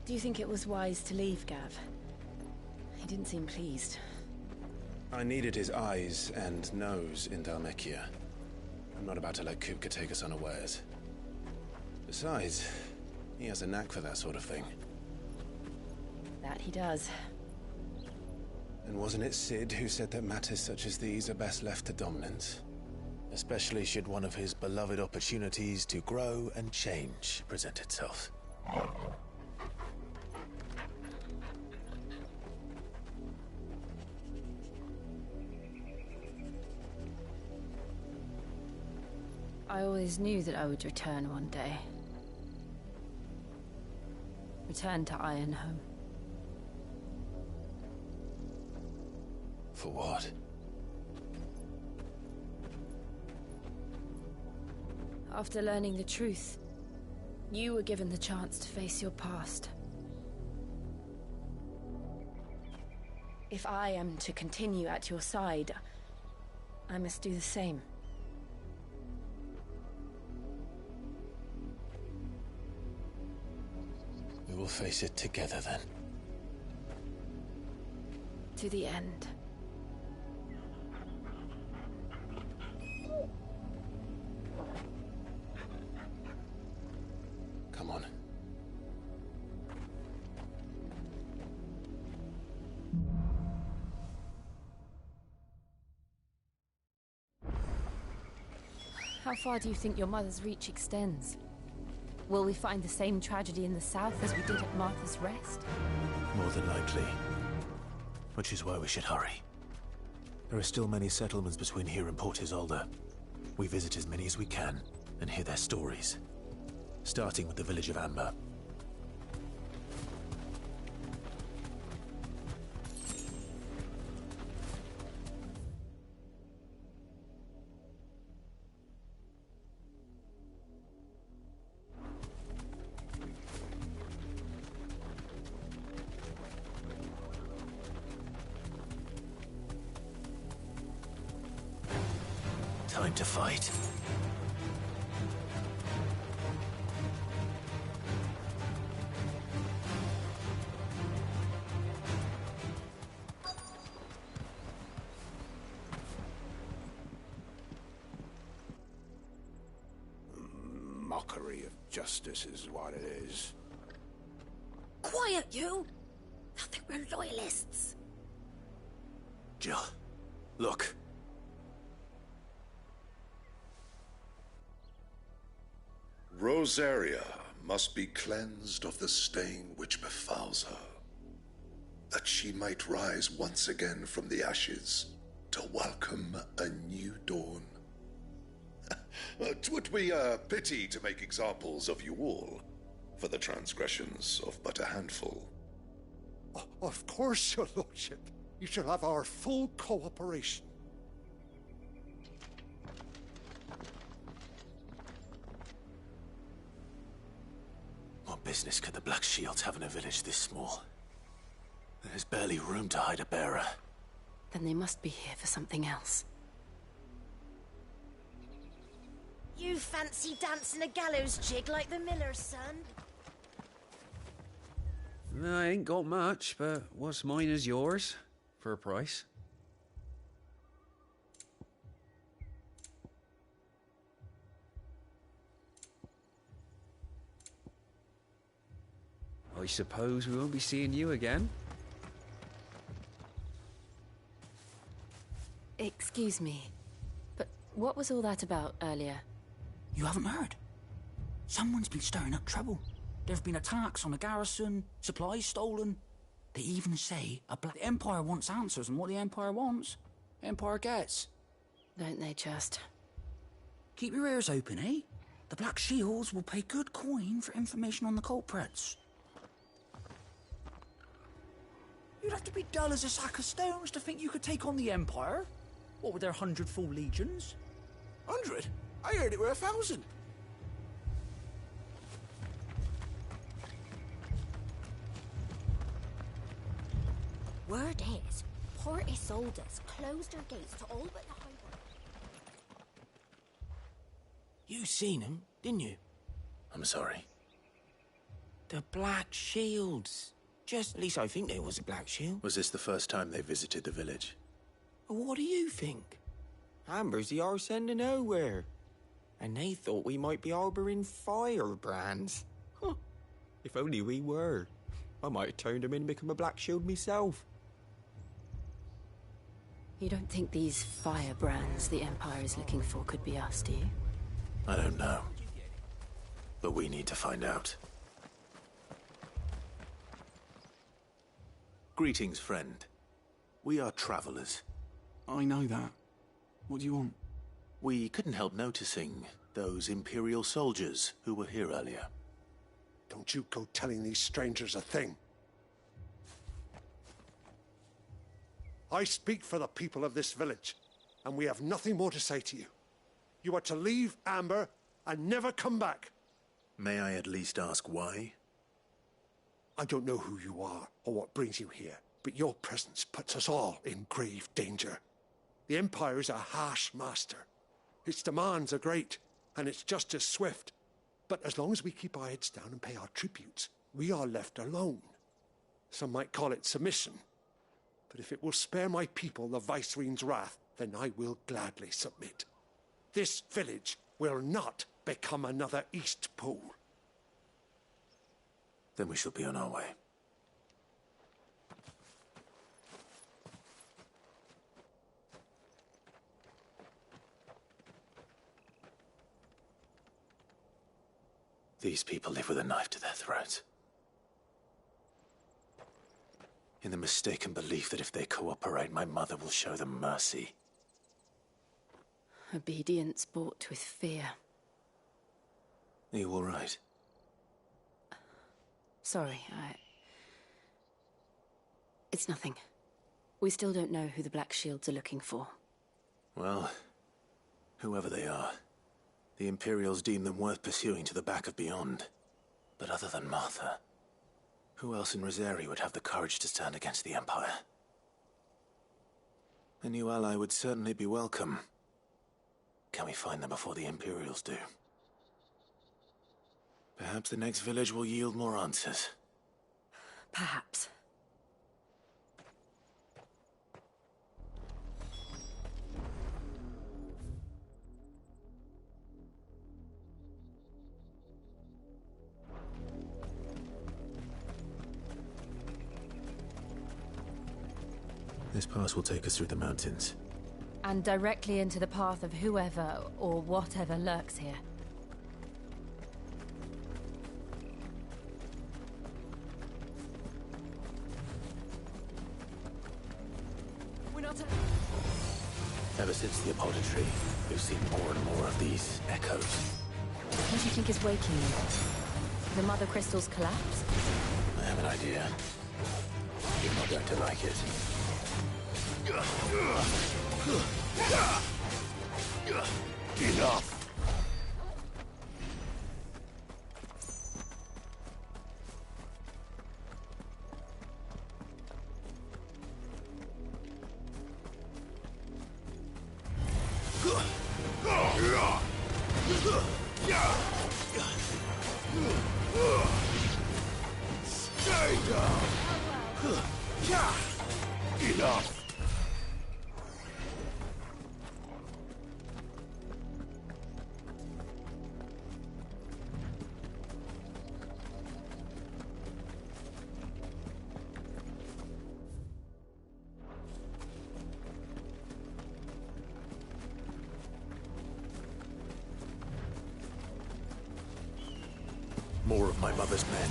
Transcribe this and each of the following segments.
Do you think it was wise to leave, Gav? He didn't seem pleased. I needed his eyes and nose in Dhalmekia. I'm not about to let Kupka take us unawares. Besides, he has a knack for that sort of thing. That he does. And wasn't it Sid who said that matters such as these are best left to dominance? Especially should one of his beloved opportunities to grow and change present itself. I always knew that I would return one day. Return to Ironhome. For what? After learning the truth, you were given the chance to face your past. If I am to continue at your side, I must do the same. We will face it together then. To the end. Come on. How far do you think your mother's reach extends? Will we find the same tragedy in the south as we did at Martha's Rest? More than likely. Which is why we should hurry. There are still many settlements between here and Port Isolde. We visit as many as we can and hear their stories. Starting with the village of Amber. Time to fight. Mockery of justice is what it is. Quiet, you! I think we're loyalists. Jill, look. Rosaria must be cleansed of the stain which befouls her, that she might rise once again from the ashes to welcome a new dawn. 'Twould be a pity to make examples of you all, for the transgressions of but a handful. Of course, your lordship. You shall have our full cooperation. What business could the Black Shields have in a village this small? There's barely room to hide a bearer. Then they must be here for something else. You fancy dancing a gallows jig like the miller's son? I ain't got much, but what's mine is yours, for a price. I suppose we won't be seeing you again. Excuse me, but what was all that about earlier? You haven't heard? Someone's been stirring up trouble. There have been attacks on the garrison, supplies stolen. They even say the Empire wants answers, and what the Empire wants, Empire gets. Don't they just? Keep your ears open, eh? The Black Shields will pay good coin for information on the culprits. You'd have to be dull as a sack of stones to think you could take on the Empire. What with their 100 full legions? 100? I heard it were 1,000. Word is, Port Isolde's closed her gates to all but the highway. You seen him, didn't you? I'm sorry. The Black Shields. At least I think there was a Black Shield. Was this the first time they visited the village? What do you think? Amber's the arse end of nowhere. And they thought we might be harbouring firebrands. Huh. If only we were. I might have turned them in and become a Black Shield myself. You don't think these firebrands the Empire is looking for could be us, do you? I don't know. But we need to find out. Greetings, friend. We are travelers. I know that. What do you want? We couldn't help noticing those Imperial soldiers who were here earlier. Don't you go telling these strangers a thing. I speak for the people of this village, and we have nothing more to say to you. You are to leave Amber and never come back. May I at least ask why? I don't know who you are or what brings you here, but your presence puts us all in grave danger. The Empire is a harsh master. Its demands are great, and its justice swift. But as long as we keep our heads down and pay our tributes, we are left alone. Some might call it submission. But if it will spare my people the Viceroy's wrath, then I will gladly submit. This village will not become another East Pool. Then we shall be on our way. These people live with a knife to their throats. In the mistaken belief that if they cooperate, my mother will show them mercy. Obedience bought with fear. Are you all right? Sorry, It's nothing. We still don't know who the Black Shields are looking for. Well, whoever they are, the Imperials deem them worth pursuing to the back of beyond. But other than Martha, who else in Rosari would have the courage to stand against the Empire? A new ally would certainly be welcome. Can we find them before the Imperials do? Perhaps the next village will yield more answers. Perhaps. This pass will take us through the mountains. And directly into the path of whoever or whatever lurks here. We're not... Ever since the apothecary, we've seen more and more of these echoes. What do you think is waking you? The Mother Crystal's collapse? I have an idea. You're not going to like it. Enough! Stay down! Enough! More of my mother's men.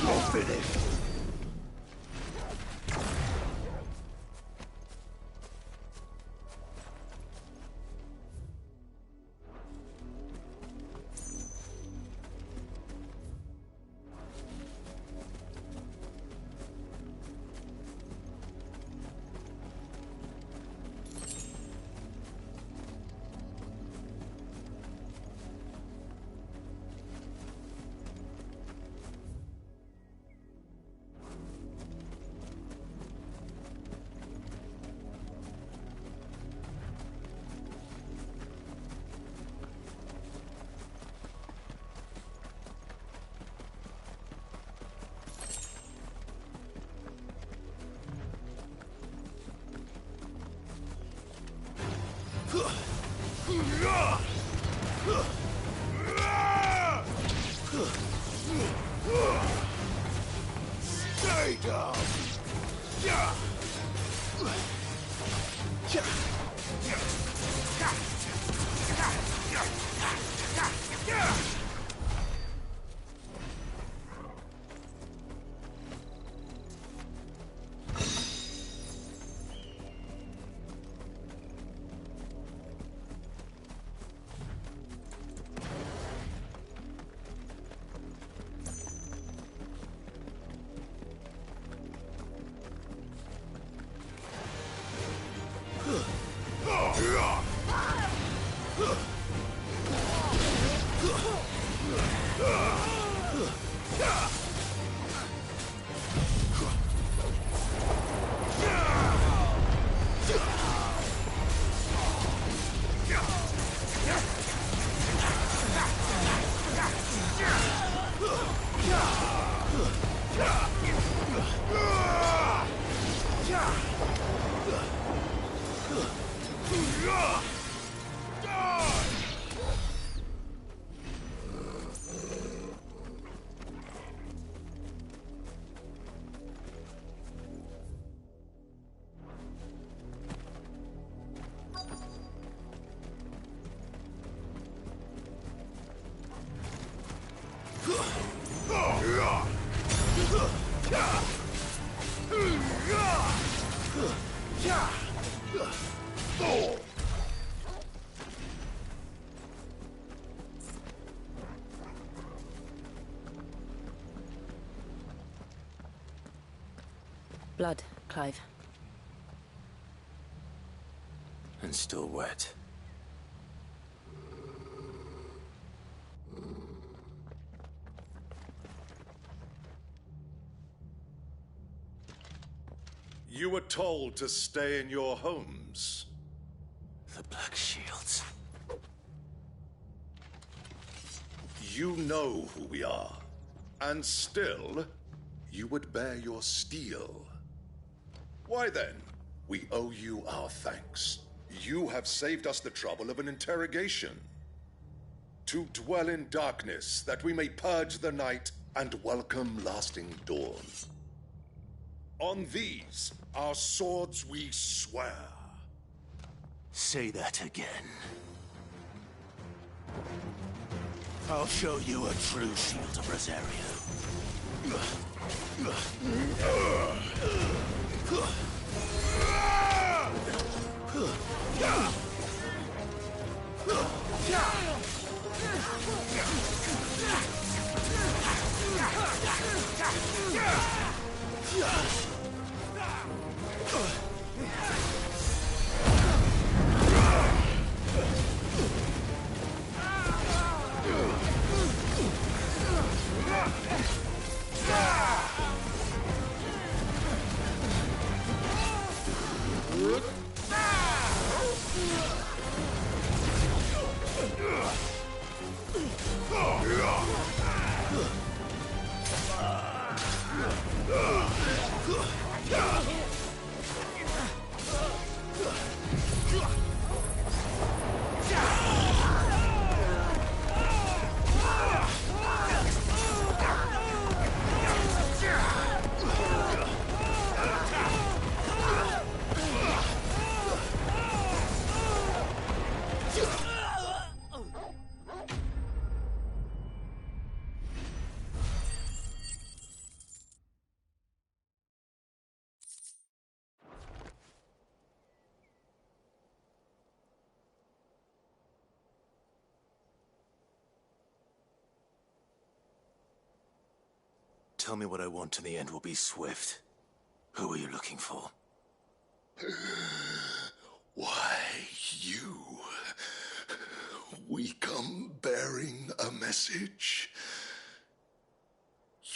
You're finished! Blood, Clive. And still wet. You were told to stay in your homes. The Black Shields. You know who we are. And still, you would bear your steel. Why then, we owe you our thanks. You have saved us the trouble of an interrogation. To dwell in darkness, that we may purge the night and welcome lasting dawn. On these, our swords we swear. Say that again. I'll show you a true shield of Rosario. Tell me what I want and the end will be swift. Who are you looking for? Why, you. We come bearing a message.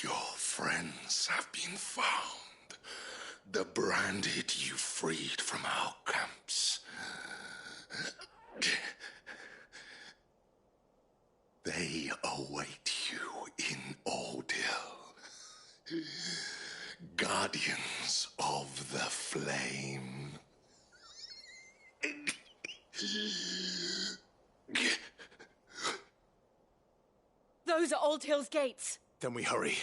Your friends have been found. The branded you freed from our camps. They await you in Ordeal. Guardians of the Flame. Those are Old Hill's gates. Then we hurry.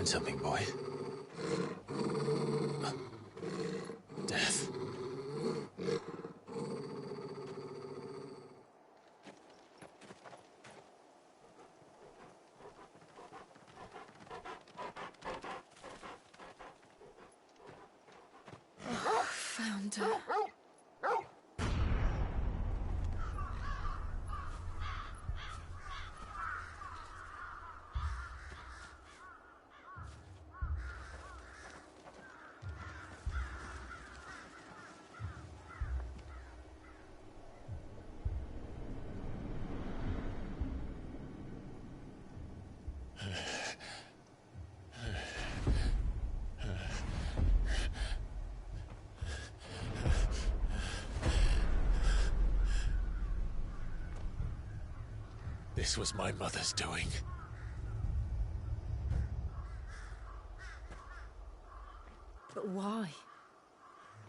find something, boy. Death. Found her. This was my mother's doing. But why?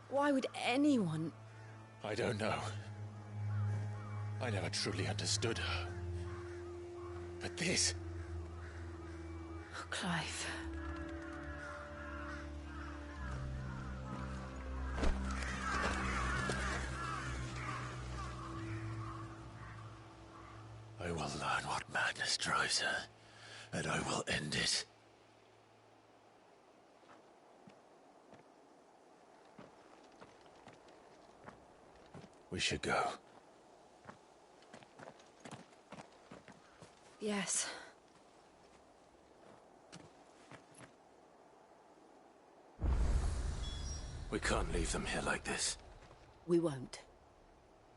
Why would anyone... I don't know. I never truly understood her. But this... Oh, Clive. I will learn what madness drives her, and I will end it. We should go. Yes. We can't leave them here like this. We won't.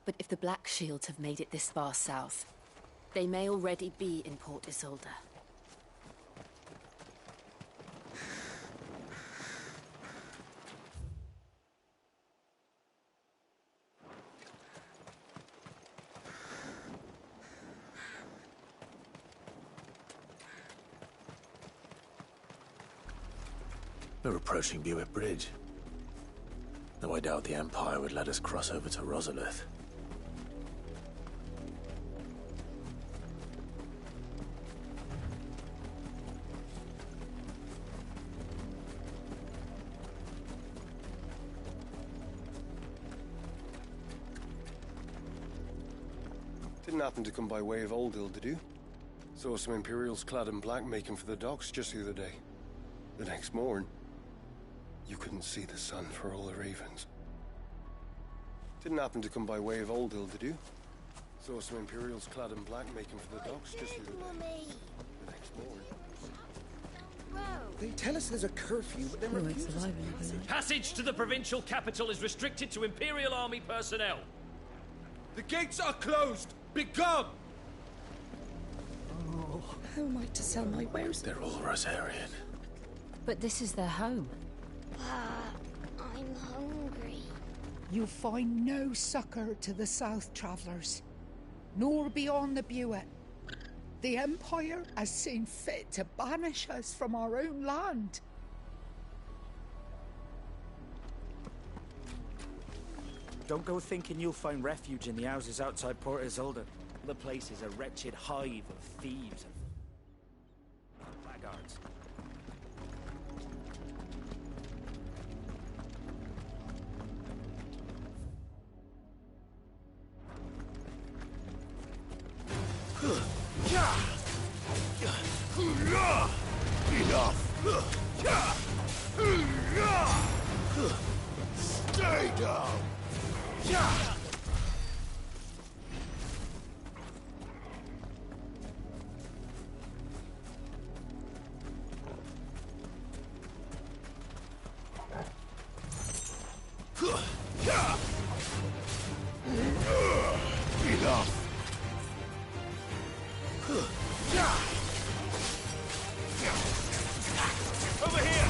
But if the Black Shields have made it this far south, they may already be in Port Isolde. We're approaching Buick Bridge. Though I doubt the Empire would let us cross over to Rosalith. Didn't happen to come by way of Oldhill, did you? Saw some Imperials clad in black making for the docks just the other day. The next morn, you couldn't see the sun for all the ravens. Didn't happen to come by way of Oldhill, did you? Saw some Imperials clad in black making for the docks just the other day. The next morn. They tell us there's a curfew, but then refuse us. Passage to the provincial capital is restricted to Imperial Army personnel. The gates are closed! Begone! Oh, how am I to sell my wares? They're all Rosarian. But this is their home. I'm hungry. You find no succor to the South travellers, nor beyond the Buet. The Empire has seen fit to banish us from our own land. Don't go thinking you'll find refuge in the houses outside Port Isolde. The place is a wretched hive of thieves and blackguards. Stay down! Over here!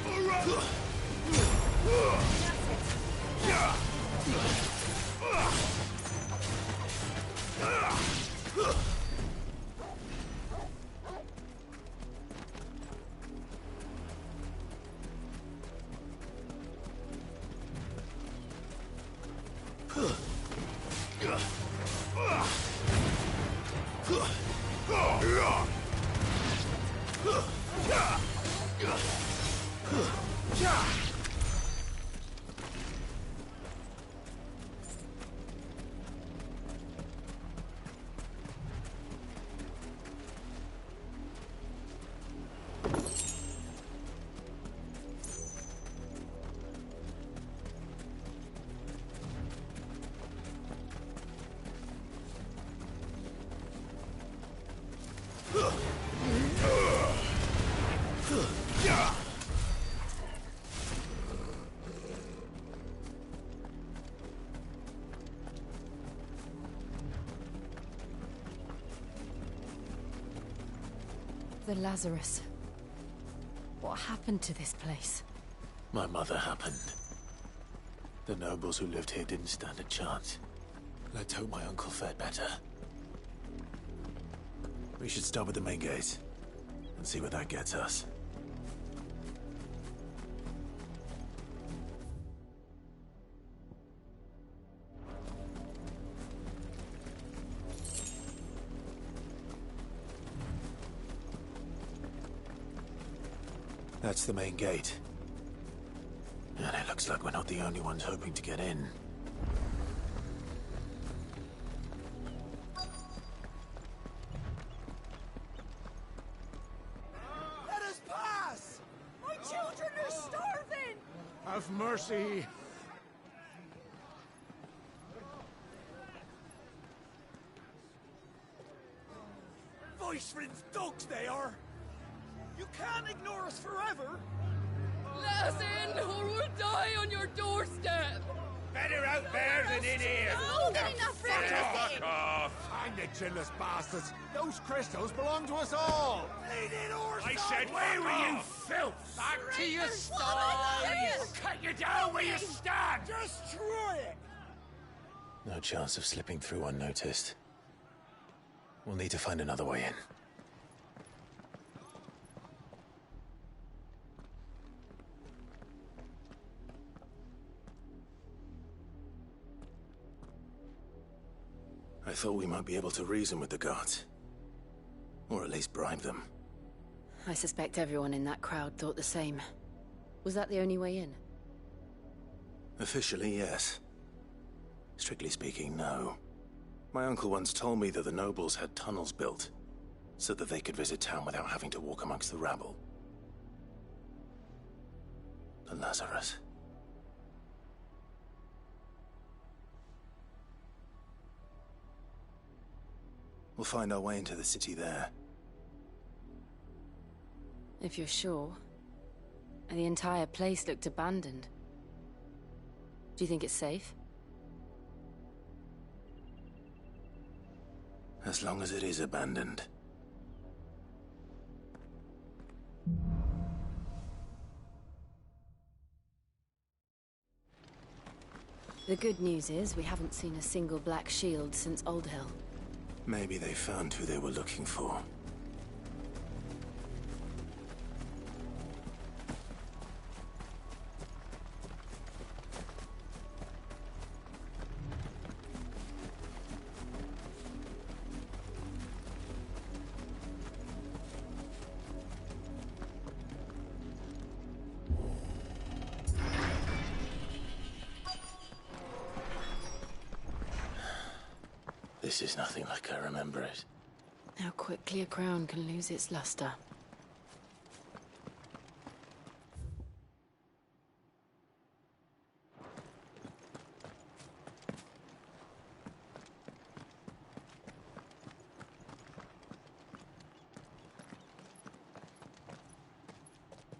For The Lazarus. What happened to this place? My mother happened. The nobles who lived here didn't stand a chance. Let's hope my uncle fared better. We should start with the main gate and see where that gets us. That's the main gate. And it looks like we're not the only ones hoping to get in. Let us pass! My children are starving! Have mercy! Viceland's dogs they are! You can't ignore us forever! Let us in, or we'll die on your doorstep! Better out there than in here! No, get enough room to Fuck sit. off! Hang the chinless bastards! Those crystals belong to us all! Bleeding horse! I said, where were you, filth? Back to your sties! Cut you down where you stand! Just try it! No chance of slipping through unnoticed. We'll need to find another way in. I thought we might be able to reason with the guards. Or at least bribe them. I suspect everyone in that crowd thought the same. Was that the only way in? Officially, yes. Strictly speaking, no. My uncle once told me that the nobles had tunnels built, so that they could visit town without having to walk amongst the rabble. The Lazarus. We'll find our way into the city there. If you're sure. The entire place looked abandoned. Do you think it's safe? As long as it is abandoned. The good news is we haven't seen a single black shield since Old Hill. Maybe they found who they were looking for. This is nothing like I remember it. How quickly a crown can lose its luster.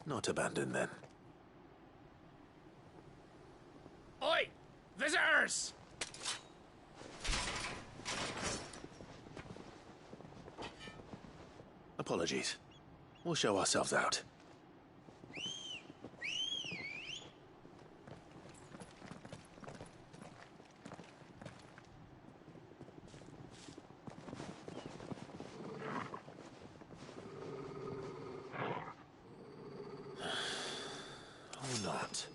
Not abandoned, then. Oi! Visitors! Apologies. We'll show ourselves out. Or not.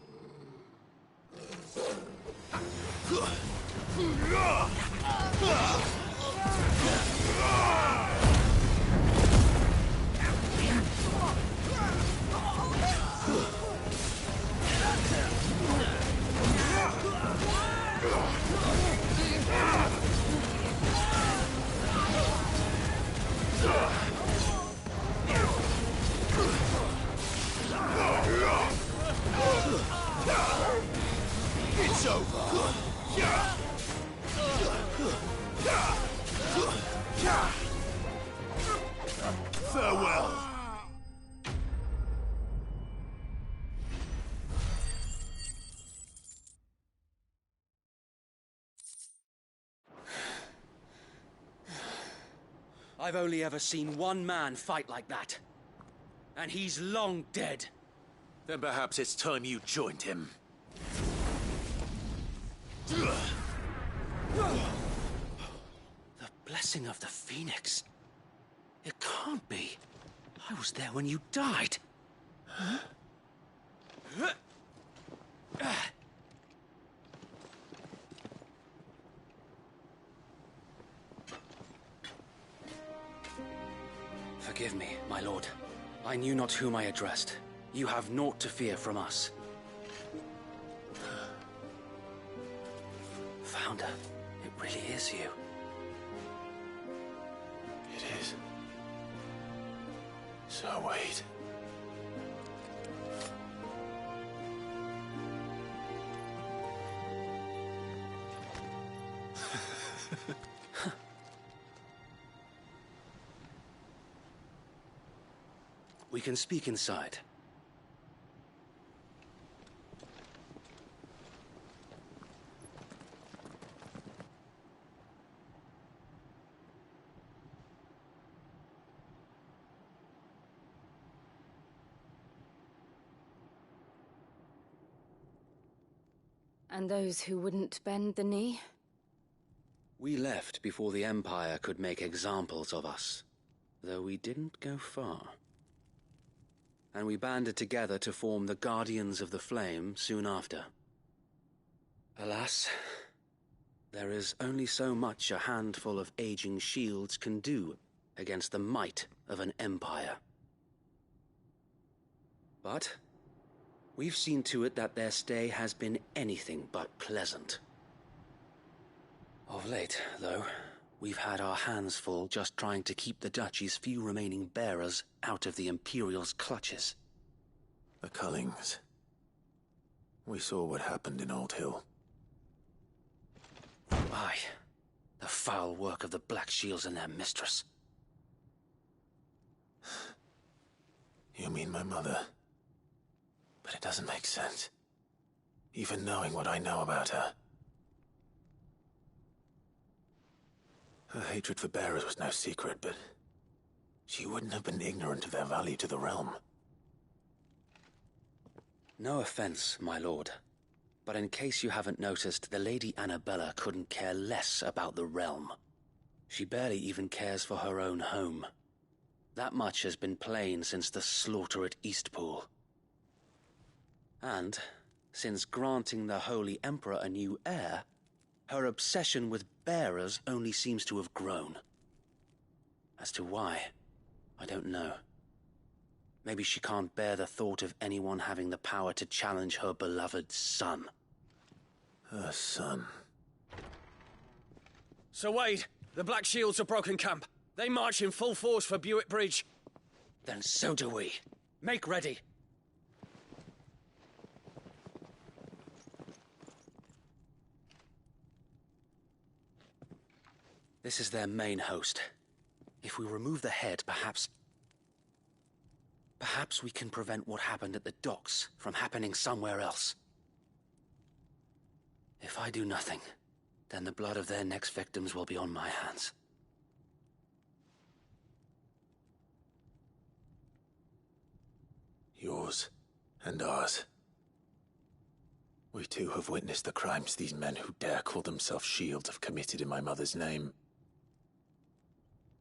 I've only ever seen one man fight like that. And he's long dead. Then perhaps it's time you joined him. The blessing of the Phoenix. It can't be. I was there when you died. Huh? Forgive me, my lord. I knew not whom I addressed. You have naught to fear from us. Founder, it really is you. It is. So wait. We can speak inside. And those who wouldn't bend the knee? We left before the Empire could make examples of us, though we didn't go far. And we banded together to form the Guardians of the Flame soon after. Alas, there is only so much a handful of aging shields can do against the might of an empire. But we've seen to it that their stay has been anything but pleasant. Of late, though, we've had our hands full just trying to keep the Duchy's few remaining bearers out of the Imperial's clutches. The Cullings. We saw what happened in Old Hill. Aye. The foul work of the Black Shields and their mistress. You mean my mother? But it doesn't make sense. Even knowing what I know about her. Her hatred for bearers was no secret, but she wouldn't have been ignorant of their value to the realm. No offense, my lord, but in case you haven't noticed, the Lady Annabella couldn't care less about the realm. She barely even cares for her own home. That much has been plain since the slaughter at Eastpool. And, since granting the Holy Emperor a new heir, her obsession with bearers only seems to have grown. As to why, I don't know. Maybe she can't bear the thought of anyone having the power to challenge her beloved son. Her son. Sir Wade, the Black Shields have broken camp. They march in full force for Buick Bridge. Then so do we. Make ready. This is their main host. If we remove the head, perhaps we can prevent what happened at the docks from happening somewhere else. If I do nothing, then the blood of their next victims will be on my hands. Yours and ours. We too have witnessed the crimes these men who dare call themselves shields have committed in my mother's name.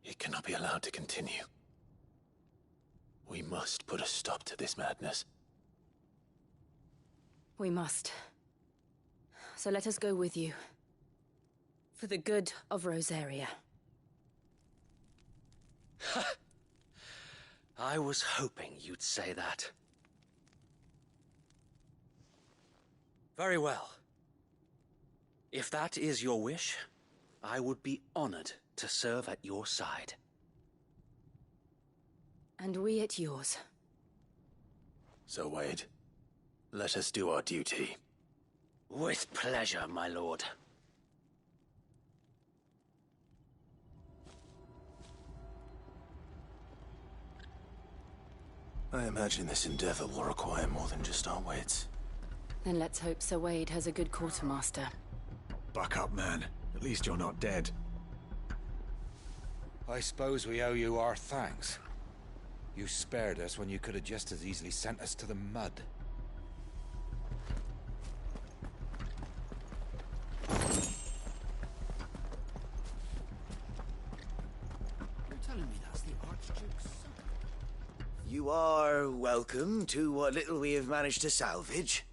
It cannot be allowed to continue. We must put a stop to this madness. We must. So let us go with you. For the good of Rosaria. I was hoping you'd say that. Very well. If that is your wish, I would be honored to serve at your side. And we at yours. So, Wade, let us do our duty. With pleasure, my lord. I imagine this endeavor will require more than just our wits. Then let's hope Sir Wade has a good quartermaster. Buck up, man. At least you're not dead. I suppose we owe you our thanks. You spared us when you could have just as easily sent us to the mud. You're telling me that's the Archduke's son? You are welcome to what little we have managed to salvage.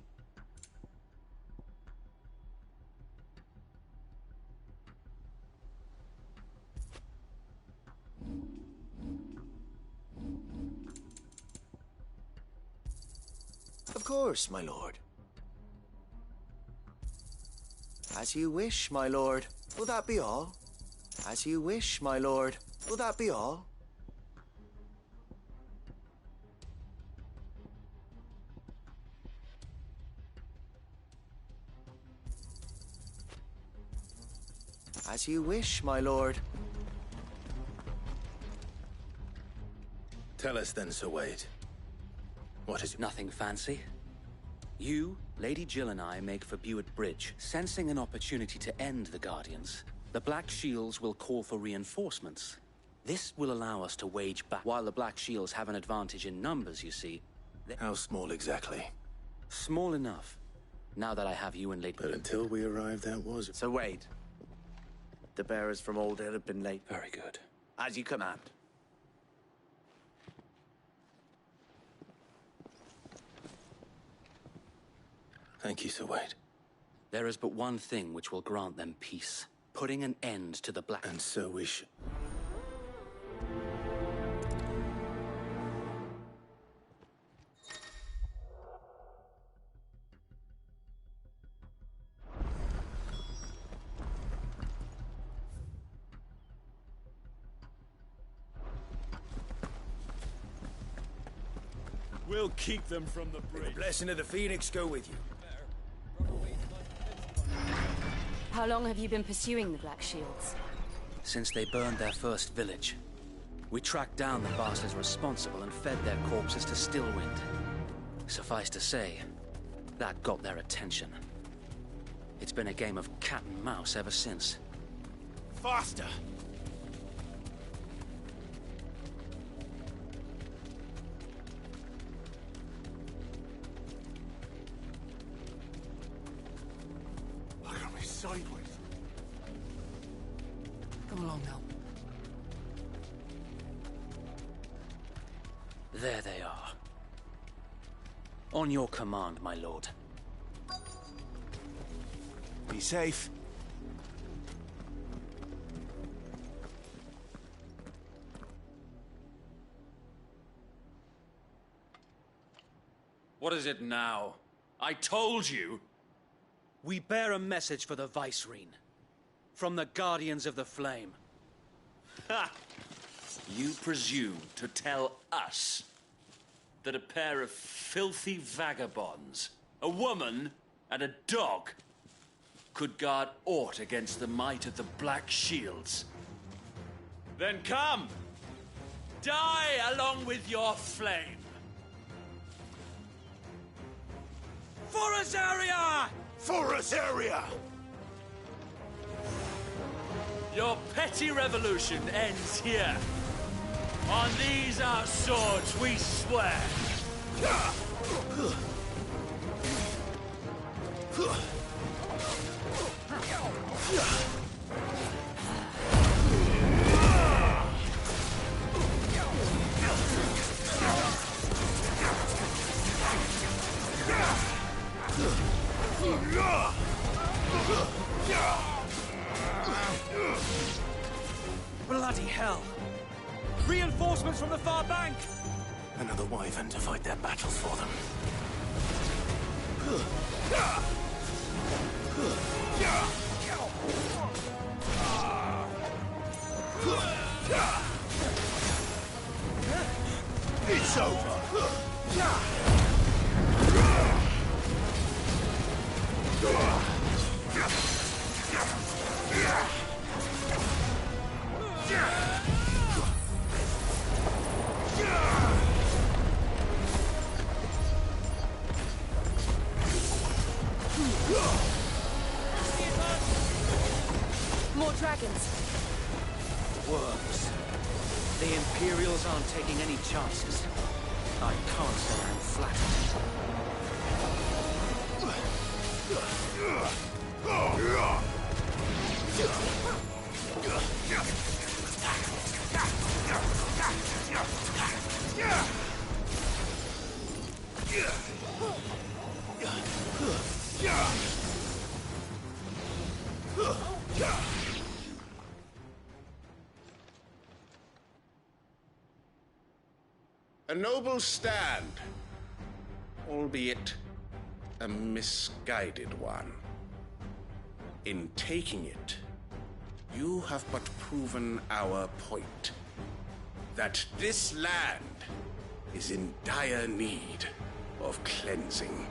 Of course, my lord. As you wish, my lord. Will that be all? As you wish, my lord. Will that be all? As you wish, my lord. Tell us then, Sir Wade. What is it? Nothing fancy. You, Lady Jill and I make for Buett Bridge, sensing an opportunity to end the Guardians. The Black Shields will call for reinforcements. This will allow us to wage back. While the Black Shields have an advantage in numbers, you see. How small exactly? Small enough. Now that I have you and Lady... But until we arrived, that was... Sir Wade. The bearers from Old Hill have been late. Very good. As you command. Thank you, Sir Wade. There is but one thing which will grant them peace. Putting an end to the Black... And so we should... We'll keep them from the bridge. The blessing of the Phoenix go with you. How long have you been pursuing the Black Shields? Since they burned their first village. We tracked down the bastards responsible and fed their corpses to Stillwind. Suffice to say, that got their attention. It's been a game of cat and mouse ever since. Faster! Look at me sideways. Come along now. There they are. On your command, my lord. Be safe. What is it now? I told you! We bear a message for the Vicereine. From the Guardians of the Flame. Ha! You presume to tell us that a pair of filthy vagabonds, a woman and a dog, could guard aught against the might of the Black Shields? Then come! Die along with your flame! For Azaria! For Azaria! Your petty revolution ends here. On these our swords we swear. Bloody hell! Reinforcements from the far bank! Another wyvern to fight their battles for them. It's over! More dragons. works. The Imperials aren't taking any chances. I can't say I'm flattered. A noble stand, albeit a misguided one. In taking it, you have but proven our point, that this land is in dire need of cleansing.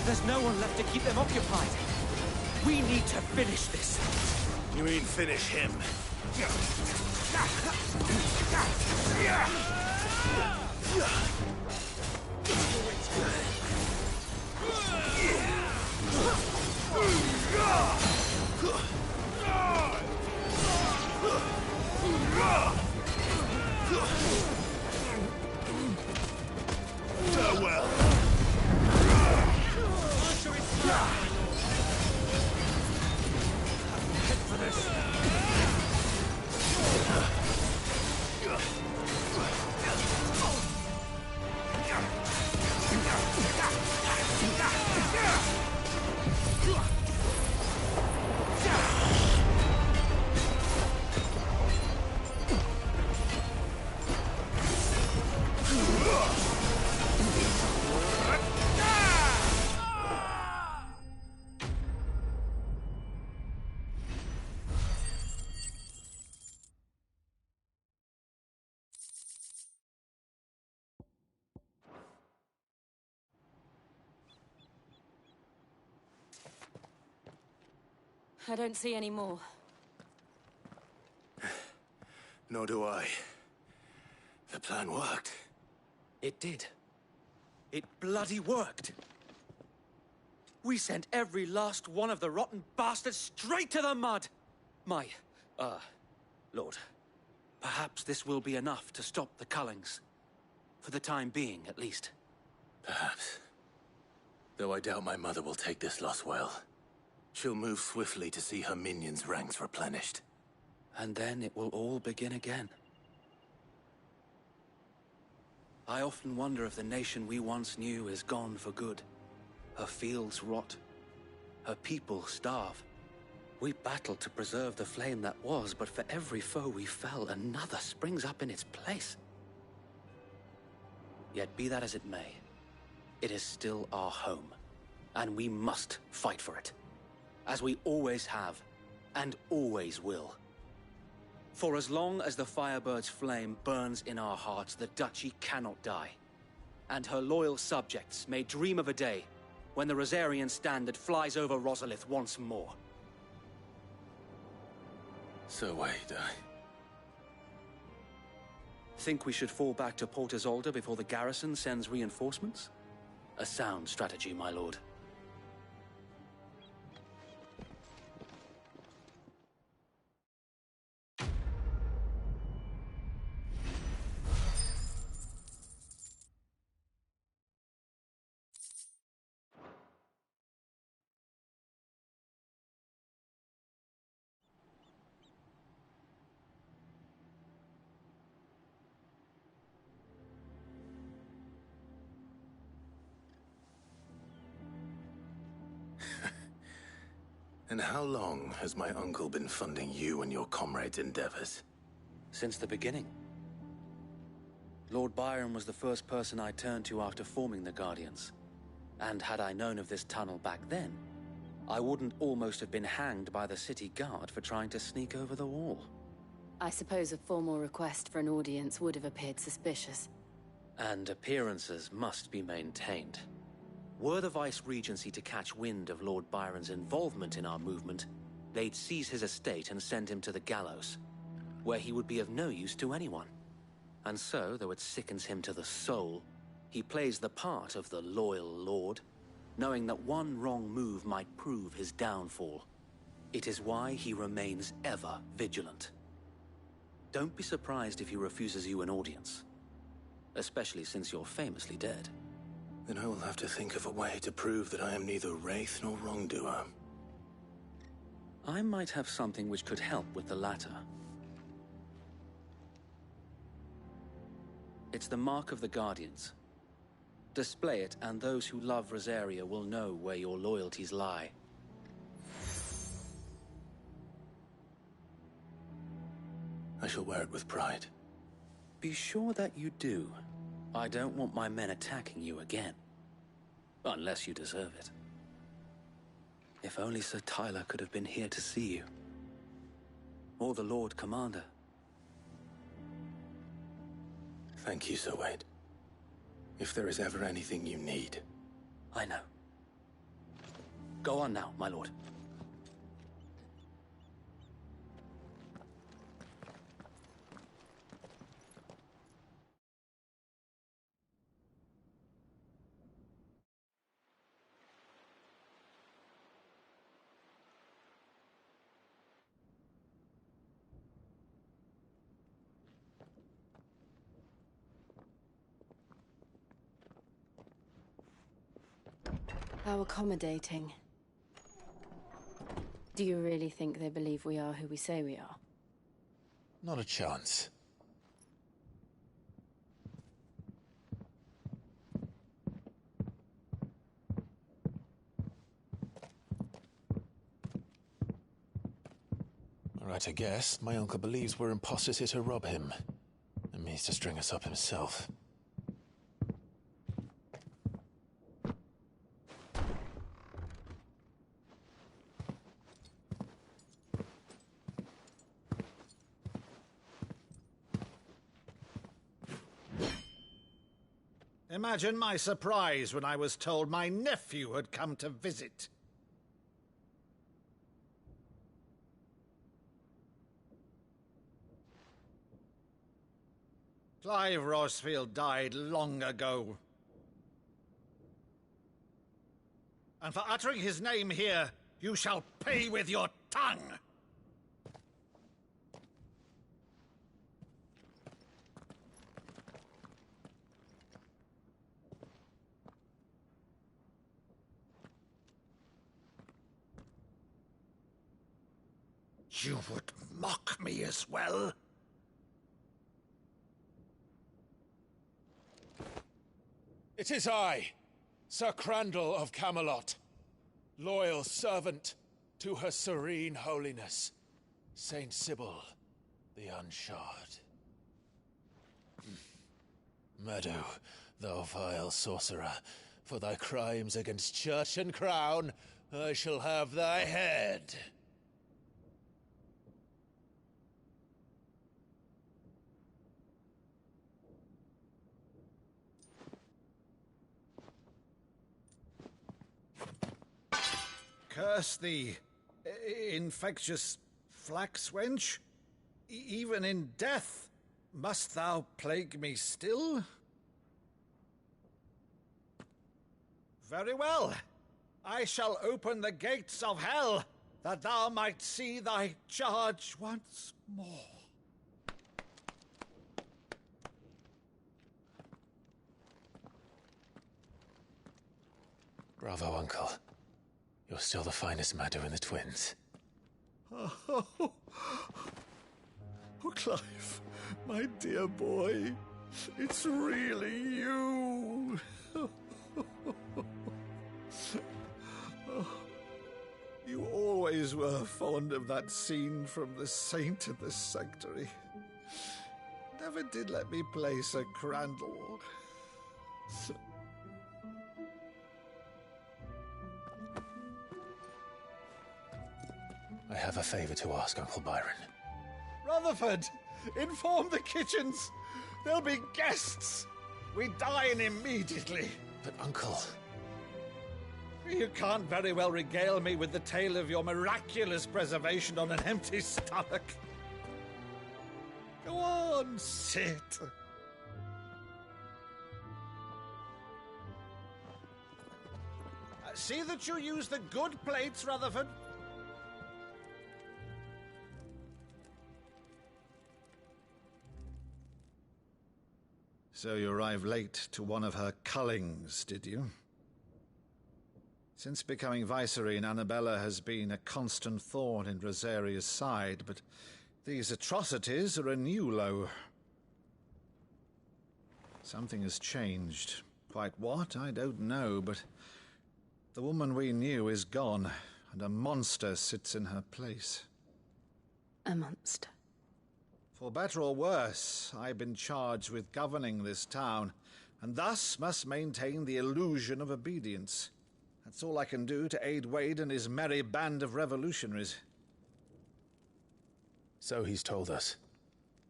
There's no one left to keep them occupied. We need to finish this. You mean finish him? Farewell. For this. I don't see any more. Nor do I. The plan worked. It did. It bloody worked. We sent every last one of the rotten bastards straight to the mud! My, Lord, perhaps this will be enough to stop the Cullings. For the time being, at least. Perhaps. Though I doubt my mother will take this loss well. She'll move swiftly to see her minions' ranks replenished. And then it will all begin again. I often wonder if the nation we once knew is gone for good. Her fields rot. Her people starve. We battled to preserve the flame that was, but for every foe we fell, another springs up in its place. Yet be that as it may, it is still our home, and we must fight for it. As we always have, and always will. For as long as the Firebird's flame burns in our hearts, the Duchy cannot die. And her loyal subjects may dream of a day when the Rosarian standard flies over Rosalith once more. So wait, Think we should fall back to Port Isolde before the garrison sends reinforcements? A sound strategy, my lord. And how long has my uncle been funding you and your comrades' endeavors? Since the beginning. Lord Byron was the first person I turned to after forming the Guardians. And had I known of this tunnel back then, I wouldn't almost have been hanged by the city guard for trying to sneak over the wall. I suppose a formal request for an audience would have appeared suspicious. And appearances must be maintained. Were the Vice-Regency to catch wind of Lord Byron's involvement in our movement, they'd seize his estate and send him to the gallows, where he would be of no use to anyone. And so, though it sickens him to the soul, he plays the part of the loyal lord, knowing that one wrong move might prove his downfall. It is why he remains ever vigilant. Don't be surprised if he refuses you an audience, especially since you're famously dead. Then I will have to think of a way to prove that I am neither wraith nor wrongdoer. I might have something which could help with the latter. It's the mark of the Guardians. Display it, and those who love Rosaria will know where your loyalties lie. I shall wear it with pride. Be sure that you do. I don't want my men attacking you again. Unless you deserve it. If only Sir Tyler could have been here to see you. Or the Lord Commander. Thank you, Sir Wade. If there is ever anything you need. I know. Go on now, my lord. How accommodating. Do you really think they believe we are who we say we are? Not a chance. All right, I guess. My uncle believes we're imposters here to rob him. And means to string us up himself. Imagine my surprise when I was told my nephew had come to visit. Clive Rosfield died long ago. And for uttering his name here, you shall pay with your tongue! You would mock me as well? It is I, Sir Crandall of Camelot, loyal servant to Her Serene Holiness, Saint Sybil the Unshod. Meadow, thou vile sorcerer, for thy crimes against church and crown, I shall have thy head. Curse thee, infectious flax wench. Even in death, must thou plague me still? Very well. I shall open the gates of hell, that thou might see thy charge once more. Bravo, Uncle. You're still the finest Maddo in the twins. Oh, Clive, my dear boy, it's really you. You always always were fond of that scene from The Saint in the Sanctuary. Never did let me play Sir Crandall. I have a favor to ask, Uncle Byron. Rutherford, inform the kitchens. There'll be guests. We dine immediately. But, Uncle... You can't very well regale me with the tale of your miraculous preservation on an empty stomach. Go on, sit. See that you use the good plates, Rutherford. So you arrived late to one of her cullings, did you? Since becoming Vicereine, Annabella has been a constant thorn in Rosaria's side, but these atrocities are a new low. Something has changed. Quite what, I don't know, but the woman we knew is gone, and a monster sits in her place. A monster? For better or worse, I've been charged with governing this town, and thus must maintain the illusion of obedience. That's all I can do to aid Wade and his merry band of revolutionaries. So he's told us.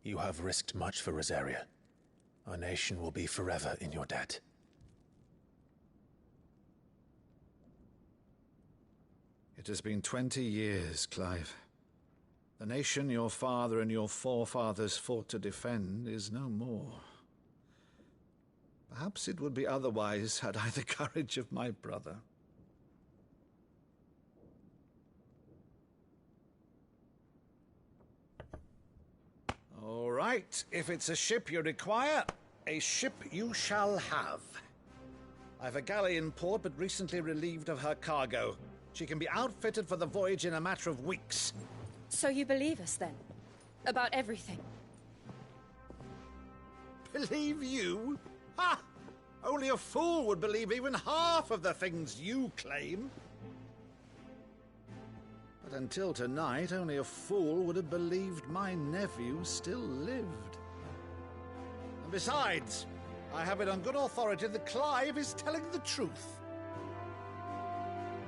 You have risked much for Rosaria. Our nation will be forever in your debt. It has been 20 years, Clive. The nation your father and your forefathers fought to defend is no more. Perhaps it would be otherwise had I the courage of my brother. All right, if it's a ship you require, a ship you shall have. I've a galley in port, but recently relieved of her cargo. She can be outfitted for the voyage in a matter of weeks. So you believe us, then? About everything? Believe you? Ha! Only a fool would believe even half of the things you claim. But until tonight, only a fool would have believed my nephew still lived. And besides, I have it on good authority that Clive is telling the truth.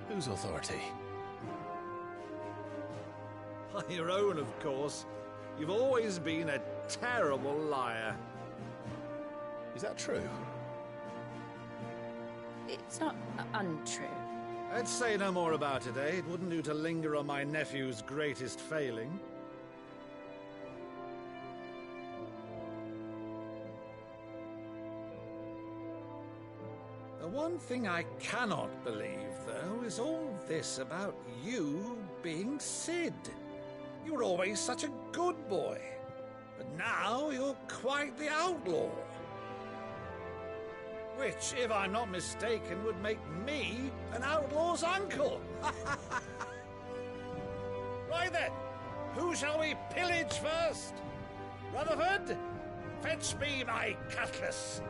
Whose authority? Your own, of course. You've always been a terrible liar. Is that true? It's not untrue. Let's say no more about it, eh? It wouldn't do to linger on my nephew's greatest failing. The one thing I cannot believe, though, is all this about you being Sid. You were always such a good boy, but now you're quite the outlaw. Which, if I'm not mistaken, would make me an outlaw's uncle. Right then, who shall we pillage first? Rutherford, fetch me my cutlass.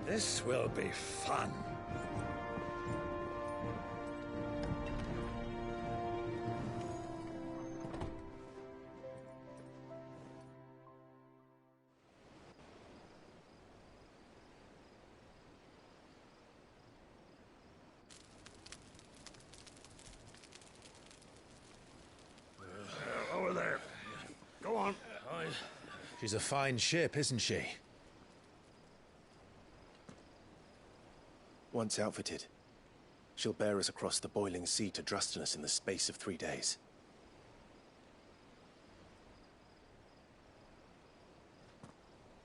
This will be fun. Over there. Go on. She's a fine ship, isn't she? Once outfitted, she'll bear us across the boiling sea to Drustinus in the space of 3 days.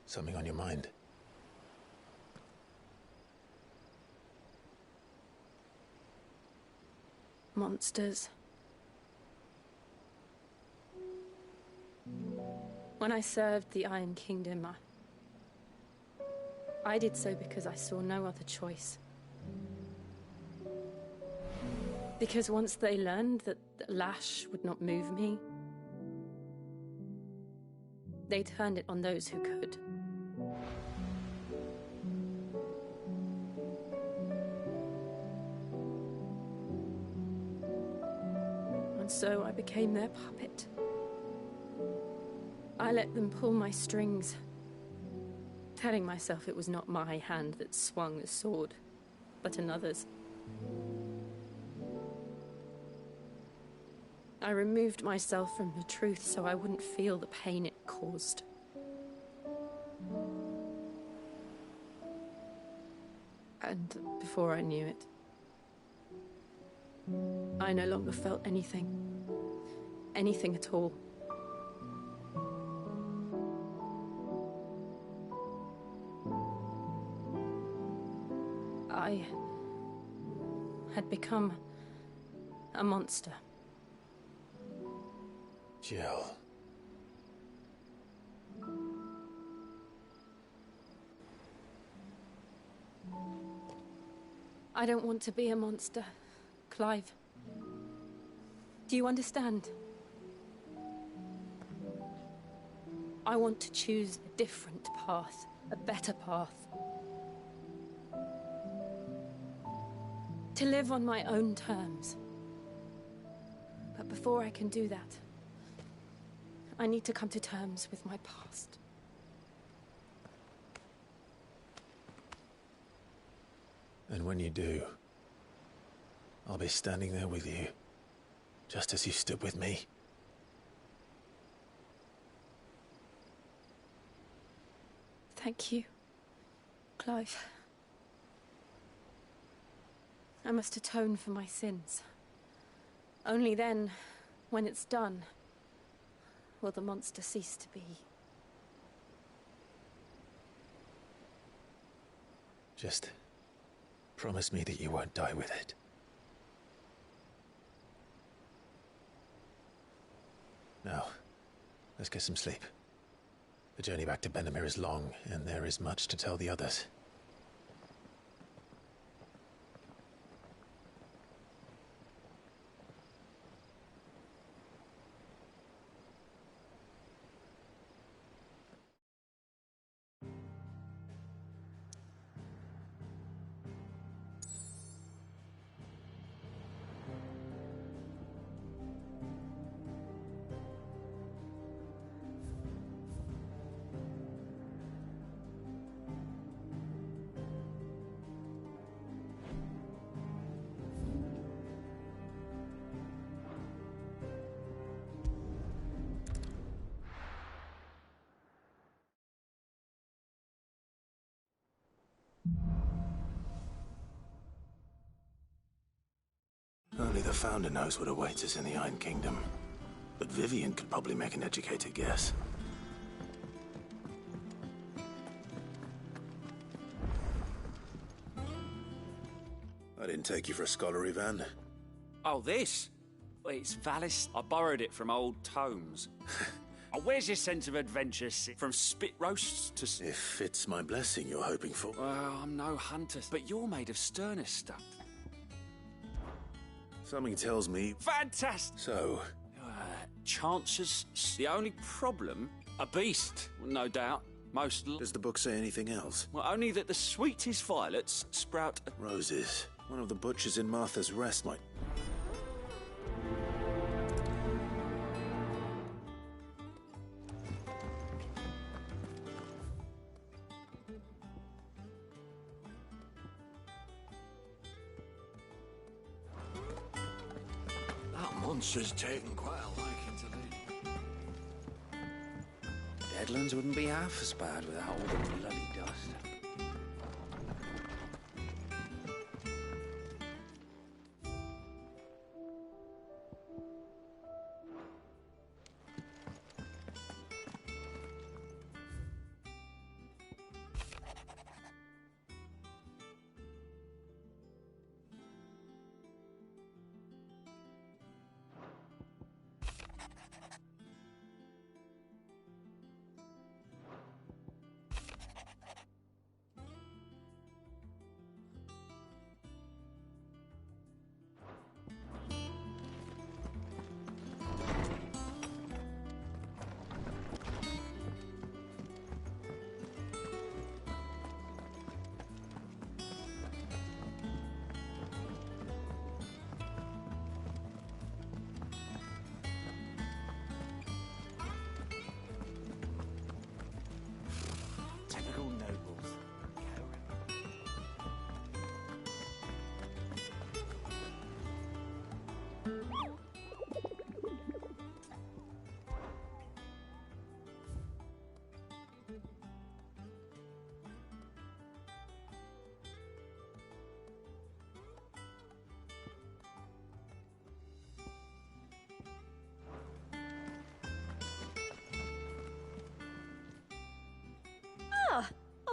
Something on your mind? Monsters. When I served the Iron Kingdom, I did so because I saw no other choice. Because once they learned that the lash would not move me, they turned it on those who could. so I became their puppet. I let them pull my strings, telling myself it was not my hand that swung the sword, but another's. I removed myself from the truth so I wouldn't feel the pain it caused. And before I knew it, I no longer felt anything. Anything at all. I had become a monster. Jill. I don't want to be a monster, Clive. Do you understand? I want to choose a different path, a better path. To live on my own terms. But before I can do that, I need to come to terms with my past. And when you do, I'll be standing there with you, just as you stood with me. Thank you, Clive. I must atone for my sins. Only then, when it's done, will the monster cease to be. Just promise me that you won't die with it. Now, let's get some sleep. The journey back to Benamir is long, and there is much to tell the others. Only the Founder knows what awaits us in the Iron Kingdom. But Vivian could probably make an educated guess. I didn't take you for a scholar, Ivan. Oh, this? It's Valis. I borrowed it from old tomes. Oh, where's your sense of adventure from spit roasts to... If it's my blessing you're hoping for. Well, I'm no hunter, but you're made of sterner stuff. Something tells me... Fantastic! So? Chances... The only problem? A beast, no doubt. Most... Does the book say anything else? Well, only that the sweetest violets sprout... Roses. One of the butchers in Martha's Rest might... Monster's taken quite a liking to lead. Deadlands wouldn't be half as bad without all the bloody dust.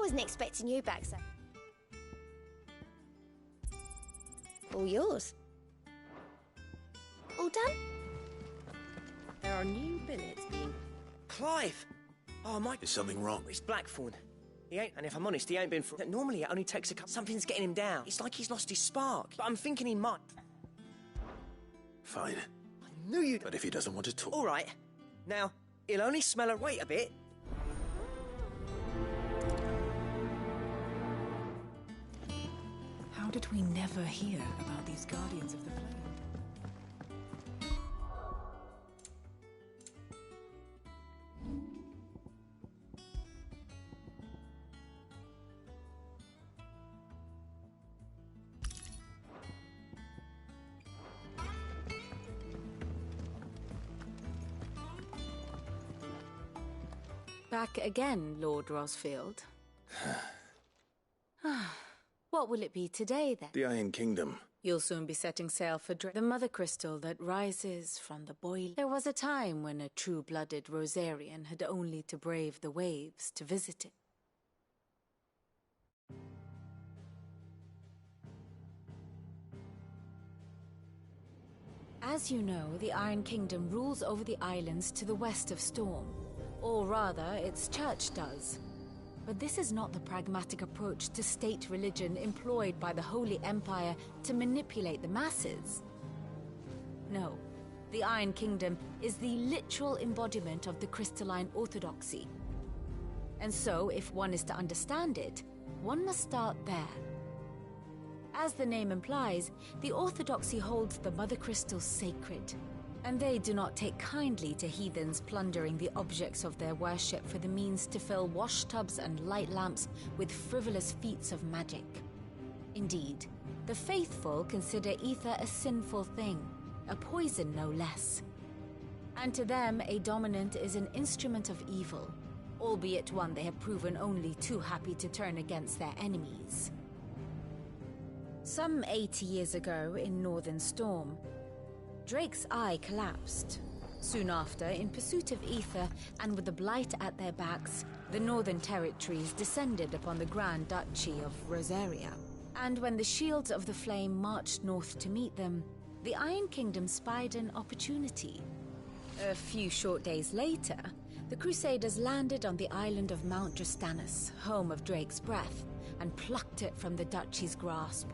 wasn't expecting you back, sir. All yours. All done? There are new billets being... Clive! Oh, my... Is something wrong? It's Blackthorn. He ain't, and if I'm honest, he ain't been for... Normally it only takes a couple... Something's getting him down. It's like he's lost his spark. But I'm thinking he might... Fine. I knew you'd... But if he doesn't want to talk... All right. Now, he'll only smell a... Wait a bit. How did we never hear about these Guardians of the Flame? Back again, Lord Rosfield. What will it be today, then? The Iron Kingdom. You'll soon be setting sail for the mother crystal that rises from the boiler. There was a time when a true-blooded Rosarian had only to brave the waves to visit it. As you know, the Iron Kingdom rules over the islands to the west of Storm. Or rather, its church does. But this is not the pragmatic approach to state religion employed by the Holy Empire to manipulate the masses. No, the Iron Kingdom is the literal embodiment of the crystalline orthodoxy. And so, if one is to understand it, one must start there. As the name implies, the orthodoxy holds the Mother Crystal sacred, and they do not take kindly to heathens plundering the objects of their worship for the means to fill washtubs and light lamps with frivolous feats of magic. Indeed, the faithful consider ether a sinful thing, a poison no less. And to them, a dominant is an instrument of evil, albeit one they have proven only too happy to turn against their enemies. Some 80 years ago, in Northern Storm, Drake's eye collapsed. Soon after, in pursuit of ether and with the blight at their backs, the Northern Territories descended upon the Grand Duchy of Rosaria. And when the Shields of the Flame marched north to meet them, the Iron Kingdom spied an opportunity. A few short days later, the Crusaders landed on the island of Mount Drastanus, home of Drake's breath, and plucked it from the Duchy's grasp.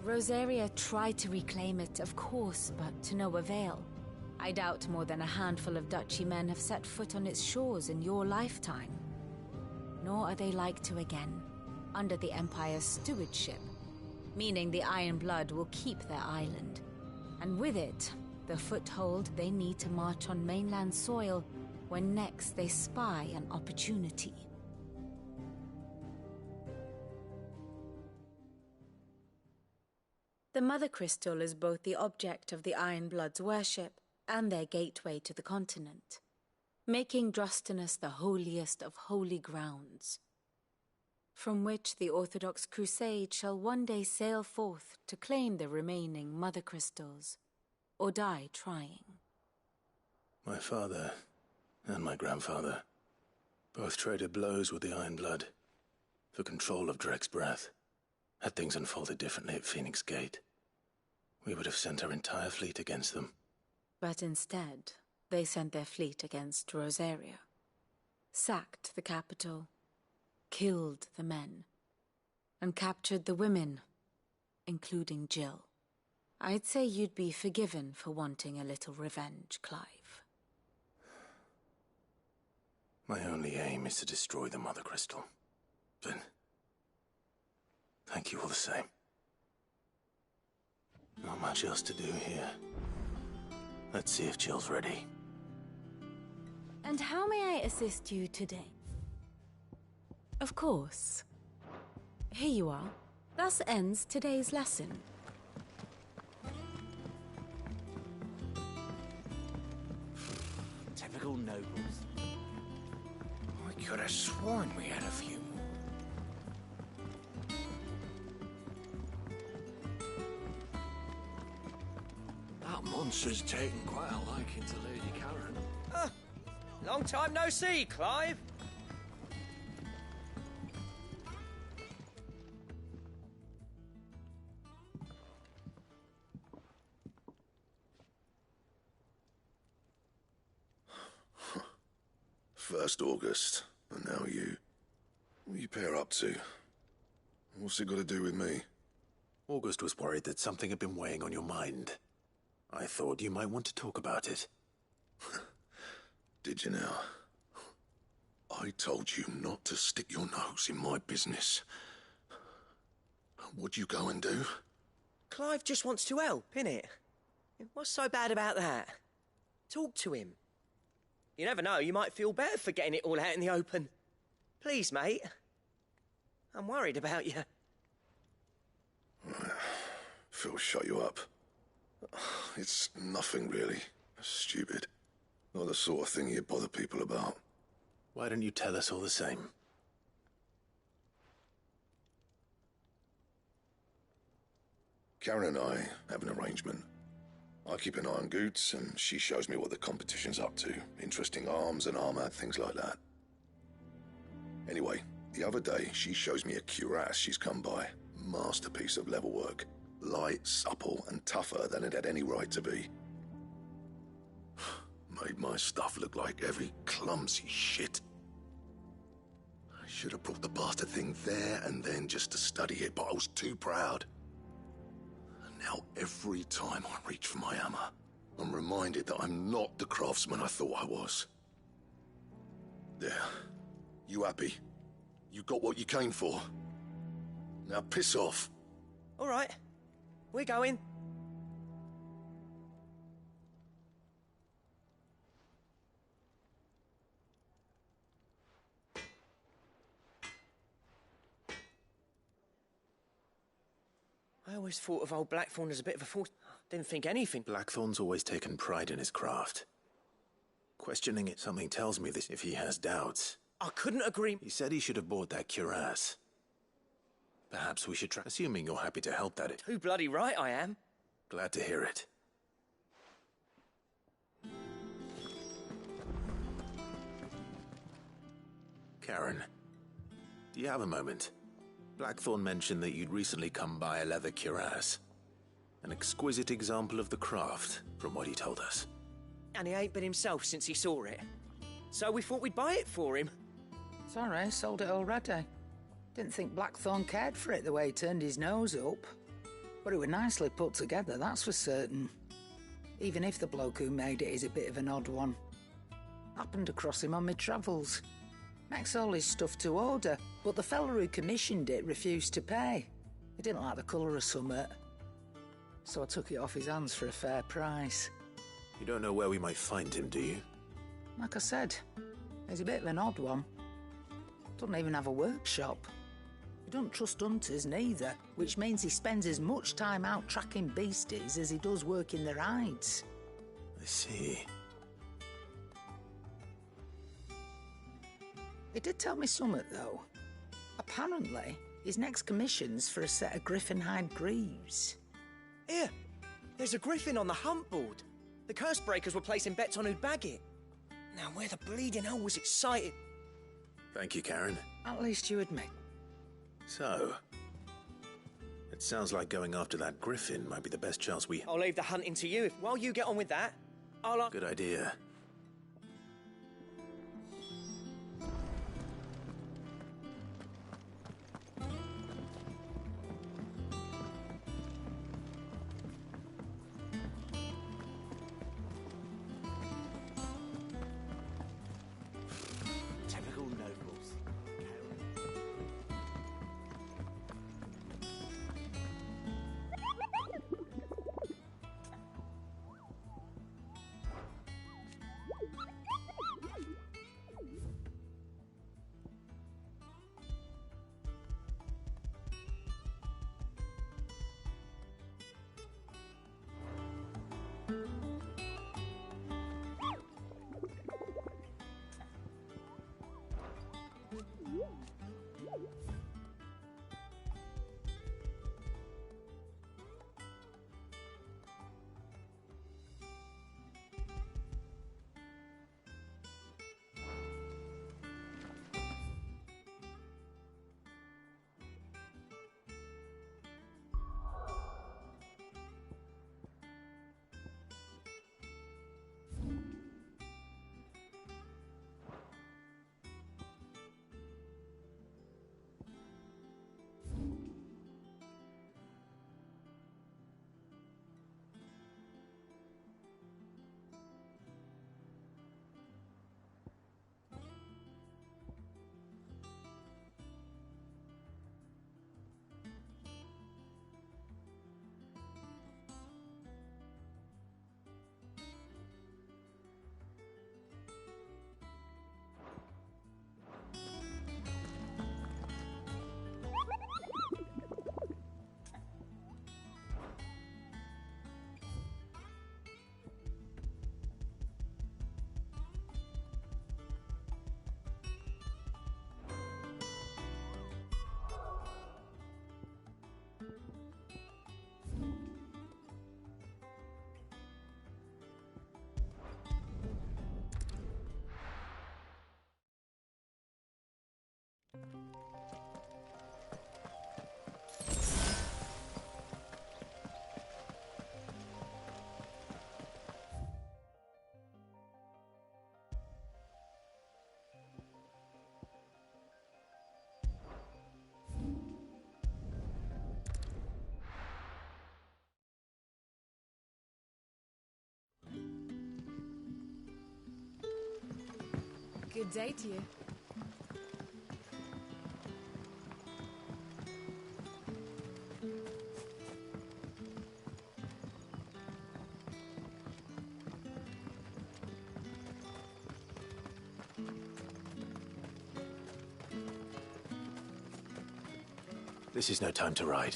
Rosaria tried to reclaim it, of course, but to no avail. I doubt more than a handful of Duchy men have set foot on its shores in your lifetime. Nor are they like to again, under the Empire's stewardship, meaning the Iron Blood will keep their island, and with it, the foothold they need to march on mainland soil when next they spy an opportunity. The Mother Crystal is both the object of the Iron Blood's worship and their gateway to the continent, making Drastanus the holiest of holy grounds, from which the Orthodox Crusade shall one day sail forth to claim the remaining Mother Crystals, or die trying. My father and my grandfather both traded blows with the Iron Blood for control of Drake's breath. Had things unfolded differently at Phoenix Gate, we would have sent our entire fleet against them. But instead, they sent their fleet against Rosaria, sacked the capital, killed the men, and captured the women, including Jill. I'd say you'd be forgiven for wanting a little revenge, Clive. My only aim is to destroy the Mother Crystal. But thank you all the same. Not much else to do here. Let's see if Jill's ready. And how may I assist you today? Of course. Here you are. Thus ends today's lesson. Typical nobles. I could have sworn we had a few more. That monster's taken quite a liking to Lady Karen. Long time no see, Clive. First August, and now you. What are you pair up to? What's it got to do with me? August was worried that something had been weighing on your mind. I thought you might want to talk about it. Did you now? I told you not to stick your nose in my business. What'd you go and do? Clive just wants to help, innit? What's so bad about that? Talk to him. You never know, you might feel better for getting it all out in the open. Please, mate. I'm worried about you. Phil shut you up. It's nothing, really. Stupid. Not the sort of thing you bother people about. Why don't you tell us all the same? Karen and I have an arrangement. I keep an eye on Goots, and she shows me what the competition's up to. Interesting arms and armor, things like that. Anyway, the other day, she shows me a cuirass she's come by. Masterpiece of level work. Light, supple, and tougher than it had any right to be. Made my stuff look like heavy, clumsy shit. I should have brought the bastard thing there and then just to study it, but I was too proud. And now every time I reach for my hammer, I'm reminded that I'm not the craftsman I thought I was. There. You happy? You got what you came for. Now piss off. All right. We're going. I always thought of old Blackthorn as a bit of a fool. Didn't think anything. Blackthorn's always taken pride in his craft. Questioning it, something tells me this if he has doubts. I couldn't agree. He said he should have bought that cuirass. Perhaps we should try, assuming you're happy to help at it. Too bloody right I am. Glad to hear it. Karen, do you have a moment? Blackthorn mentioned that you'd recently come by a leather cuirass. An exquisite example of the craft, from what he told us. And he ain't been himself since he saw it. So we thought we'd buy it for him. Sorry, sold it already. Didn't think Blackthorn cared for it the way he turned his nose up. But it was nicely put together, that's for certain. Even if the bloke who made it is a bit of an odd one. Happened across him on my travels. Makes all his stuff to order, but the fella who commissioned it refused to pay. He didn't like the colour of summit. So I took it off his hands for a fair price. You don't know where we might find him, do you? Like I said, he's a bit of an odd one. Doesn't even have a workshop. He don't trust hunters neither, which means he spends as much time out tracking beasties as he does working their hides. I see. He did tell me something, though. Apparently, his next commission's for a set of griffin hide greaves. Here, there's a griffin on the hunt board. The curse breakers were placing bets on who'd bag it. Now, where the bleeding hell was it sighted? Thank you, Karen. At least you admit. So, it sounds like going after that griffin might be the best chance we... I'll leave the hunting to you. While you get on with that, I'll... Good idea. Typical nobles. Good day to you. This is no time to ride.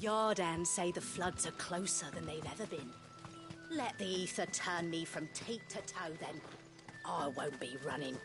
Yardan say the floods are closer than they've ever been. Let the ether turn me from teat to toe then. I won't be running.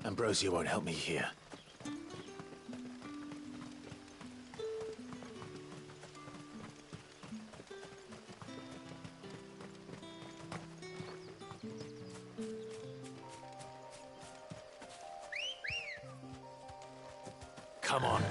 Ambrosia won't help me here. Come on.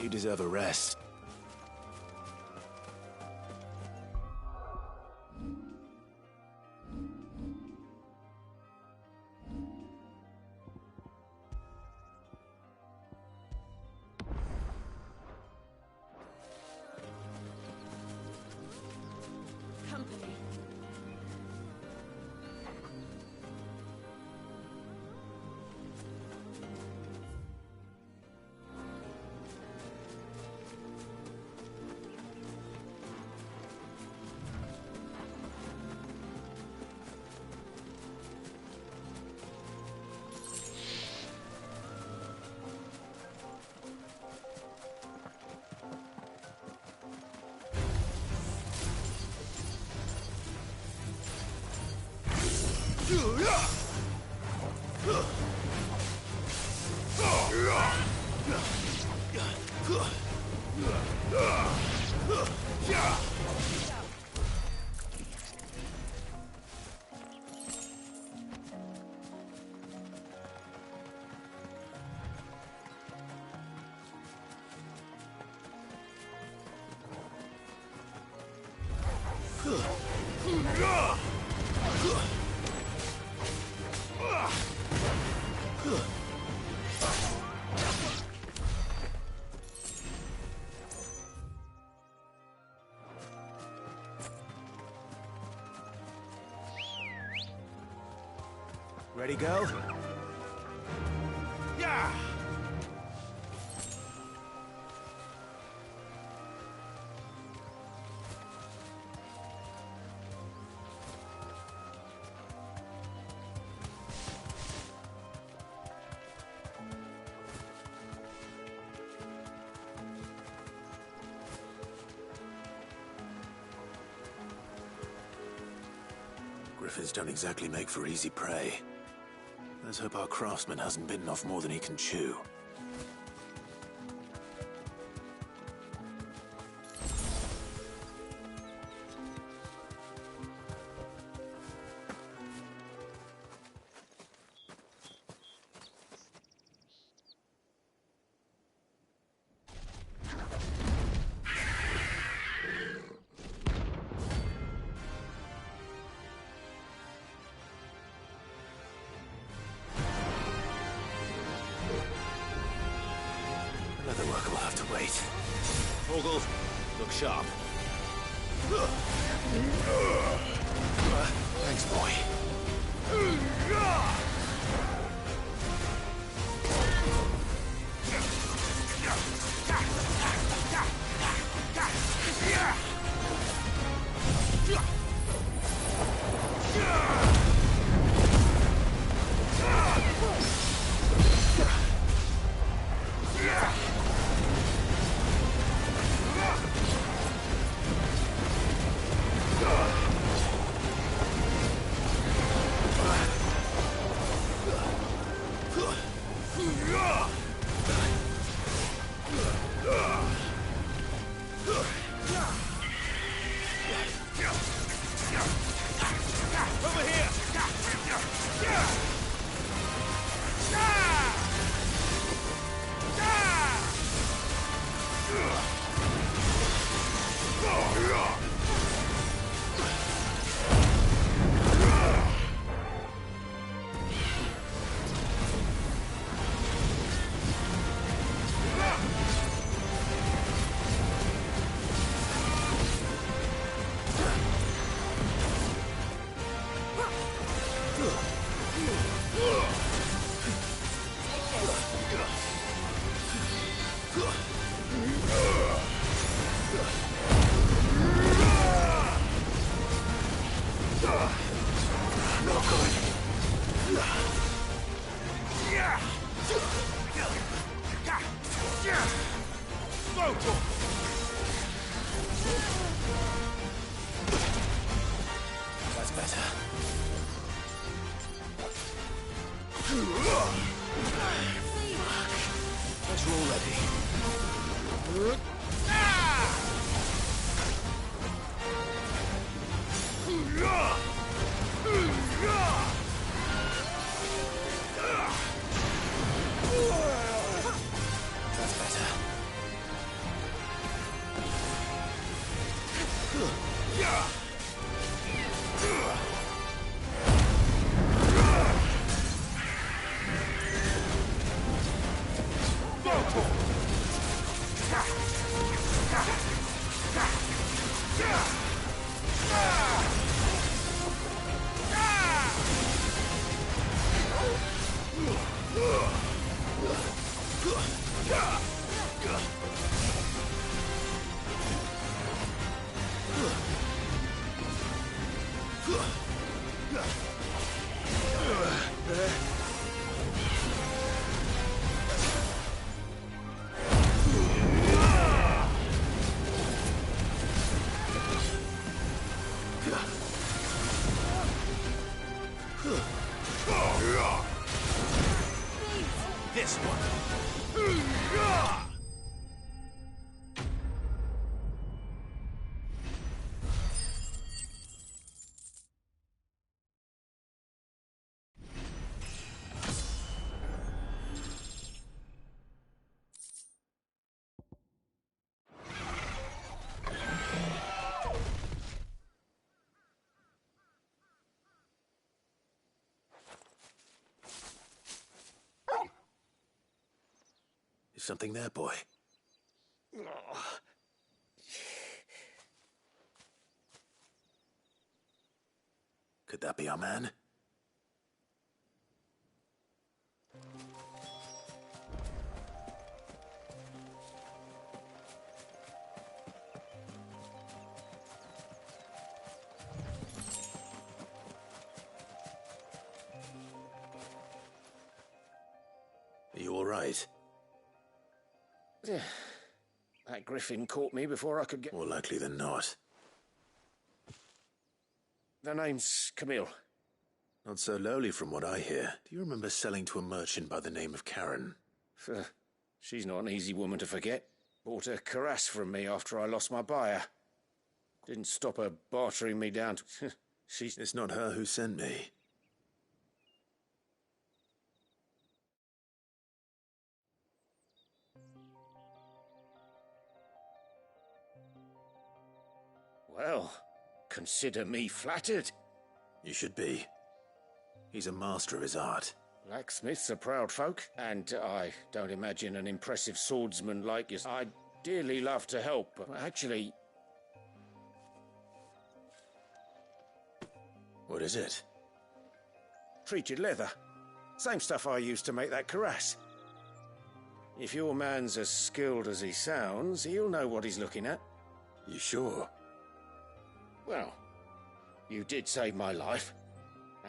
You deserve a rest. Company. Ready, go? Yeah! Griffins don't exactly make for easy prey. Let's hope our craftsman hasn't bitten off more than he can chew. Wait. Torgal, look sharp. Thanks, boy. That's better. Guess we're all ready. That's better. This one. Is something there, boy? Could that be our man? Are you all right? That griffin caught me before I could get... More likely than not. The name's Camille. Not so lowly from what I hear. Do you remember selling to a merchant by the name of Karen? She's not an easy woman to forget. Bought a cuirass from me after I lost my buyer. Didn't stop her bartering me down to... It's not her who sent me. Well, consider me flattered. You should be. He's a master of his art. Blacksmiths are proud folk, and I don't imagine an impressive swordsman like you. I'd dearly love to help, but actually... What is it? Treated leather. Same stuff I used to make that cuirass. If your man's as skilled as he sounds, he'll know what he's looking at. You sure? Well, you did save my life.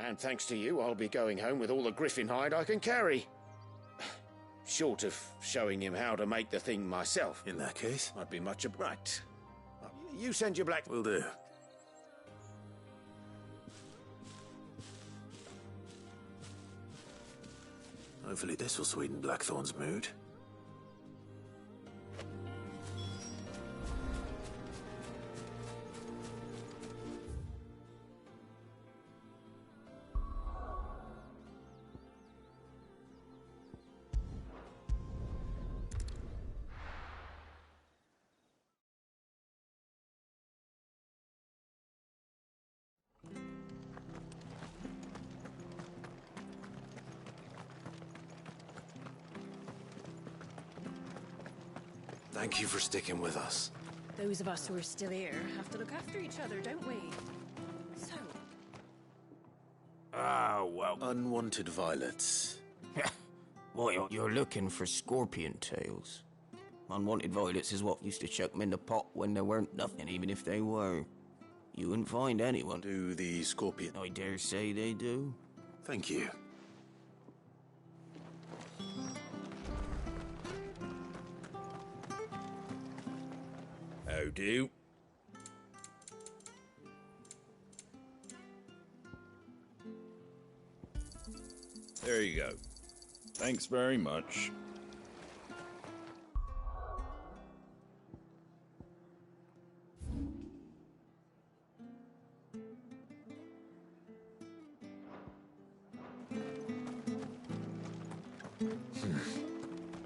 And thanks to you, I'll be going home with all the griffin hide I can carry. Short of showing him how to make the thing myself. In that case? I'd be much right. You send your black... Will do. Hopefully this will sweeten Blackthorn's mood. Thank you for sticking with us. Those of us who are still here have to look after each other, don't we? So... Ah, well... Unwanted violets. What, you're looking for scorpion tails? Unwanted violets is what used to chuck them in the pot when there weren't nothing, even if they were. You wouldn't find anyone. Do the scorpion... I dare say they do. Thank you. How do? There you go. Thanks very much.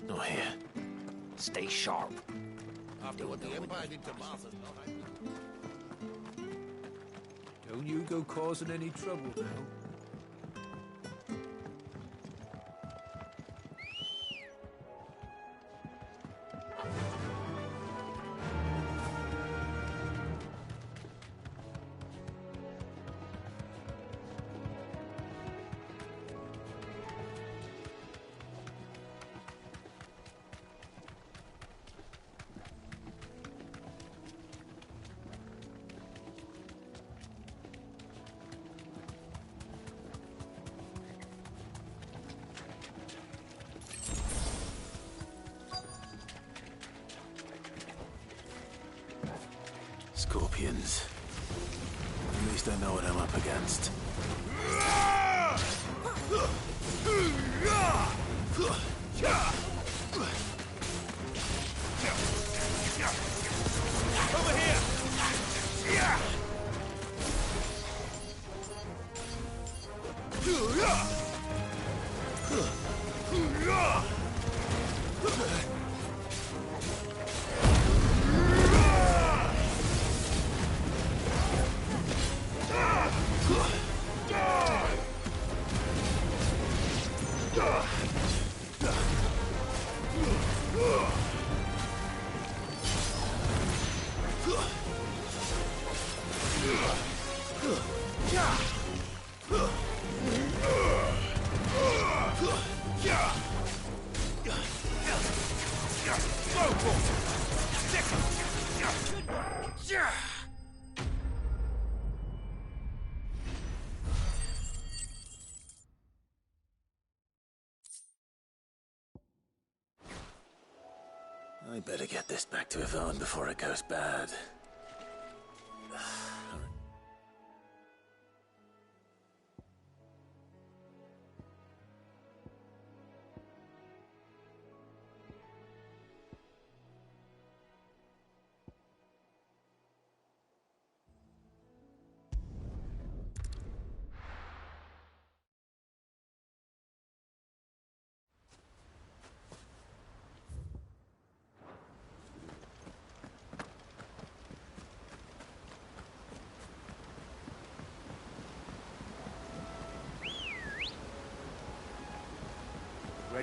Not here. Stay sharp. After what the Empire did to Martha. Don't you go causing any trouble now. Scorpions. At least I know what I'm up against. Over here! I better get this back to Yvonne before it goes bad.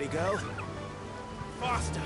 Ready, go? Faster!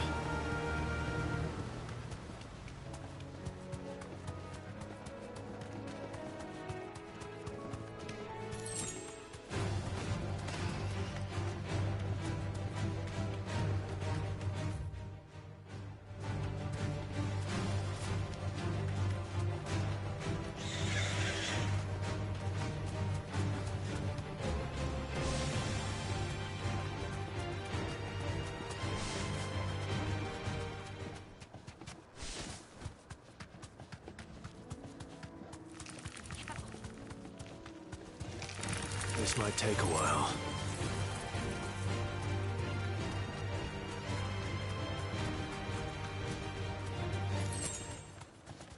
This might take a while.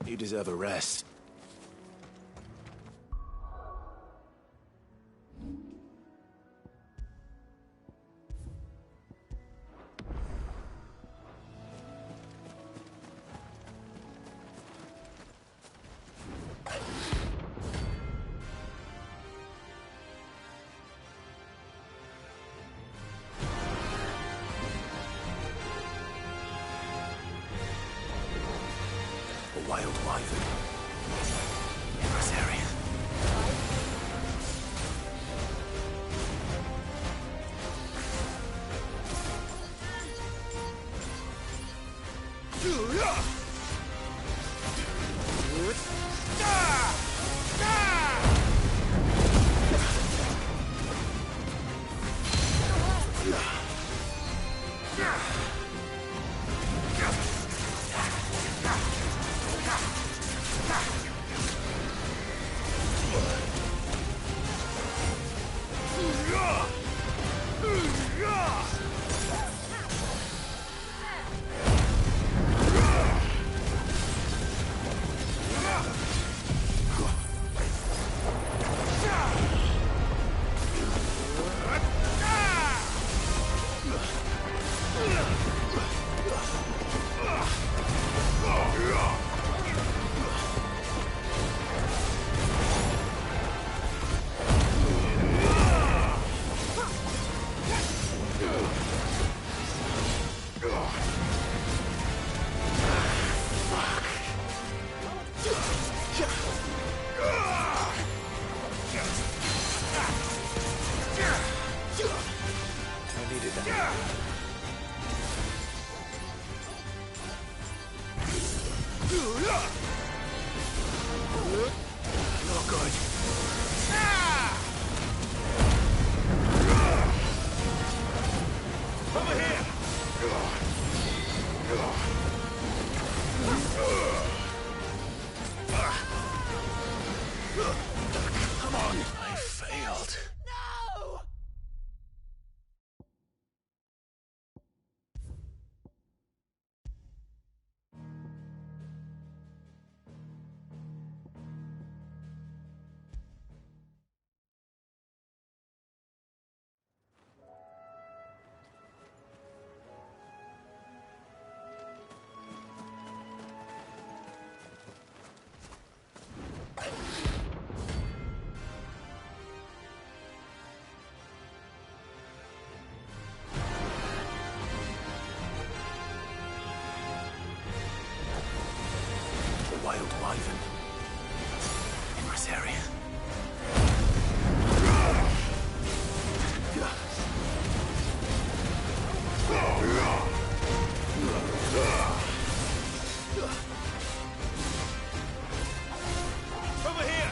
You deserve a rest. A wild wyvern. In this area. Not good. Over here! Come on! I failed. No! A wild wyvern. In this area. Over here!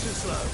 Too slow.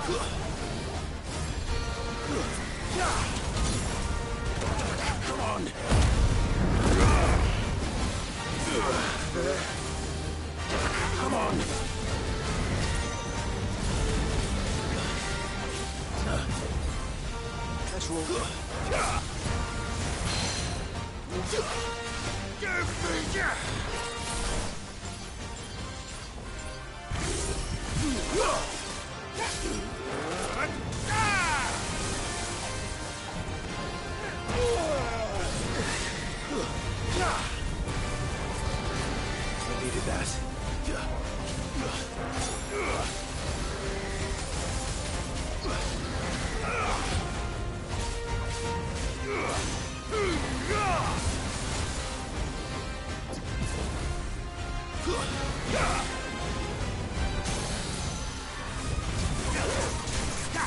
Come on! Come on! Let's roll. Give me! I needed that.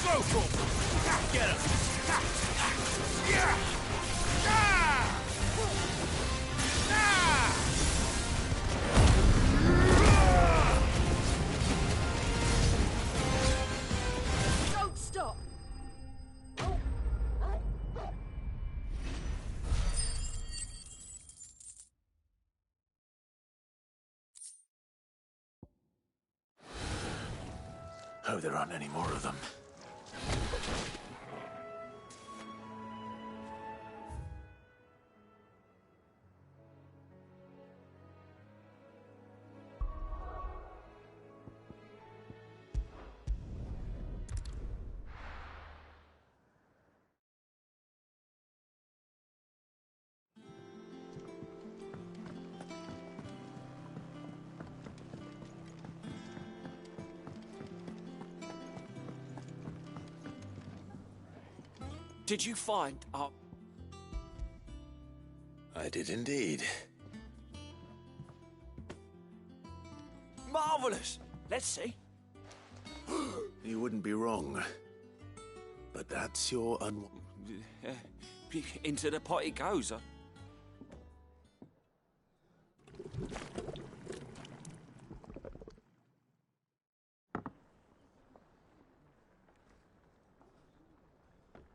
Go for it! Get him! Don't stop! Oh, there aren't any more of them. Did you find our... I did indeed. Marvellous! Let's see. You wouldn't be wrong. But that's your Into the pot it goes, huh?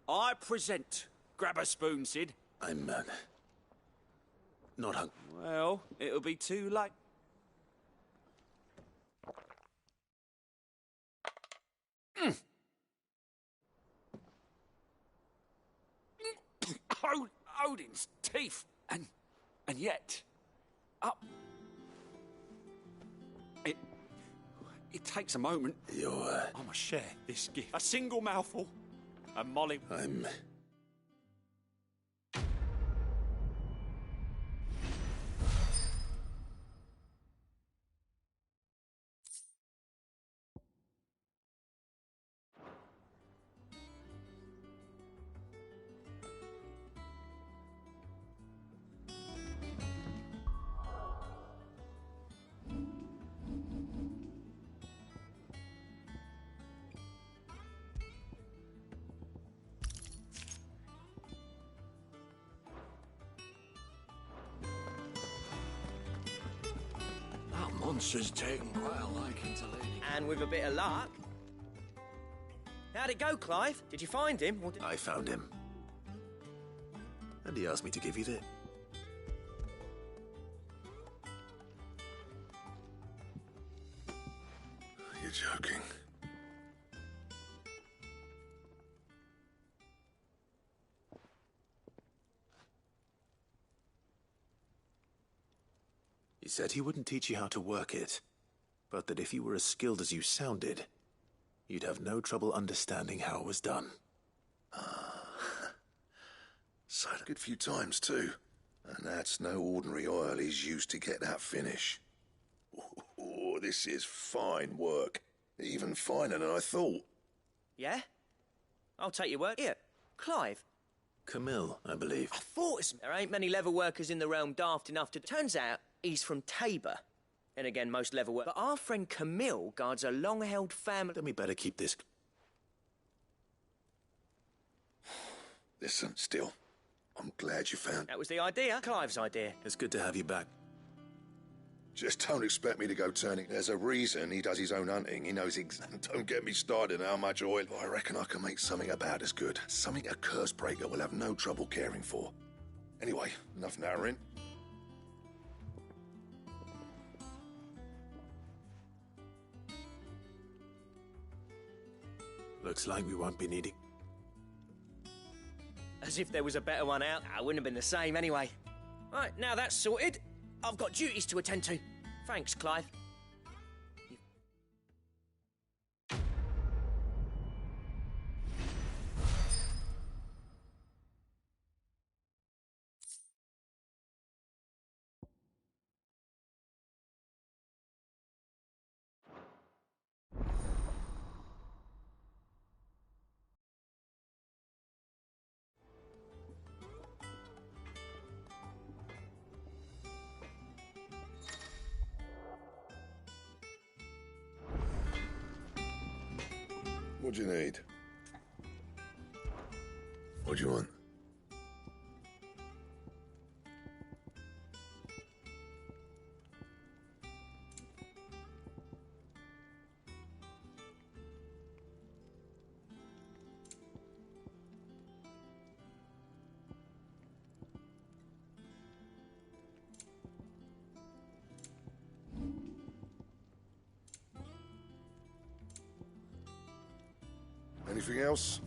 I present. Grab a spoon, Sid. I'm, not hungry. Well, it'll be too late. Odin's teeth, and yet, it takes a moment. I must share this gift. A single mouthful, and Molly. I'm. Monster's taken quite a liking to Lady. And with a bit of luck. How'd it go, Clive? Did you find him? Or did... I found him. And he asked me to give you this. You're joking. He said he wouldn't teach you how to work it, but that if you were as skilled as you sounded, you'd have no trouble understanding how it was done. Said a good few times, too. And that's no ordinary oil he's used to get that finish. Oh, this is fine work. Even finer than I thought. Yeah? I'll take your word. Here, Clive. Camille, I believe. I thought it's... There ain't many leather workers in the realm daft enough to... Turns out he's from Tabor. And again, most leather work. But our friend Camille guards a long-held family... Then we better keep this... Listen, still. I'm glad you found... That was the idea. Clive's idea. It's good to have you back. Just don't expect me to go turning. There's a reason he does his own hunting. He knows Don't get me started on how much oil. I reckon I can make something about as good. Something a curse breaker will have no trouble caring for. Anyway, enough narrowing. Looks like we won't be needing... As if there was a better one out. I wouldn't have been the same anyway. Right, now that's sorted. I've got duties to attend to. Thanks, Clive. What do you need? What do you want? Anything else?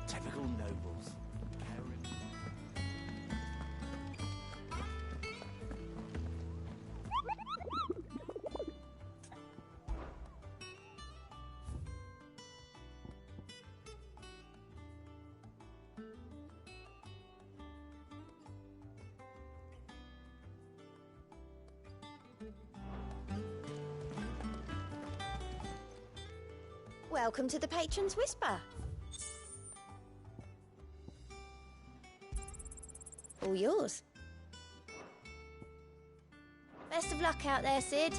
Typical nobles. Welcome to the Patron's Whisper. All yours. Best of luck out there, Sid.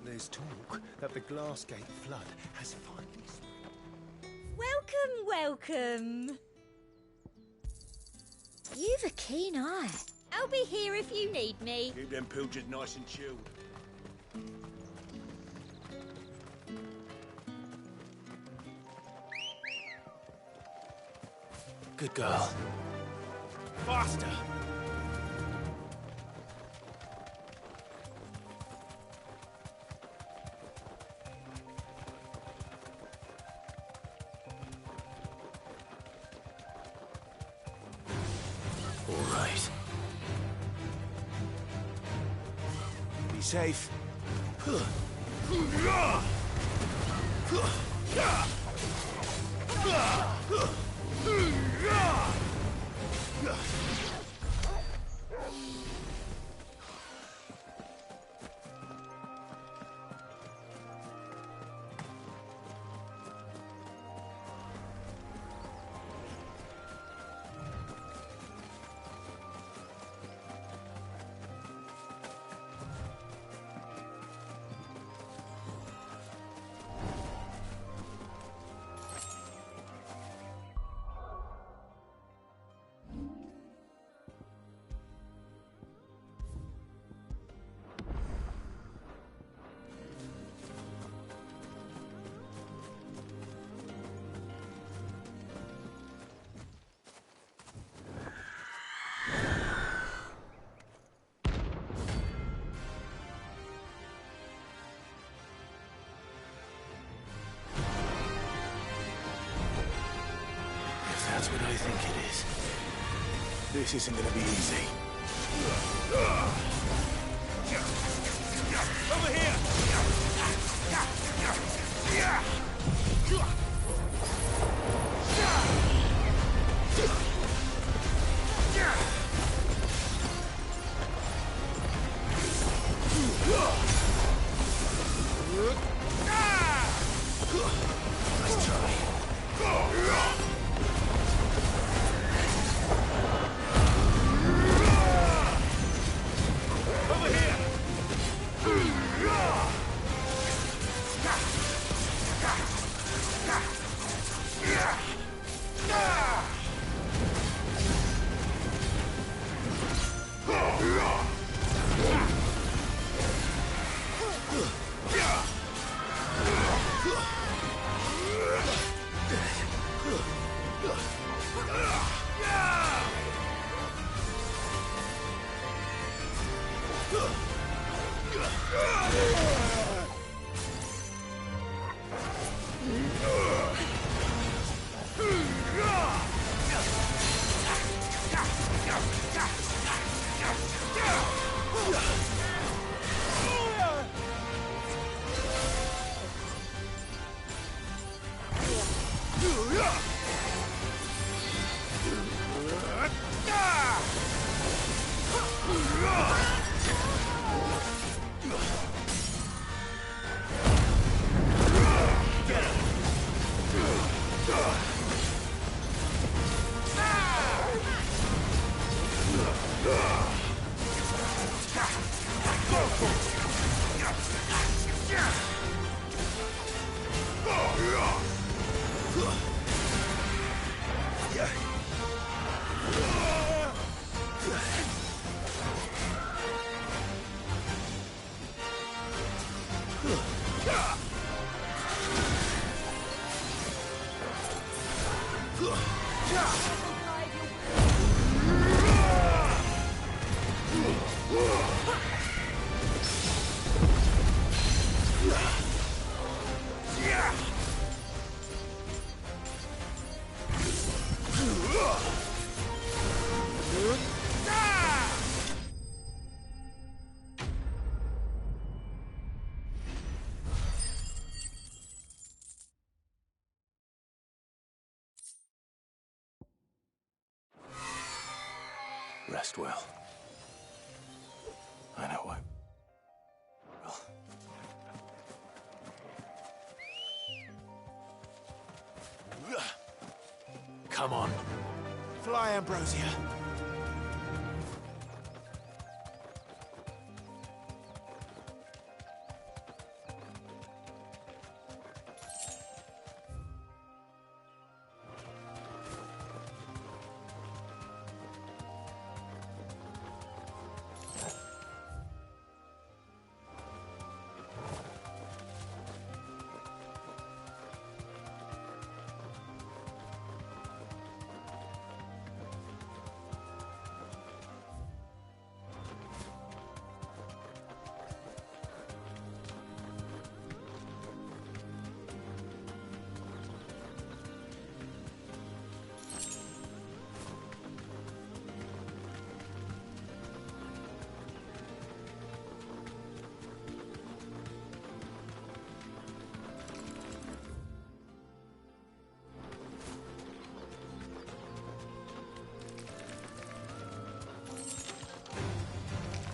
There's talk that the Glassgate flood has finally spread. Welcome. You've a keen eye. I'll be here if you need me. Keep them pilgers nice and chilled. Good girl. Faster! All right. Be safe. That's what I think it is. This isn't gonna be easy. Over here! Nice try. Over here! Rest well. I know why. Well. Come on. Fly, Ambrosia.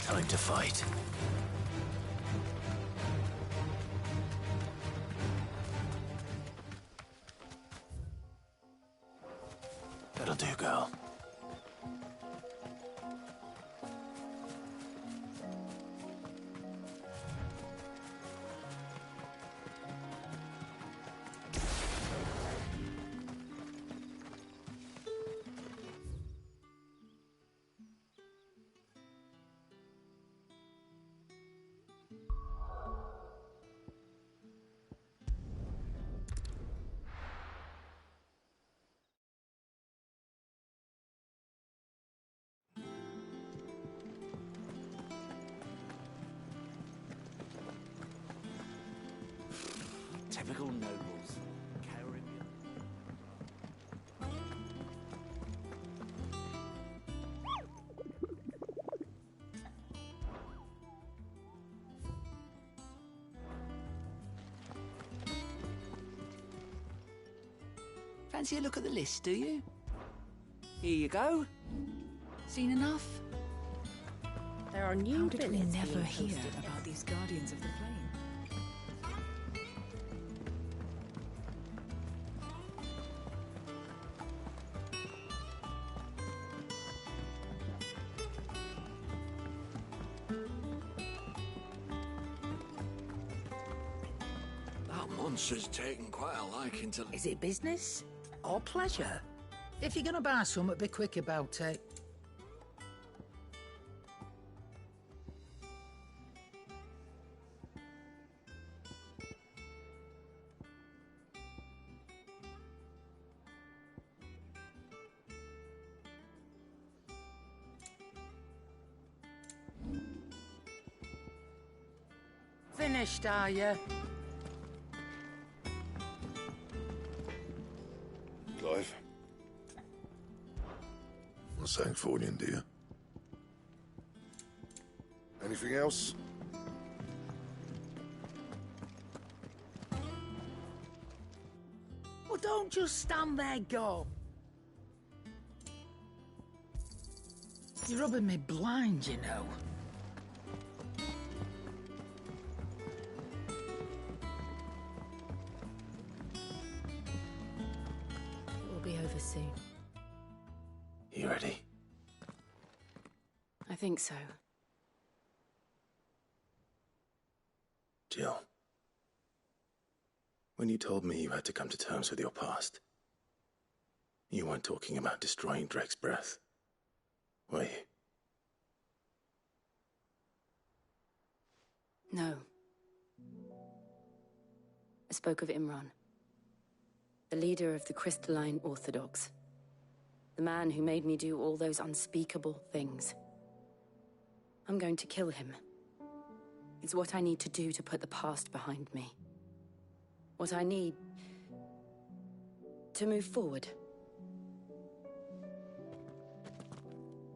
Time to fight. That'll do, girl. Typical nobles. Fancy a look at the list, do you? Here you go. Seen enough? There are new How did we billets never being hear posted about these Guardians of the Flame? That monster's taken quite a liking to... Is it business or pleasure? If you're gonna buy something, be quick about it. Finished, are you? Clive? Well, thanks for you, dear. Anything else? Well, don't just stand there, go. You're rubbing me blind, you know. It will be over soon. You ready? I think so. Jill. When you told me you had to come to terms with your past, you weren't talking about destroying Drake's breath, were you? No. I spoke of Imran, the leader of the Crystalline Orthodox. The man who made me do all those unspeakable things. I'm going to kill him. It's what I need to do to put the past behind me. What I need to move forward.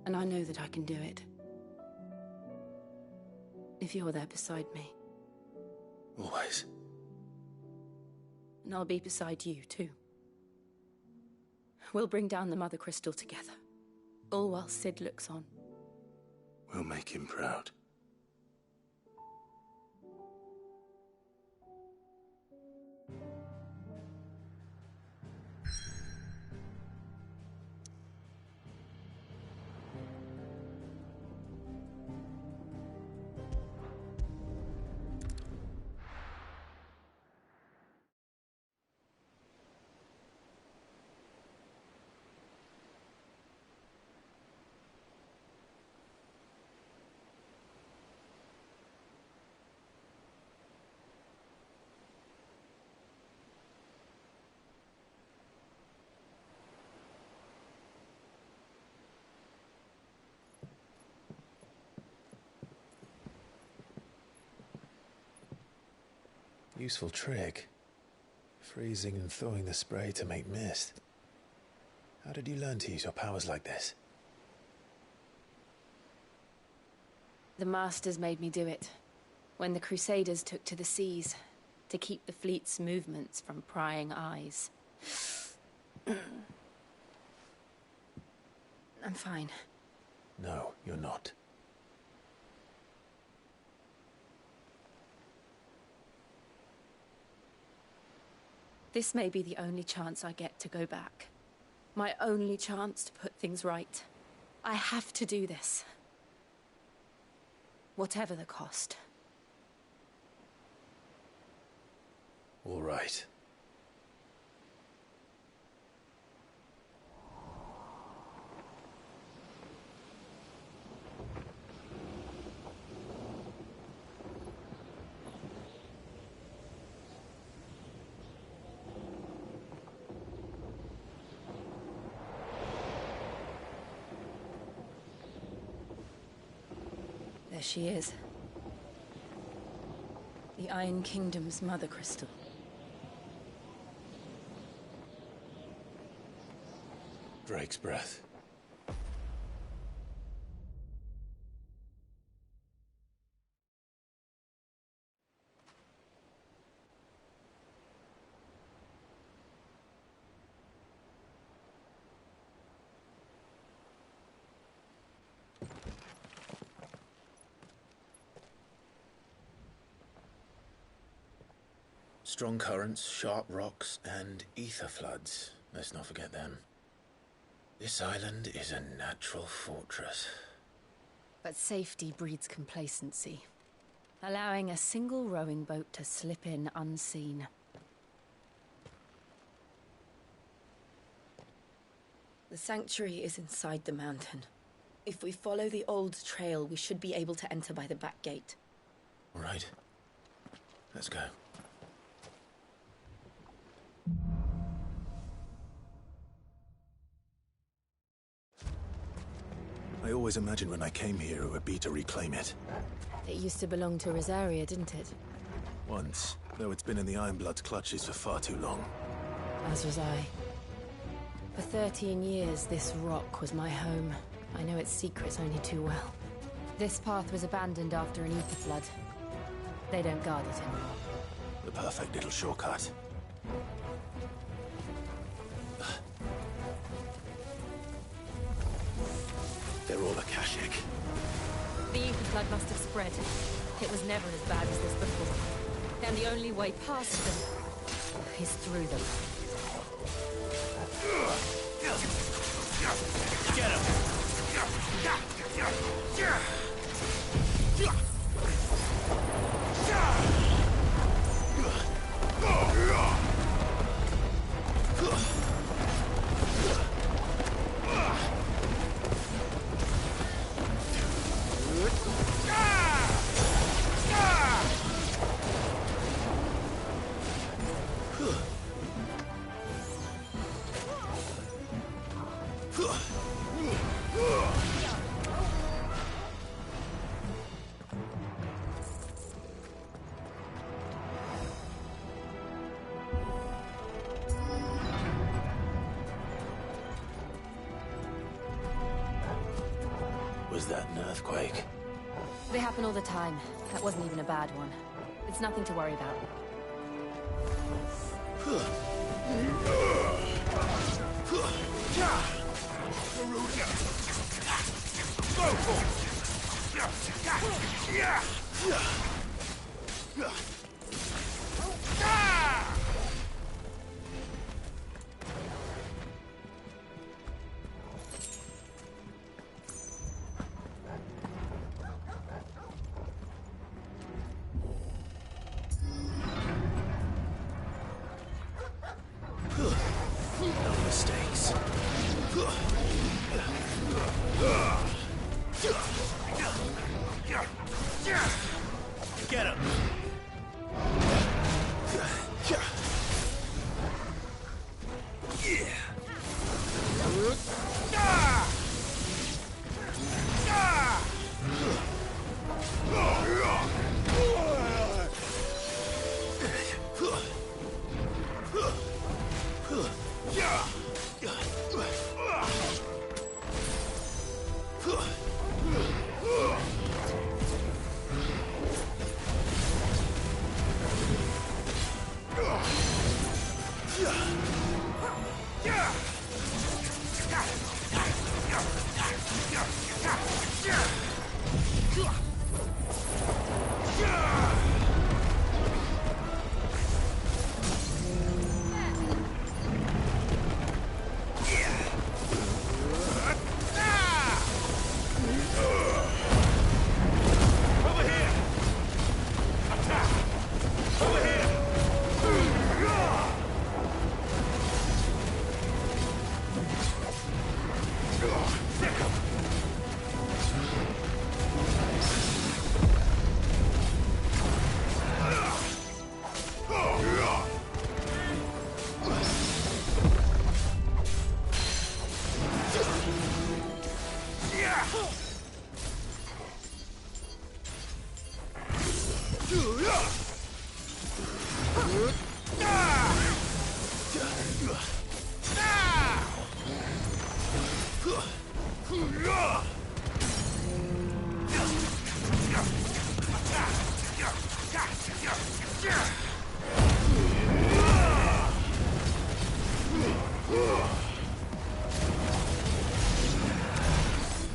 And I know that I can do it. If you're there beside me. Always. And I'll be beside you, too. We'll bring down the Mother Crystal together. All while Sid looks on. We'll make him proud. Useful trick. Freezing and thawing the spray to make mist. How did you learn to use your powers like this? The Masters made me do it. When the Crusaders took to the seas, to keep the fleet's movements from prying eyes. I'm fine. No, you're not. This may be the only chance I get to go back. My only chance to put things right. I have to do this. Whatever the cost. All right. There she is. The Iron Kingdom's Mother Crystal. Drake's breath. Strong currents, sharp rocks, and ether floods. Let's not forget them. This island is a natural fortress. But safety breeds complacency, allowing a single rowing boat to slip in unseen. The sanctuary is inside the mountain. If we follow the old trail, we should be able to enter by the back gate. All right. Let's go. I always imagined when I came here it would be to reclaim it. It used to belong to Rosaria, didn't it? Once, though it's been in the Ironblood's clutches for far too long. As was I. For 13 years, this rock was my home. I know its secrets only too well. This path was abandoned after an ether flood. They don't guard it anymore. The perfect little shortcut. They're all Akashic. The ether flood must have spread. It was never as bad as this before. And the only way past them is through them. Get him! Was that an earthquake? They happen all the time. That wasn't even a bad one. It's nothing to worry about. No mistakes. Get him!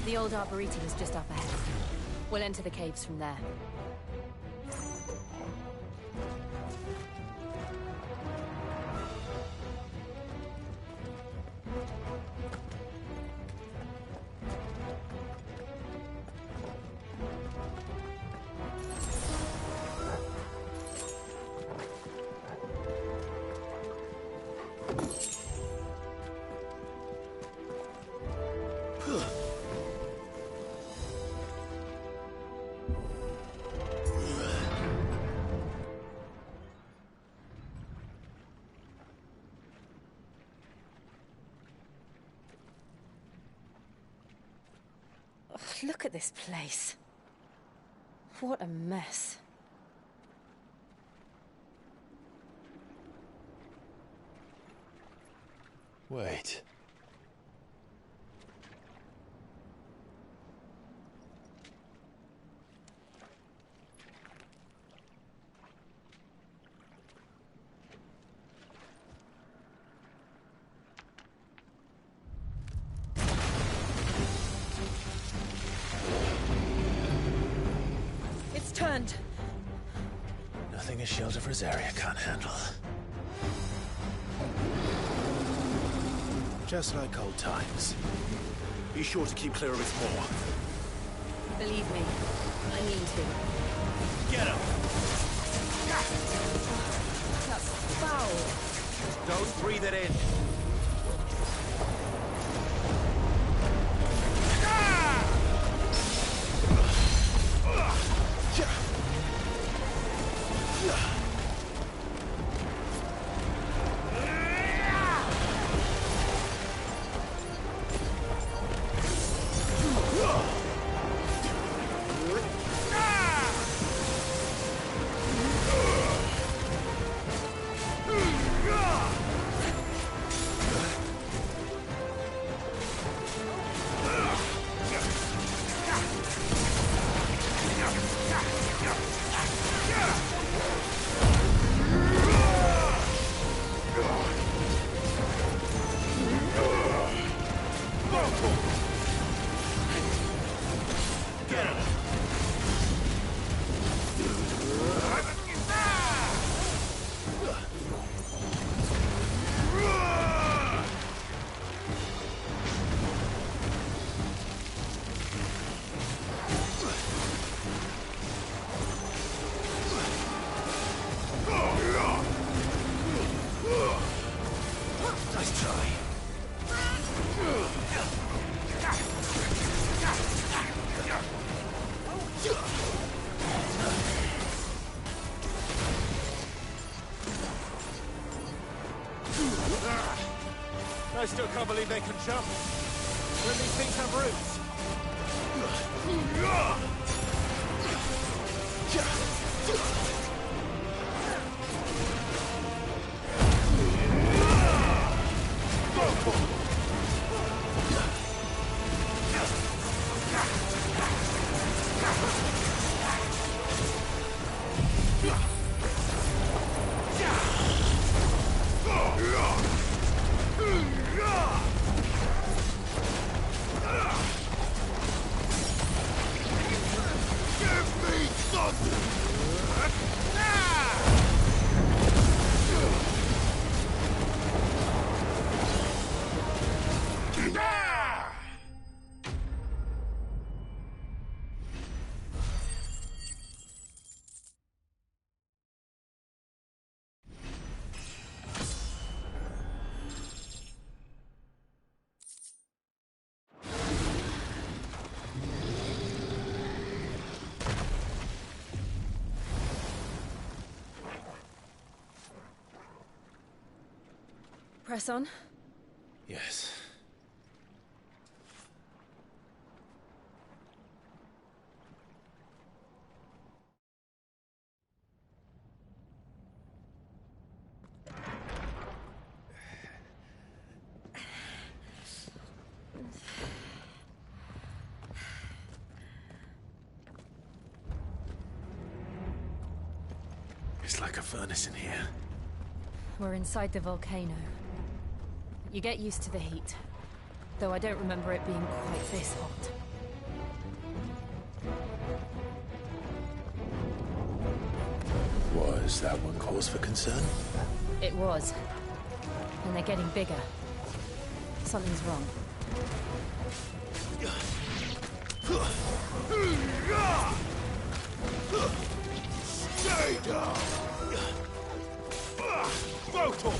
The old Arboretum is just up ahead. We'll enter the caves from there. Look at this place. What a mess. Wait. It's turned. Nothing a shelter for Zarya can't handle. Just like old times. Be sure to keep clear of its maw. Believe me, I mean to. Get him! That's foul. Don't breathe it in. I still can't believe they can jump. When these things have roots. Press on. Yes. It's like a furnace in here. We're inside the volcano. You get used to the heat, though I don't remember it being quite this hot. Was that one cause for concern? It was. And they're getting bigger. Something's wrong. Stay down! Motor!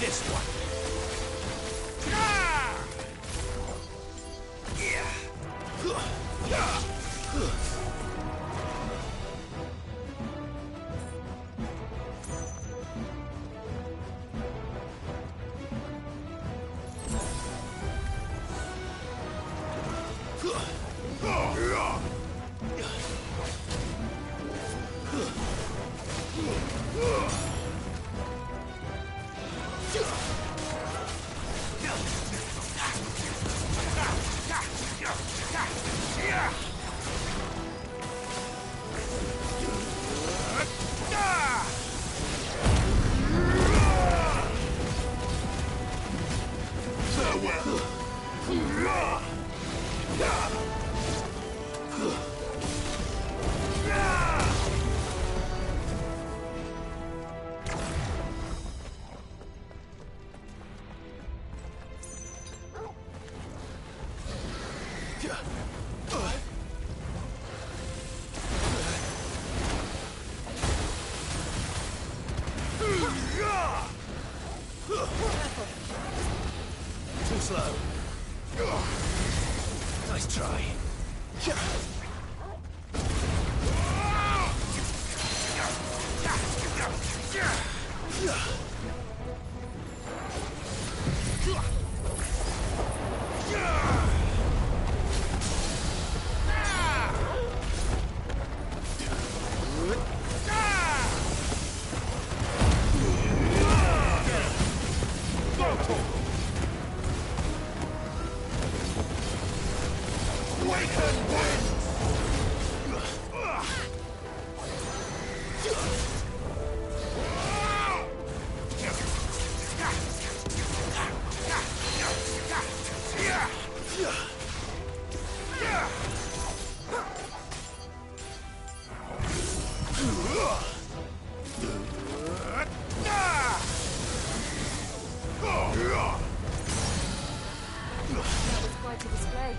This one. slow. Nice try. That was quite a display.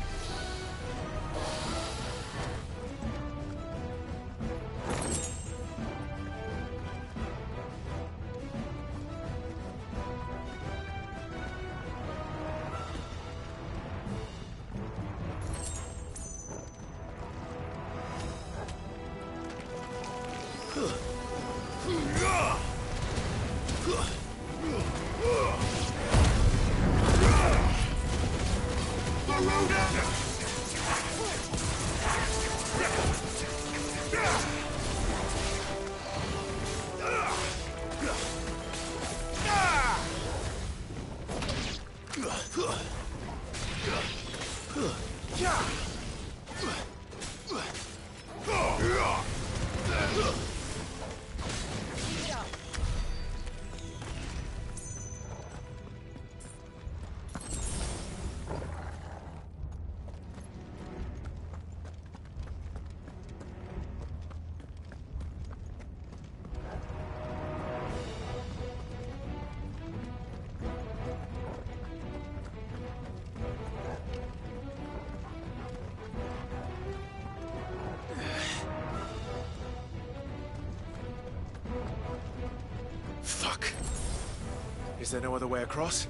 Fuck. Is there no other way across?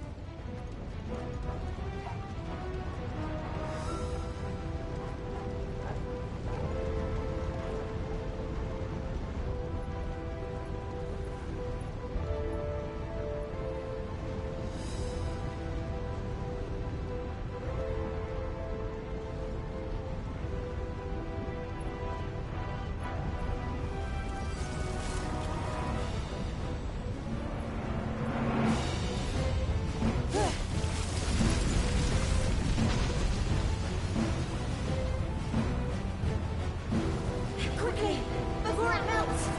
Quickly, before it melts!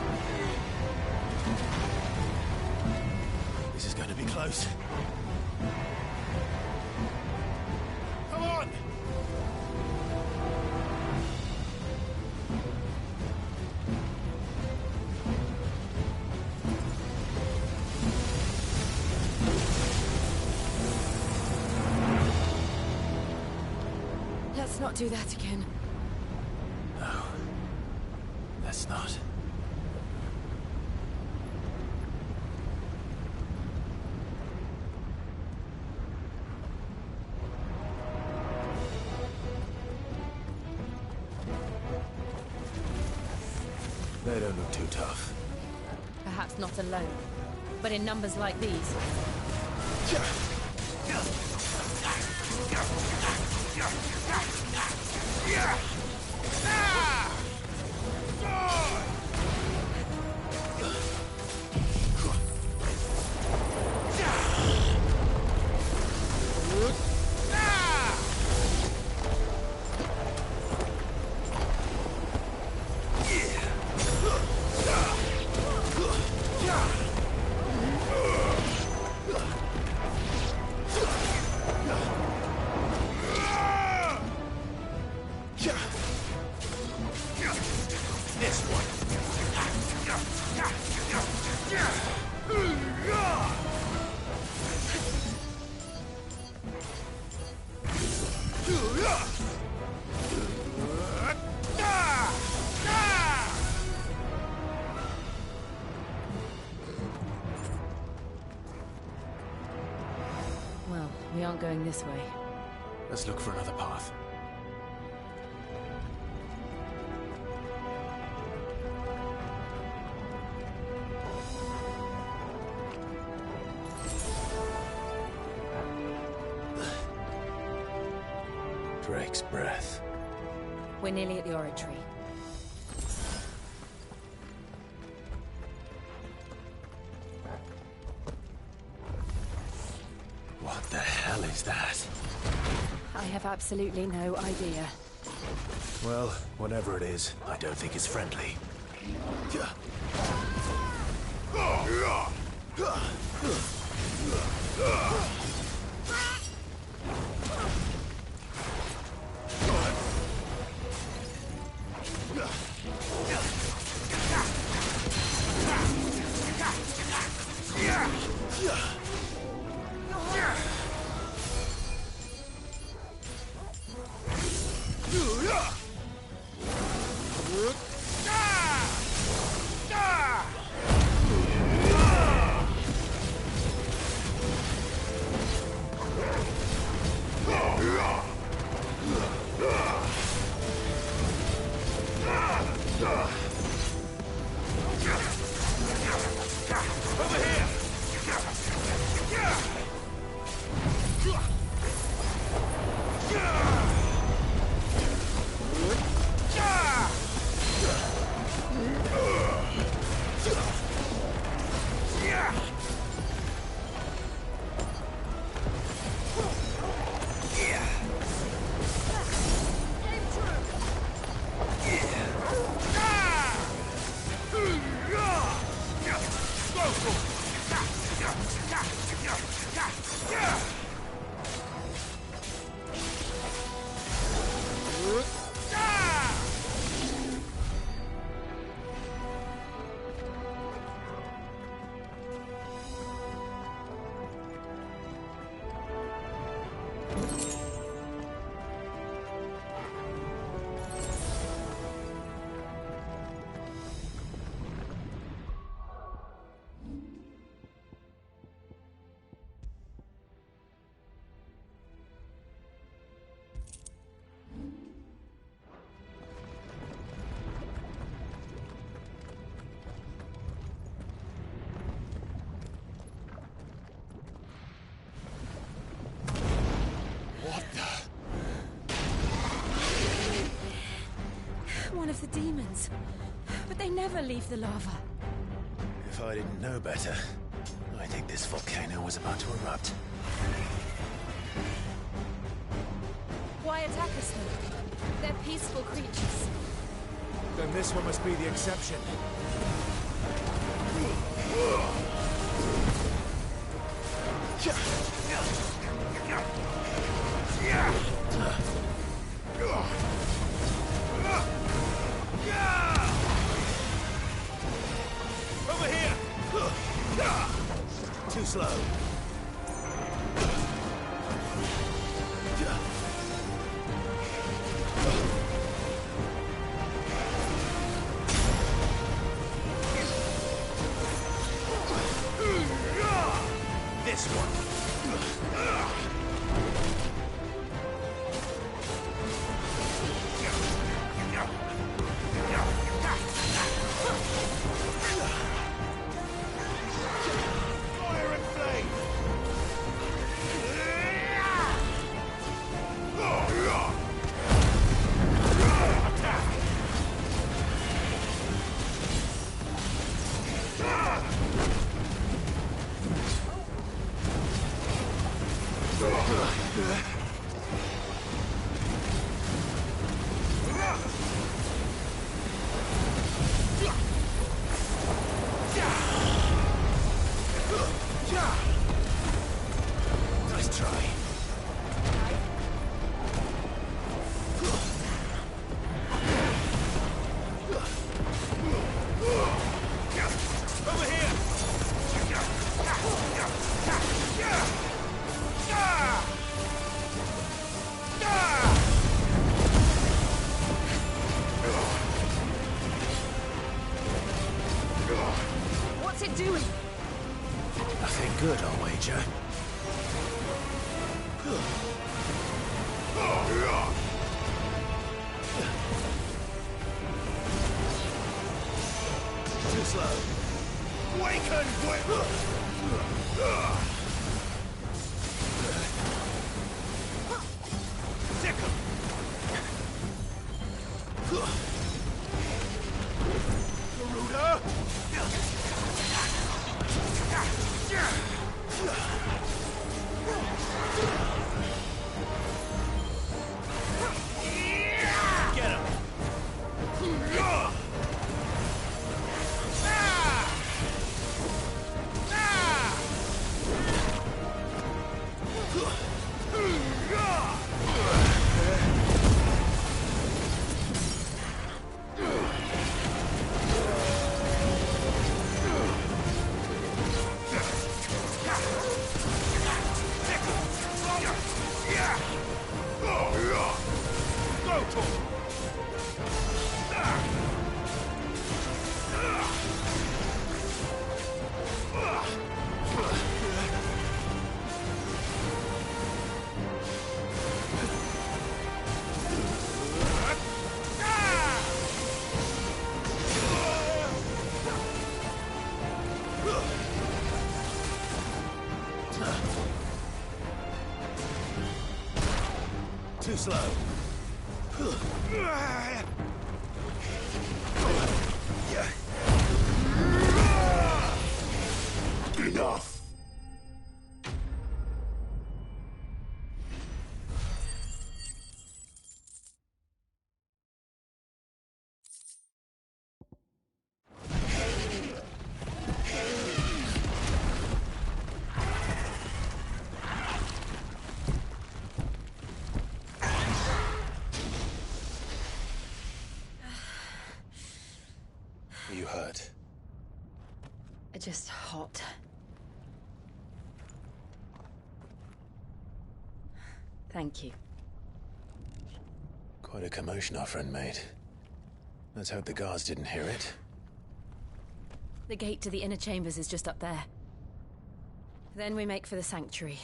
This is going to be close. Come on! Let's not do that again. No. Let's not. They don't look too tough. Perhaps not alone, but in numbers like these. We aren't going this way. Let's look for another path. Drake's breath. We're nearly at the oratory. What the hell is that? I have absolutely no idea. Well, whatever it is, I don't think it's friendly. One of the demons. But they never leave the lava. If I didn't know better, I think this volcano was about to erupt. Why attack us then? They're peaceful creatures. Then this one must be the exception. Over here! Too slow. This one. Fire and flame. Nice try. Over here! What's it doing? Nothing good, I'll wager. Too slow. Enough! Are you hurt? Just hot. Thank you. Quite a commotion our friend made. Let's hope the guards didn't hear it. The gate to the inner chambers is just up there. Then we make for the sanctuary.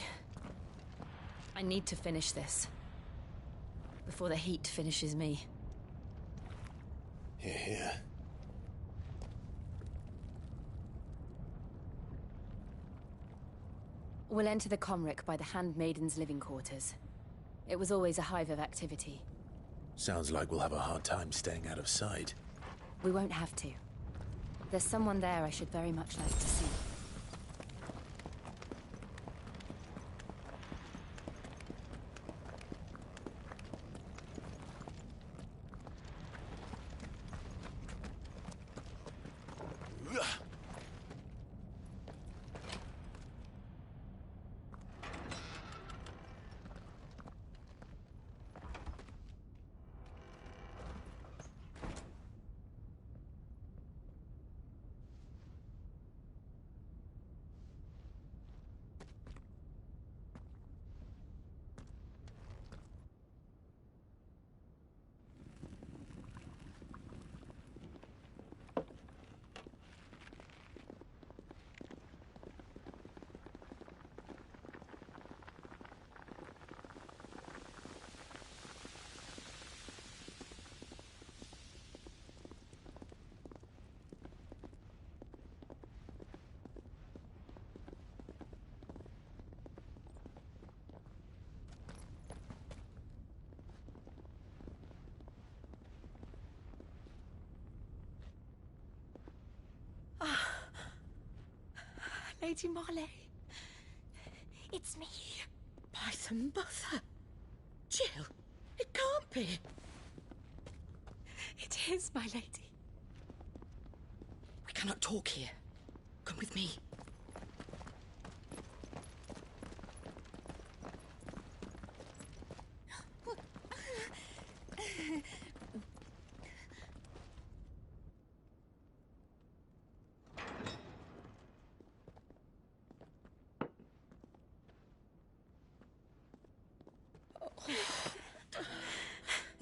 I need to finish this. Before the heat finishes me. Hear, hear. We'll enter the Comric by the Handmaiden's living quarters. It was always a hive of activity. Sounds like we'll have a hard time staying out of sight. We won't have to. There's someone there I should very much like to see. Lady Marley. It's me. By the mother. Jill, it can't be. It is, my lady. We cannot talk here. Come with me.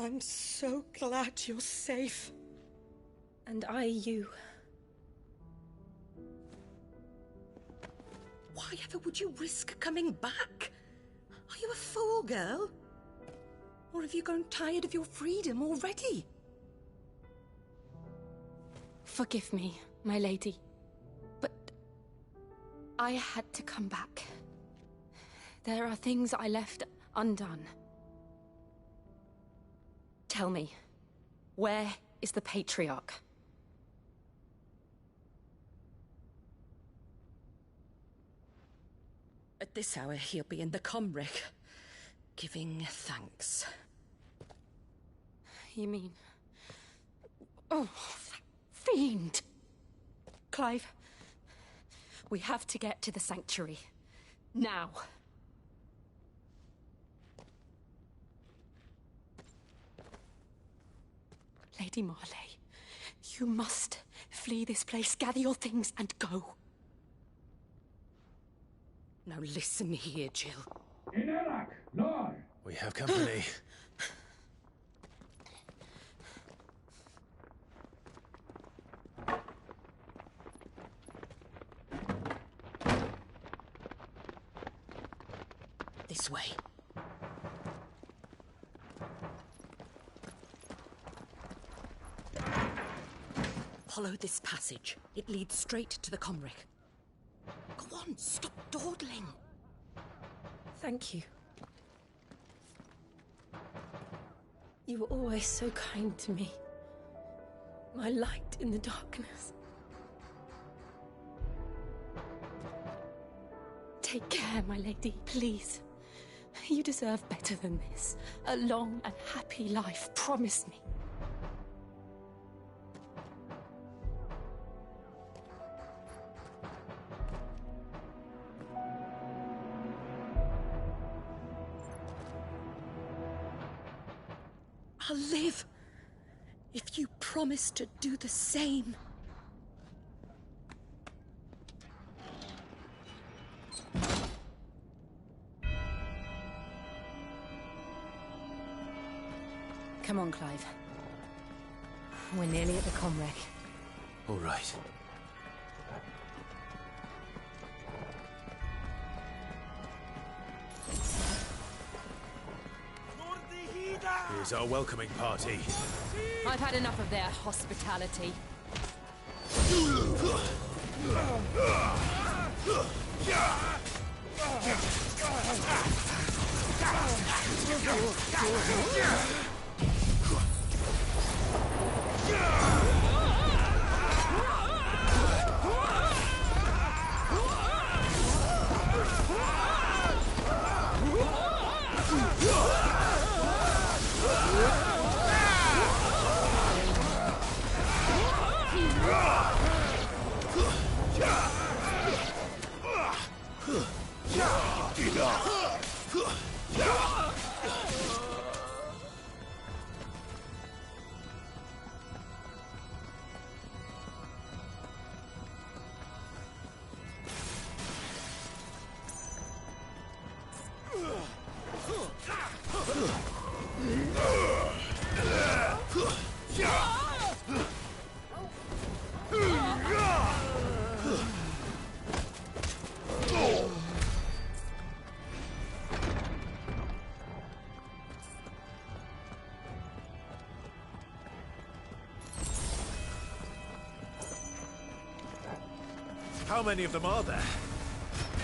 I'm so glad you're safe. And I you. Why ever would you risk coming back? Are you a fool, girl? Or have you grown tired of your freedom already? Forgive me, my lady. But I had to come back. There are things I left undone. Tell me, where is the Patriarch? At this hour, he'll be in the Comric, giving thanks. You mean... Oh, that fiend! Clive, we have to get to the Sanctuary. Now. Lady Marley, you must flee this place, gather your things, and go. Now listen here, Jill. We have company. This way. Follow this passage. It leads straight to the Comric. Go on, stop dawdling. Thank you. You were always so kind to me. My light in the darkness. Take care, my lady, please. You deserve better than this. A long and happy life, promise me. I'll live if you promise to do the same. Come on, Clive. We're nearly at the Comric. All right. Here's our welcoming party. I've had enough of their hospitality. How many of them are there?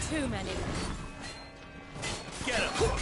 Too many. Get him!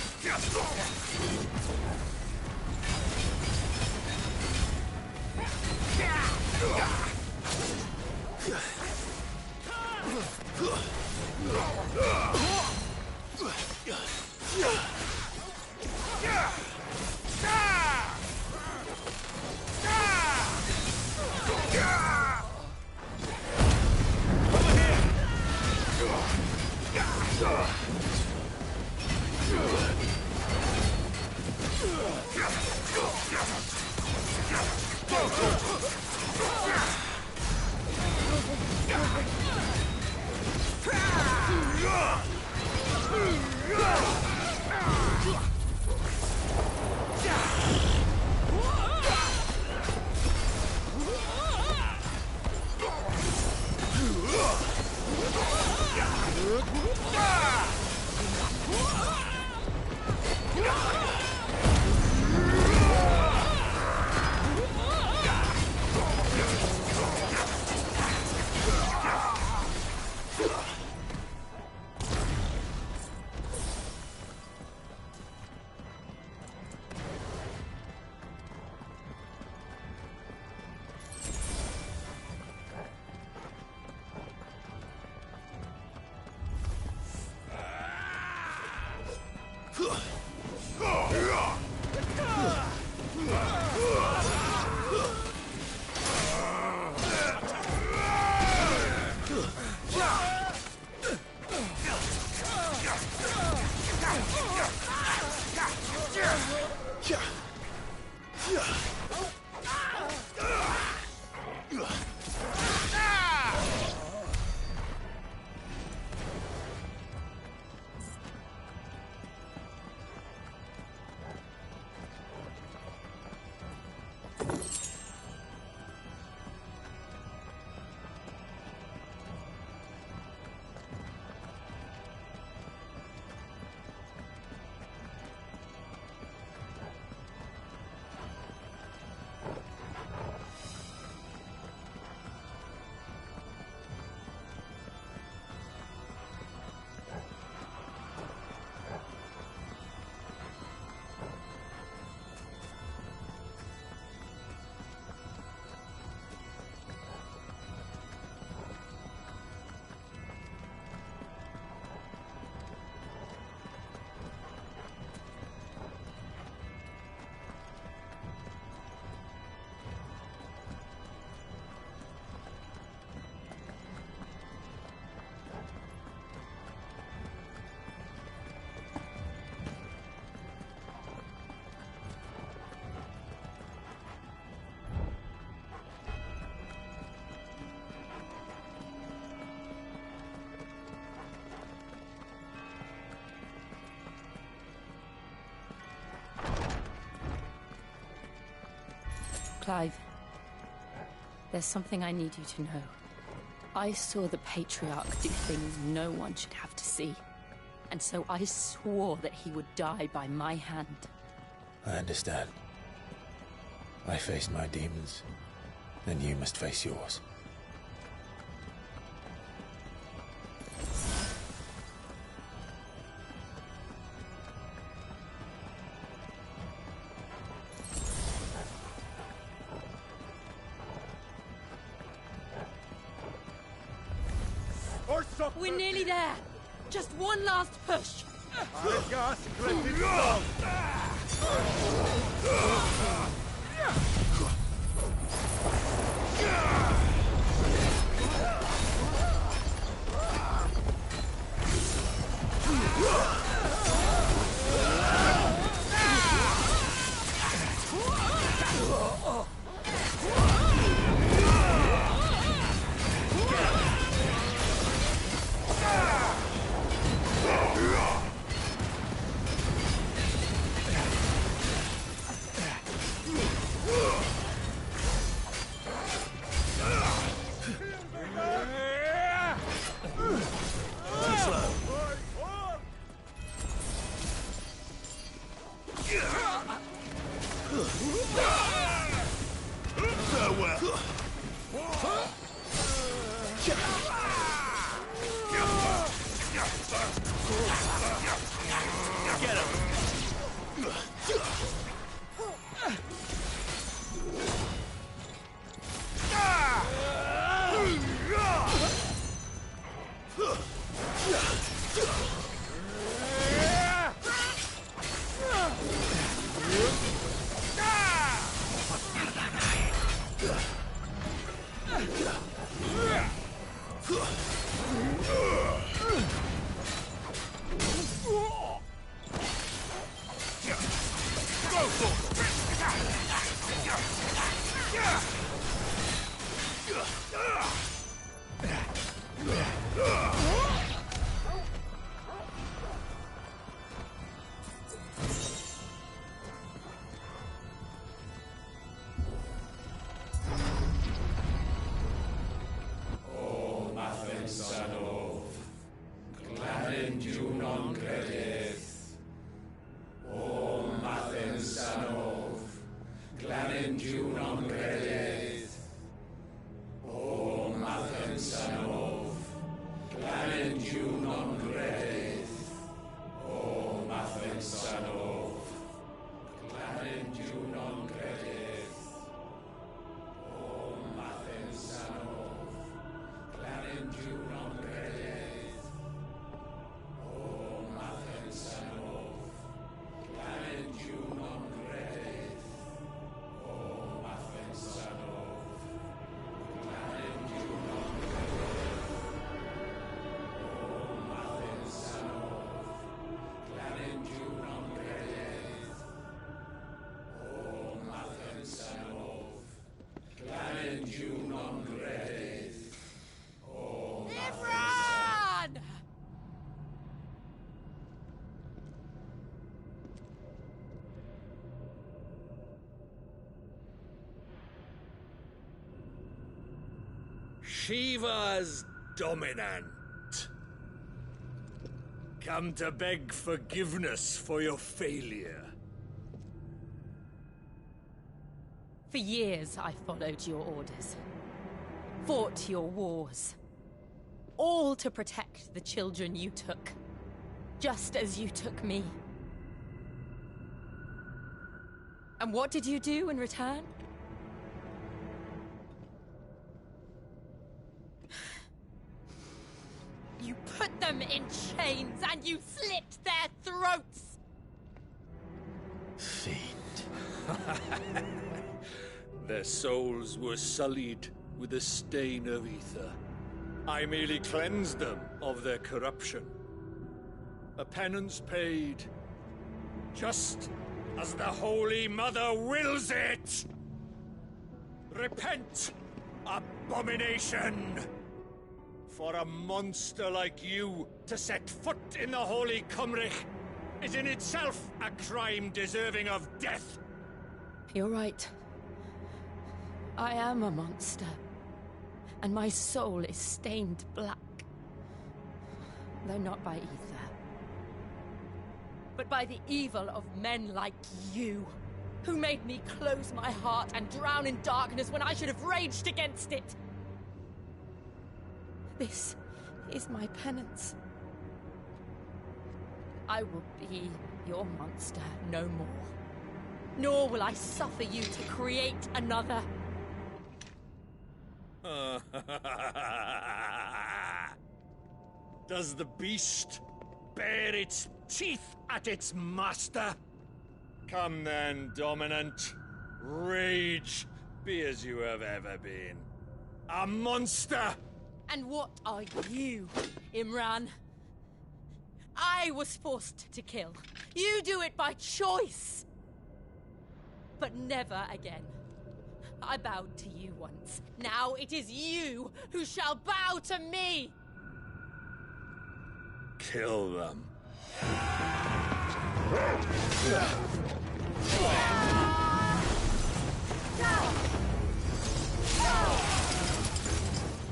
Clive, there's something I need you to know. I saw the Patriarch do things no one should have to see. And so I swore that he would die by my hand. I understand. I faced my demons, and you must face yours. We're nearly there. Just one last push. Shiva's dominant. Come to beg forgiveness for your failure. For years, I followed your orders. Fought your wars. All to protect the children you took. Just as you took me. And what did you do in return? You put them in chains and you slit their throats! Fiend. Their souls were sullied with the stain of ether. I merely cleansed them of their corruption. A penance paid, just as the Holy Mother wills it! Repent, abomination! For a monster like you to set foot in the Holy Cymric is in itself a crime deserving of death. You're right. I am a monster. And my soul is stained black. Though not by ether. But by the evil of men like you, who made me close my heart and drown in darkness when I should have raged against it. This is my penance. I will be your monster no more. Nor will I suffer you to create another. Does the beast bare its teeth at its master? Come then, dominant. Rage, be as you have ever been. A monster! And what are you, Imran? I was forced to kill. You do it by choice. But never again. I bowed to you once. Now it is you who shall bow to me! Kill them.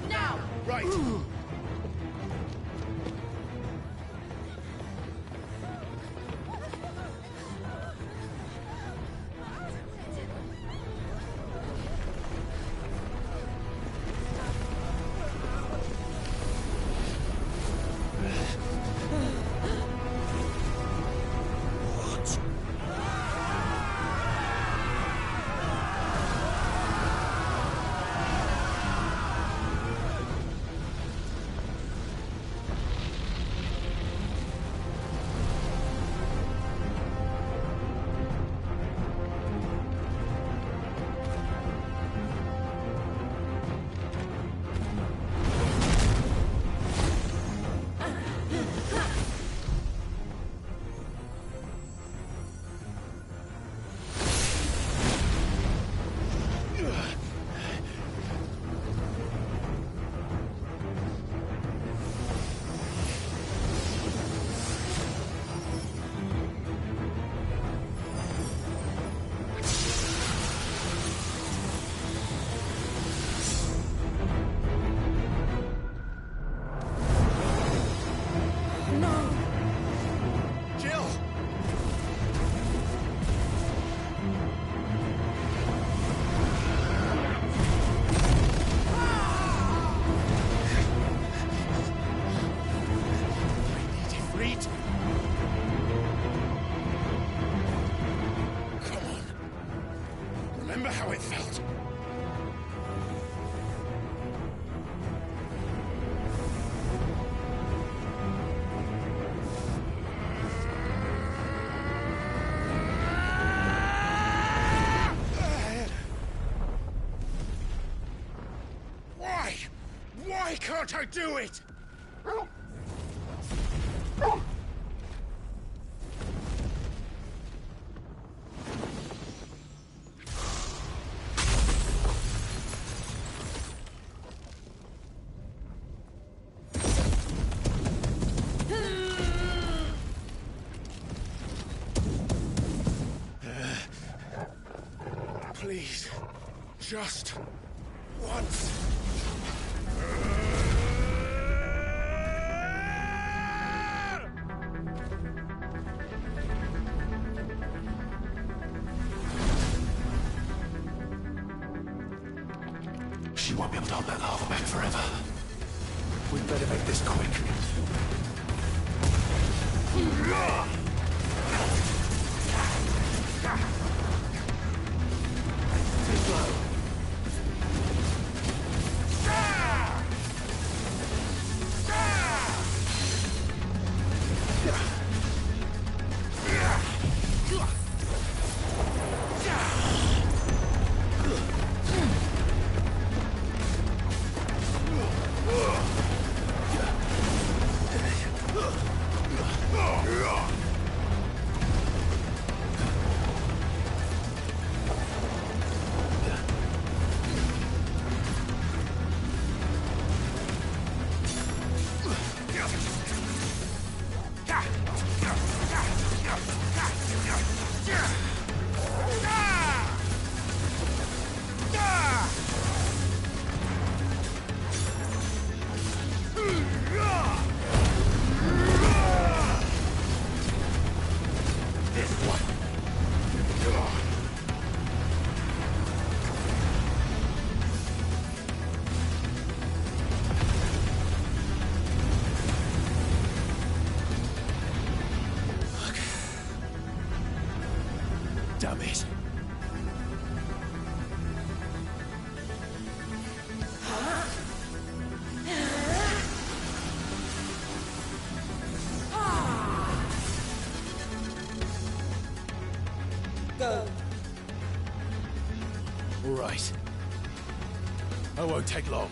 Now! Right! Remember how it felt? Why? Why can't I do it? Please, just once. She won't be able to hold that lava back forever. We'd better make this quick. Too slow. Damn it. Go. All right. I won't take long.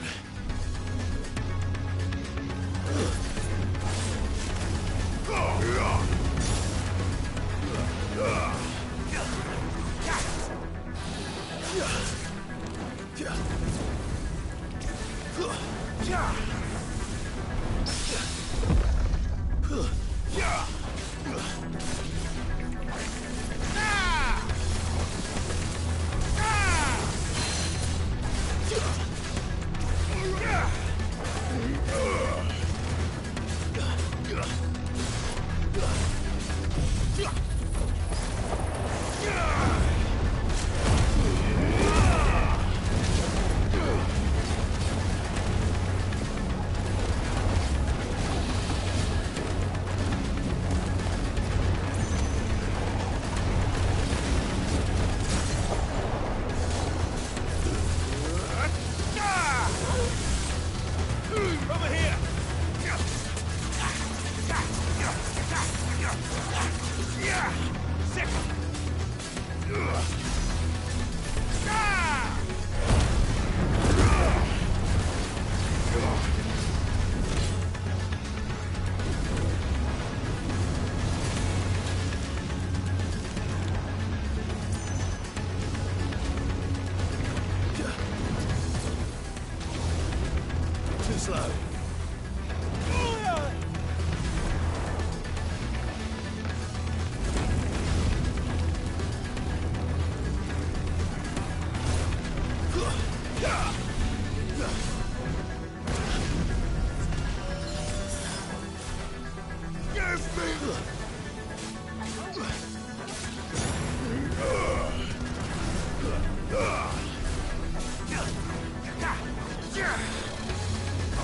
Too slow.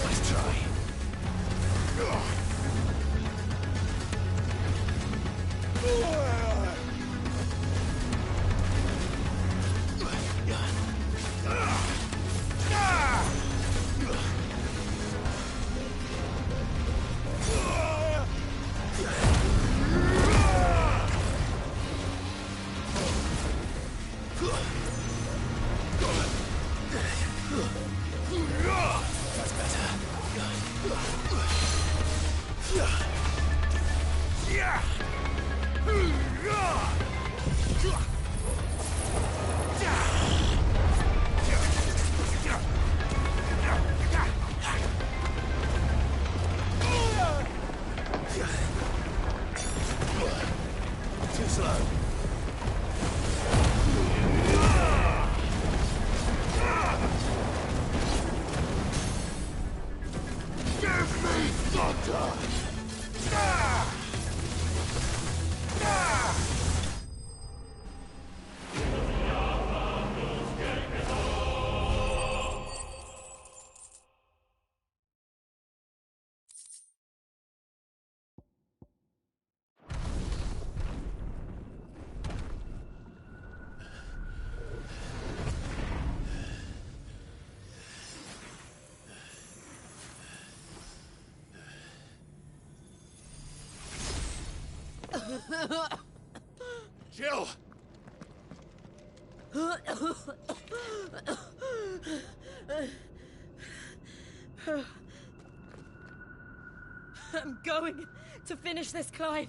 Let's try. That's better. Too slow. Jill! I'm going to finish this, Clive.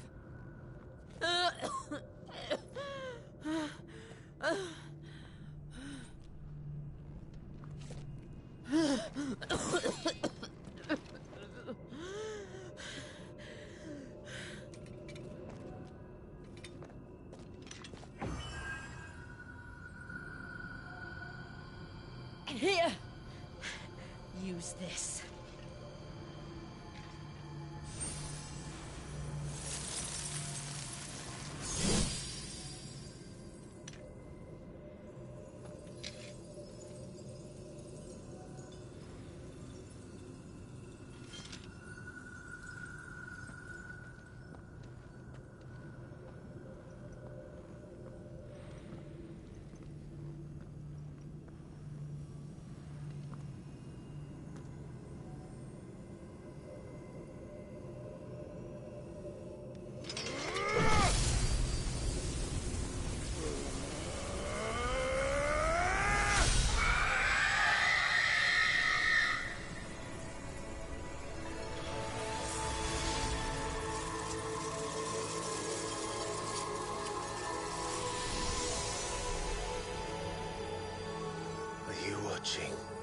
Here. Use this.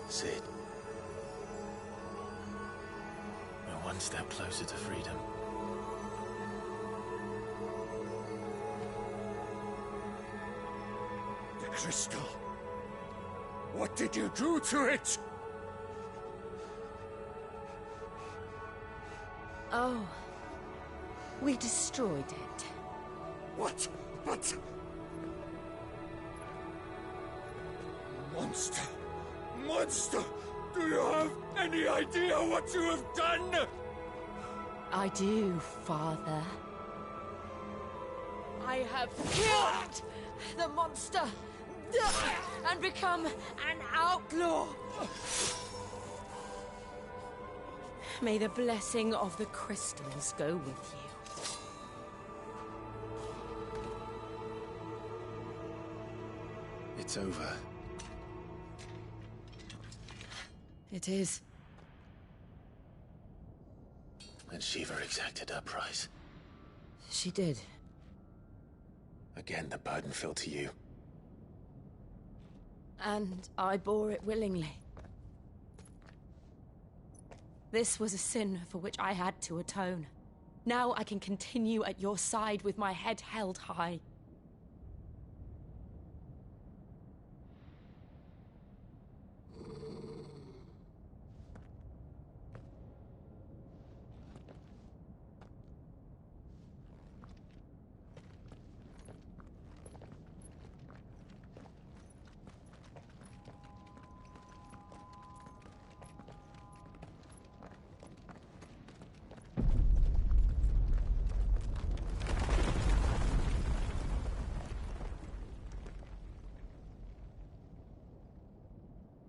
Sid. We're one step closer to freedom. The crystal. What did you do to it? Oh. We destroyed it. What? But... Monster! Monster! Do you have any idea what you have done? I do, Father. I have killed the monster and become an outlaw. May the blessing of the crystals go with you. It's over. It is. And Shiva exacted her price. She did. Again, the burden fell to you. And I bore it willingly. This was a sin for which I had to atone. Now I can continue at your side with my head held high.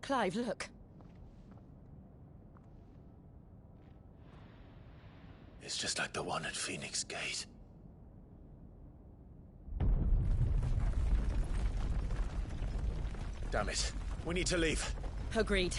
Clive, look. It's just like the one at Phoenix Gate. Damn it. We need to leave. Agreed.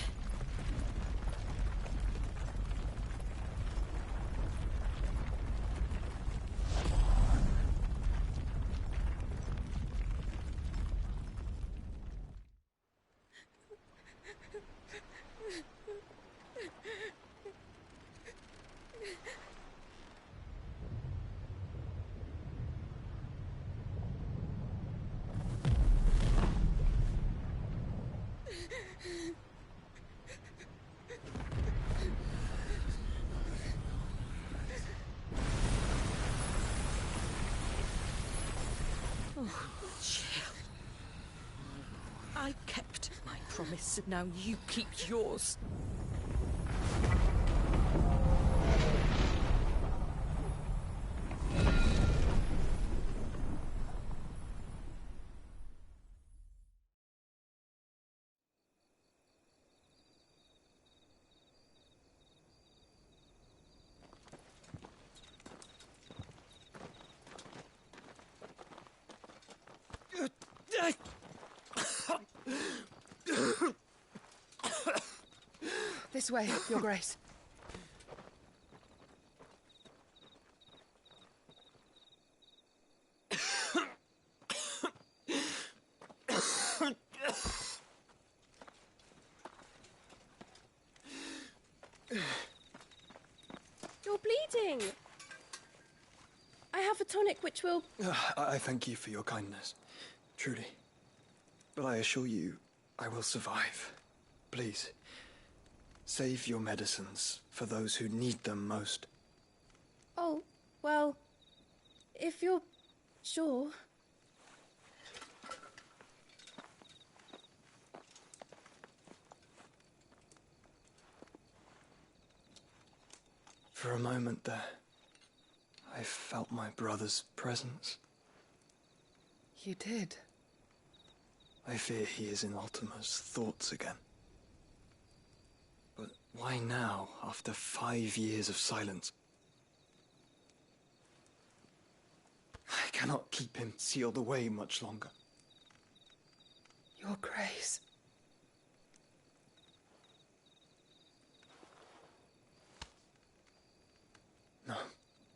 Oh, Jill. I kept my promise, and now you keep yours. This way, Your Grace. You're bleeding. I have a tonic which will... I thank you for your kindness, truly. But I assure you, I will survive. Please, save your medicines for those who need them most. Oh, well, if you're sure... For a moment there, I felt my brother's presence. You did? I fear he is in Ultima's thoughts again. But why now, after 5 years of silence? I cannot keep him sealed away much longer. Your Grace. No,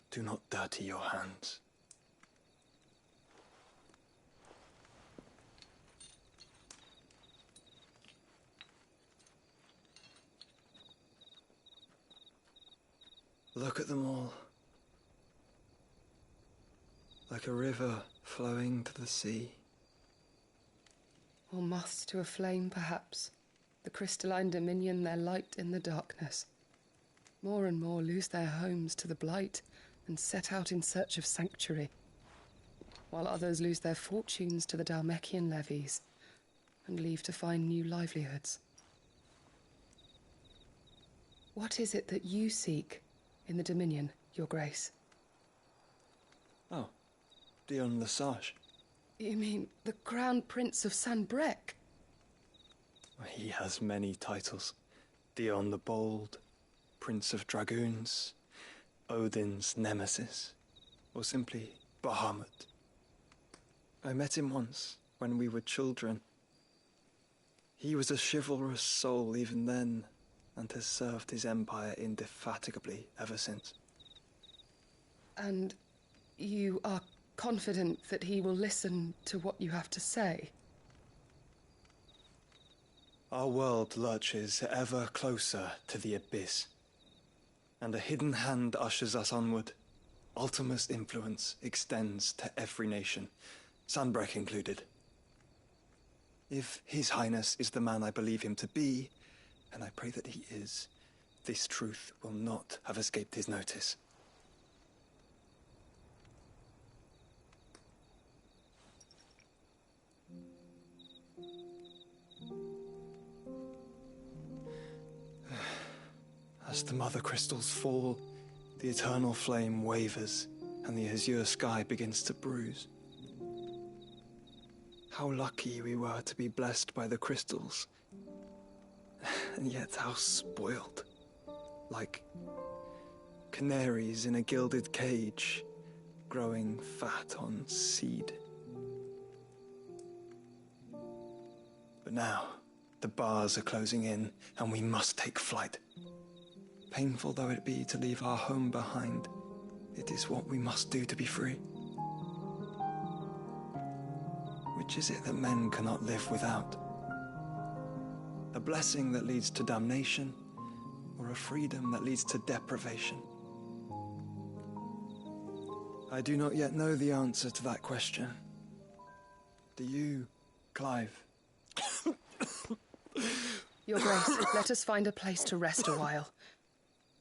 do not dirty your hands. Look at them all. Like a river flowing to the sea. Or moths to a flame, perhaps. The crystalline dominion their light in the darkness. More and more lose their homes to the blight and set out in search of sanctuary, while others lose their fortunes to the Dhalmekian levies and leave to find new livelihoods. What is it that you seek in the Dominion, Your Grace? Oh, Dion Lesage. You mean the Crown Prince of Sanbrec? He has many titles. Dion the Bold, Prince of Dragoons, Odin's Nemesis, or simply Bahamut. I met him once, when we were children. He was a chivalrous soul even then, and has served his empire indefatigably ever since. And you are confident that he will listen to what you have to say? Our world lurches ever closer to the abyss, and a hidden hand ushers us onward. Ultima's influence extends to every nation, Sanbrec included. If His Highness is the man I believe him to be, and I pray that he is, this truth will not have escaped his notice. As the mother crystals fall, the eternal flame wavers, and the azure sky begins to bruise. How lucky we were to be blessed by the crystals, and yet how spoiled. Like canaries in a gilded cage, growing fat on seed. But now, the bars are closing in, and we must take flight. Painful though it be to leave our home behind, it is what we must do to be free. Which is it that men cannot live without? A blessing that leads to damnation, or a freedom that leads to deprivation? I do not yet know the answer to that question. Do you, Clive? Your Grace, let us find a place to rest a while.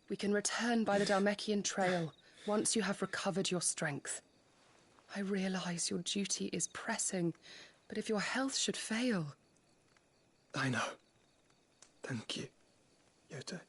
We can return by the Dhalmekian trail once you have recovered your strength. I realize your duty is pressing, but if your health should fail... I know. Thank you, Yote.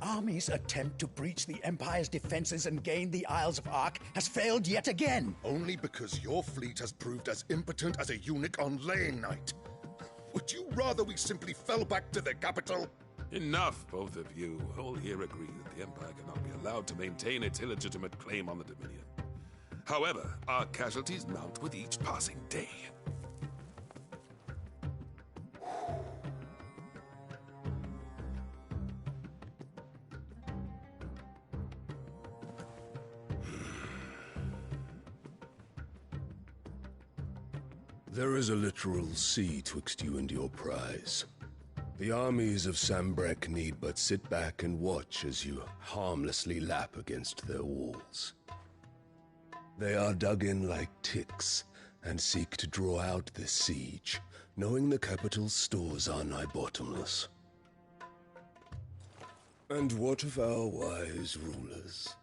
army's attempt to breach the Empire's defenses and gain the Isles of Ark has failed yet again. Only because your fleet has proved as impotent as a eunuch on laying night. Would you rather we simply fell back to the capital? Enough, both of you. All here agree that the Empire cannot be allowed to maintain its illegitimate claim on the Dominion. However, our casualties mount with each passing day. There is a literal sea twixt you and your prize. The armies of Sambrek need but sit back and watch as you harmlessly lap against their walls. They are dug in like ticks and seek to draw out this siege, knowing the capital's stores are nigh bottomless. And what of our wise rulers?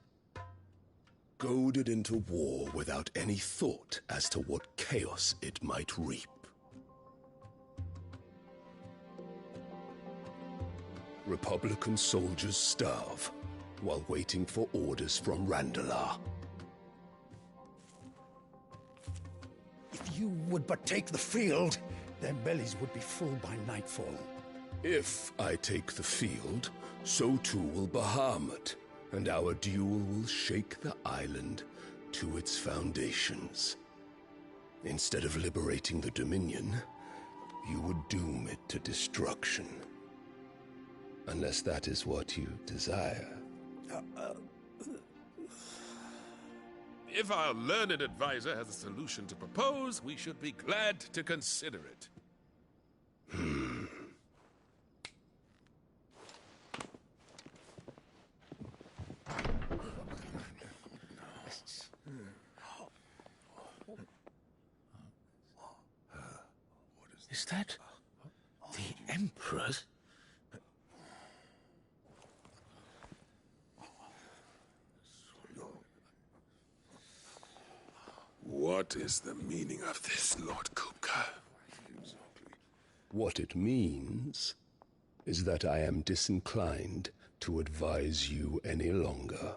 Goaded into war without any thought as to what chaos it might reap. Republican soldiers starve while waiting for orders from Randalar. If you would but take the field, their bellies would be full by nightfall. If I take the field, so too will Bahamut, and our duel will shake the island to its foundations. Instead of liberating the Dominion, you would doom it to destruction. Unless that is what you desire. If our learned advisor has a solution to propose, we should be glad to consider it. Is that the Emperor's? What is the meaning of this, Lord Kupka? What it means is that I am disinclined to advise you any longer.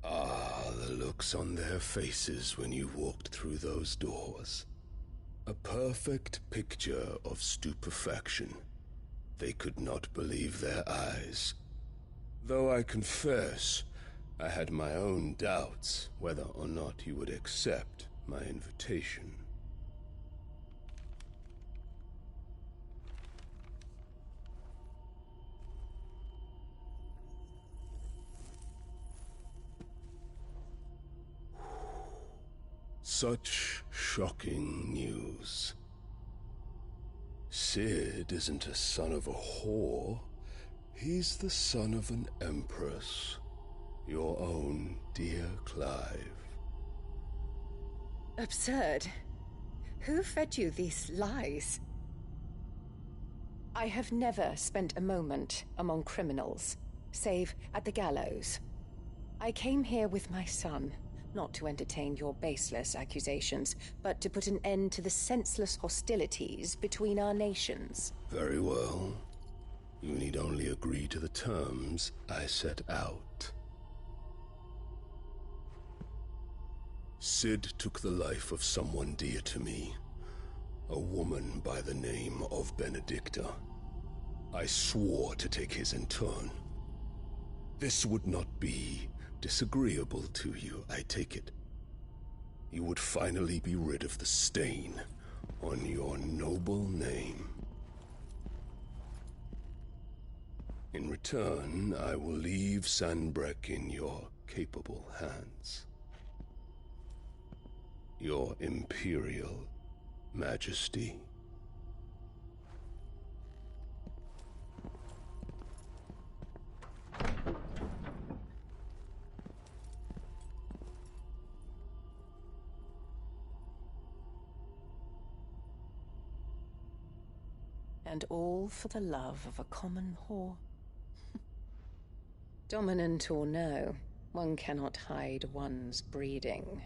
Ah, the looks on their faces when you walked through those doors. A perfect picture of stupefaction. They could not believe their eyes. Though I confess, I had my own doubts whether or not you would accept my invitation. Such shocking news. Sid isn't a son of a whore. He's the son of an empress. Your own dear Clive. Absurd. Who fed you these lies? I have never spent a moment among criminals, save at the gallows. I came here with my son, not to entertain your baseless accusations, but to put an end to the senseless hostilities between our nations. Very well. You need only agree to the terms I set out. Sid took the life of someone dear to me, a woman by the name of Benedicta. I swore to take his in turn. This would not be disagreeable to you, I take it. You would finally be rid of the stain on your noble name. In return, I will leave Sanbrek in your capable hands. Your Imperial Majesty. And all for the love of a common whore. Dominant or no, one cannot hide one's breeding.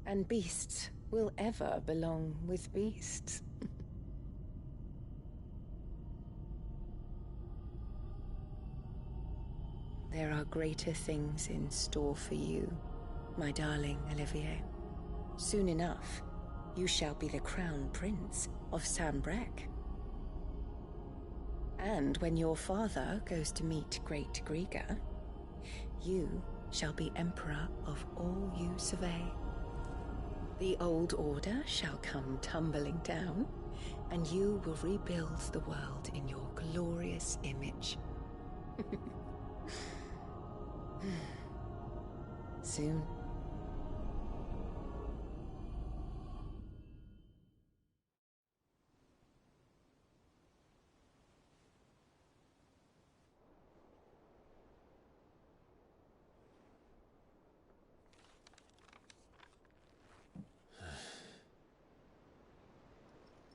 And beasts will ever belong with beasts. There are greater things in store for you, my darling Olivier. Soon enough, you shall be the crown prince of Sambrec. And when your father goes to meet Great Grieger, you shall be emperor of all you survey. The old order shall come tumbling down, and you will rebuild the world in your glorious image. Soon.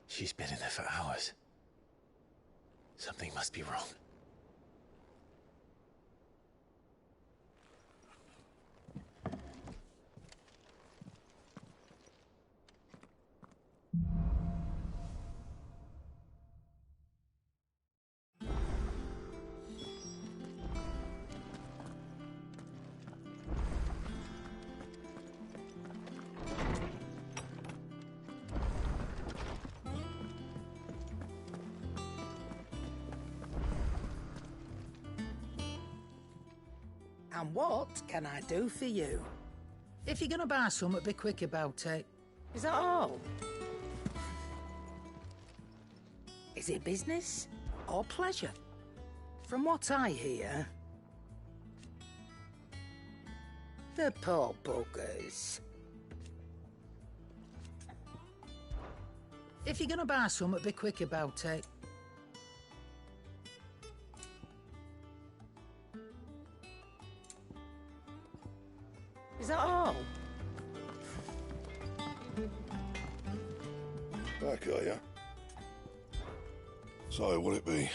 She's been in there for hours. Something must be wrong. And what can I do for you? If you're gonna buy something, be quick about it. Is that all? Is it business or pleasure? From what I hear, the poor buggers. If you're gonna buy something, be quick about it. Is that all? Back, are ya? So, what'll it be?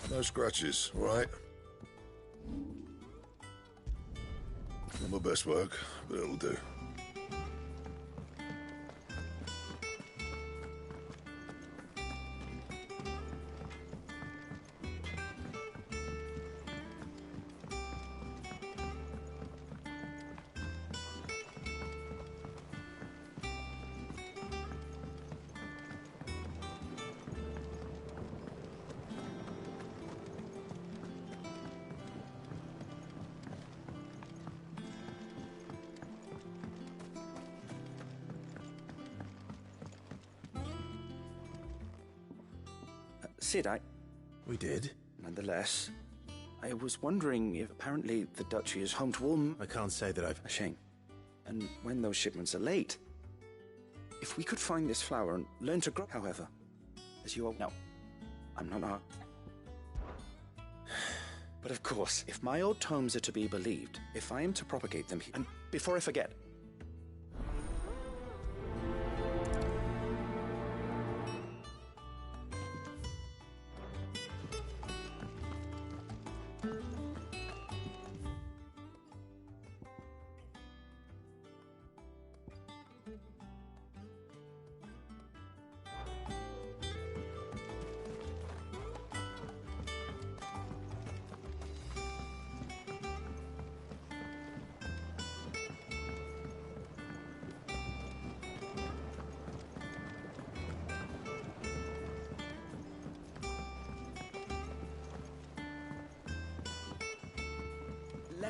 No scratches, all right? Not my best work, but it'll do. Sid, We did? Nonetheless, I was wondering if apparently the Duchy is home to all... I can't say that I've... A shame. And when those shipments are late, if we could find this flower and learn to grow, however, as you all know, I'm not... But of course, if my old tomes are to be believed, if I am to propagate them... And before I forget...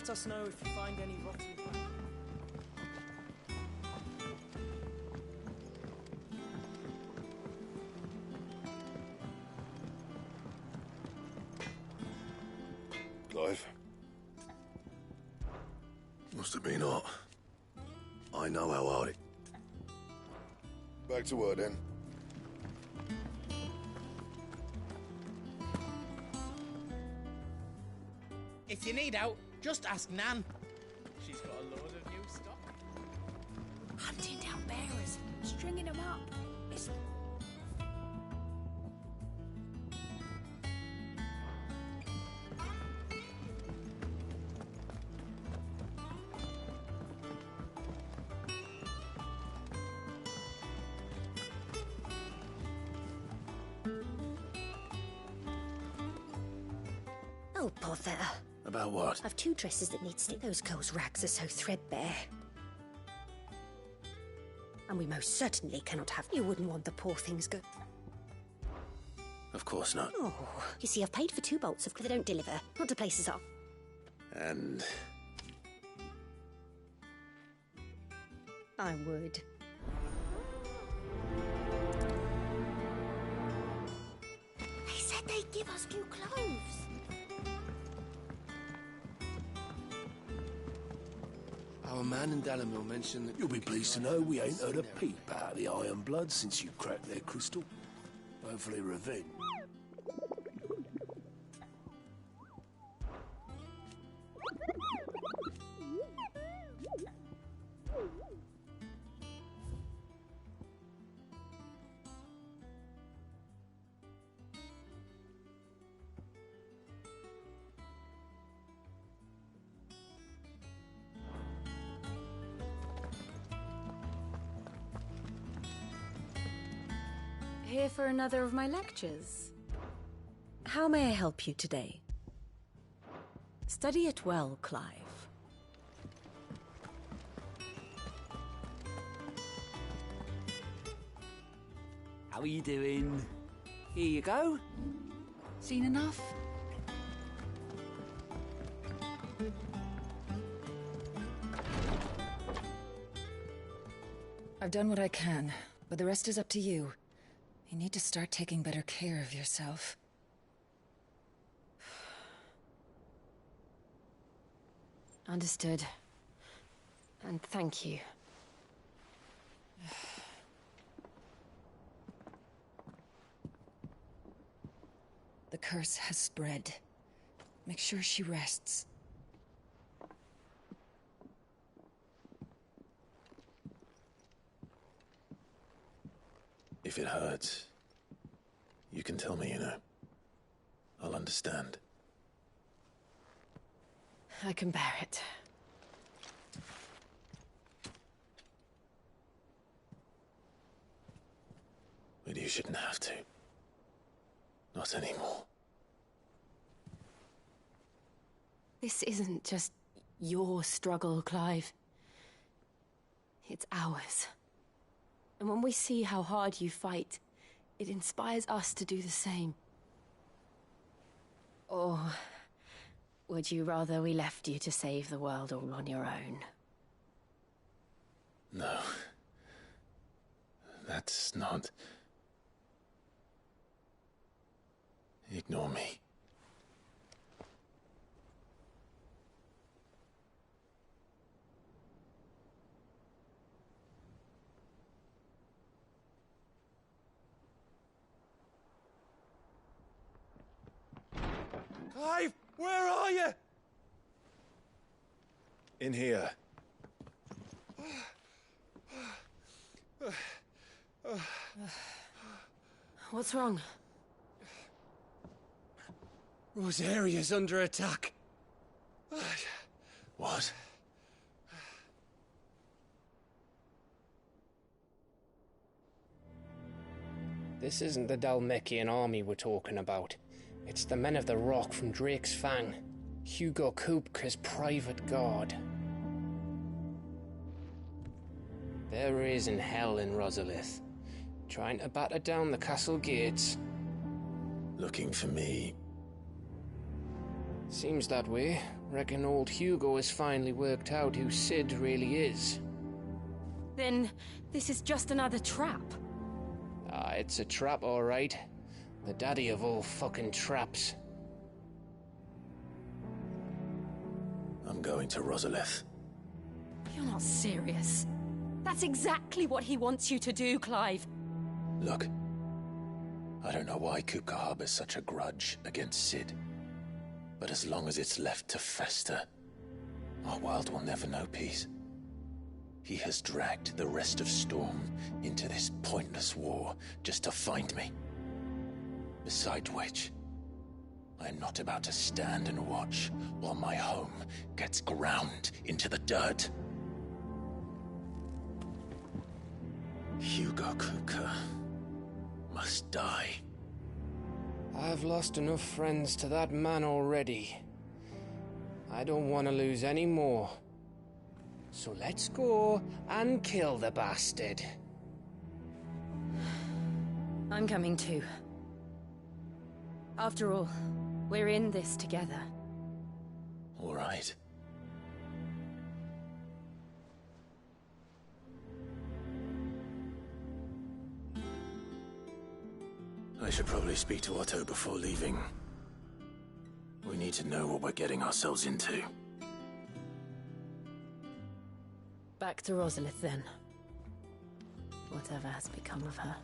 let us know if you find any rotten plants. Clive? Must have been hot. I know how hard it... Back to work then. If you need out, just ask Nan. She's got a load of new stock. Hunting down bearers, stringing them up. It's... Oh, bother. About what? I've 2 dresses that need stitching. Those girls' rags are so threadbare. And we most certainly cannot have... You wouldn't want the poor things go... Of course not. Oh, you see, I've paid for 2 bolts of... They don't deliver. Not to places up. And... I would. They said they'd give us new clothes. Our man in Dalamil mentioned that... You'll be pleased to know we ain't heard a peep out of the Iron Blood since you cracked their crystal. Hopefully revenge. Here for another of my lectures. How may I help you today? Study it well, Clive. How are you doing? Here you go. Seen enough? I've done what I can, but the rest is up to you. You need to start taking better care of yourself. Understood. And thank you. The curse has spread. Make sure she rests. If it hurts, you can tell me, you know. I'll understand. I can bear it. But you shouldn't have to. Not anymore. This isn't just your struggle, Clive. It's ours. And when we see how hard you fight, it inspires us to do the same. Or would you rather we left you to save the world all on your own? No. That's not... Ignore me. Clive, where are you? In here. What's wrong? Rosaria's under attack. What? This isn't the Dalmekian army we're talking about. It's the men of the Rock from Drake's Fang. Hugo Kupka's private guard. There is in hell in Rosalith, trying to batter down the castle gates. Looking for me? Seems that way. Reckon old Hugo has finally worked out who Sid really is. Then this is just another trap. Ah, it's a trap, all right. The daddy of all fucking traps. I'm going to Rosalith. You're not serious. That's exactly what he wants you to do, Clive. Look, I don't know why Kupka harbors such a grudge against Sid. But as long as it's left to fester, our world will never know peace. He has dragged the rest of Storm into this pointless war just to find me. Besides which, I am not about to stand and watch while my home gets ground into the dirt. Hugo Kupka must die. I've lost enough friends to that man already. I don't want to lose any more. So let's go and kill the bastard. I'm coming too. After all, we're in this together. All right. I should probably speak to Otto before leaving. We need to know what we're getting ourselves into. Back to Rosalith, then. Whatever has become of her.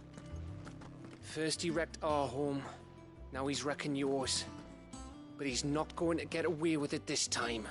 First he wrecked our home, now he's wrecking yours. But he's not going to get away with it this time.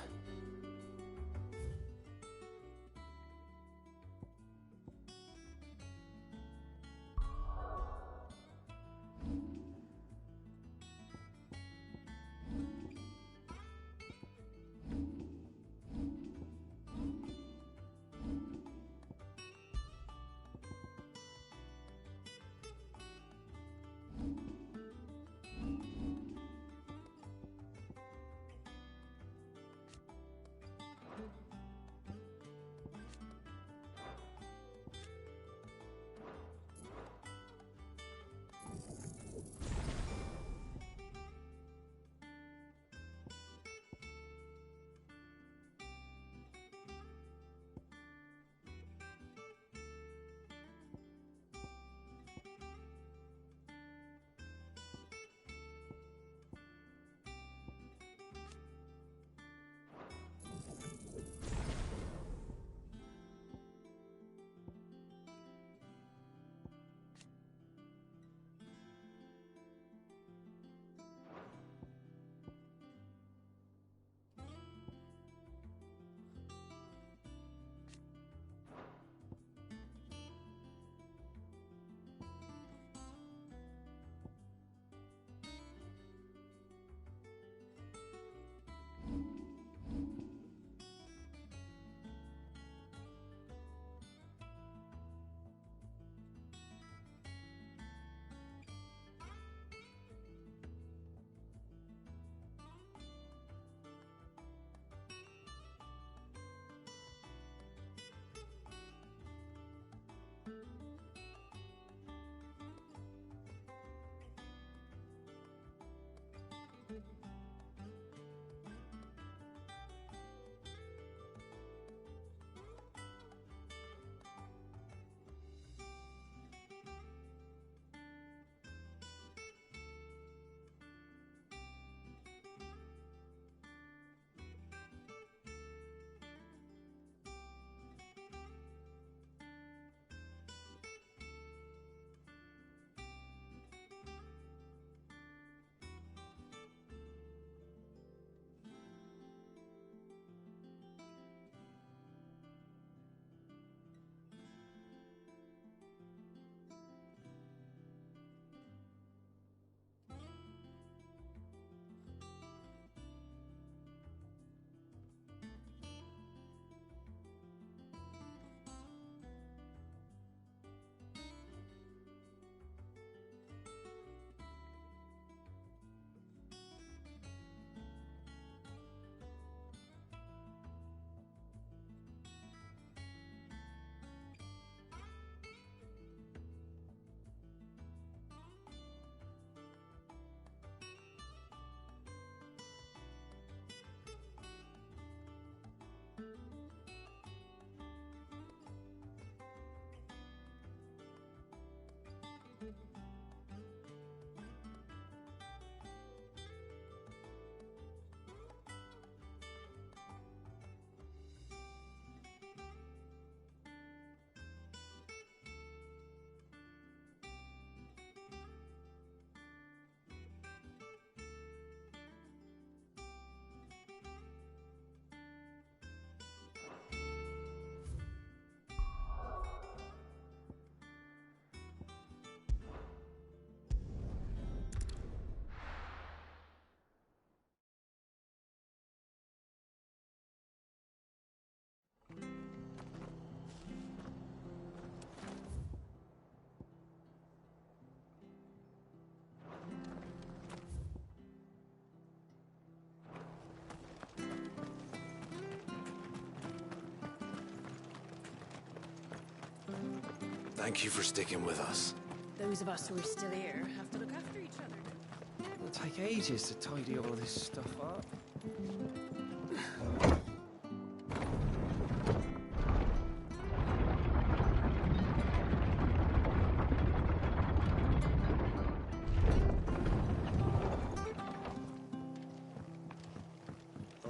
Thank you for sticking with us. Those of us who are still here have to look after each other. It'll take ages to tidy all this stuff up.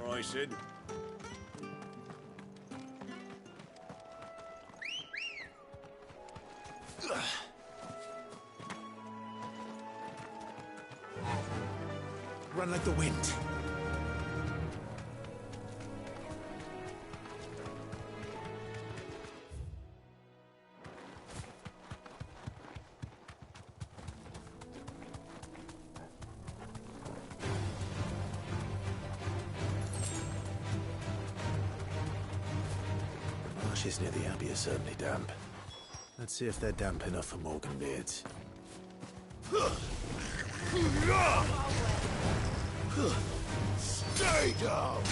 All right, Sid. Run like the wind. Marshes near the Abbey are certainly damp. Let's see if they're damp enough for Morgan beards. Stay down!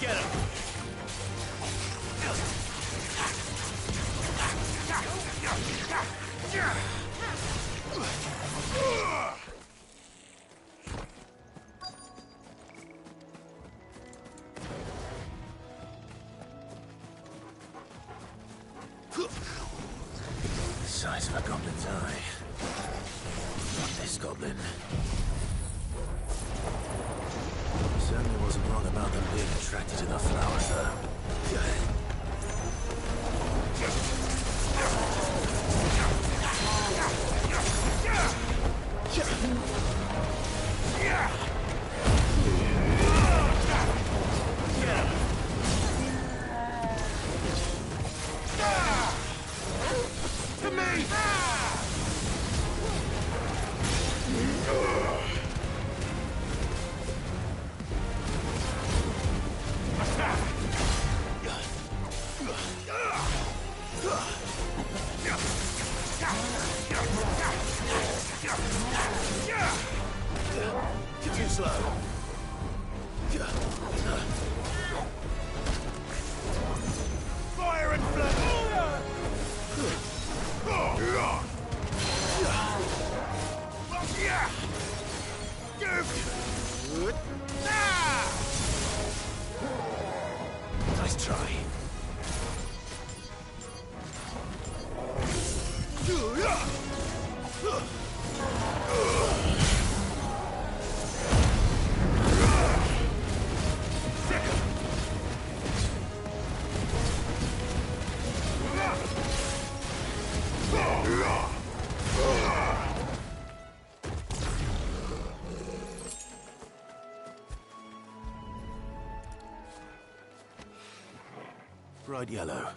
Get him! Size of a goblin's eye. Not this goblin. Certainly wasn't wrong about them being attracted to the flowers, though. To me! Too slow. Fire and blood! Nice try. Bright yellow.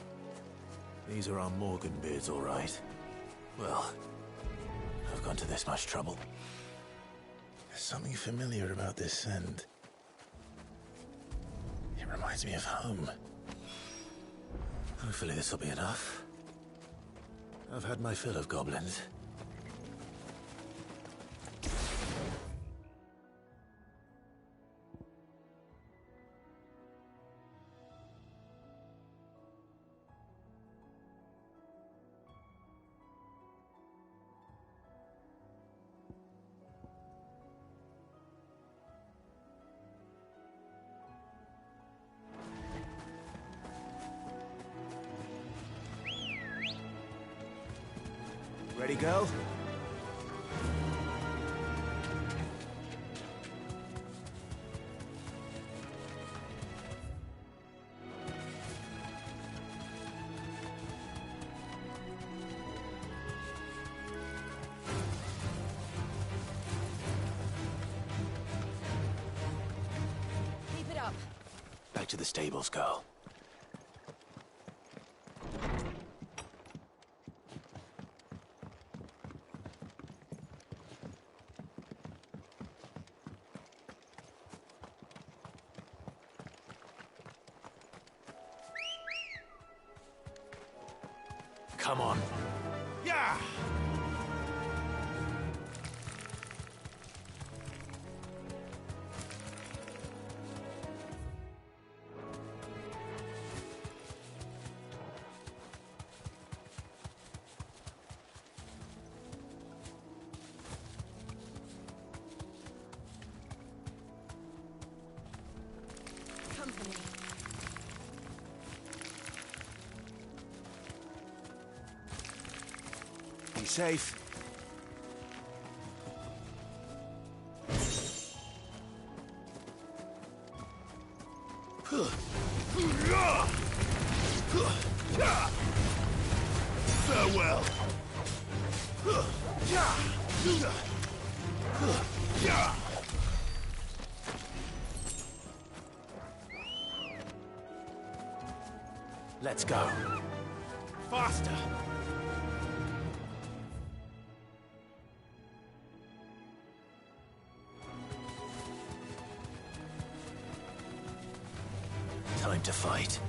These are our Morgan beards, all right. Well, I've gone to this much trouble. There's something familiar about this scent. It reminds me of home. Hopefully this will be enough. I've had my fill of goblins. Ready, girl? Keep it up. Back to the stables, girl. Come on. Yeah! Be safe. Farewell. Let's go. Faster. Time to fight.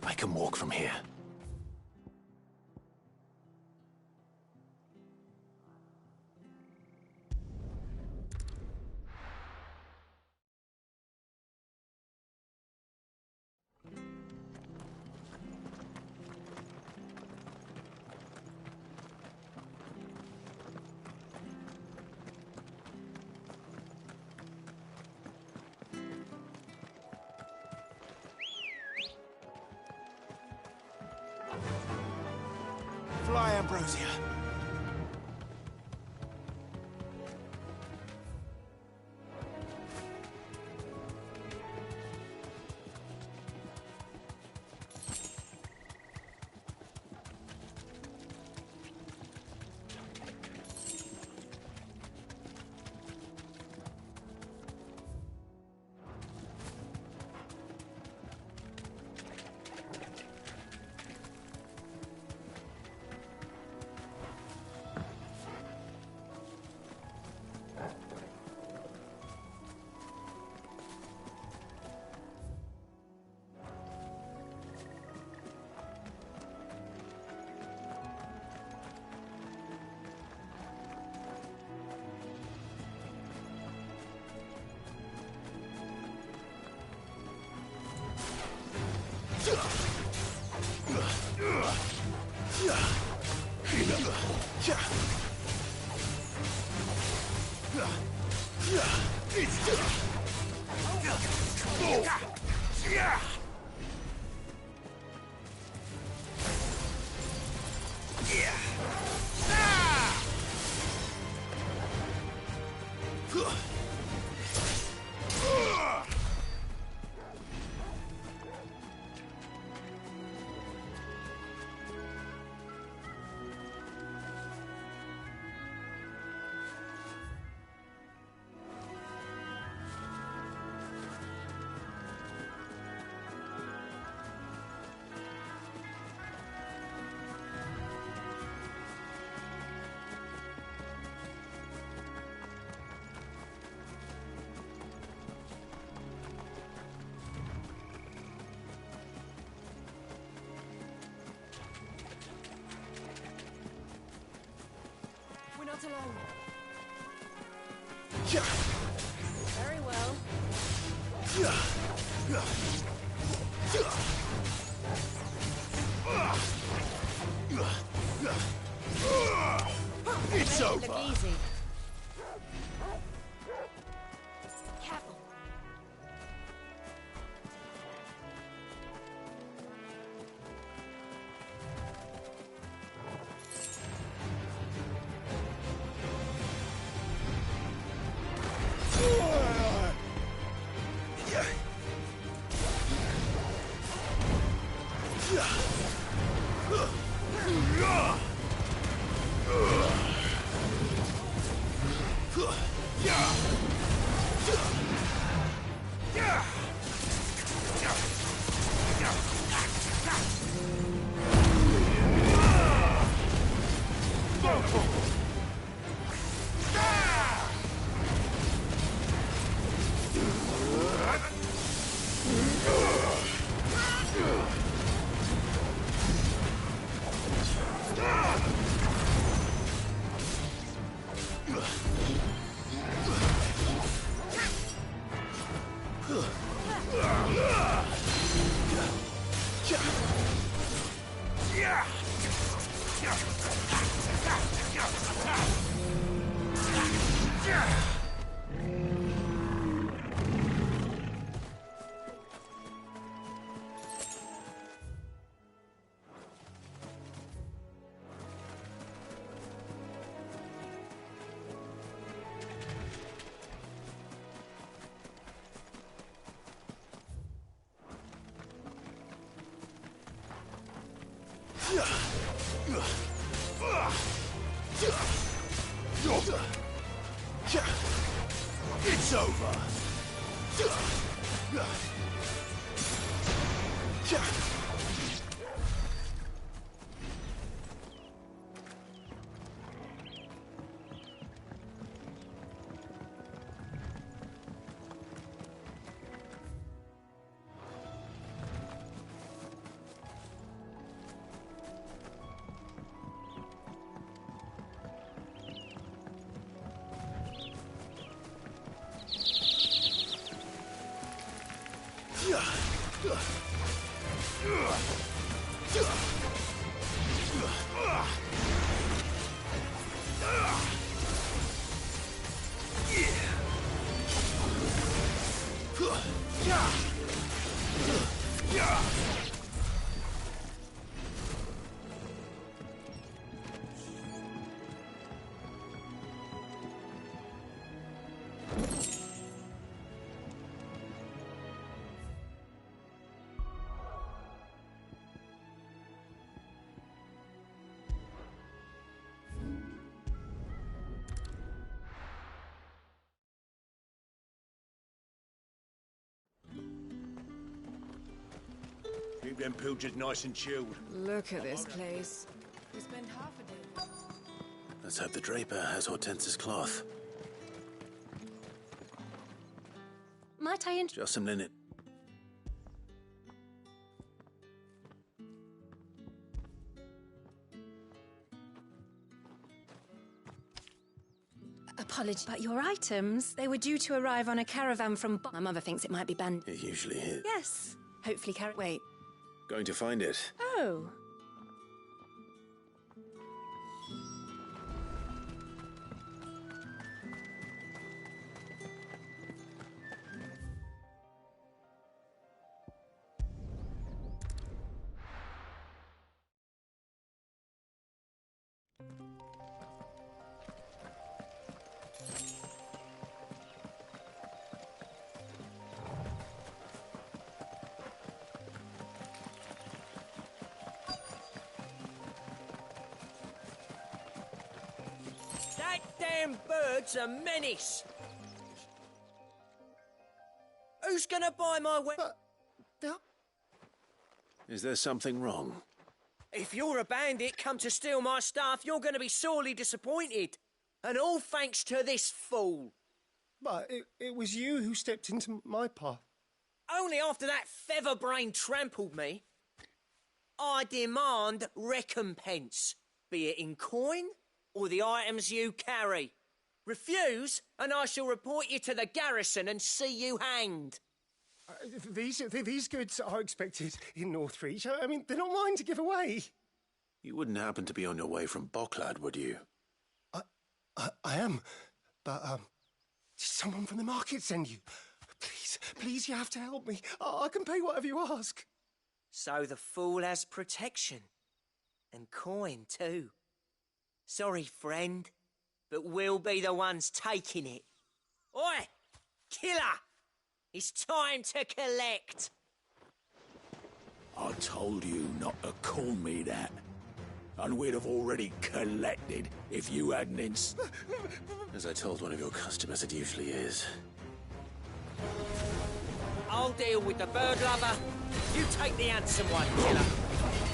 I can walk from here. Fly, Ambrosia. Not alone. Yeah. Very well. It's over. Look easy. Careful. It's over. Keep them pilgers nice and chilled. Look at this place. We spend half a day. Let's hope the draper has Hortense's cloth. Might I Just some linen. Apology, but your items, they were due to arrive on a caravan from... My mother thinks it might be banned. It usually is. Yes. Hopefully Wait. Going to find it. Oh. That damn bird's a menace. Who's gonna buy my Is there something wrong? If you're a bandit come to steal my stuff, you're gonna be sorely disappointed. And all thanks to this fool. But it was you who stepped into my path. Only after that feather-brain trampled me. I demand recompense, be it in coin or the items you carry. Refuse, and I shall report you to the garrison and see you hanged. These goods are expected in Northreach. I mean, they're not mine to give away. You wouldn't happen to be on your way from Bocklad, would you? I am, but did someone from the market send you? Please, you have to help me. I can pay whatever you ask. So the fool has protection. And coin, too. Sorry, friend, but we'll be the ones taking it. Oi! Killer! It's time to collect! I told you not to call me that. And we'd have already collected if you hadn't As I told one of your customers, it usually is. I'll deal with the bird lover. You take the handsome one, killer.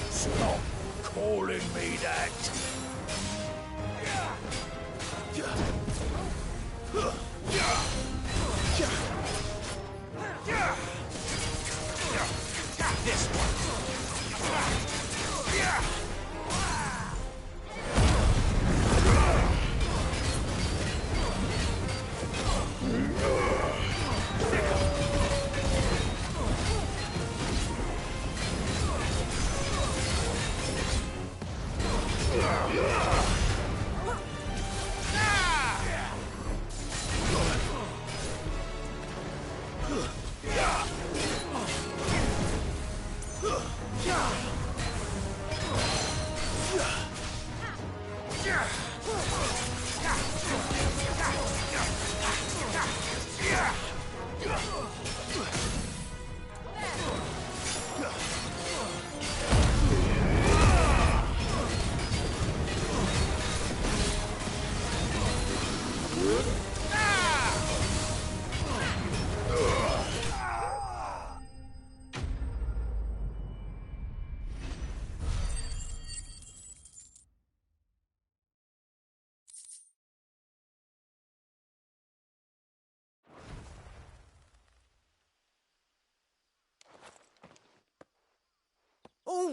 Stop calling me that. This one.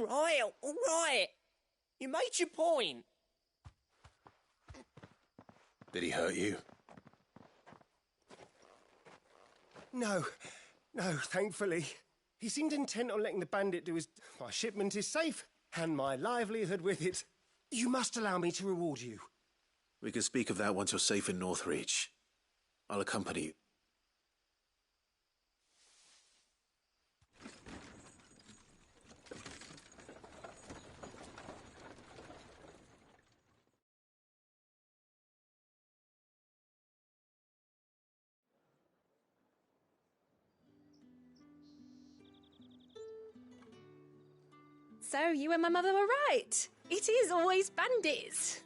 all right. You made your point. Did he hurt you? No, thankfully. He seemed intent on letting the bandit do his... My shipment is safe, and my livelihood with it. You must allow me to reward you. We can speak of that once you're safe in Northreach. I'll accompany you. So, you and my mother were right. It is always bandits.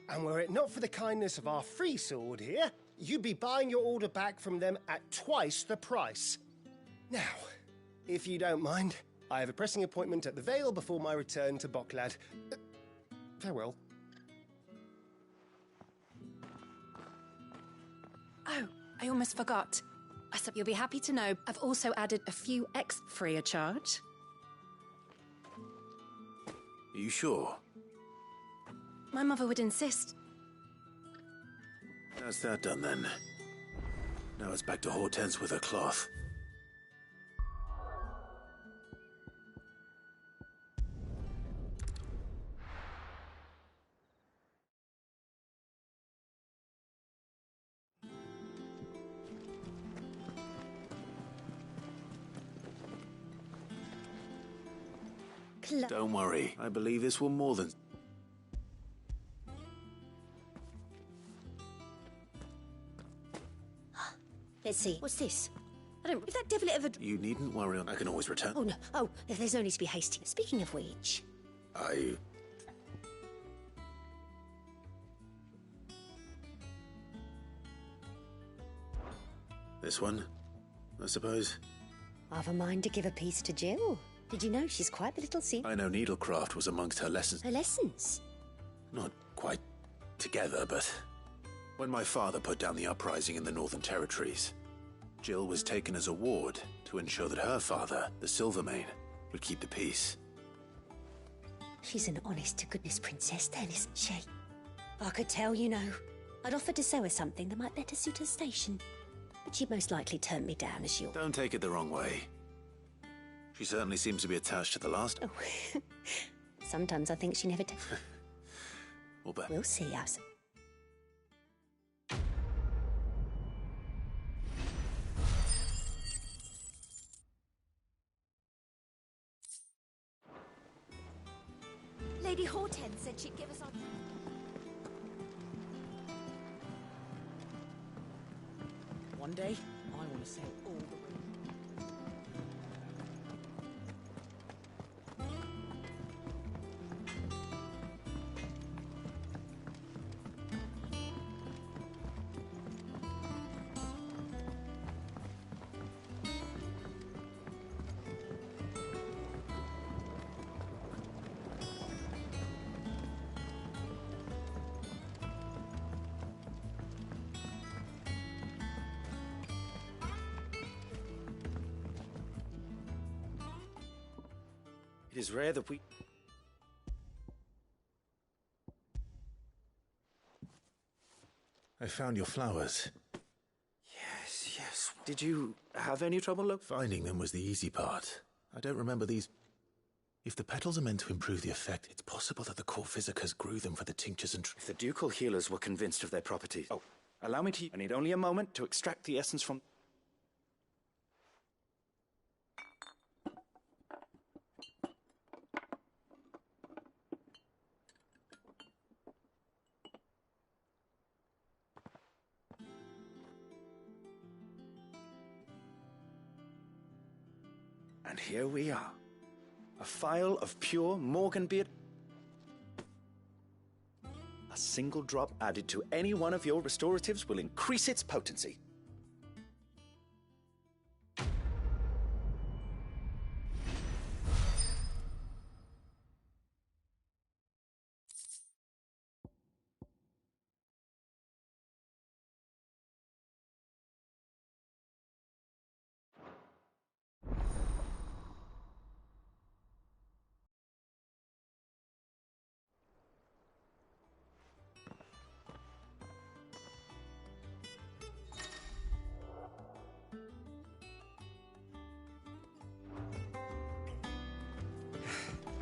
And were it not for the kindness of our free sword here, you'd be buying your order back from them at twice the price. Now, if you don't mind, I have a pressing appointment at the Vale before my return to Boklad. Farewell. Oh, I almost forgot. You'll be happy to know I've also added a few eggs free of charge. Are you sure? My mother would insist. That's that done then. Now it's back to Hortense with her cloth. Don't worry. I believe this will more than... Let's see, what's this? I don't... If that devil ever... You needn't worry. I can always return. Oh, no. Oh, there's no need to be hasty. Speaking of which... This one, I suppose? I've a mind to give a piece to Jill. Did you know she's quite the little seam? I know needlecraft was amongst her lessons. Her lessons? Not quite together, but... When my father put down the uprising in the Northern Territories, Jill was taken as a ward to ensure that her father, the Silvermane, would keep the peace. She's an honest-to-goodness princess then, isn't she? I could tell, you know. I'd offered to sew her something that might better suit her station. But she'd most likely turn me down as you'll... Don't take it the wrong way. She certainly seems to be attached to the last... Oh. Sometimes I think she never... We'll see, us. Lady Hortense said she'd give us our... One day, I want to sail all the way. It is rare that we... I found your flowers. Yes. Did you have any trouble, Finding them was the easy part. I don't remember these... If the petals are meant to improve the effect, it's possible that the core physicers grew them for the tinctures and... If the ducal healers were convinced of their properties... Oh, allow me to... I need only a moment to extract the essence from... And here we are. A phial of pure Morganbeard. A single drop added to any one of your restoratives will increase its potency.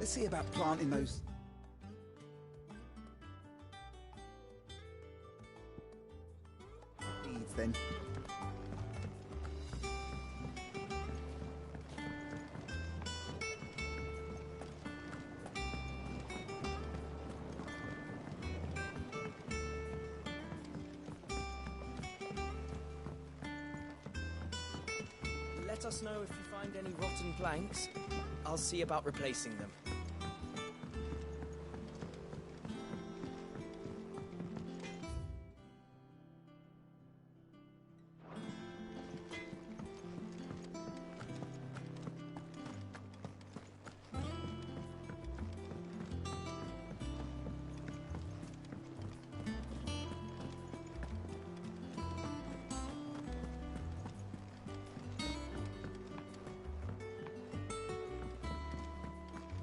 Let's see about planting those... seeds then. Let us know if you find any rotten planks. I'll see about replacing them.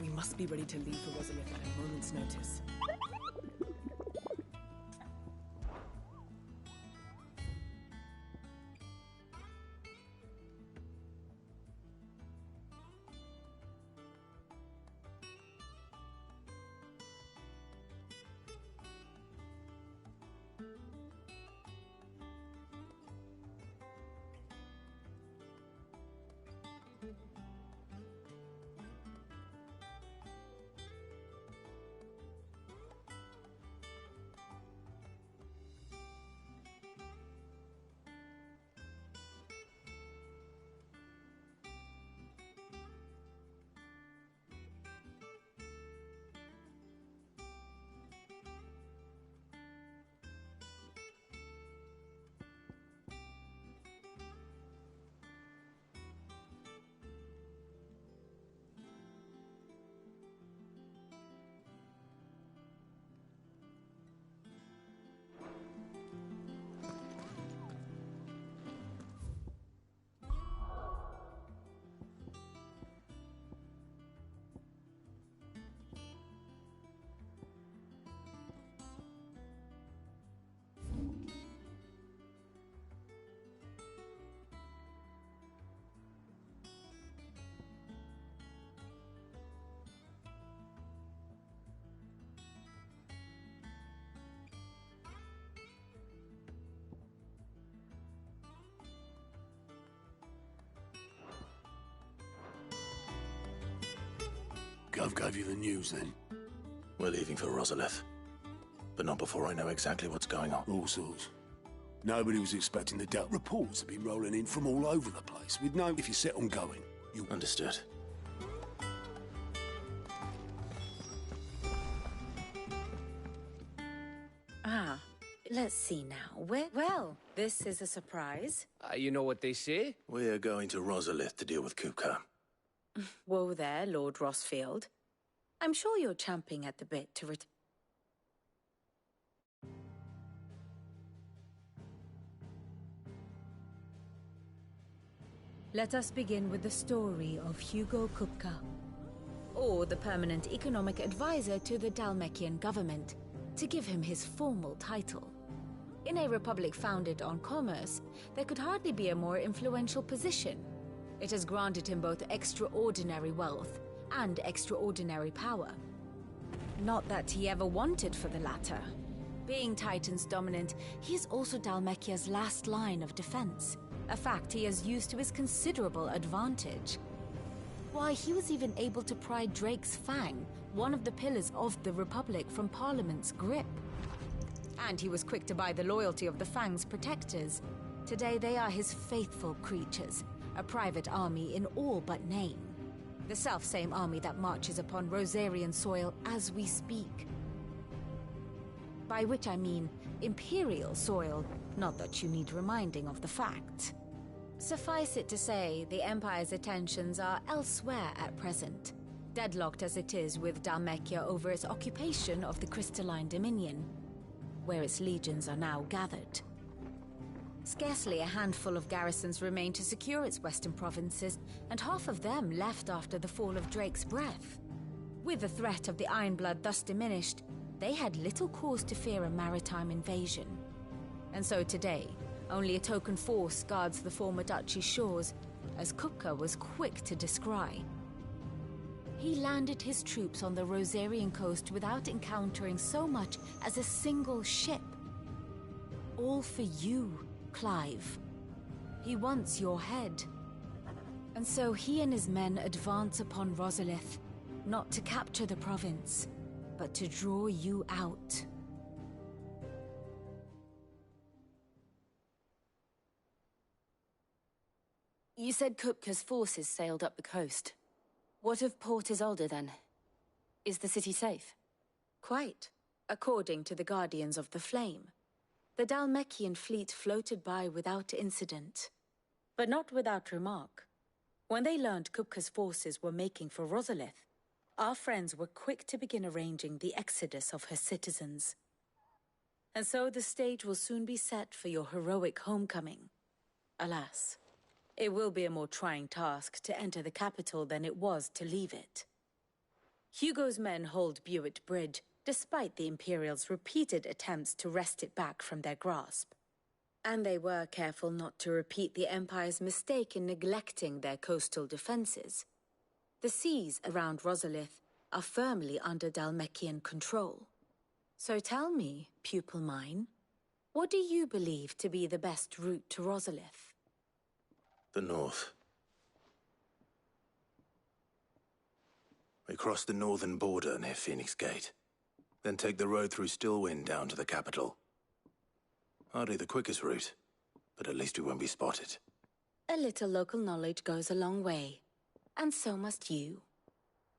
We must be ready to leave for Rosalith at a moment's notice. Gov gave you the news then? We're leaving for Rosalith. But not before I know exactly what's going on. All sorts. Nobody was expecting the Delt reports to be rolling in from all over the place. We'd know if you set on going. You understood. Ah, let's see now. Well, this is a surprise. You know what they say? We're going to Rosalith to deal with Kupka. Whoa there, Lord Rossfield. I'm sure you're champing at the bit to Let us begin with the story of Hugo Kupka, or the permanent economic advisor to the Dalmekian government, to give him his formal title. In a republic founded on commerce, there could hardly be a more influential position. It has granted him both extraordinary wealth and extraordinary power. Not that he ever wanted for the latter. Being Titan's dominant, he is also Dalmekia's last line of defense, a fact he has used to his considerable advantage. Why, he was even able to pry Drake's Fang, one of the pillars of the Republic, from Parliament's grip. And he was quick to buy the loyalty of the Fang's protectors. Today they are his faithful creatures, a private army in all but name. The self-same army that marches upon Rosarian soil as we speak. By which I mean Imperial soil, not that you need reminding of the fact. Suffice it to say, the Empire's attentions are elsewhere at present, deadlocked as it is with Dalmekia over its occupation of the Crystalline Dominion, where its legions are now gathered. Scarcely a handful of garrisons remain to secure its western provinces, and half of them left after the fall of Drake's Breath. With the threat of the Ironblood thus diminished, they had little cause to fear a maritime invasion. And so today, only a token force guards the former duchy's shores, as Kupka was quick to descry. He landed his troops on the Rosarian coast without encountering so much as a single ship. All for you, Clive. He wants your head. And so he and his men advance upon Rosalith, not to capture the province, but to draw you out. You said Kupka's forces sailed up the coast. What of Port Isolde, then? Is the city safe? Quite, according to the Guardians of the Flame. The Dhalmekian fleet floated by without incident. But not without remark. When they learned Kupka's forces were making for Rosalith, our friends were quick to begin arranging the exodus of her citizens. And so the stage will soon be set for your heroic homecoming. Alas, it will be a more trying task to enter the capital than it was to leave it. Hugo's men hold Buett Bridge, despite the Imperials' repeated attempts to wrest it back from their grasp. And they were careful not to repeat the Empire's mistake in neglecting their coastal defenses. The seas around Rosalith are firmly under Dhalmekian control. So tell me, pupil mine, what do you believe to be the best route to Rosalith? The north. We cross the northern border near Phoenix Gate, then take the road through Stillwind down to the capital. Hardly the quickest route, but at least we won't be spotted. A little local knowledge goes a long way, and so must you.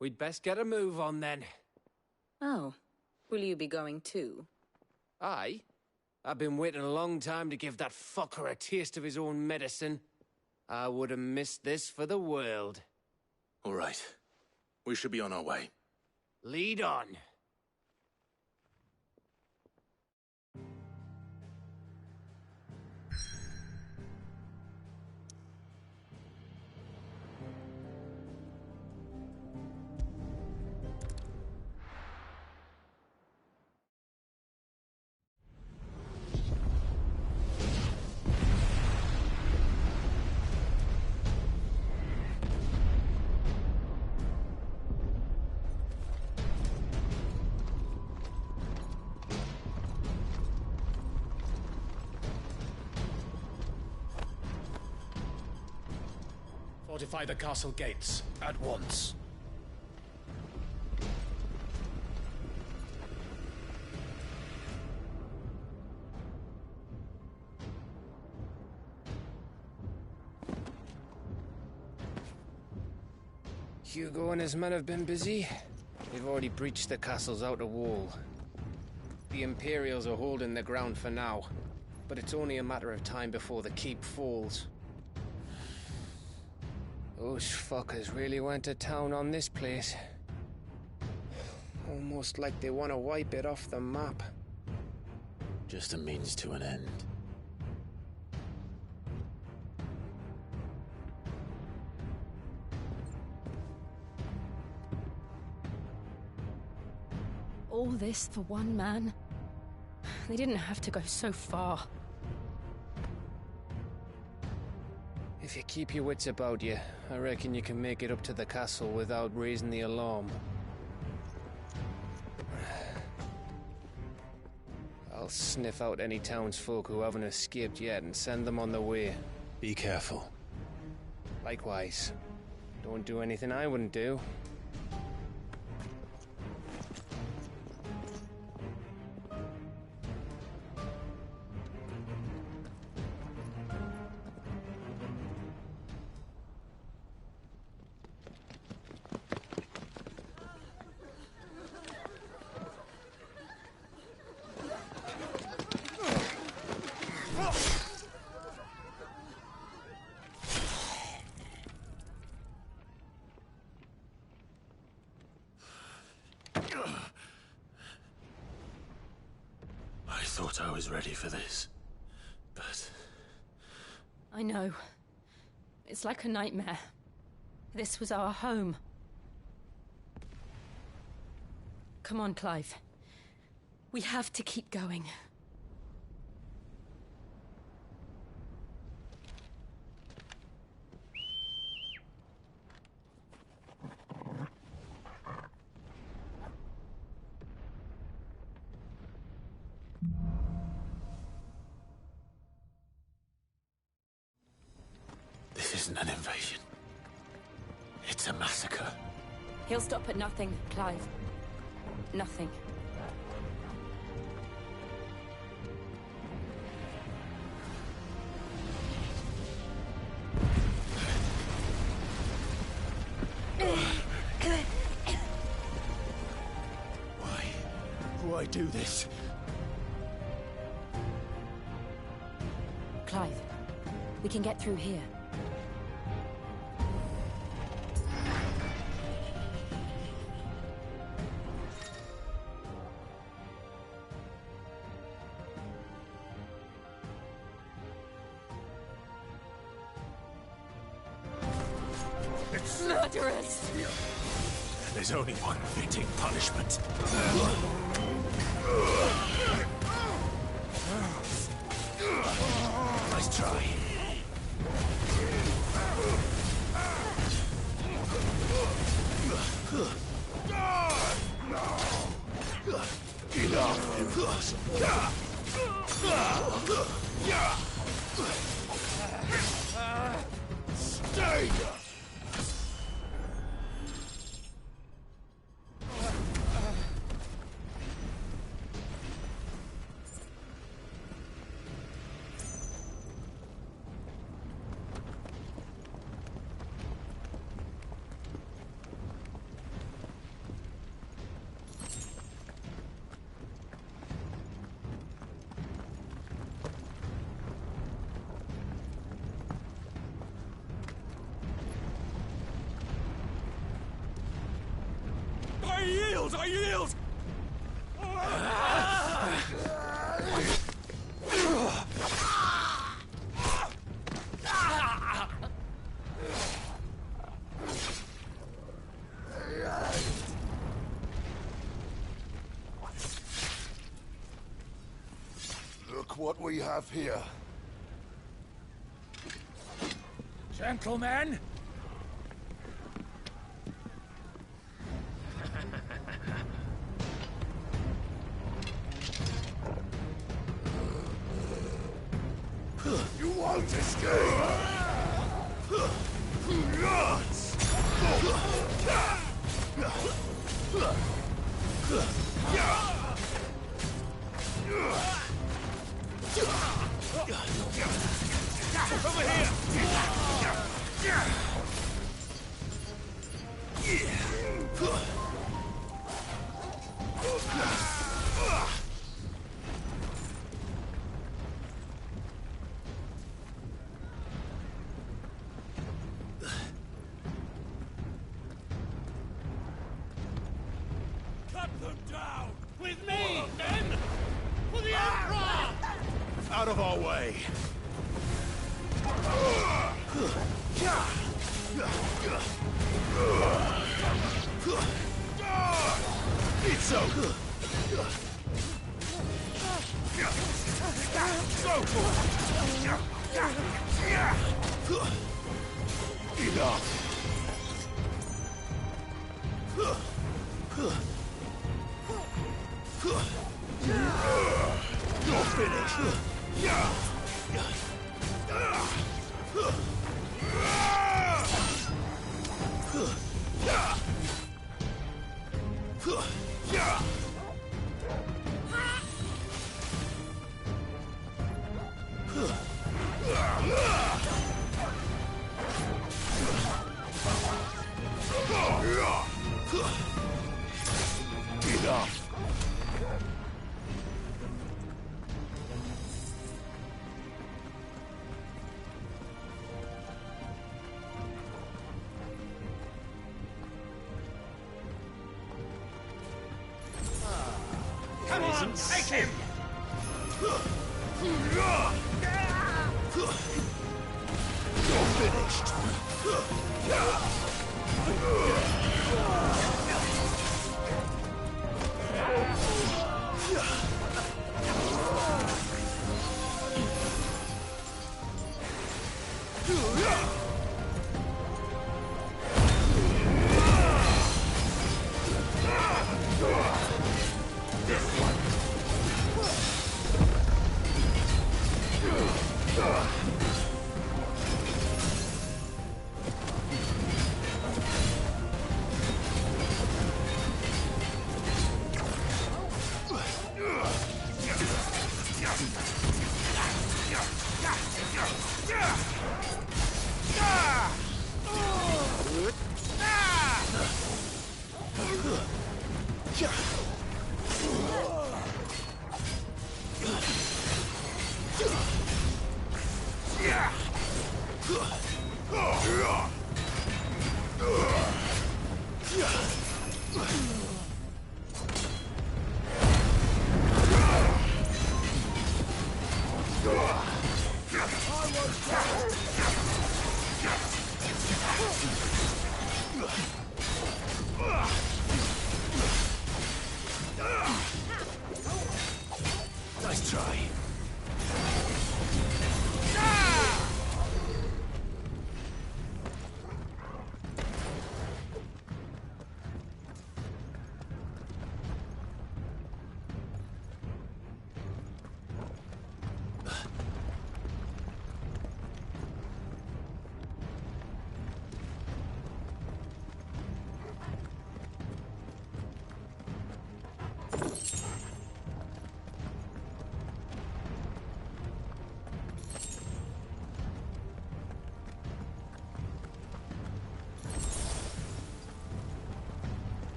We'd best get a move on then. Oh, will you be going too? Aye. I've been waiting a long time to give that fucker a taste of his own medicine. I would have missed this for the world. All right. We should be on our way. Lead on. Fortify the castle gates, at once. Hugo and his men have been busy. They've already breached the castle's outer wall. The Imperials are holding the ground for now, but it's only a matter of time before the keep falls. Those fuckers really went to town on this place. Almost like they want to wipe it off the map. Just a means to an end. All this for one man? They didn't have to go so far. If you keep your wits about you, I reckon you can make it up to the castle without raising the alarm. I'll sniff out any townsfolk who haven't escaped yet and send them on their way. Be careful. Likewise. Don't do anything I wouldn't do. I thought I was ready for this, but... I know. It's like a nightmare. This was our home. Come on, Clive. We have to keep going. massacre. He'll stop at nothing, Clive. Nothing. Why do this? Clive, we can get through here. It's murderous! There's only one fitting punishment. Nice try. Stay! I yield! Look what we have here. Gentlemen! You won't escape! Over here! Cut them down! With me, men! For the Emperor! Out of our way! It's over! Enough! You're finished! Enough! Come on, take him! You're finished!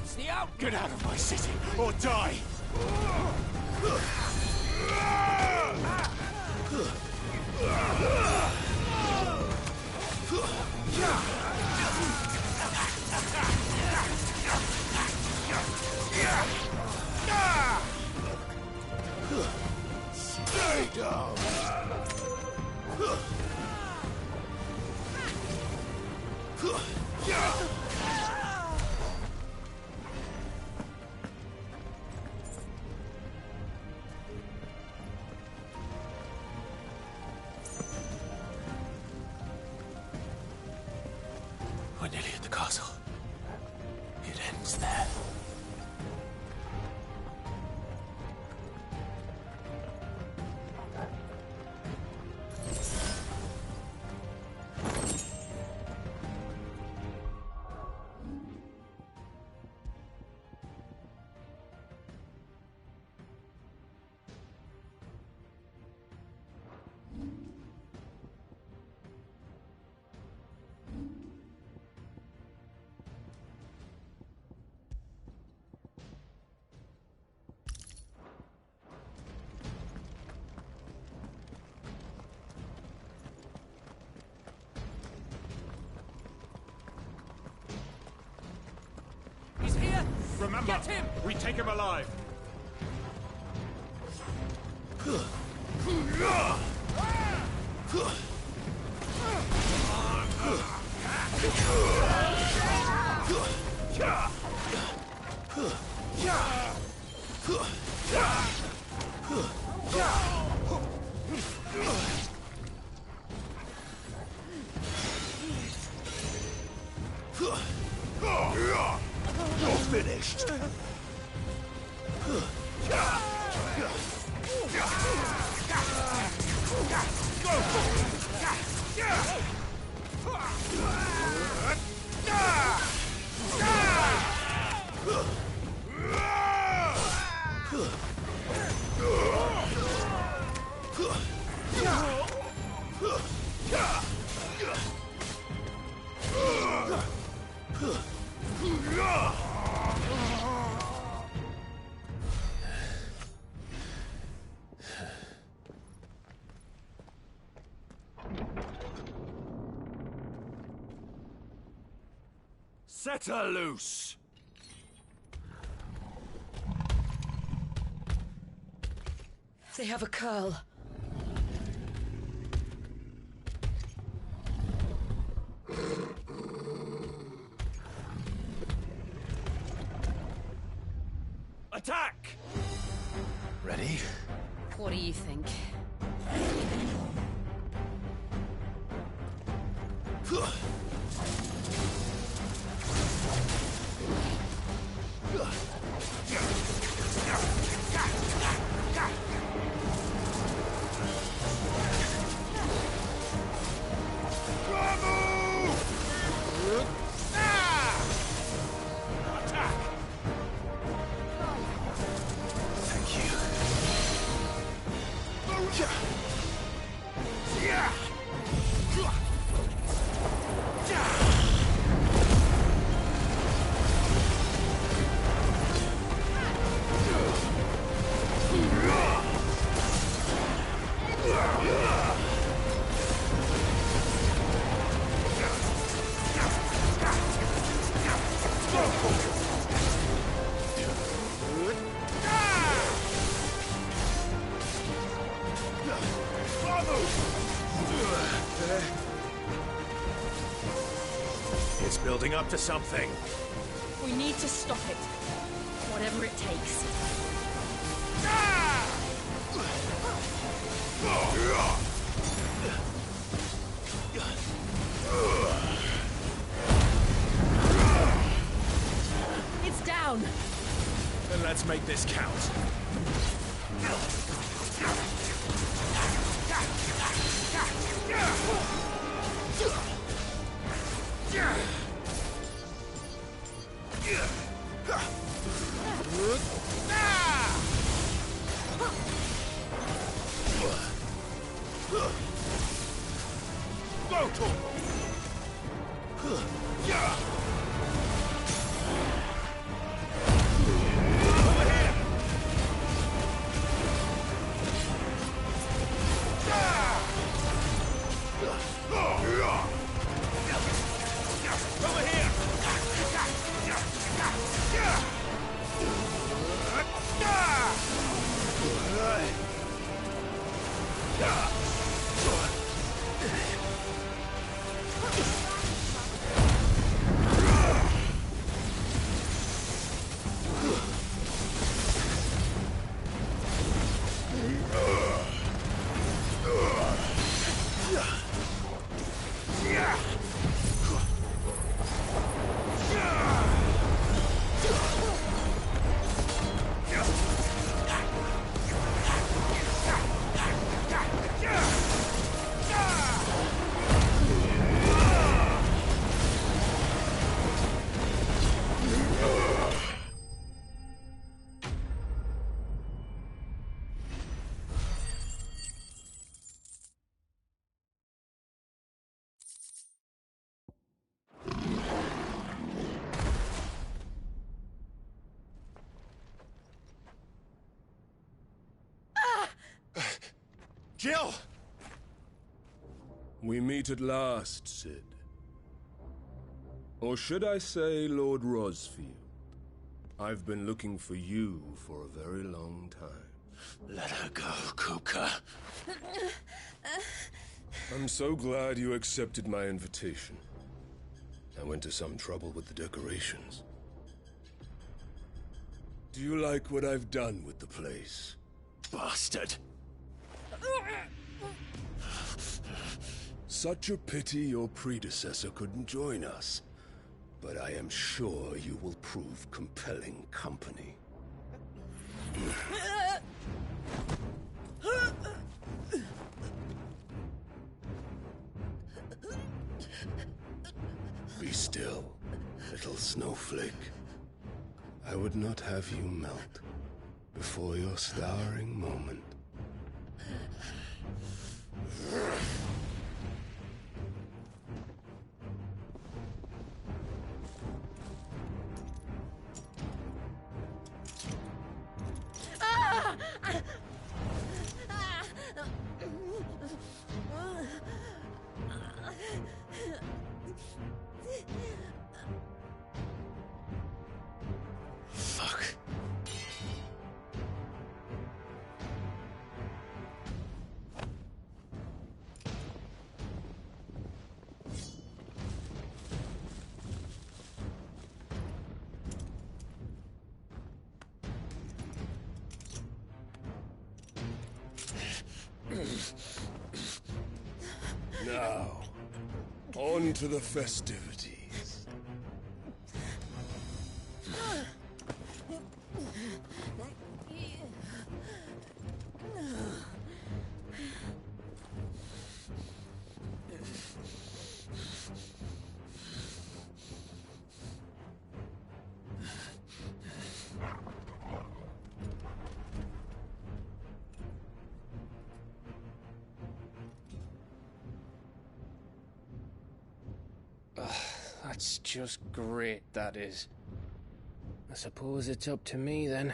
It's the out. Get out of my city, or die! Stay down. We're nearly at the castle. It ends there. He's here. Remember, Get him. we take him alive. You're finished. Set her loose. They have a curl. Attack! Ready? What do you think? It's building up to something. We need to stop it. Whatever it takes. It's down. Then let's make this count. Jill! We meet at last, Sid. Or should I say, Lord Rosfield? I've been looking for you for a very long time. Let her go, Kupka. I'm so glad you accepted my invitation. I went to some trouble with the decorations. Do you like what I've done with the place? Bastard! Such a pity your predecessor couldn't join us. But I am sure you will prove compelling company. Be still, little snowflake. I would not have you melt before your starring moment. Fuck. Now, on to the festivities. That's just great, that is. I suppose it's up to me then.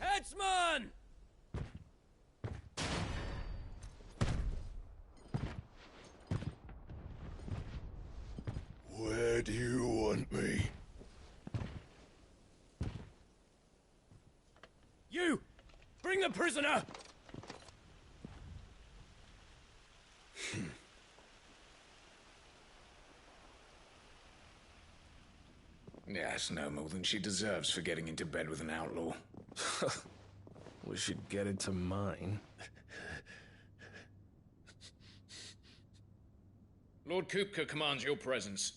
Headsman! Where do you want me? You! Bring the prisoner! Yes, no more than she deserves for getting into bed with an outlaw. We should get into mine. Lord Kupka commands your presence.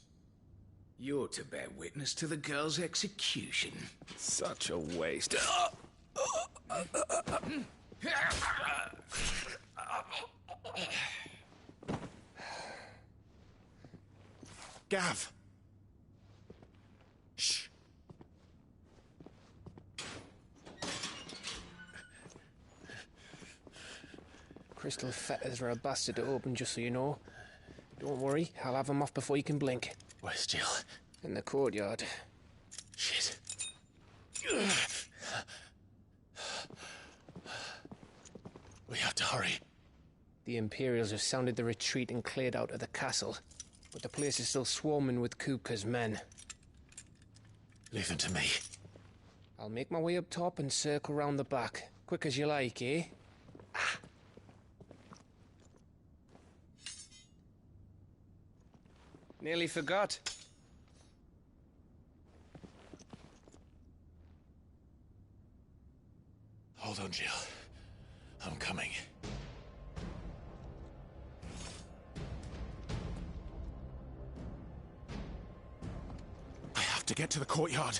You're to bear witness to the girl's execution. Such a waste. Gav! Shh! Crystal fetters are a bastard to open, just so you know. Don't worry, I'll have them off before you can blink. Where's Jill? In the courtyard. Shit. We have to hurry. The Imperials have sounded the retreat and cleared out of the castle, but the place is still swarming with Kupka's men. Leave them to me. I'll make my way up top and circle round the back. Quick as you like, eh? Nearly forgot. Hold on, Jill. I'm coming. I have to get to the courtyard.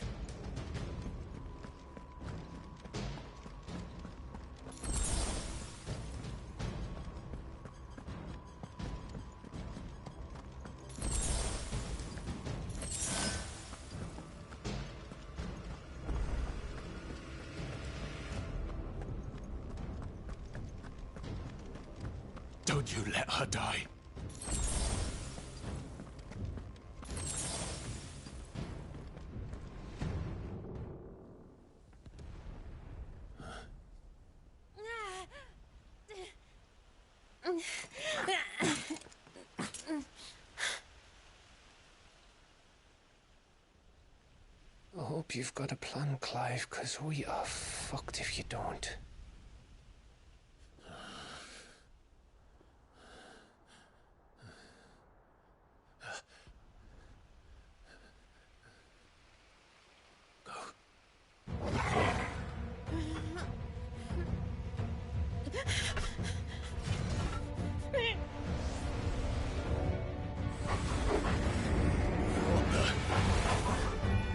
Could you let her die? I hope you've got a plan, Clive, because we are fucked if you don't.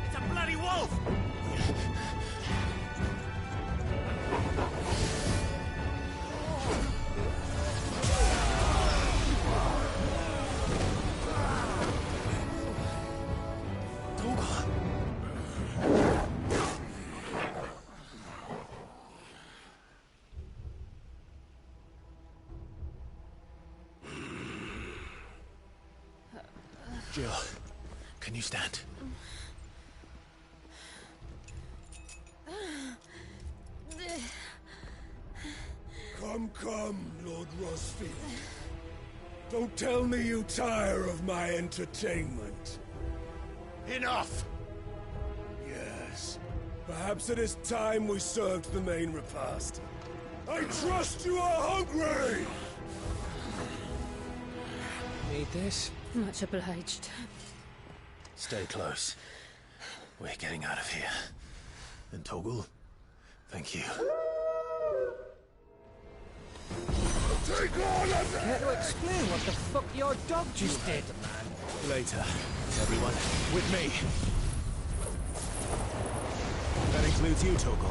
It's a bloody wolf! Jill, can you stand? Come, Lord Rosfield. Don't tell me you tire of my entertainment. Enough! Yes. Perhaps it is time we served the main repast. I trust you are hungry! Need this? Much obliged. Stay close. We're getting out of here. And Toggle, thank you. Take all of them! Care to explain what the fuck your dog just did? Later, everyone, with me. That includes you, Toggle.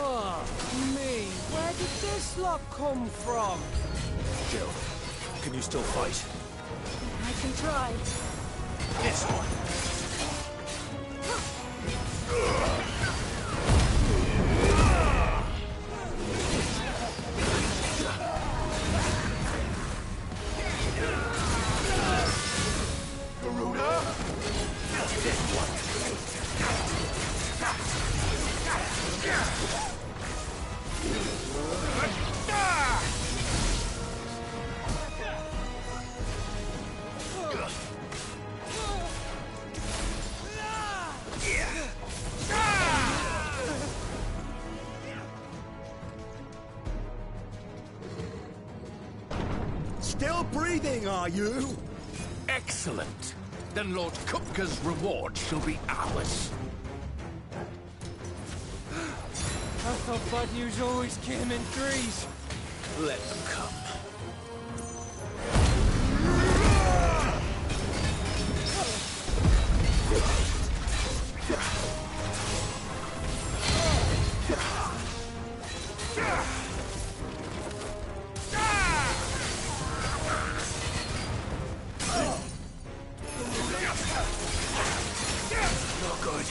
Oh, me. Where did this lot come from? Jill, can you still fight? I can try. This one. Still breathing, are you? Excellent. Then Lord Kupka's reward shall be ours. I thought bad news always came in threes. Let them come. Not good.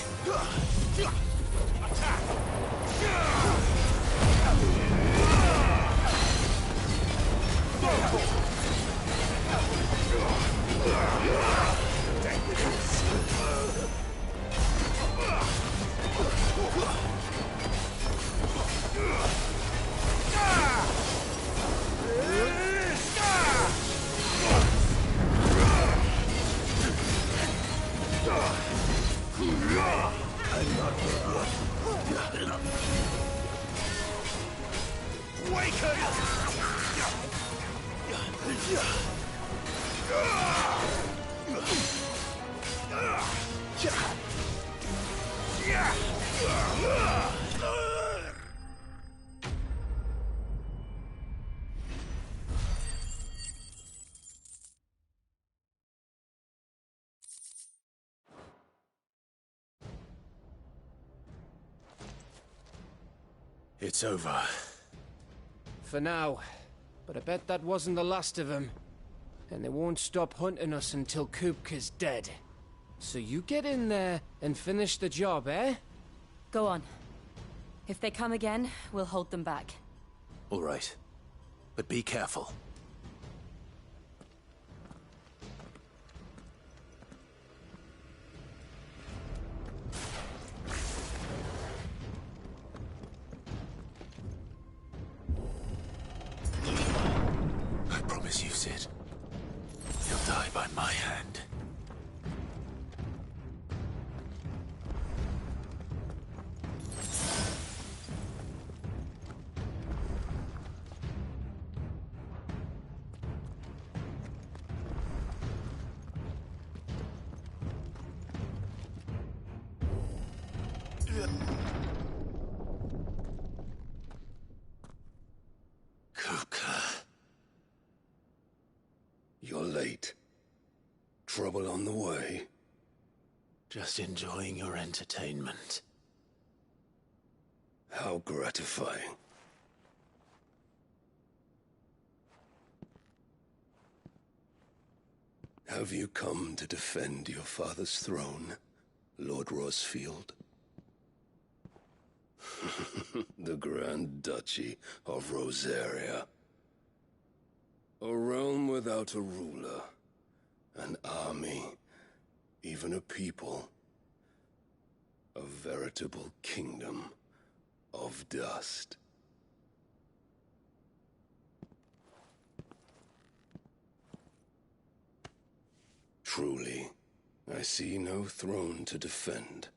It's over. For now. But I bet that wasn't the last of them. And they won't stop hunting us until Kupka's dead. So you get in there and finish the job, eh? Go on. If they come again, we'll hold them back. All right. But be careful. I promise you, Sid. He'll die by my hand. You're late. Trouble on the way? Just enjoying your entertainment. How gratifying. Have you come to defend your father's throne, Lord Rosfield? The Grand Duchy of Rosaria. A realm without a ruler, an army, even a people. A veritable kingdom of dust. Truly, I see no throne to defend.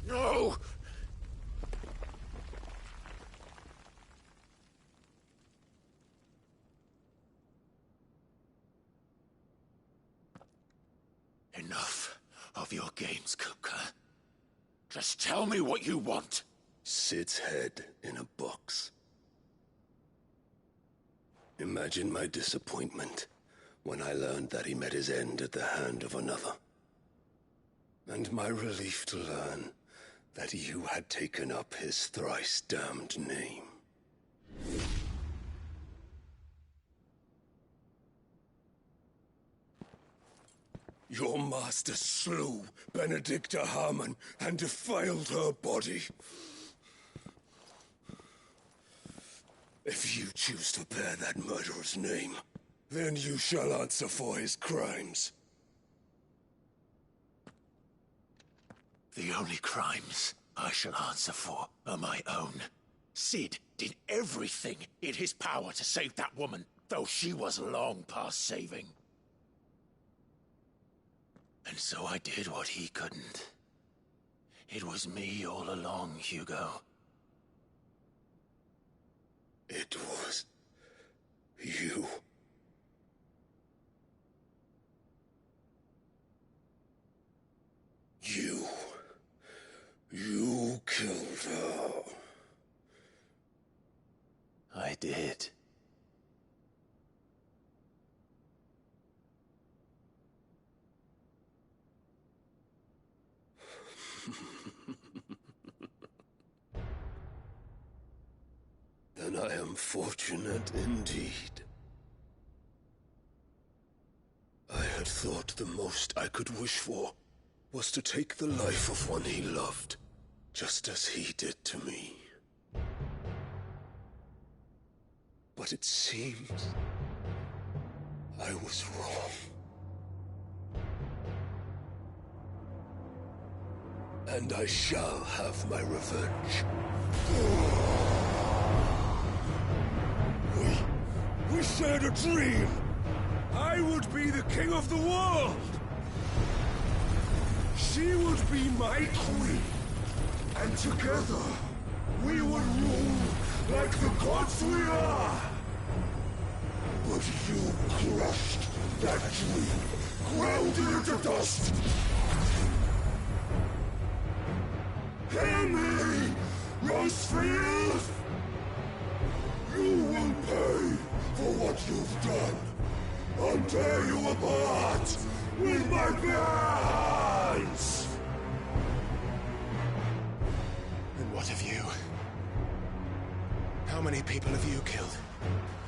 No! Enough of your games, Kupka. Just tell me what you want. Sid's head in a box. Imagine my disappointment when I learned that he met his end at the hand of another. And my relief to learn that you had taken up his thrice-damned name. Your master slew Benedicta Harmon and defiled her body. If you choose to bear that murderer's name, then you shall answer for his crimes. The only crimes I shall answer for are my own. Sid did everything in his power to save that woman, though she was long past saving. And so I did what he couldn't. It was me all along, Hugo. It was you. You killed her. I did. Then I am fortunate indeed. I had thought the most I could wish for was to take the life of one he loved, just as he did to me. But it seems I was wrong. And I shall have my revenge. We shared a dream! I would be the king of the world! She would be my queen! And together, we would rule like the gods we are! But you crushed that dream, ground it into dust! Hear me, Rosefield! You will pay for what you've done! I'll tear you apart with my bare hands! And what of you? How many people have you killed?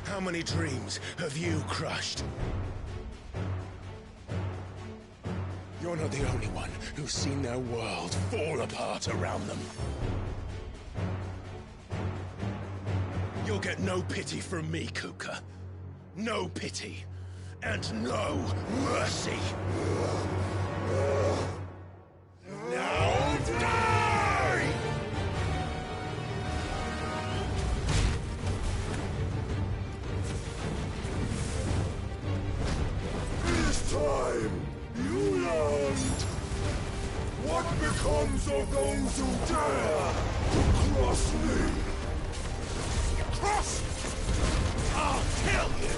How many dreams have you crushed? You're not the only one who's seen their world fall apart around them. You'll get no pity from me, Kuka. No pity. And no mercy. Now die! This time, you learned what becomes of those who dare to cross me. Cross! I'll kill you!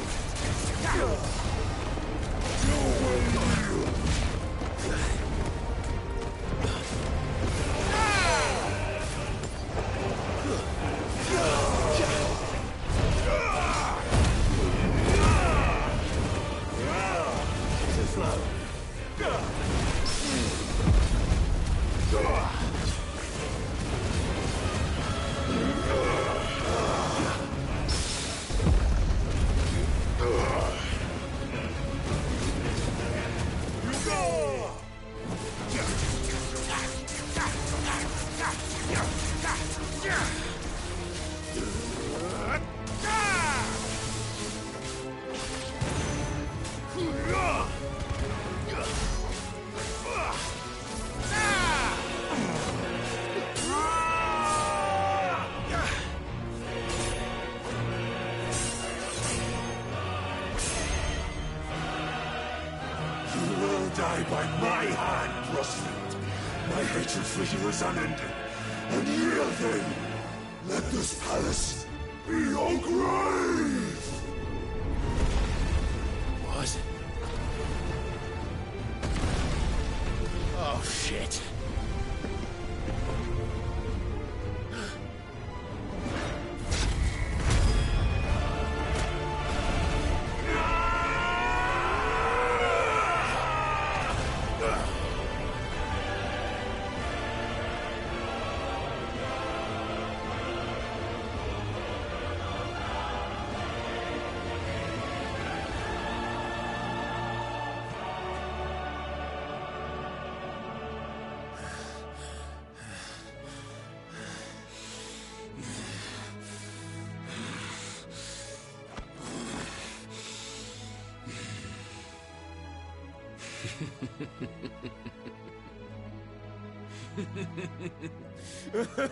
You will yield. Too slow. Die by my hand, Rosfield. My hatred for you is unending. And yielding, let this palace be your grave! What? Oh, shit. The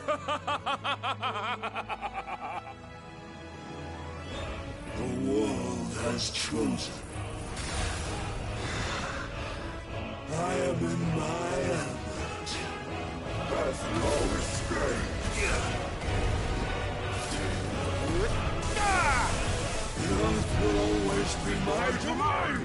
world has chosen. I am in my element. There's no escape. The earth will always be my domain.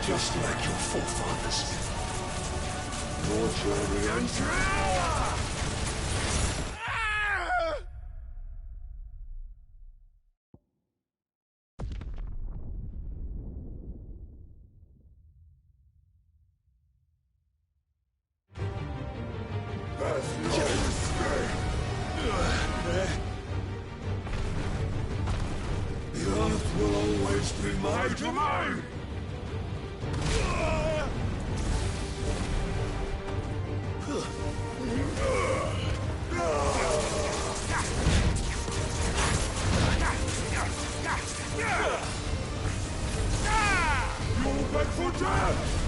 Just like your forefathers. Your journey ends now! The Earth will always be my domain! You'll beg for death!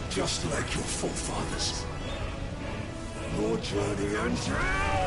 Just like your forefathers. Your journey ends now!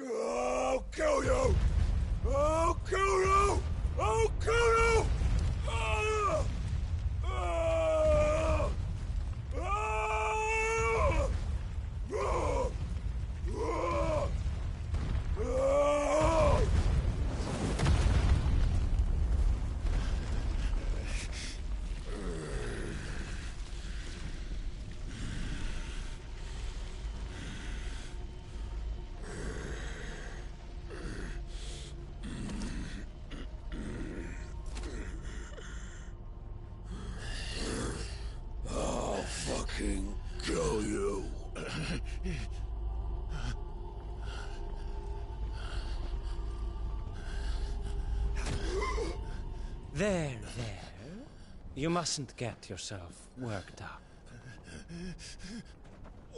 I'll kill you! I'll kill you! I'll kill you! Ah! Ah! Ah! Ah! Ah! Ah! I'll fucking kill you. There. You mustn't get yourself worked up.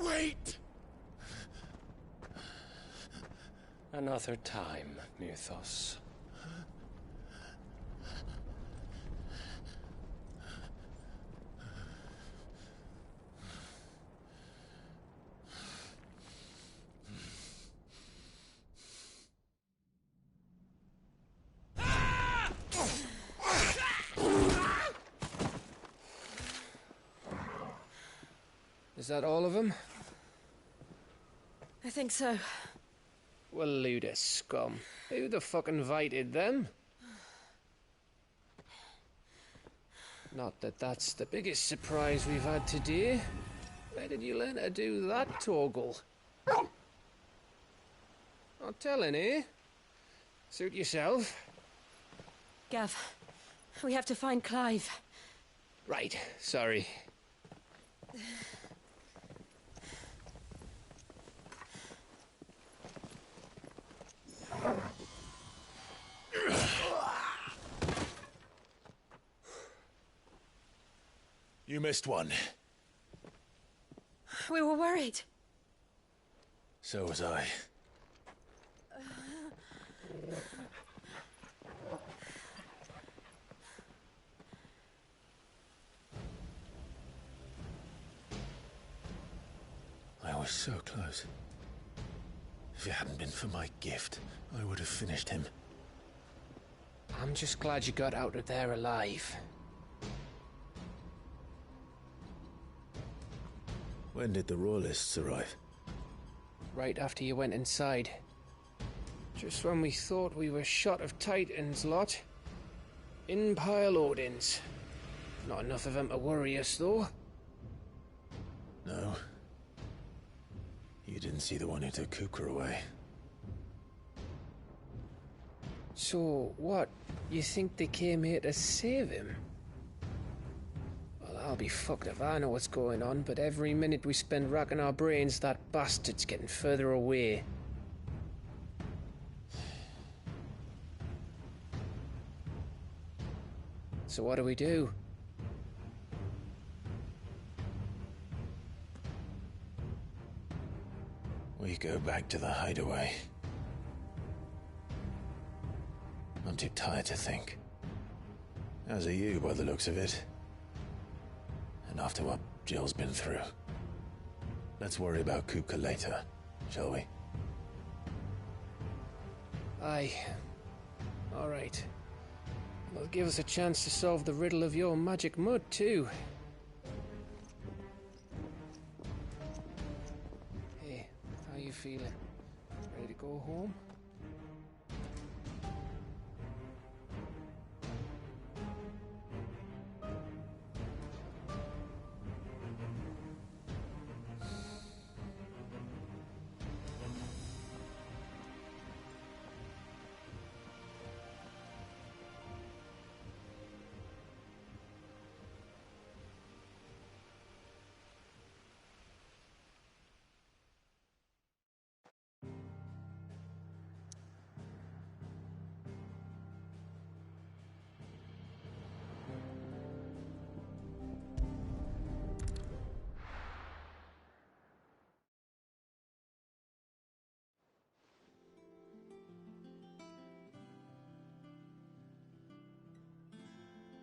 Wait! Another time, Mythos. Is that all of them? I think so. Well, load of scum. Who the fuck invited them? Not that that's the biggest surprise we've had today. Where did you learn to do that, Toggle? Not telling, eh? Suit yourself. Gav, we have to find Clive. Right, sorry. You missed one. We were worried. So was I. I was so close. If it hadn't been for my gift, I would have finished him. I'm just glad you got out of there alive. When did the Royalists arrive? Right after you went inside. Just when we thought we were shot of Titans, lot. In pile Odins. Not enough of them to worry us, though. No. You didn't see the one who took Kupka away. So, what? You think they came here to save him? Well, I'll be fucked if I know what's going on, but every minute we spend racking our brains, that bastard's getting further away. So what do we do? We go back to the hideaway. I'm too tired to think. As are you, by the looks of it. And after what Jill's been through. Let's worry about Kupka later, shall we? Aye. All right. It'll give us a chance to solve the riddle of your magic mud, too. Hey, how you feeling? Ready to go home?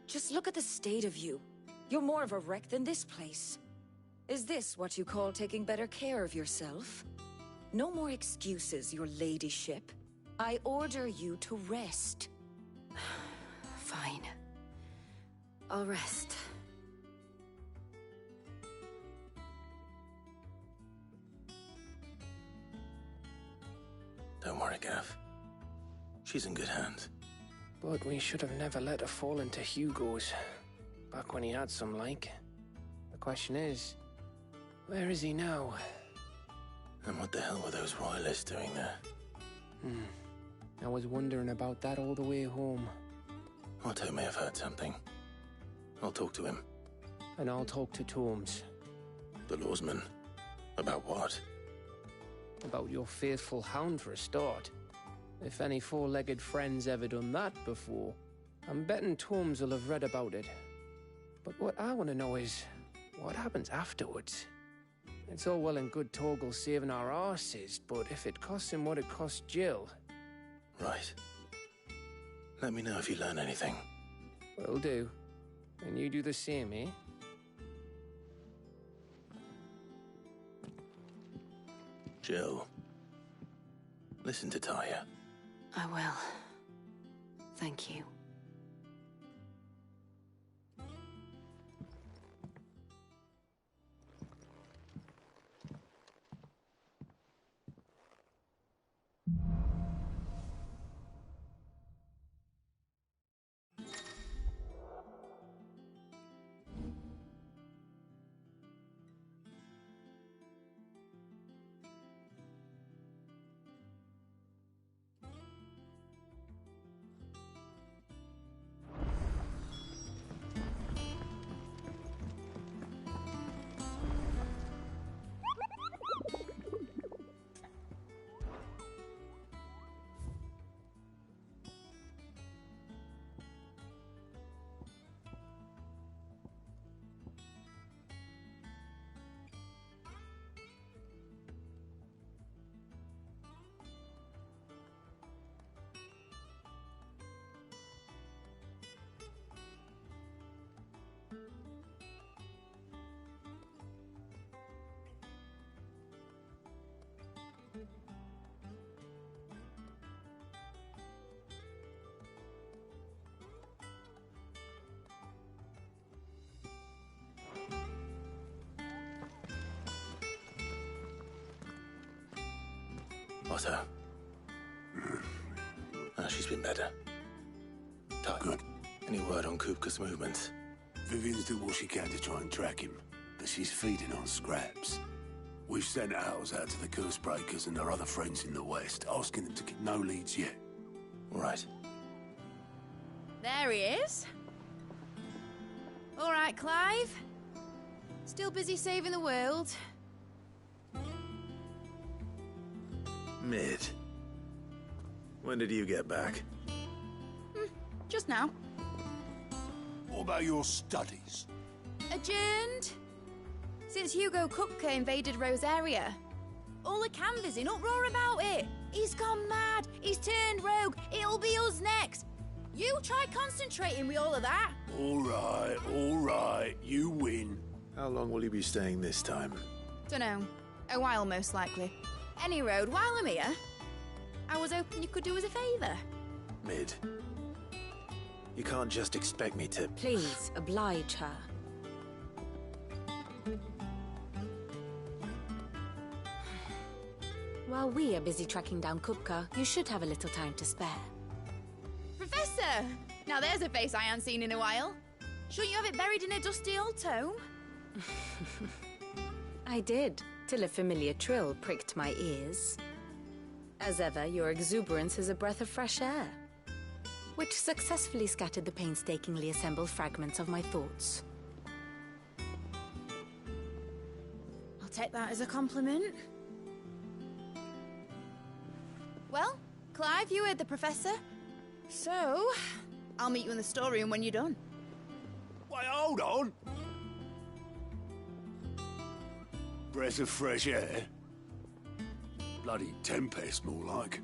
Just look at the state of you. You're more of a wreck than this place. Is this what you call taking better care of yourself? No more excuses, your ladyship. I order you to rest. Fine. I'll rest. Don't worry, Gav. She's in good hands. But we should have never let her fall into Hugo's. Back when he had some like. The question is, where is he now? And what the hell were those royalists doing there? I was wondering about that all the way home. Otto may have heard something. I'll talk to him. And I'll talk to Tomes. The lawsman? About what? About your faithful hound for a start. If any four-legged friend's ever done that before, I'm betting Tomes will have read about it. But what I want to know is, what happens afterwards? It's all well and good Torgal saving our arses, but if it costs him what it cost Jill... Right. Let me know if you learn anything. Will do. And you do the same, eh? Jill. Listen to Taya. I will. Thank you. Otto. She's been better. Good. Any word on Kupka's movements? Vivian's doing what she can to try and track him, but she's feeding on scraps. We've sent ours out to the Cursebreakers and their other friends in the West, asking them to get no leads yet. Right. There he is. All right, Clive. Still busy saving the world. Mid. When did you get back? Just now. What about your studies? Adjourned. Since Hugo Kupka invaded Rosaria. All the canvassers in uproar about it. He's gone mad. He's turned rogue. It'll be us next. You try concentrating with all of that. All right. You win. How long will you be staying this time? Dunno. A while, most likely. Any road, while I'm here, I was hoping you could do us a favour. Mid. You can't just expect me to... Please, oblige her. While we are busy tracking down Kupka, you should have a little time to spare. Professor! Now there's a face I haven't seen in a while. Shouldn't you have it buried in a dusty old tome? I did, till a familiar trill pricked my ears. As ever, your exuberance is a breath of fresh air, which successfully scattered the painstakingly assembled fragments of my thoughts. I'll take that as a compliment. Well, Clive, you heard the Professor. So, I'll meet you in the storeroom when you're done. Wait, hold on. Breath of fresh air? Bloody tempest, more like.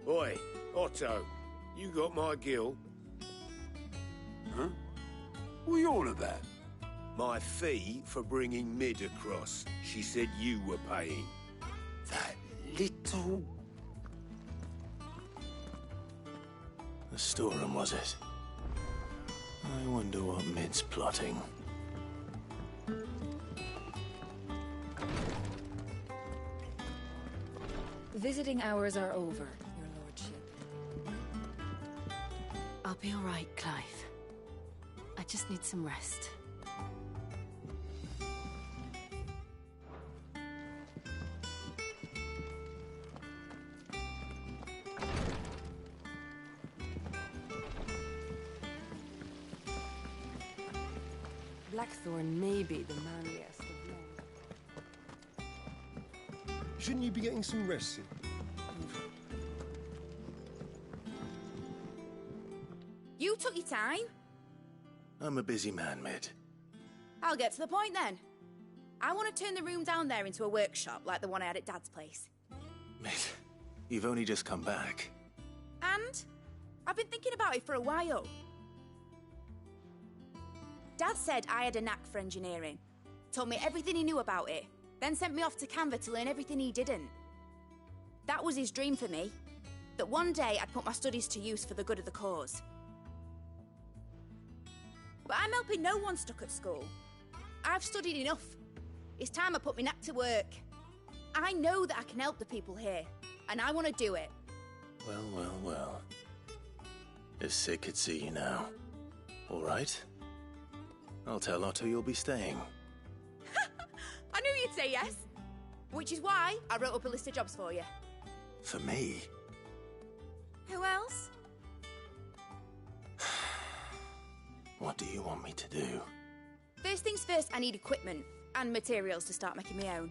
Oi, Otto, you got my gill? Huh? What are you on about? My fee for bringing Mid across. She said you were paying. That little... The storeroom, was it? I wonder what Mid's plotting. Visiting hours are over, your lordship. I'll be all right, Clive. I just need some rest. Blackthorn may be the manliest of men. Shouldn't you be getting some rest soon? You took your time. I'm a busy man, Mid. I'll get to the point then. I want to turn the room down there into a workshop like the one I had at Dad's place. Mid, you've only just come back. And I've been thinking about it for a while. Dad said I had a knack for engineering. Told me everything he knew about it. Then sent me off to Canva to learn everything he didn't. That was his dream for me. That one day I'd put my studies to use for the good of the cause. But I'm helping no one stuck at school. I've studied enough. It's time I put my knack to work. I know that I can help the people here, and I want to do it. Well. If Sid could see you now. All right? I'll tell Otto you'll be staying. I knew you'd say yes. Which is why I wrote up a list of jobs for you. For me? Who else? What do you want me to do? First things first, I need equipment and materials to start making my own.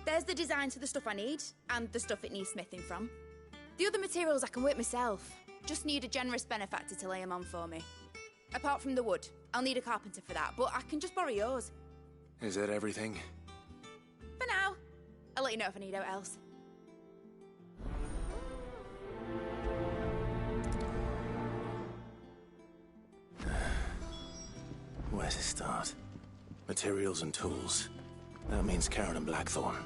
There's the designs for the stuff I need, and the stuff it needs smithing from. The other materials I can work myself. Just need a generous benefactor to lay them on for me. Apart from the wood, I'll need a carpenter for that, but I can just borrow yours. Is that everything? For now. I'll let you know if I need out else. Where to start? Materials and tools. That means Karen and Blackthorn.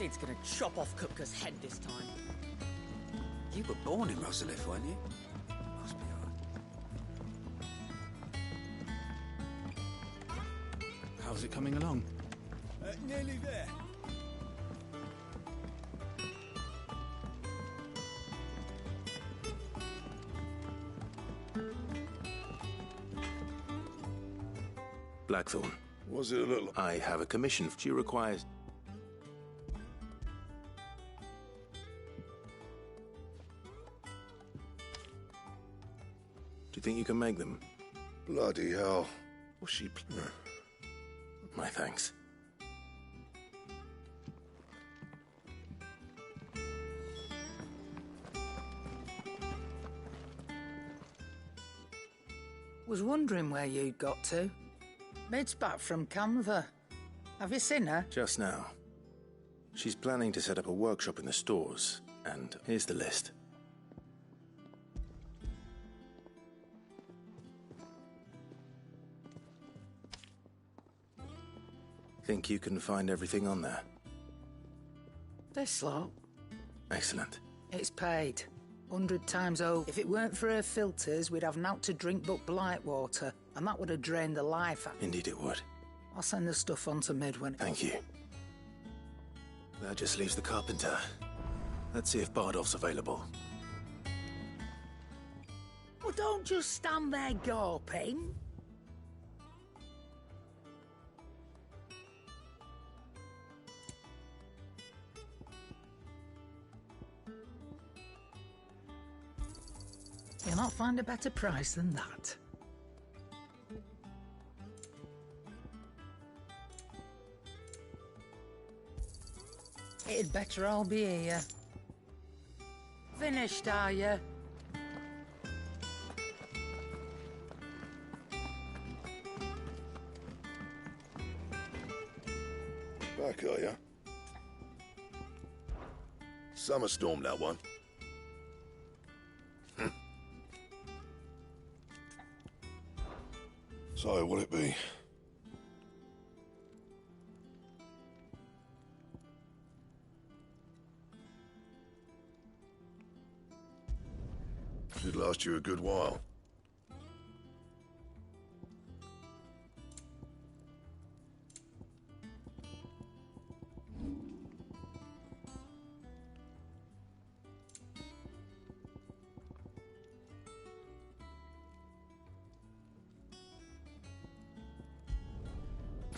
Sid's gonna chop off Kupka's head this time. You were born in Rosalith, weren't you? Must be hard. How's it coming along? Nearly there. Blackthorn. Was it a little... I have a commission. She requires... Do you think you can make them? Bloody hell. Was she... My thanks. Was wondering where you'd got to. Mid's back from Canva. Have you seen her? Just now. She's planning to set up a workshop in the stores, and here's the list. Think you can find everything on there? This lot. Excellent. It's paid. 100 times over. If it weren't for her filters, we'd have naught to drink but blight water, and that would have drained the life out. Indeed it would. I'll send the stuff on to Mid when... Thank you. That just leaves the carpenter. Let's see if Bardolph's available. Well, don't just stand there gawping. You'll not find a better price than that. It'd better all be here. Finished, are you? Back, are ya? Summer storm, that one. So, what'll it be? Should last you a good while.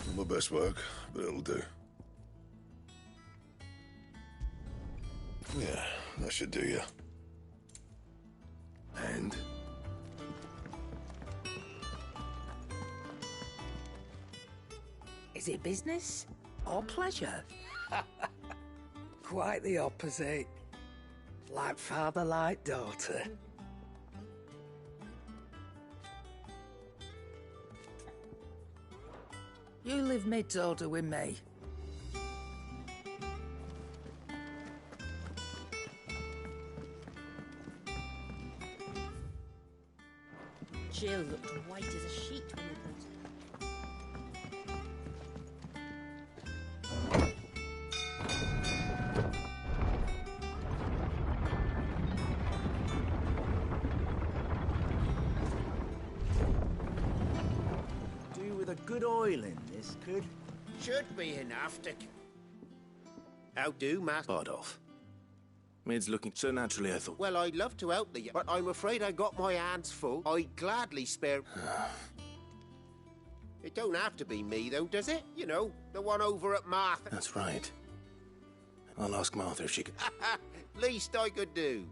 Not my best work, but it'll do. Yeah, that should do you. And? Is it business or pleasure? Quite the opposite. Like father, like daughter. You live Mid's order with me. Jill looked white as a sheet when we brought Do with a good oiling, this could. Should be enough to... How do, Master? Bardolph. Mid's looking so naturally, I thought... Well, I'd love to help thee, but I'm afraid I got my hands full. I'd gladly spare... It don't have to be me, though, does it? You know, the one over at Martha. That's right. I'll ask Martha if she could... Least I could do.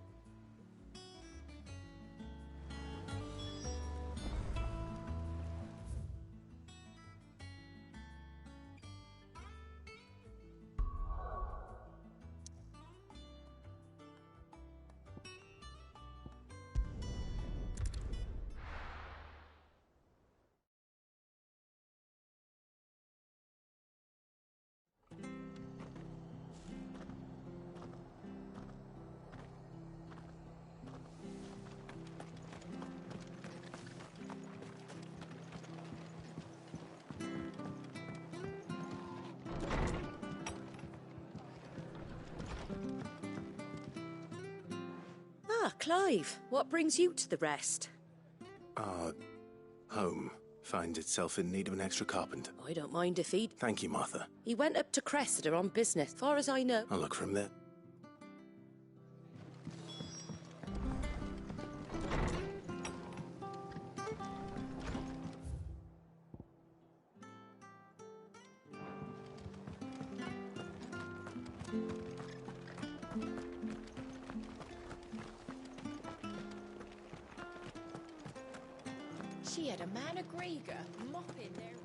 Clive, what brings you to the rest? Our home finds itself in need of an extra carpenter. I don't mind if he'd... Thank you, Martha. He went up to Cressida on business, far as I know. I'll look for him there. She had a man of Grieger mopping there.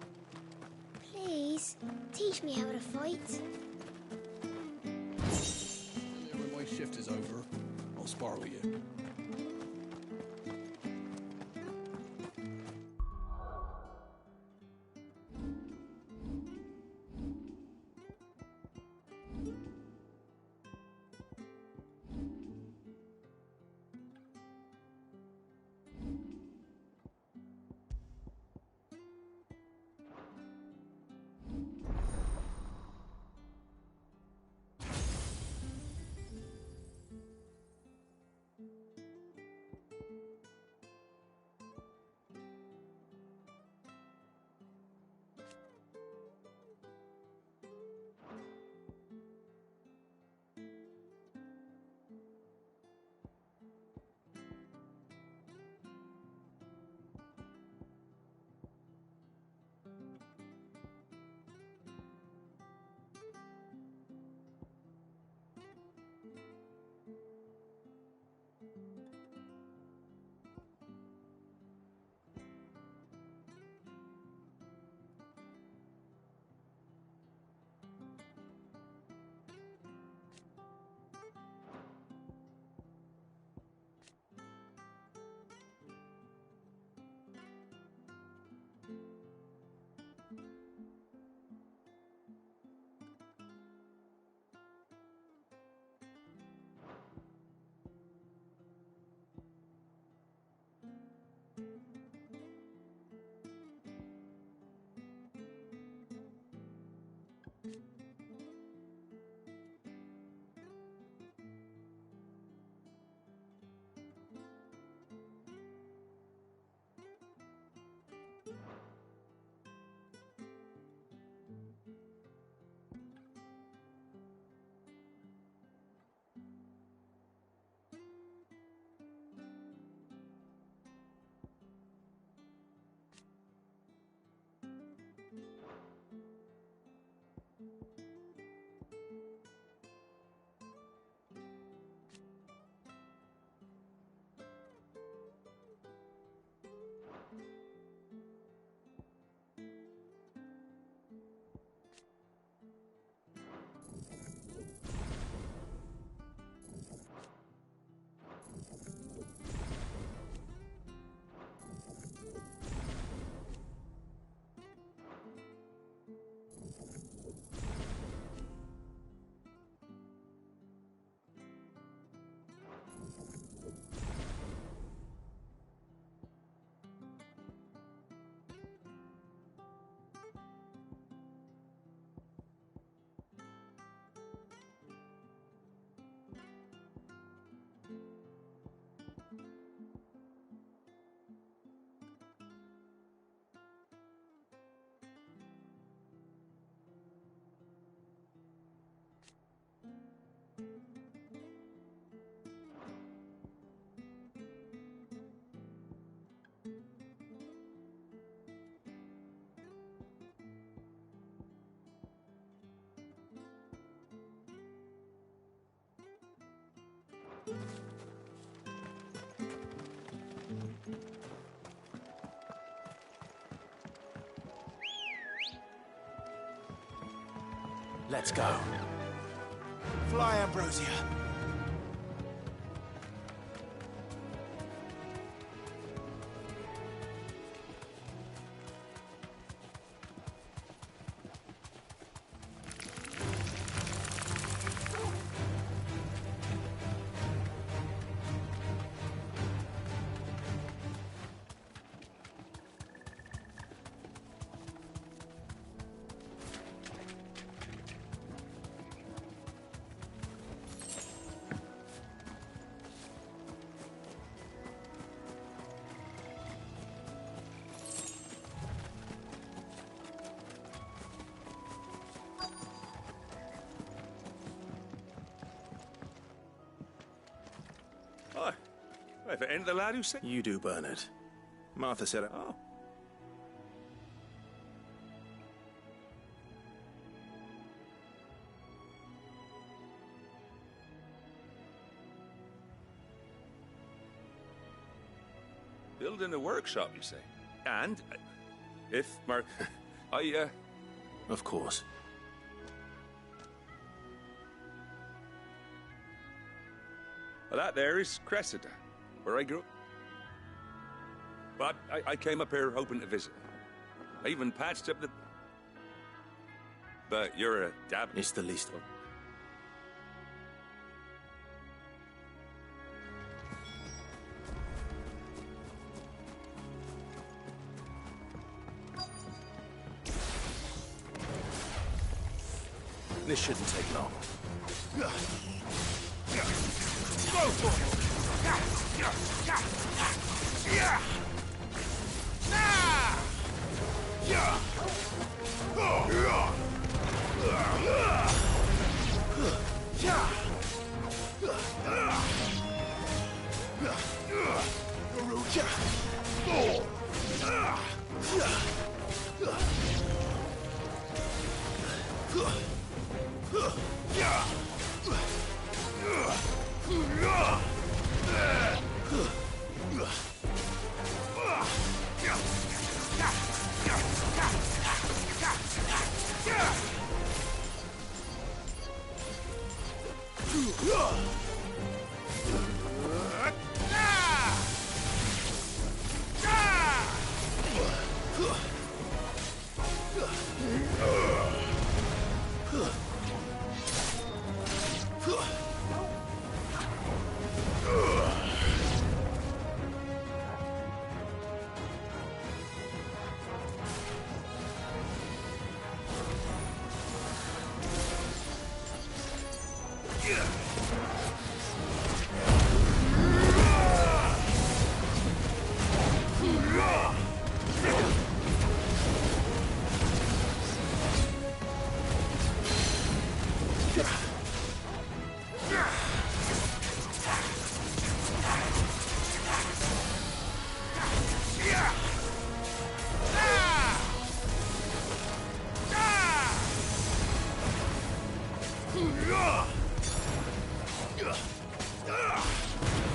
Please, teach me how to fight. When my shift is over, I'll spar with you. Let's go. Fly, Ambrosia. If it ain't the lad who said... You do, Bernard. Martha said, oh. Building a workshop, you say? And, if Of course. Well, that there is Cressida, where I grew up. But I came up here hoping to visit. I even patched up the... But you're a dab... It's the least of... This shouldn't take long. Go for it!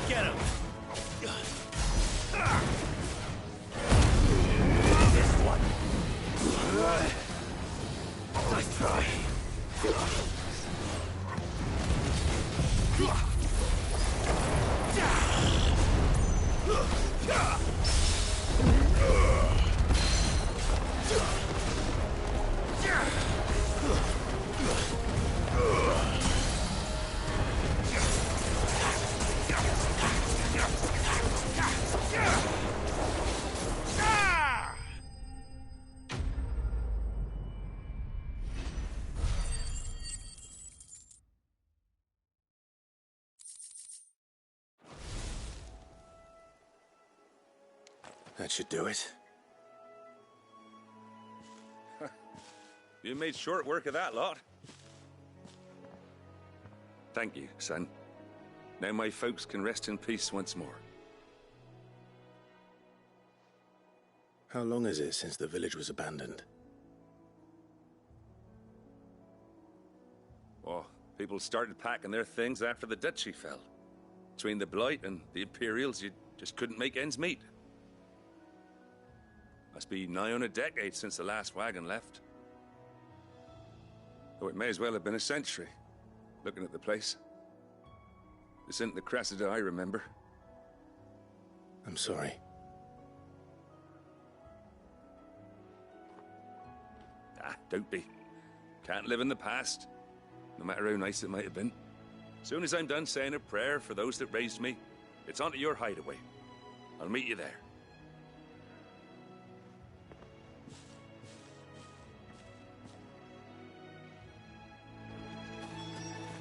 Get him! This one. Nice try. That should do it. You made short work of that lot. Thank you, son. Now my folks can rest in peace once more. How long is it since the village was abandoned? Oh, people started packing their things after the duchy fell. Between the Blight and the Imperials, you just couldn't make ends meet. Must be nigh on a decade since the last wagon left. Though it may as well have been a century, looking at the place. This isn't the Cressida I remember. I'm sorry. Ah, don't be. Can't live in the past, no matter how nice it might have been. Soon as I'm done saying a prayer for those that raised me, it's on to your hideaway. I'll meet you there.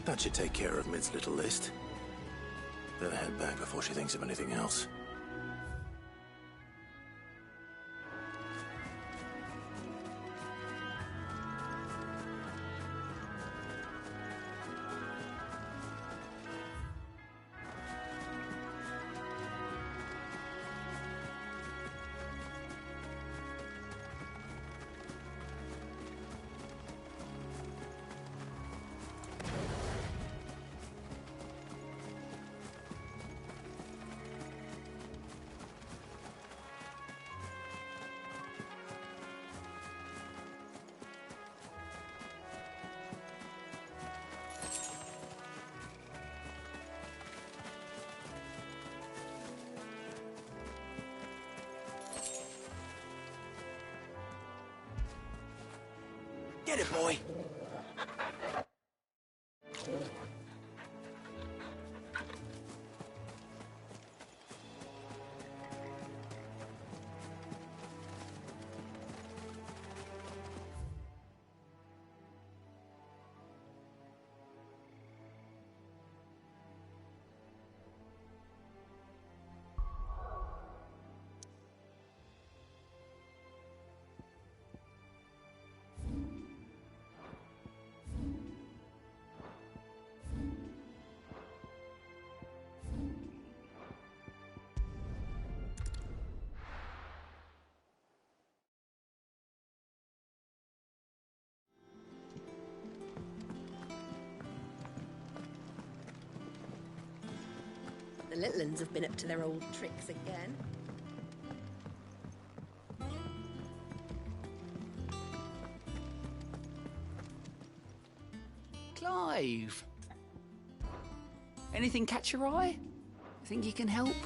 That should take care of Mid's little list. Better head back before she thinks of anything else. Get it, boy. The little uns have been up to their old tricks again. Clive. Anything catch your eye? Think you can help?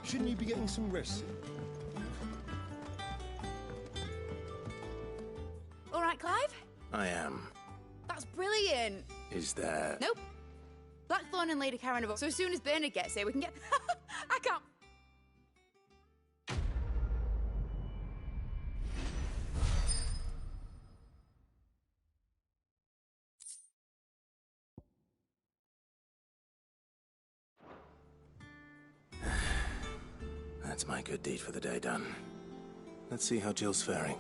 Shouldn't you be getting some rest? All right, Clive? I am. That's brilliant. Is there... Nope. Blackthorn and Lady Karen have... So as soon as Bernard gets here, we can get... I can't... That's my good deed for the day done. Let's see how Jill's faring.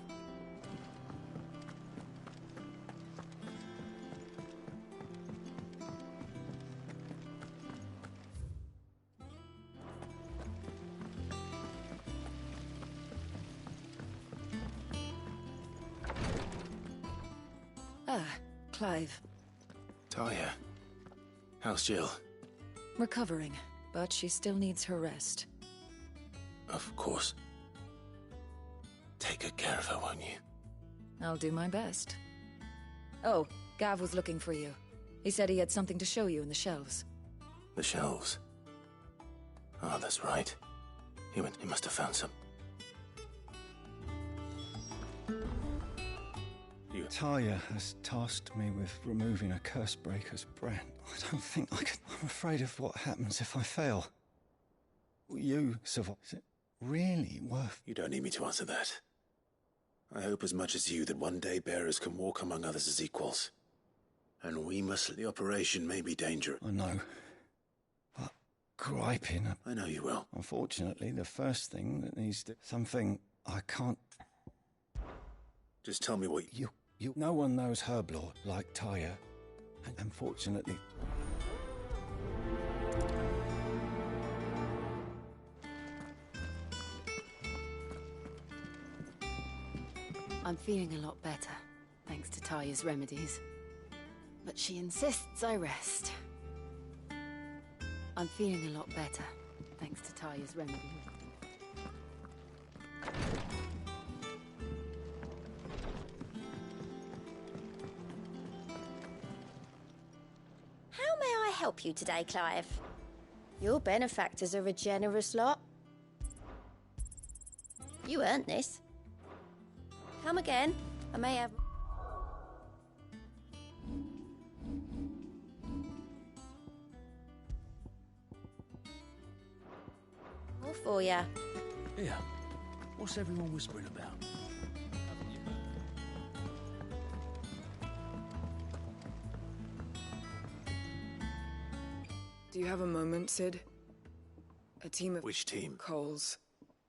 Ah, Clive. Talia. How's Jill? Recovering, but she still needs her rest. Of course. Take good care of her, won't you? I'll do my best. Oh, Gav was looking for you. He said he had something to show you in the shelves. The shelves? Oh, that's right. He must have found some. Talia has tasked me with removing a Cursebreaker's brand. I don't think I can... I'm afraid of what happens if I fail. Will you survive? Is it really worth... You don't need me to answer that. I hope as much as you that one day bearers can walk among others as equals. And we must... The operation may be dangerous. I know. But griping... I know you will. Unfortunately, the first thing that needs to... Something I can't... Just tell me what... No one knows herb lore like Talia. And unfortunately... I'm feeling a lot better, thanks to Talia's remedies. But she insists I rest. I'm feeling a lot better, thanks to Talia's remedies. How may I help you today, Clive? Your benefactors are a generous lot. You earned this. Come again. I may have... More for ya. Here. What's everyone whispering about? Do you have a moment, Sid? A team of... Which team? Coles.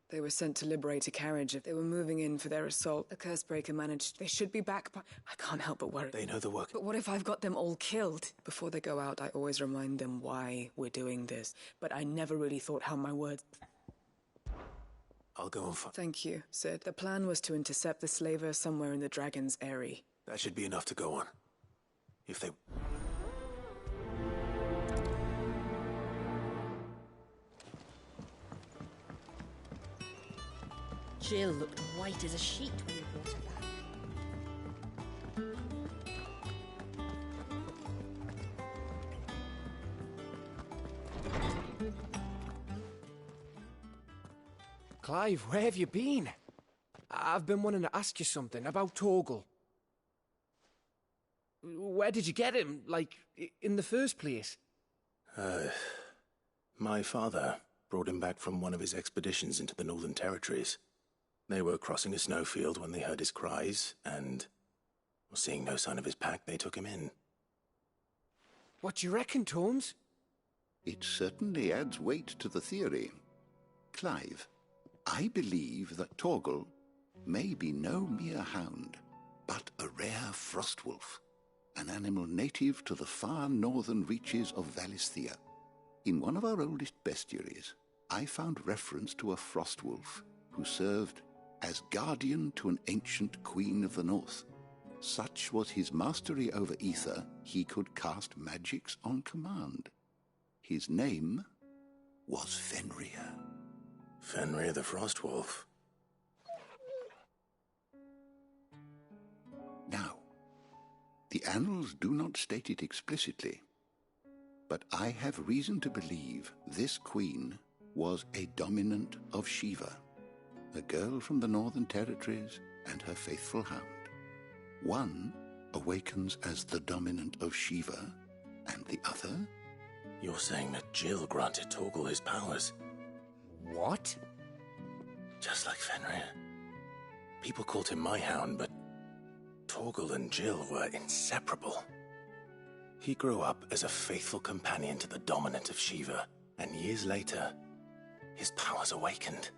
They were sent to liberate a carriage. They were moving in for their assault. The Cursebreaker managed... They should be back, but I can't help but worry. They know the work. But what if I've got them all killed? Before they go out, I always remind them why we're doing this. But I never really thought how my words... I'll go and find... Thank you, Sid. The plan was to intercept the slaver somewhere in the Dragon's Eyrie. That should be enough to go on. If they... Jill looked white as a sheet when you brought her back. Clive, where have you been? I've been wanting to ask you something about Torgal. Where did you get him, like, in the first place? My father brought him back from one of his expeditions into the Northern Territories. They were crossing a snowfield when they heard his cries, and, seeing no sign of his pack, they took him in. What do you reckon, Tomes? It certainly adds weight to the theory. Clive, I believe that Torgal may be no mere hound, but a rare frostwolf, an animal native to the far northern reaches of Valisthea. In one of our oldest bestiaries, I found reference to a frostwolf who served as guardian to an ancient queen of the north. Such was his mastery over ether, he could cast magics on command. His name was Fenrir. Fenrir the Frostwolf. Now, the annals do not state it explicitly, but I have reason to believe this queen was a dominant of Shiva, a girl from the Northern Territories and her faithful hound. One awakens as the dominant of Shiva, and the other? You're saying that Jill granted Torgal his powers? What? Just like Fenrir. People called him my hound, but Torgal and Jill were inseparable. He grew up as a faithful companion to the dominant of Shiva, and years later, his powers awakened,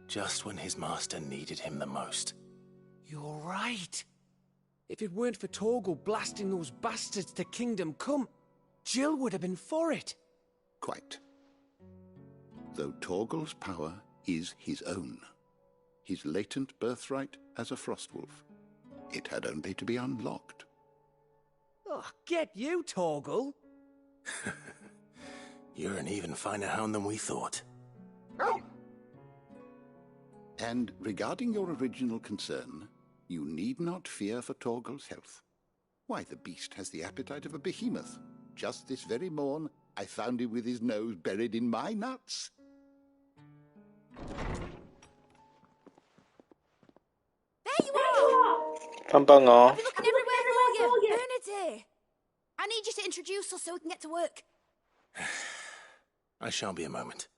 just when his master needed him the most. You're right. If it weren't for Torgal blasting those bastards to Kingdom Come, Jill would have been for it. Quite. Though Torgal's power is his own, his latent birthright as a frostwolf, it had only to be unlocked. Oh, get you, Torgal! You're an even finer hound than we thought. And regarding your original concern, you need not fear for Torgal's health. Why, the beast has the appetite of a behemoth. Just this very morn, I found him with his nose buried in my nuts. There you are! 깜빵아. I've been looking everywhere for you! Bernadette! I need you to introduce us so we can get to work. I shall be a moment.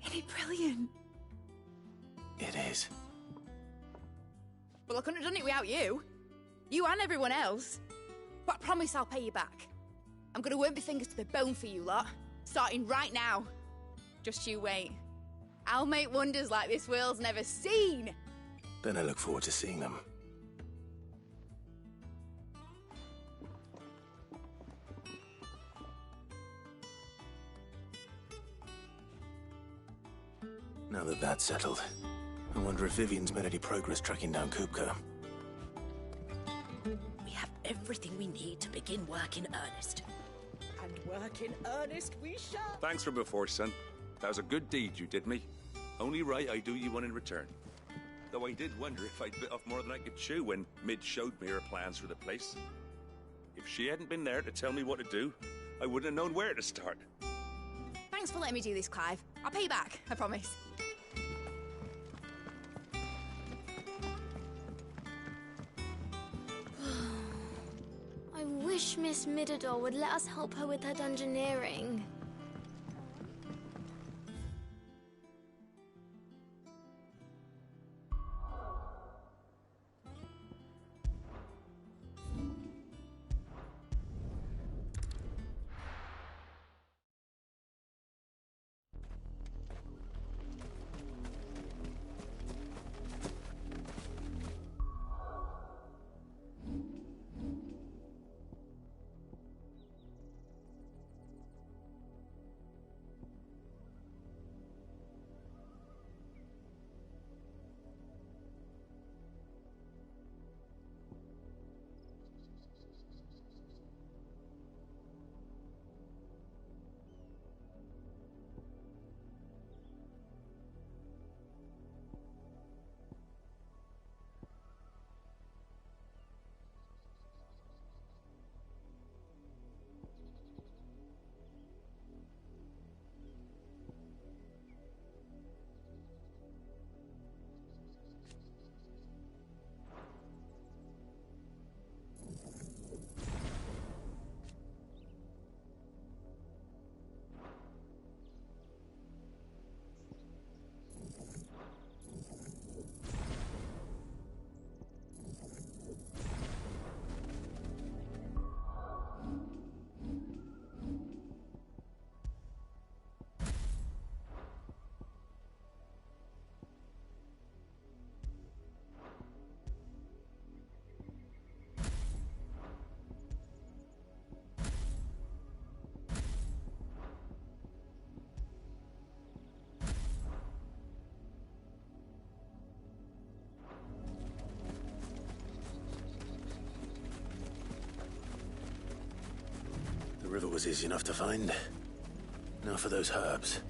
Isn't it brilliant? It is. Well, I couldn't have done it without you. You and everyone else. But I promise I'll pay you back. I'm gonna work my fingers to the bone for you lot. Starting right now. Just you wait. I'll make wonders like this world's never seen. Then I look forward to seeing them. Now that that's settled, I wonder if Vivian's made any progress tracking down Kupka. We have everything we need to begin work in earnest. And work in earnest we shall. Thanks for before, son. That was a good deed you did me. Only right I do you one in return. Though I did wonder if I'd bit off more than I could chew when Mid showed me her plans for the place. If she hadn't been there to tell me what to do, I wouldn't have known where to start. Thanks for letting me do this, Clive. I'll pay you back, I promise. I wish Miss Midador would let us help her with her dungeoneering. river was easy enough to find. Now for those herbs.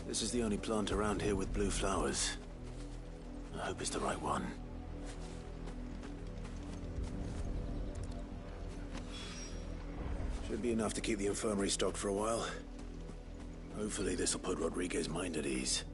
This is the only plant around here with blue flowers. I hope it's the right one. Should be enough to keep the infirmary stocked for a while. Hopefully this will put Rodriguez's mind at ease.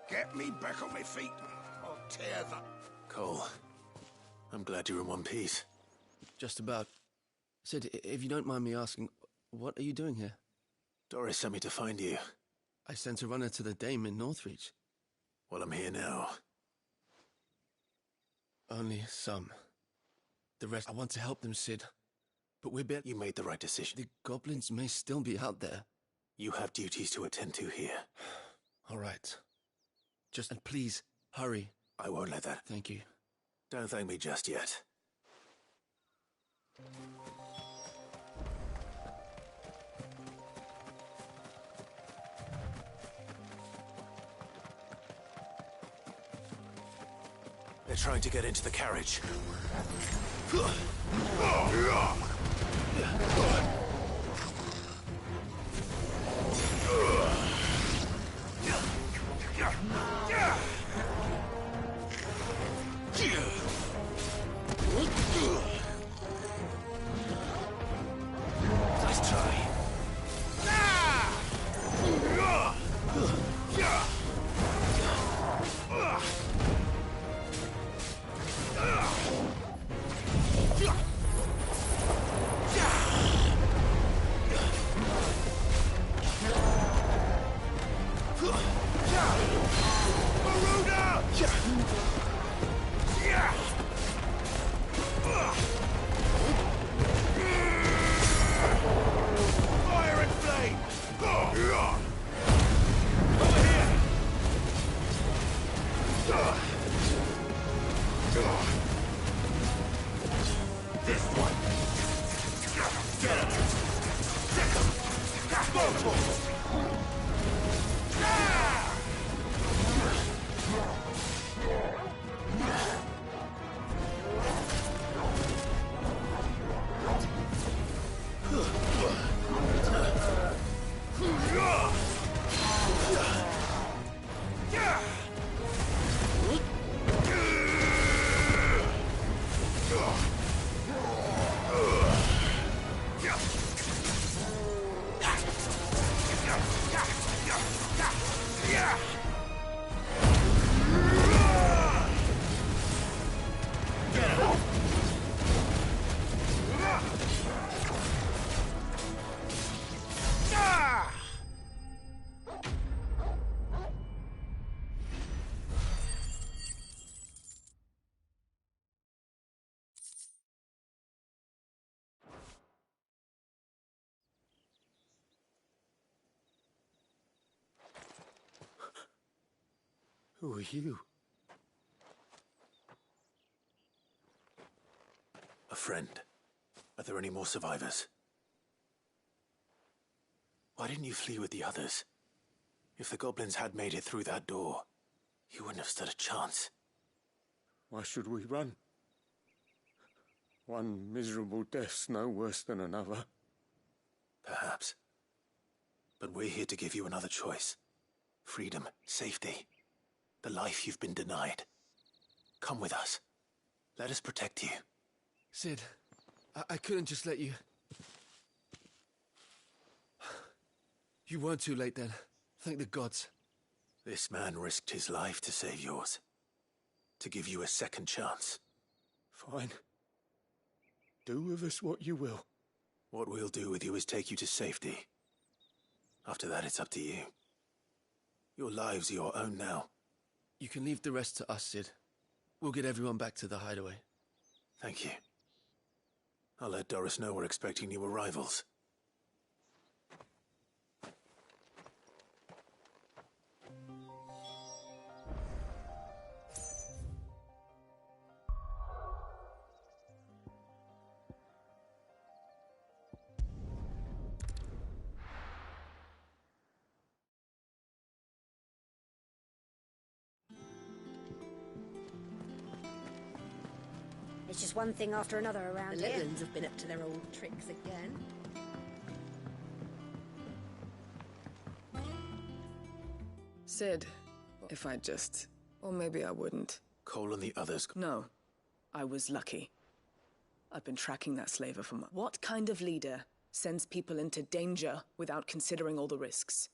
Get me back on my feet. I'll tear that. Cole, I'm glad you're in one piece. Just about. Sid, if you don't mind me asking, what are you doing here? Doris sent me to find you. I sent a runner to the Dame in Northreach. Well, I'm here now. Only some. The rest, I want to help them, Sid. But we're better. You made the right decision. The goblins may still be out there. You have duties to attend to here. All right. And please, hurry. I won't let that. Thank you. Don't thank me just yet. They're trying to get into the carriage. Nice try. Fire and flame! Over here! This one! Get him! Stick him! Who are you? A friend. Are there any more survivors? Why didn't you flee with the others? If the goblins had made it through that door, you wouldn't have stood a chance. Why should we run? One miserable death's no worse than another. Perhaps. But we're here to give you another choice. Freedom, safety, the life you've been denied. Come with us. Let us protect you. Sid, I couldn't just let you... You weren't too late then. Thank the gods. This man risked his life to save yours. To give you a second chance. Fine. Do with us what you will. What we'll do with you is take you to safety. After that, it's up to you. Your lives are your own now. You can leave the rest to us, Sid. We'll get everyone back to the hideaway. Thank you. I'll let Doris know we're expecting new arrivals. It's just one thing after another around The here. little ones have been up to their old tricks again. Sid, if I just... Or maybe I wouldn't. Cole and the others... No. I was lucky. I've been tracking that slaver for months. What kind of leader sends people into danger without considering all the risks?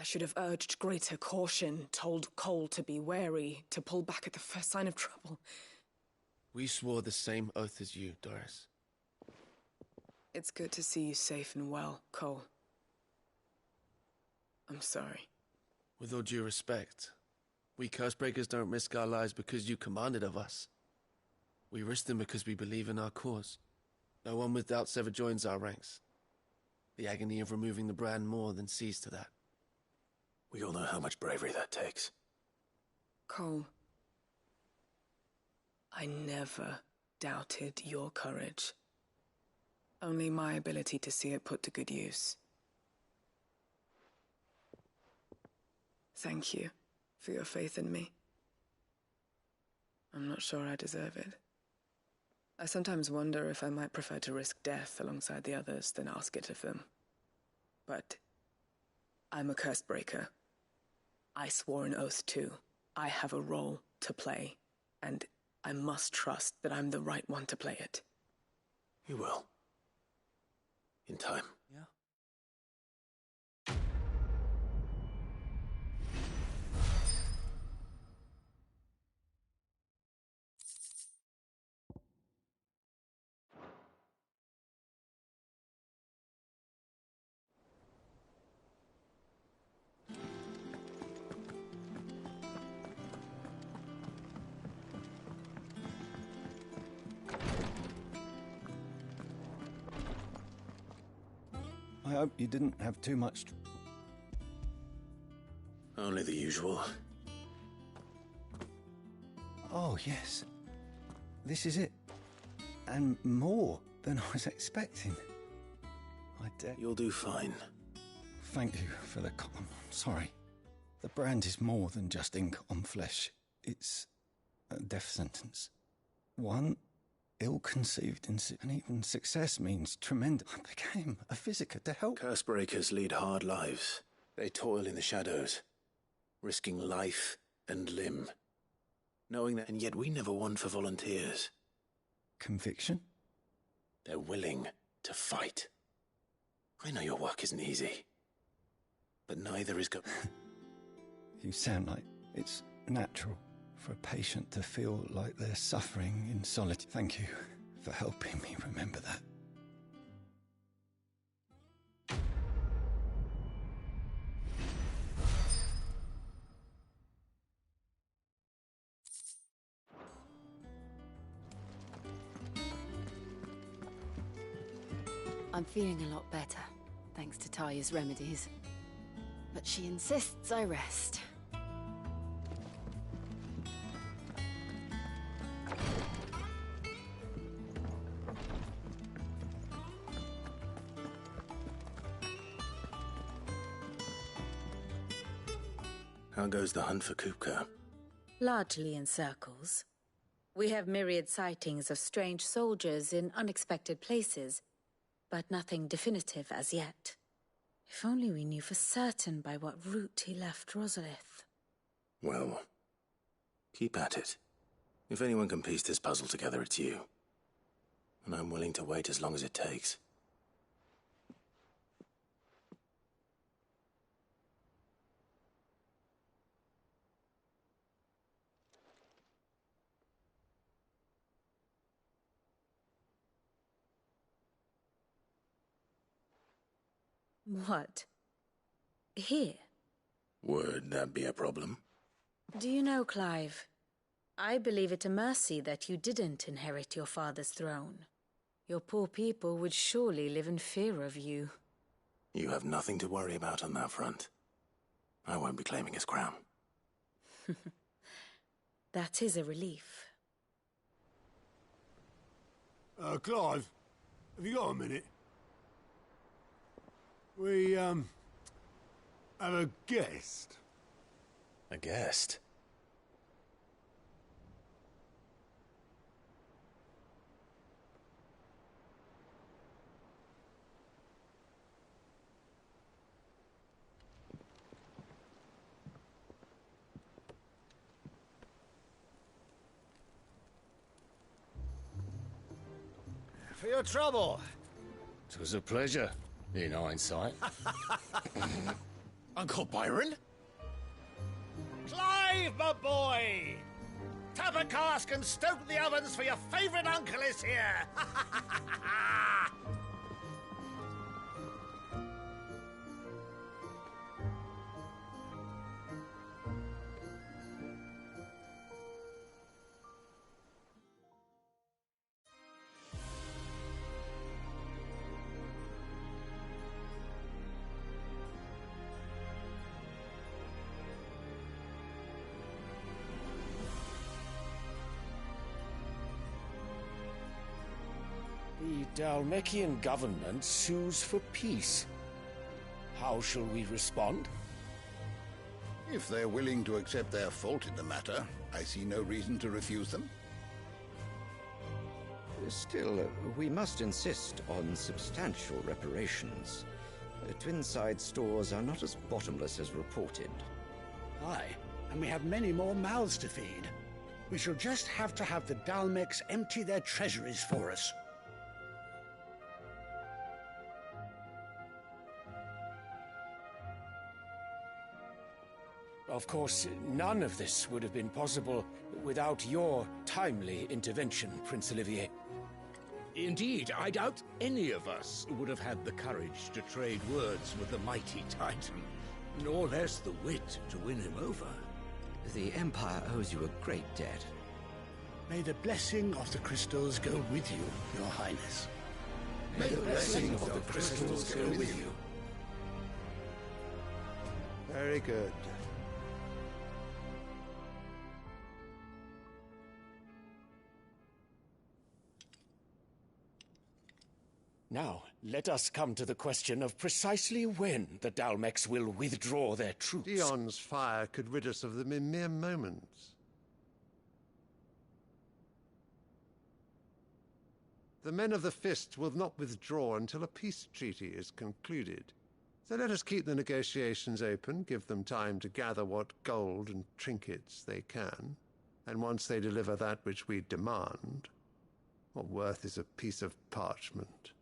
I should have urged greater caution, told Cole to be wary, to pull back at the first sign of trouble. We swore the same oath as you, Doris. It's good to see you safe and well, Cole. I'm sorry. With all due respect, we Cursebreakers don't risk our lives because you commanded of us. We risk them because we believe in our cause. No one with doubts ever joins our ranks. The agony of removing the brand more than sees to that. We all know how much bravery that takes. Cole, I never doubted your courage. Only my ability to see it put to good use. Thank you for your faith in me. I'm not sure I deserve it. I sometimes wonder if I might prefer to risk death alongside the others than ask it of them. But I'm a Cursebreaker. I swore an oath too. I have a role to play, and I must trust that I'm the right one to play it. You will. In time. Yeah. I hope you didn't have too much... Only the usual. Oh, yes. This is it. And more than I was expecting. You'll do fine. Thank you for the... I'm sorry. The brand is more than just ink on flesh. It's a death sentence. One ill-conceived and even success means tremendous. I became a visitor to help. Cursebreakers lead hard lives. They toil in the shadows, risking life and limb. Knowing that, and yet we never won for volunteers. Conviction? They're willing to fight. I know your work isn't easy, but neither is You sound like it's natural for a patient to feel like they're suffering in solitude. Thank you for helping me remember that. I'm feeling a lot better, thanks to Taya's remedies. But she insists I rest. How goes the hunt for Kupka? Largely in circles. We have myriad sightings of strange soldiers in unexpected places, but nothing definitive as yet. If only we knew for certain by what route he left Rosalith. Well, keep at it. If anyone can piece this puzzle together, it's you. And I'm willing to wait as long as it takes. What? Here? Would that be a problem? Do you know, Clive? I believe it a mercy that you didn't inherit your father's throne. Your poor people would surely live in fear of you. You have nothing to worry about on that front. I won't be claiming his crown. That is a relief. Clive, have you got a minute? We, have a guest. A guest? For your trouble. It was a pleasure, in hindsight. Uncle Byron? Clive, my boy! Tap a cask and stoke the ovens, for your favourite uncle is here! The Dalmekian government sues for peace. How shall we respond? If they're willing to accept their fault in the matter, I see no reason to refuse them. Still, we must insist on substantial reparations. Twinside stores are not as bottomless as reported. Aye, and we have many more mouths to feed. We shall just have to have the Dalmecs empty their treasuries for us. Of course, none of this would have been possible without your timely intervention, Prince Olivier. Indeed, I doubt any of us would have had the courage to trade words with the mighty Titan, nor less the wit to win him over. The Empire owes you a great debt. May the blessing of the crystals go with you, Your Highness. May the blessing of the crystals go with you. Very good. Now, let us come to the question of precisely when the Dalmecs will withdraw their troops. Dion's fire could rid us of them in mere moments. The men of the Fist will not withdraw until a peace treaty is concluded. So let us keep the negotiations open, give them time to gather what gold and trinkets they can, and once they deliver that which we demand, what worth is a piece of parchment?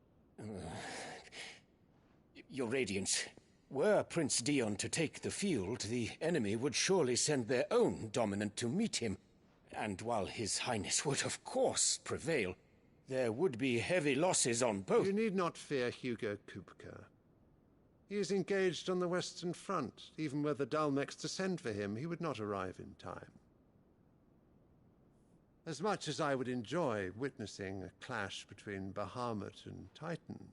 Your Radiance, were Prince Dion to take the field, the enemy would surely send their own dominant to meet him. And while His Highness would of course prevail, there would be heavy losses on both. You need not fear Hugo Kupka. He is engaged on the Western Front. Even were the Dalmecs to send for him, he would not arrive in time. As much as I would enjoy witnessing a clash between Bahamut and Titan,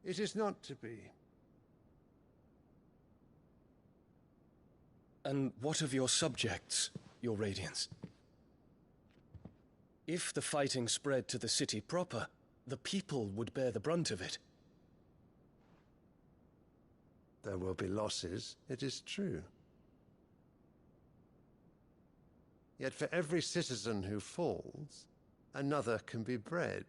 it is not to be. And what of your subjects, Your Radiance? If the fighting spread to the city proper, the people would bear the brunt of it. There will be losses, it is true. Yet for every citizen who falls, another can be bred.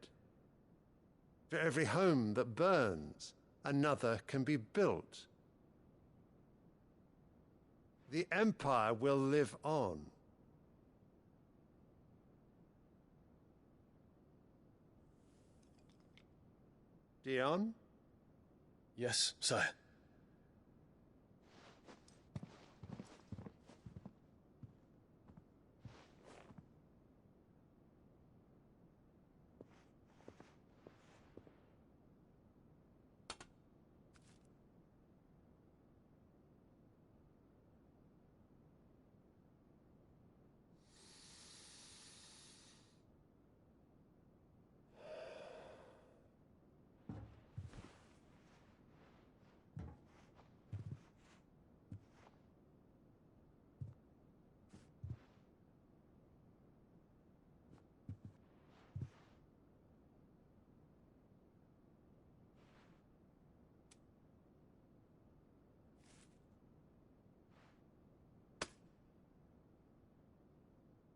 For every home that burns, another can be built. The Empire will live on. Dion? Yes, sire.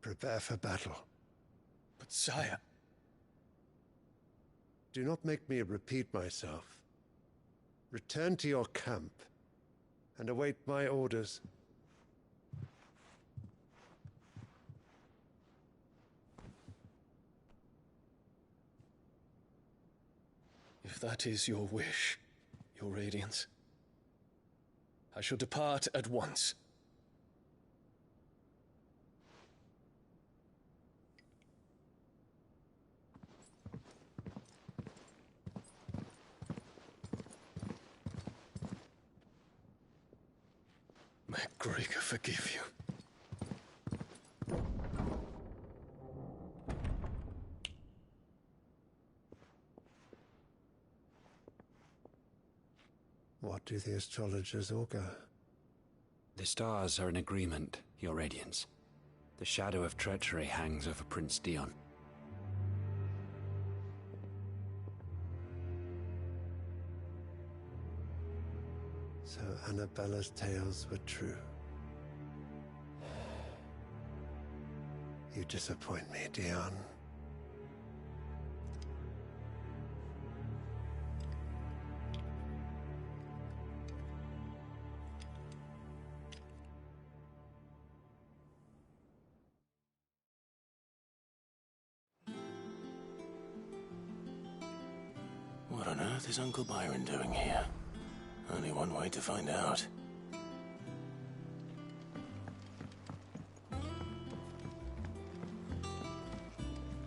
Prepare for battle. But sire... Do not make me repeat myself. Return to your camp and await my orders. If that is your wish, Your Radiance, I shall depart at once. May Gregor forgive you. What do the astrologers augur? The stars are in agreement, Your Radiance. The shadow of treachery hangs over Prince Dion. So Annabella's tales were true. You disappoint me, Dion. What on earth is Uncle Byron doing here? Only one way to find out.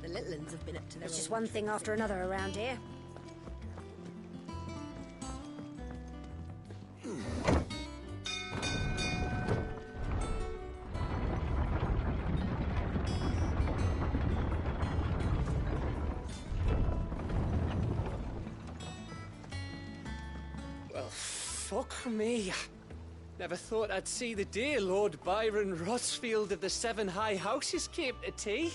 The little ones have been up to their It's just old one thing after another around here. Well, fuck me. Never thought I'd see the dear Lord Byron Rossfield of the Seven High Houses came to tea.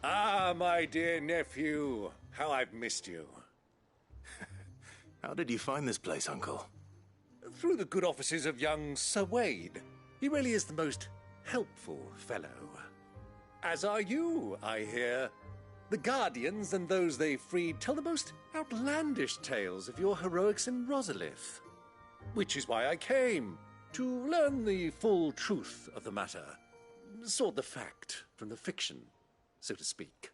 Ah, my dear nephew. How I've missed you. How did you find this place, Uncle? Through the good offices of young Sir Wade. He really is the most helpful fellow. As are you, I hear. The Guardians and those they freed tell the most outlandish tales of your heroics in Rosalith. Which is why I came, to learn the full truth of the matter. Sort the fact from the fiction, so to speak.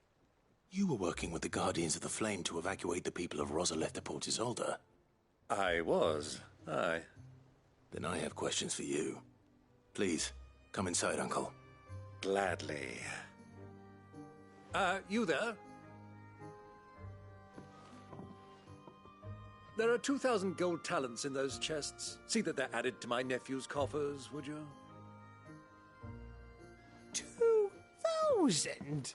You were working with the Guardians of the Flame to evacuate the people of Rosalith to Port Isolde. I was, aye. Then I have questions for you. Please, come inside, Uncle. Gladly. You there? There are 2,000 gold talents in those chests. See that they're added to my nephew's coffers, would you? 2,000?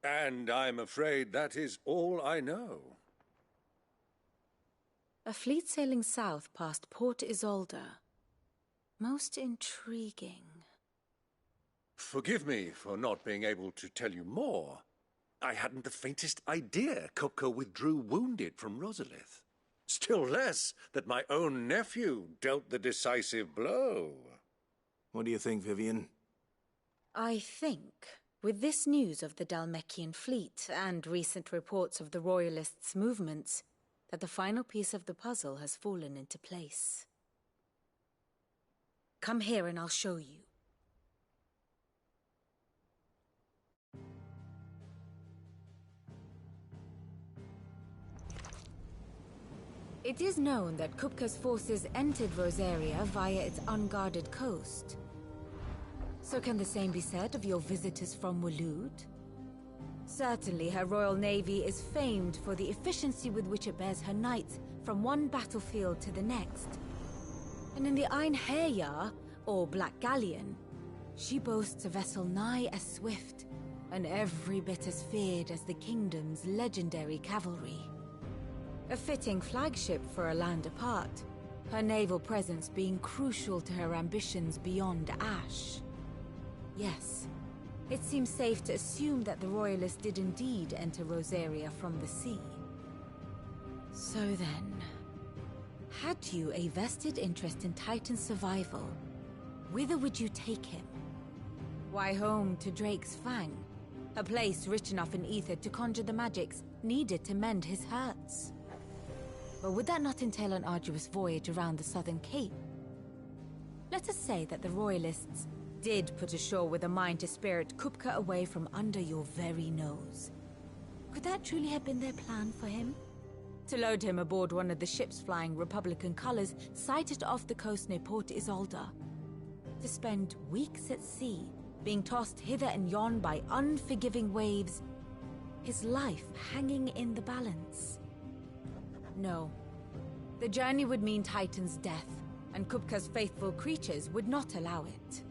And I'm afraid that is all I know. A fleet sailing south past Port Isolde. Most intriguing. Forgive me for not being able to tell you more. I hadn't the faintest idea Kupka withdrew wounded from Rosalith. Still less that my own nephew dealt the decisive blow. What do you think, Vivian? I think, with this news of the Dalmekian fleet and recent reports of the Royalists' movements, that the final piece of the puzzle has fallen into place. Come here and I'll show you. It is known that Kupka's forces entered Rosaria via its unguarded coast. So can the same be said of your visitors from Waloed? Certainly her Royal Navy is famed for the efficiency with which it bears her knights from one battlefield to the next. And in the Einherjar, or Black Galleon, she boasts a vessel nigh as swift and every bit as feared as the kingdom's legendary cavalry. A fitting flagship for a land apart, her naval presence being crucial to her ambitions beyond Ash. Yes, it seems safe to assume that the Royalists did indeed enter Rosaria from the sea. So then, had you a vested interest in Titan's survival, whither would you take him? Why, home to Drake's Fang, a place rich enough in ether to conjure the magics needed to mend his hurts. But would that not entail an arduous voyage around the southern cape? Let us say that the Royalists did put ashore with a mind to spirit Kupka away from under your very nose. Could that truly have been their plan for him? To load him aboard one of the ships flying Republican colors sighted off the coast near Port Isolde? To spend weeks at sea, being tossed hither and yon by unforgiving waves, his life hanging in the balance? No. The journey would mean Titan's death, and Kupka's faithful creatures would not allow it.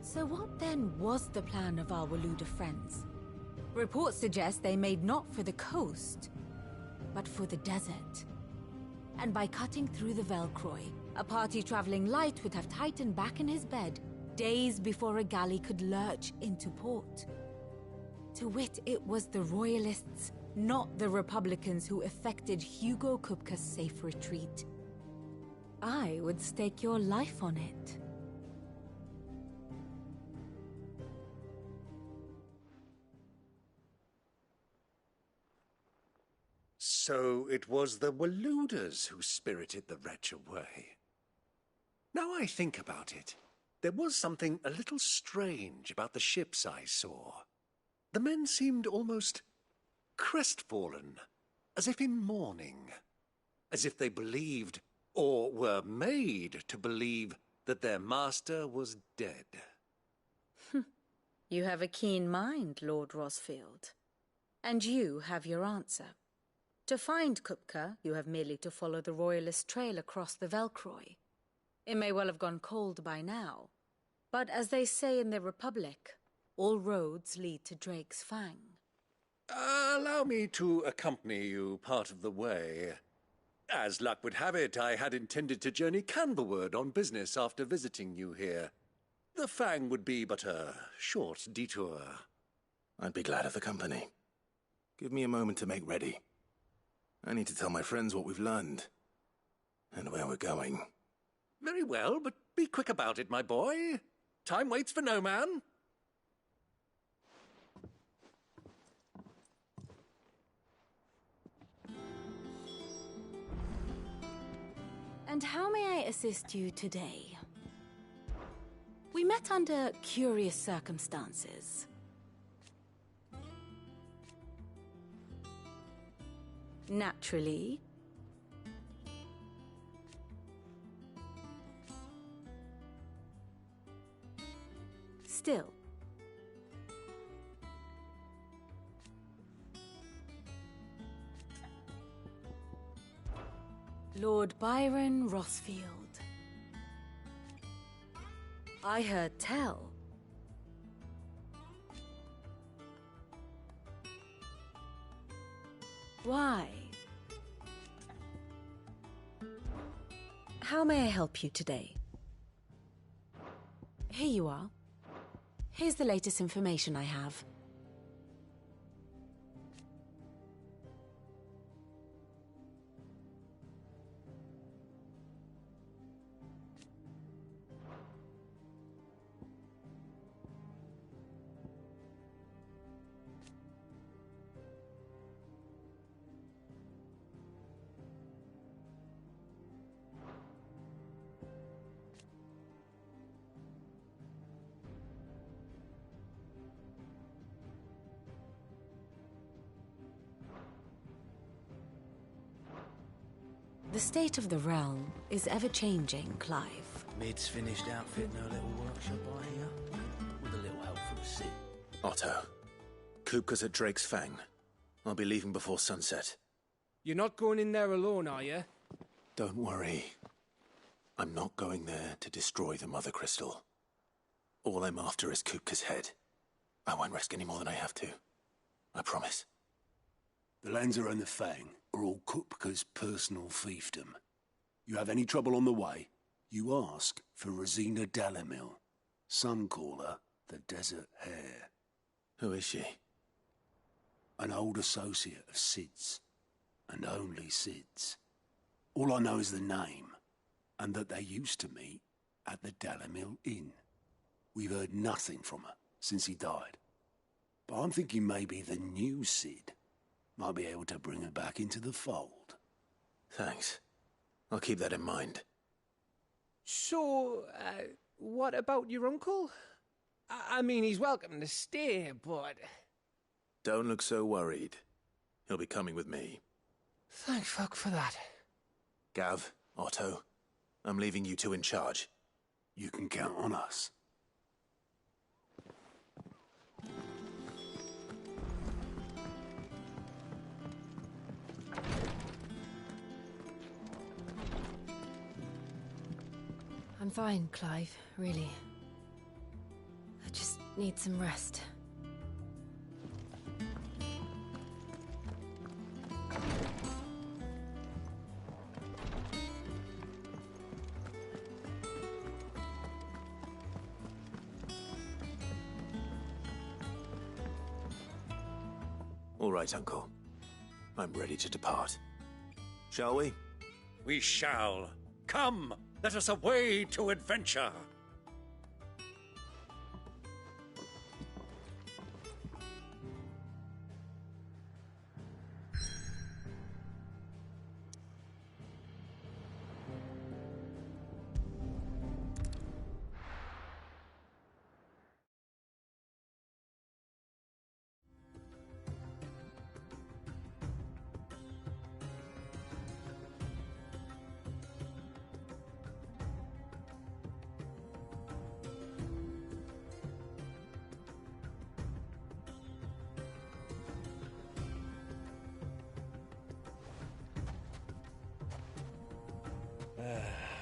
So what then was the plan of our Waluda friends? Reports suggest they made not for the coast, but for the desert. And by cutting through the Velcroy, a party traveling light would have Titan back in his bed days before a galley could lurch into port. To wit, it was the Royalists, not the Republicans, who effected Hugo Kupka's safe retreat. I would stake your life on it. So it was the Waluders who spirited the wretch away. Now I think about it, there was something a little strange about the ships I saw. The men seemed almost crestfallen, as if in mourning, as if they believed, or were made to believe, that their master was dead. You have a keen mind, Lord Rosfield. And you have your answer. To find Kupka, you have merely to follow the Royalist trail across the Velcroy. It may well have gone cold by now, but as they say in the Republic, all roads lead to Drake's Fang. Allow me to accompany you part of the way. As luck would have it, I had intended to journey Canberward on business after visiting you here. The Fang would be but a short detour. I'd be glad of the company. Give me a moment to make ready. I need to tell my friends what we've learned, and where we're going. Very well, but be quick about it, my boy. Time waits for no man. And how may I assist you today? We met under curious circumstances. Naturally. Still. Lord Byron Rosfield. I heard tell. Why? How may I help you today? Here you are. Here's the latest information I have. The state of the realm is ever-changing, Clive. Mid's finished outfitting her little workshop, I hear. With a little help from Sid. Otto, Kupka's at Drake's Fang. I'll be leaving before sunset. You're not going in there alone, are you? Don't worry. I'm not going there to destroy the Mother Crystal. All I'm after is Kupka's head. I won't risk any more than I have to. I promise. The Lanza and the Fang are all Kupka's personal fiefdom. You have any trouble on the way, you ask for Rosina Dalamil. Some call her the Desert Hare. Who is she? An old associate of Sid's, and only Sid's. All I know is the name, and that they used to meet at the Dalamil Inn. We've heard nothing from her since he died. But I'm thinking maybe the new Sid might be able to bring her back into the fold. Thanks. I'll keep that in mind. So, what about your uncle? I mean, he's welcome to stay, but... Don't look so worried. He'll be coming with me. Thank fuck for that. Gav, Otto, I'm leaving you two in charge. You can count on us. I'm fine, Clive, really. I just need some rest. All right, Uncle. I'm ready to depart. Shall we? We shall. Come, let us away to adventure.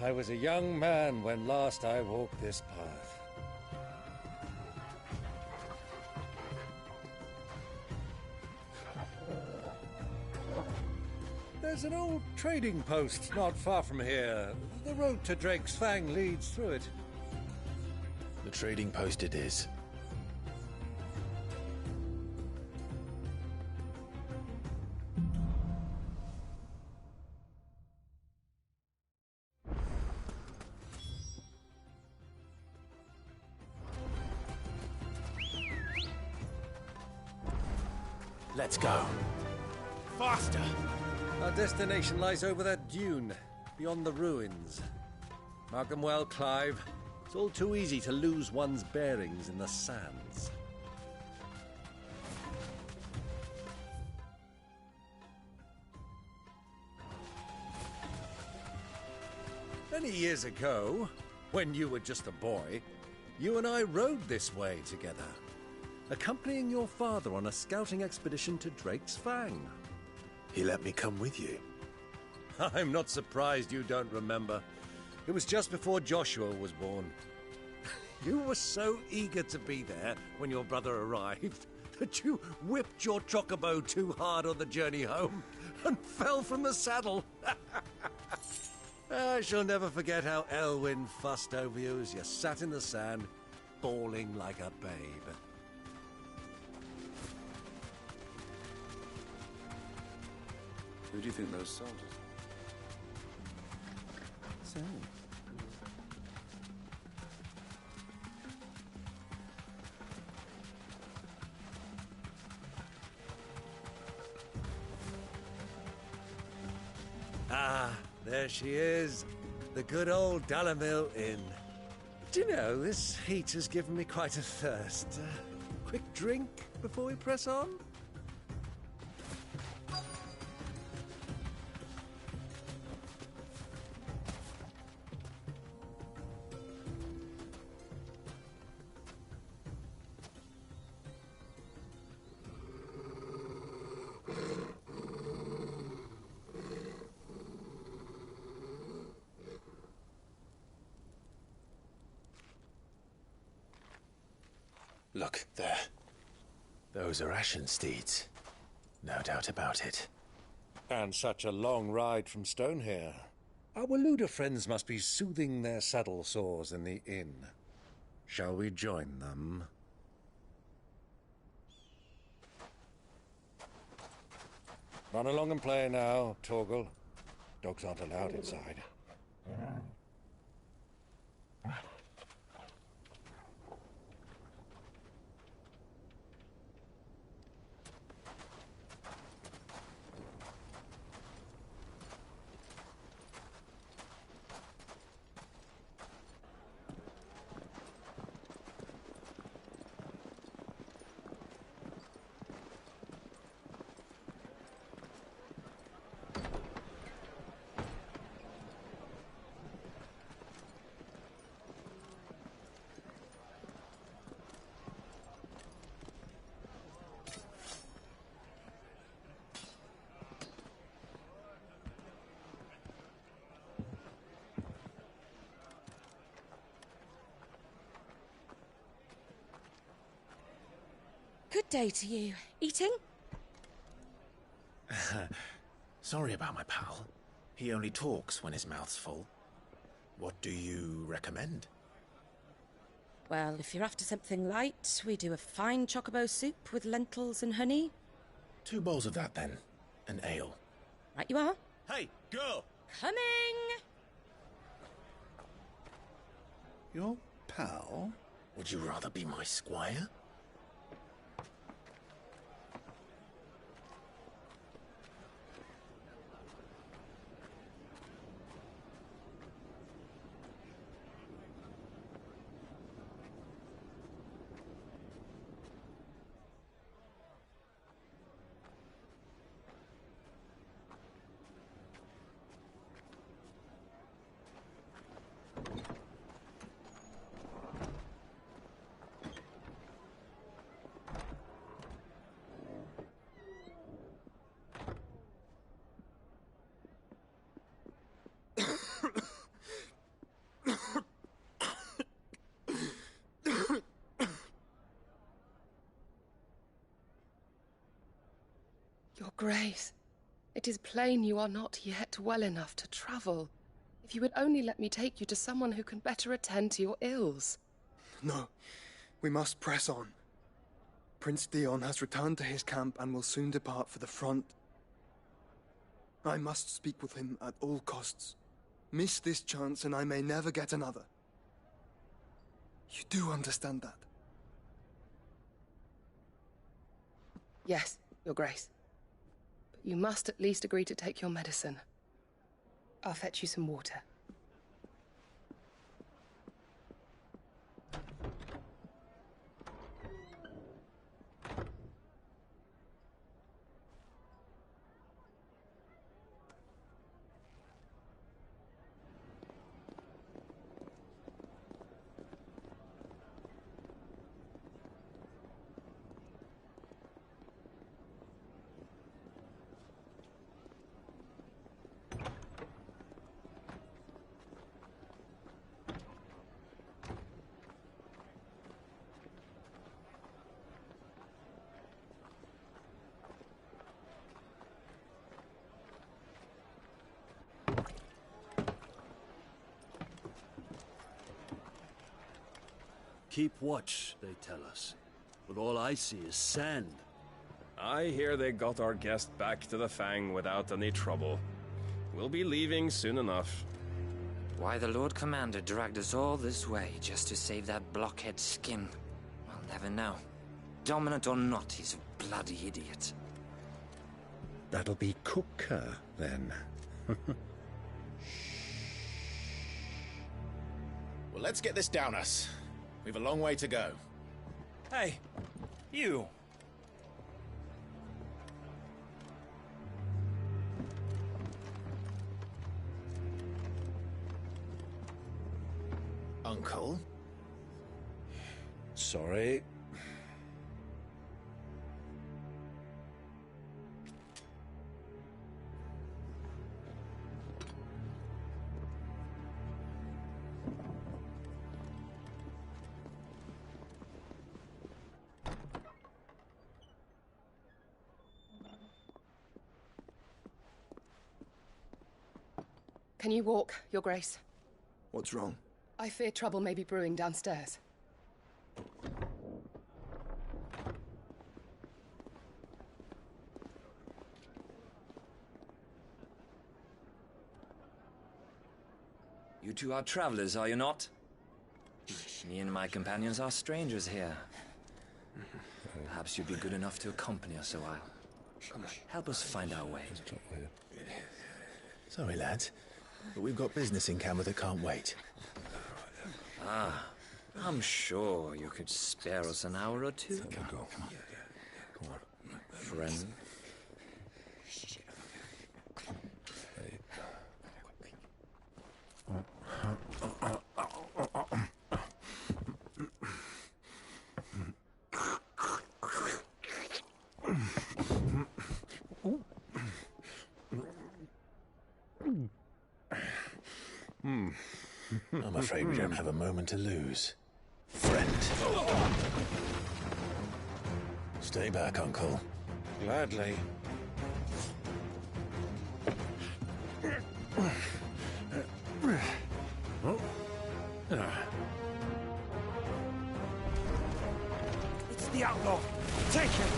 I was a young man when last I walked this path. There's an old trading post not far from here. The road to Drake's Fang leads through it. The trading post it is. Let's go. Faster! Our destination lies over that dune, beyond the ruins. Mark 'em well, Clive. It's all too easy to lose one's bearings in the sands. Many years ago, when you were just a boy, you and I rode this way together, accompanying your father on a scouting expedition to Drake's Fang. He let me come with you. I'm not surprised you don't remember. It was just before Joshua was born. You were so eager to be there when your brother arrived that you whipped your chocobo too hard on the journey home and fell from the saddle. I shall never forget how Elwyn fussed over you as you sat in the sand, bawling like a babe. Who do you think those soldiers are? So. Ah, there she is. The good old Dalamil Inn. Do you know, this heat has given me quite a thirst. Quick drink before we press on? Look, there. Those are ashen steeds. No doubt about it. And such a long ride from Stonehair. Our Luda friends must be soothing their saddle sores in the inn. Shall we join them? Run along and play now, Torgal. Dogs aren't allowed inside. Good day to you. Eating? Sorry about my pal. He only talks when his mouth's full. What do you recommend? Well, if you're after something light, we do a fine chocobo soup with lentils and honey. 2 bowls of that, then. An ale. Right you are. Hey, girl! Coming! Your pal? Would you rather be my squire? Your Grace, it is plain you are not yet well enough to travel. If you would only let me take you to someone who can better attend to your ills. No, we must press on. Prince Dion has returned to his camp and will soon depart for the front. I must speak with him at all costs. Miss this chance and I may never get another. You do understand that? Yes, Your Grace. But you must at least agree to take your medicine. I'll fetch you some water. Keep watch, they tell us. But all I see is sand. I hear they got our guest back to the Fang without any trouble. We'll be leaving soon enough. Why the Lord Commander dragged us all this way just to save that blockhead skin, I'll never know. Dominant or not, he's a bloody idiot. That'll be Cooker, then. Well, let's get this down us. We've a long way to go. Hey, you. Uncle? Sorry. Can you walk, Your Grace? What's wrong? I fear trouble may be brewing downstairs. You two are travelers, are you not? Me and my companions are strangers here. Perhaps you'd be good enough to accompany us a while. Help us find our way. Sorry, lads, but we've got business in camera that can't wait. Ah, I'm sure you could spare us an hour or two. Come on. Friend. I'm afraid we don't have a moment to lose. Friend. Stay back, Uncle. Gladly. It's the outlaw. Take him.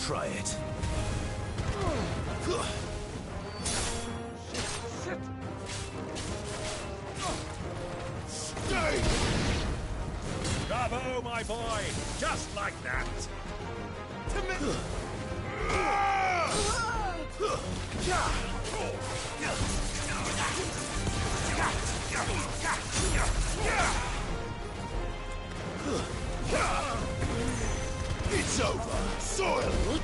Try it. Shit. Stay! Bravo, my boy! Just like that! It's over, soil!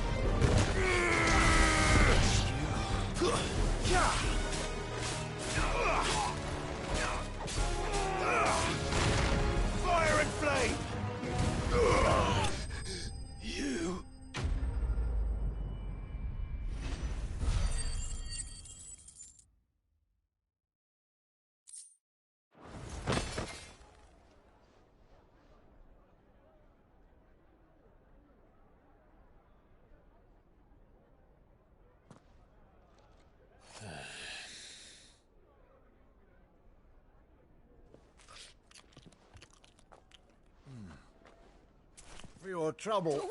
Fire and flame! You... For your trouble.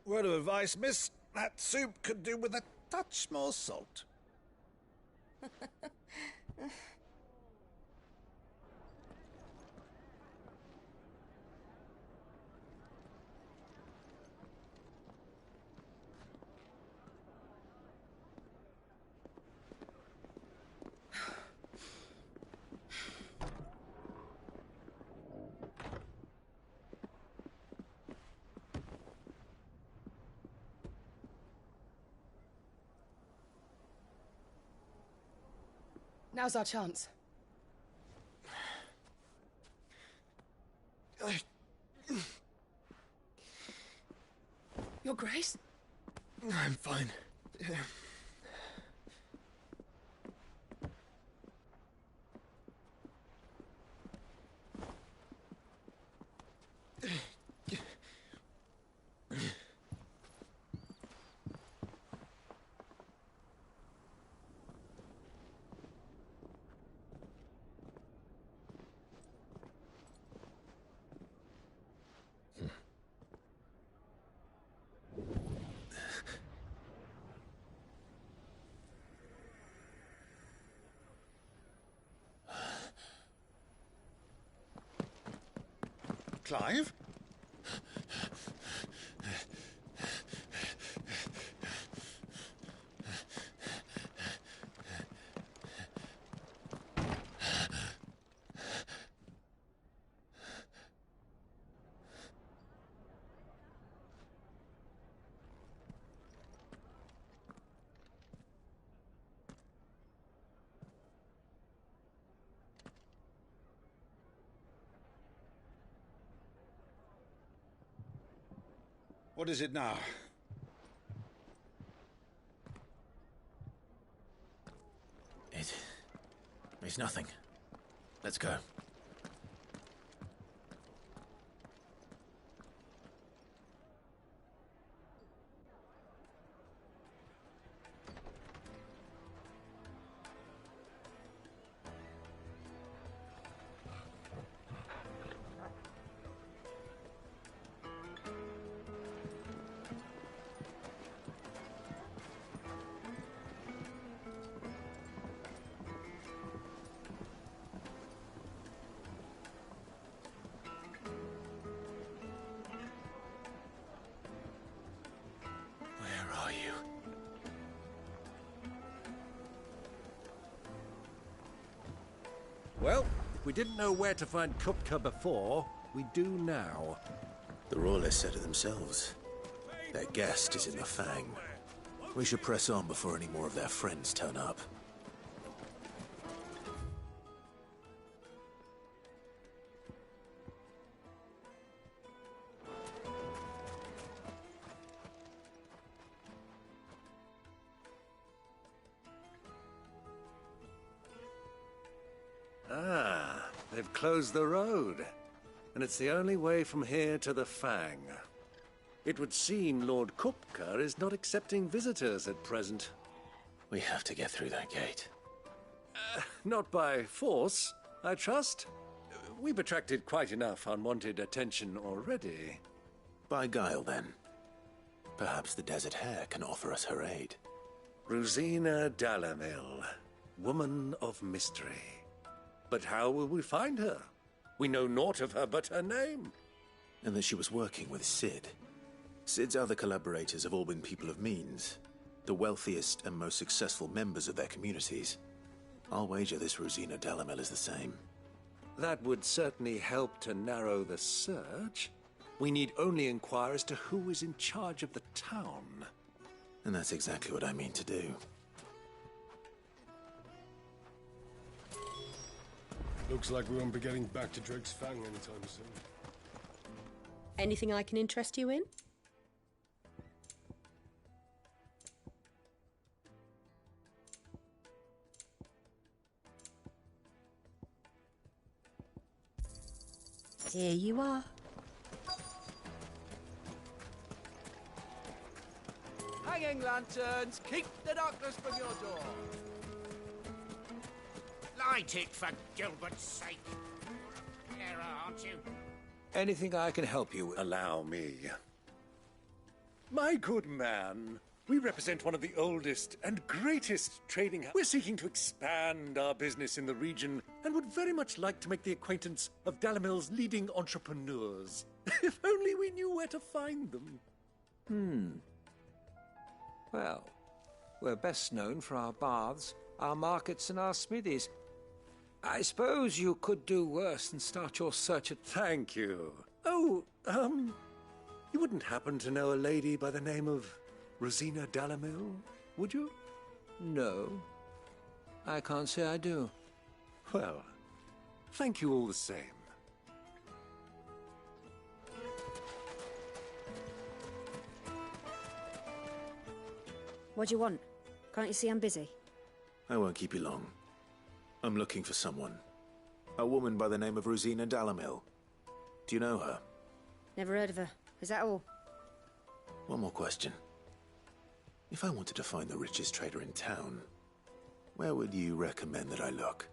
Word of advice, miss. That soup could do with a touch more salt. Now's our chance. Your Grace? I'm fine. Clive? What is it now? It's nothing. Let's go. Where are you? Well, if we didn't know where to find Kupka before, we do now. The Royalists said it themselves. Their guest is in the Fang. We should press on before any more of their friends turn up. Ah, they've closed the road. And it's the only way from here to the Fang. It would seem Lord Kupka is not accepting visitors at present. We have to get through that gate. Not by force, I trust. We've attracted quite enough unwanted attention already. By guile, then. Perhaps the Desert Hare can offer us her aid. Rosina Dalamil, woman of mystery. But how will we find her? We know naught of her but her name. And that she was working with Cid. Cid's other collaborators have all been people of means, the wealthiest and most successful members of their communities. I'll wager this Rosina Dalamil is the same. That would certainly help to narrow the search. We need only inquire as to who is in charge of the town. And that's exactly what I mean to do. Looks like we won't be getting back to Drake's Fang anytime soon. Anything I can interest you in? Here you are. Hanging lanterns, keep the darkness from your door. Light it, for Gilbert's sake. Clara, aren't you? Anything I can help you, allow me. My good man, we represent one of the oldest and greatest trading... We're seeking to expand our business in the region and would very much like to make the acquaintance of Dalamil's leading entrepreneurs. If only we knew where to find them. Well, we're best known for our baths, our markets and our smithies. I suppose you could do worse than start your search at... Thank you. Oh, you wouldn't happen to know a lady by the name of Rosina Dalamil, would you? No. I can't say I do. Well, thank you all the same. What do you want? Can't you see I'm busy? I won't keep you long. I'm looking for someone. A woman by the name of Rosina Dalamil. Do you know her? Never heard of her. Is that all? One more question. If I wanted to find the richest trader in town, where would you recommend that I look?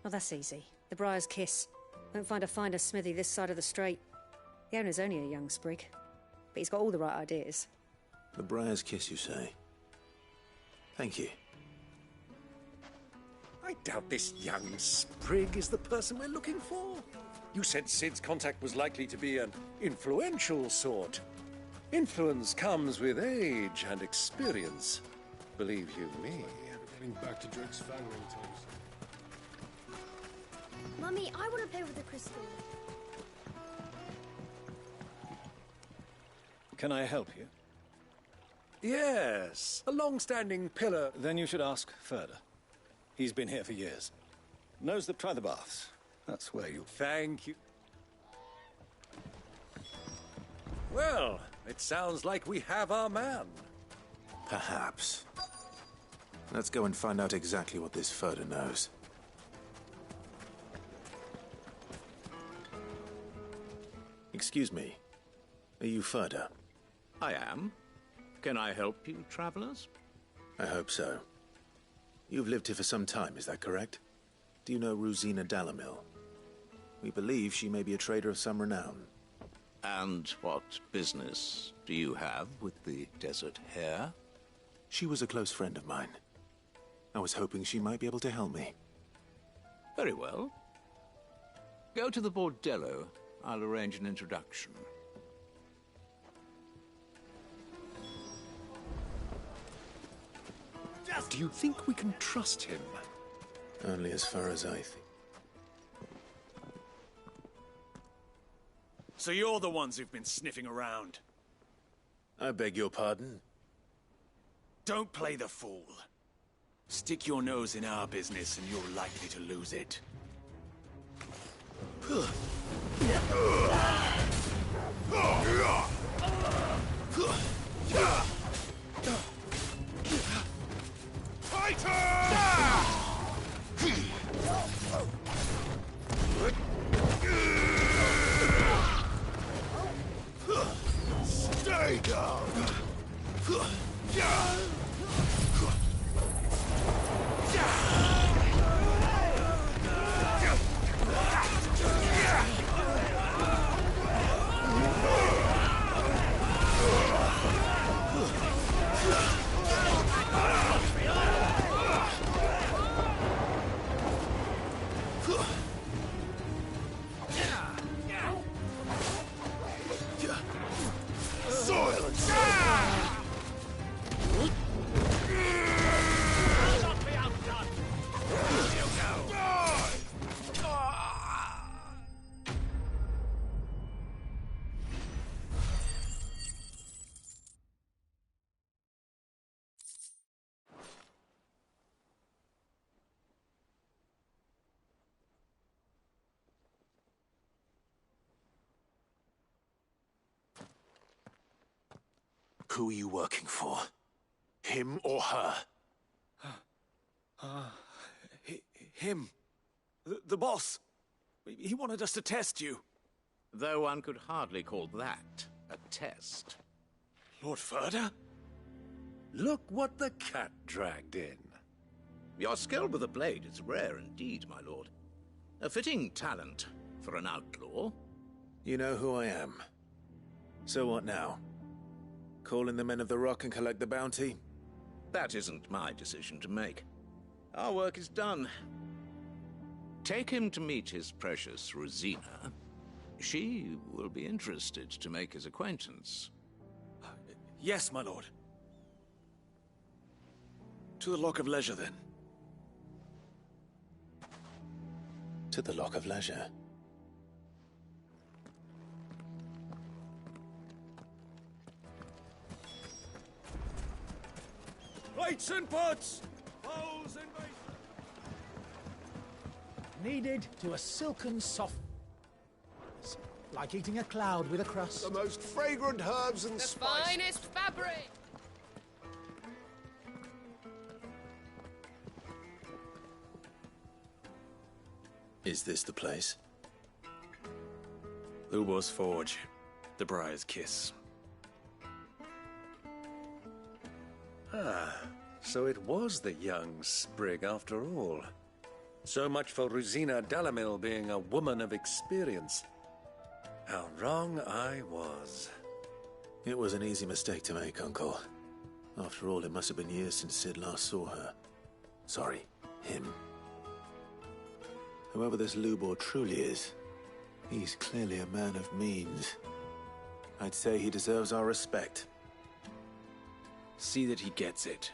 Oh, that's easy. The Briar's Kiss. Won't find a finer smithy this side of the strait. The owner's only a young sprig, but he's got all the right ideas. The Briar's Kiss, you say? Thank you. I doubt this young sprig is the person we're looking for. You said Cid's contact was likely to be an influential sort. Influence comes with age and experience. Believe you me. Getting back to Drake's Fang anytime soon. Mummy, I want to play with the crystal. Can I help you? Yes, a long-standing pillar. Then you should ask Ferda. He's been here for years. Knows that try the baths. That's where you... Thank you. Well, it sounds like we have our man. Perhaps. Let's go and find out exactly what this Ferda knows. Excuse me. Are you Ferda? I am. Can I help you, travelers? I hope so. You've lived here for some time, is that correct? Do you know Rosina Dalamil? We believe she may be a trader of some renown. And what business do you have with the Desert Hare? She was a close friend of mine. I was hoping she might be able to help me. Very well. Go to the bordello. I'll arrange an introduction. Do you think we can trust him? Only as far as I think. So you're the ones who've been sniffing around? I beg your pardon? Don't play the fool. Stick your nose in our business and you're likely to lose it. Stay down! Who are you working for? Him or her? Him. The boss. He wanted us to test you. Though one could hardly call that a test. Lord Ferda? Look what the cat dragged in. Your skill with a blade is rare indeed, my lord. A fitting talent for an outlaw. You know who I am. So what now? Call in the Men of the Rock and collect the bounty? That isn't my decision to make. Our work is done. Take him to meet his precious Rosina. She will be interested to make his acquaintance. Yes, my lord. To the Lock of Leisure, then. To the Lock of Leisure. Plates and pots! Bowls and basins! Kneaded to a silken soft... like eating a cloud with a crust. The most fragrant herbs and The spices. finest fabric! Is this the place? Lubo's Forge. The Briar's Kiss. Ah, so it was the young sprig after all. So much for Rosina Dalamil being a woman of experience. How wrong I was. It was an easy mistake to make, Uncle. After all, it must have been years since Sid last saw her. Sorry, him. Whoever this Lubor truly is, he's clearly a man of means. I'd say he deserves our respect. See that he gets it.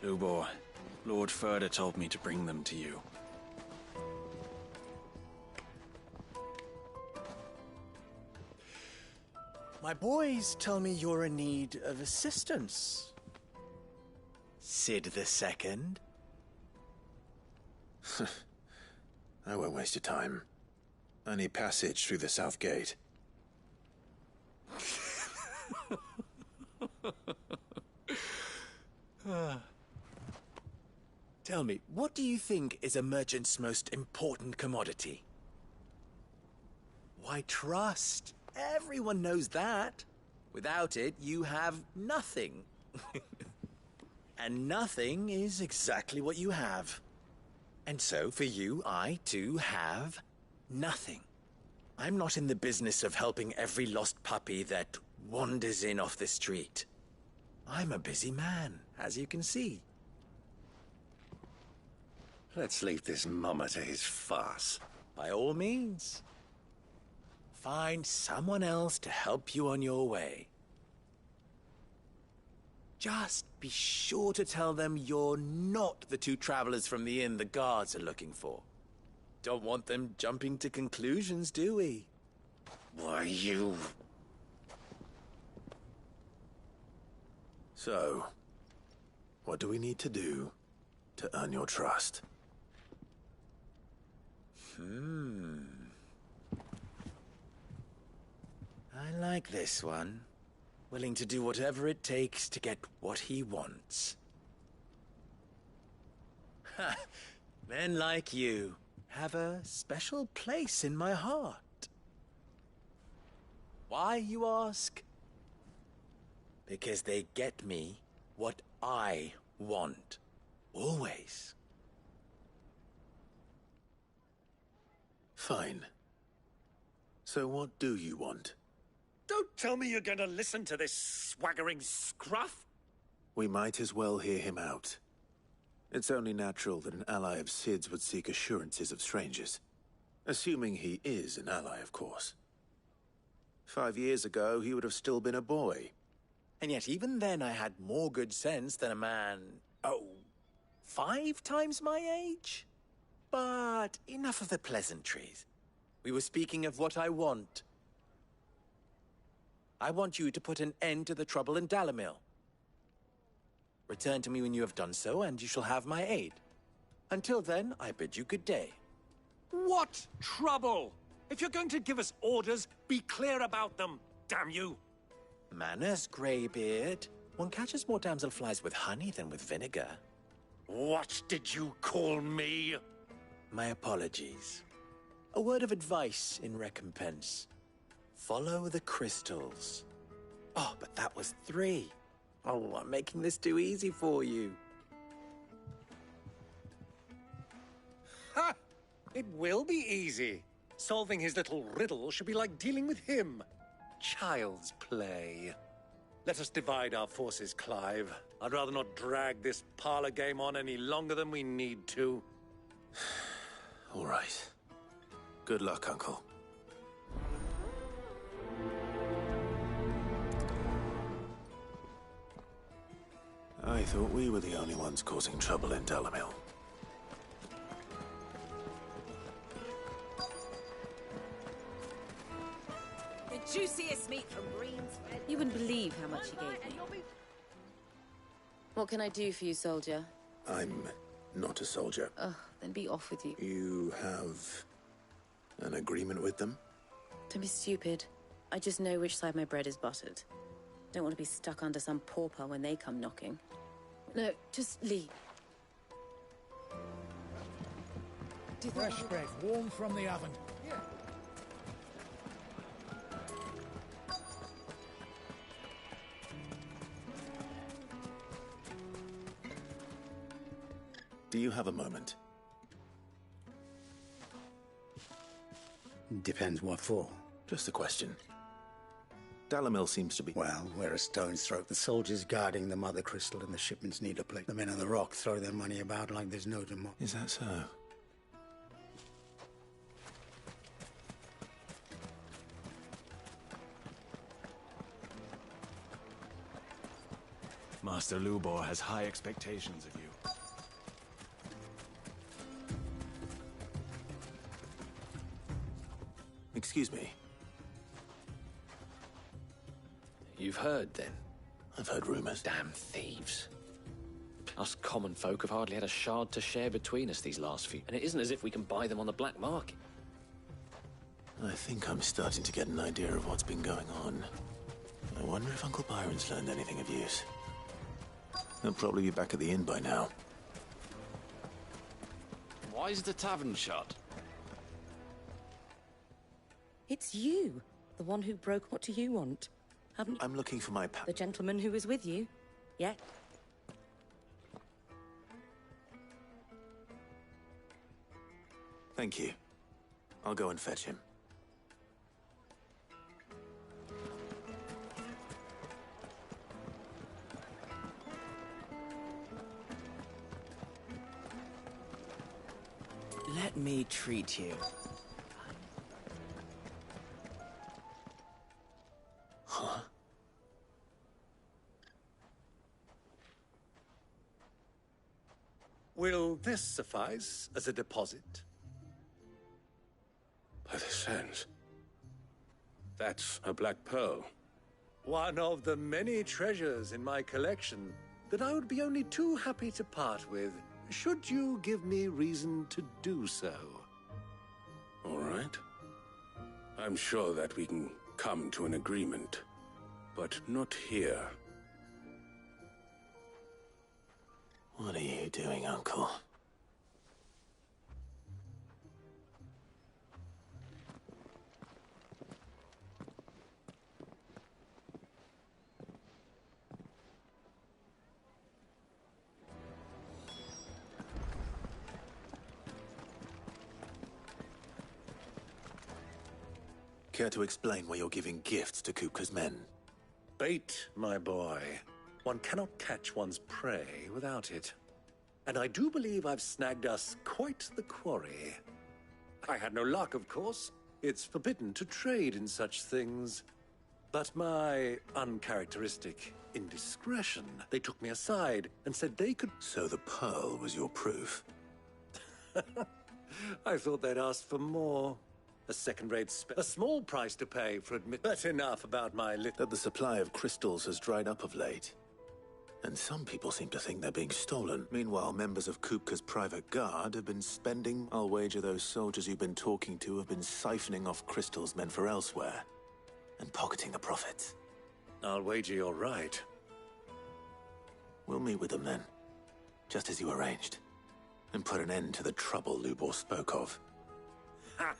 Lubor, Lord Ferda told me to bring them to you. My boys tell me you're in need of assistance. Sid the Second? I won't waste your time. I need passage through the south gate. Tell me, what do you think is a merchant's most important commodity? Why, trust. Everyone knows that. Without it, you have nothing. And nothing is exactly what you have. And so, for you, I, too, have nothing. I'm not in the business of helping every lost puppy that wanders in off the street. I'm a busy man, as you can see. Let's leave this mummer to his farce. By all means. find someone else to help you on your way. Just be sure to tell them you're not the two travelers from the inn the guards are looking for. Don't want them jumping to conclusions, do we? Why, you... So, what do we need to do to earn your trust? I like this one. Willing to do whatever it takes to get what he wants. Ha! Men like you have a special place in my heart. Why, you ask? Because they get me what I want. Always. Fine. So what do you want? Don't tell me you're going to listen to this swaggering scruff! We might as well hear him out. It's only natural that an ally of Sid's would seek assurances of strangers. Assuming he is an ally, of course. 5 years ago, he would have still been a boy. And yet even then I had more good sense than a man, 5 times my age? But enough of the pleasantries. We were speaking of what I want. I want you to put an end to the trouble in Dalamil. Return to me when you have done so, and you shall have my aid. Until then, I bid you good day. What trouble? If you're going to give us orders, be clear about them, damn you! Manners, Greybeard. One catches more damselflies with honey than with vinegar. What did you call me? My apologies. A word of advice in recompense. Follow the crystals. Oh, but that was 3. Oh, I'm making this too easy for you. Ha! It will be easy. Solving his little riddle should be like dealing with him. Child's play. Let us divide our forces, Clive. I'd rather not drag this parlor game on any longer than we need to. All right. Good luck, Uncle. I thought we were the only ones causing trouble in Dalamil. The juiciest meat from Green's. You wouldn't believe how much he gave me. What can I do for you, soldier? I'm not a soldier. Ugh, then be off with you. You have an agreement with them? Don't be stupid. I just know which side my bread is buttered. Don't want to be stuck under some pauper when they come knocking. No, just leave. Fresh bread, warm from the oven. Do you have a moment? Depends what for. Just a question. Dalamil seems to be... Well, we're a stone's throw. The soldiers guarding the Mother Crystal and the shipments need a place. The men on the rock throw their money about like there's no tomorrow. Is that so? Master Lubor has high expectations of you. Excuse me. You've heard, then? I've heard rumors. Damn thieves. Us common folk have hardly had a shard to share between us these last few, and it isn't as if we can buy them on the black market. I think I'm starting to get an idea of what's been going on. I wonder if Uncle Byron's learned anything of use. He'll probably be back at the inn by now. Why is the tavern shut? It's you, the one who broke. What do you want? Haven't you? I'm looking for my The gentleman who was with you? Yeah. Thank you. I'll go and fetch him. Let me treat you. this suffice as a deposit? By the sands. That's a black pearl. One of the many treasures in my collection that I would be only too happy to part with, should you give me reason to do so. All right. I'm sure that we can come to an agreement, but not here. What are you doing, Uncle? Care to explain why you're giving gifts to Kupka's men? Bait, my boy. One cannot catch one's prey without it. And I do believe I've snagged us quite the quarry. I had no luck, of course. It's forbidden to trade in such things. But my uncharacteristic indiscretion, they took me aside and said they could... So the pearl was your proof? I thought they'd asked for more. A second-rate a small price to pay for But enough about my That the supply of crystals has dried up of late. And some people seem to think they're being stolen. Meanwhile, members of Kupka's private guard have been spending... I'll wager those soldiers you've been talking to have been siphoning off crystals meant for elsewhere. And pocketing the profits. I'll wager you're right. We'll meet with them then. Just as you arranged. And put an end to the trouble Lubor spoke of. Ha!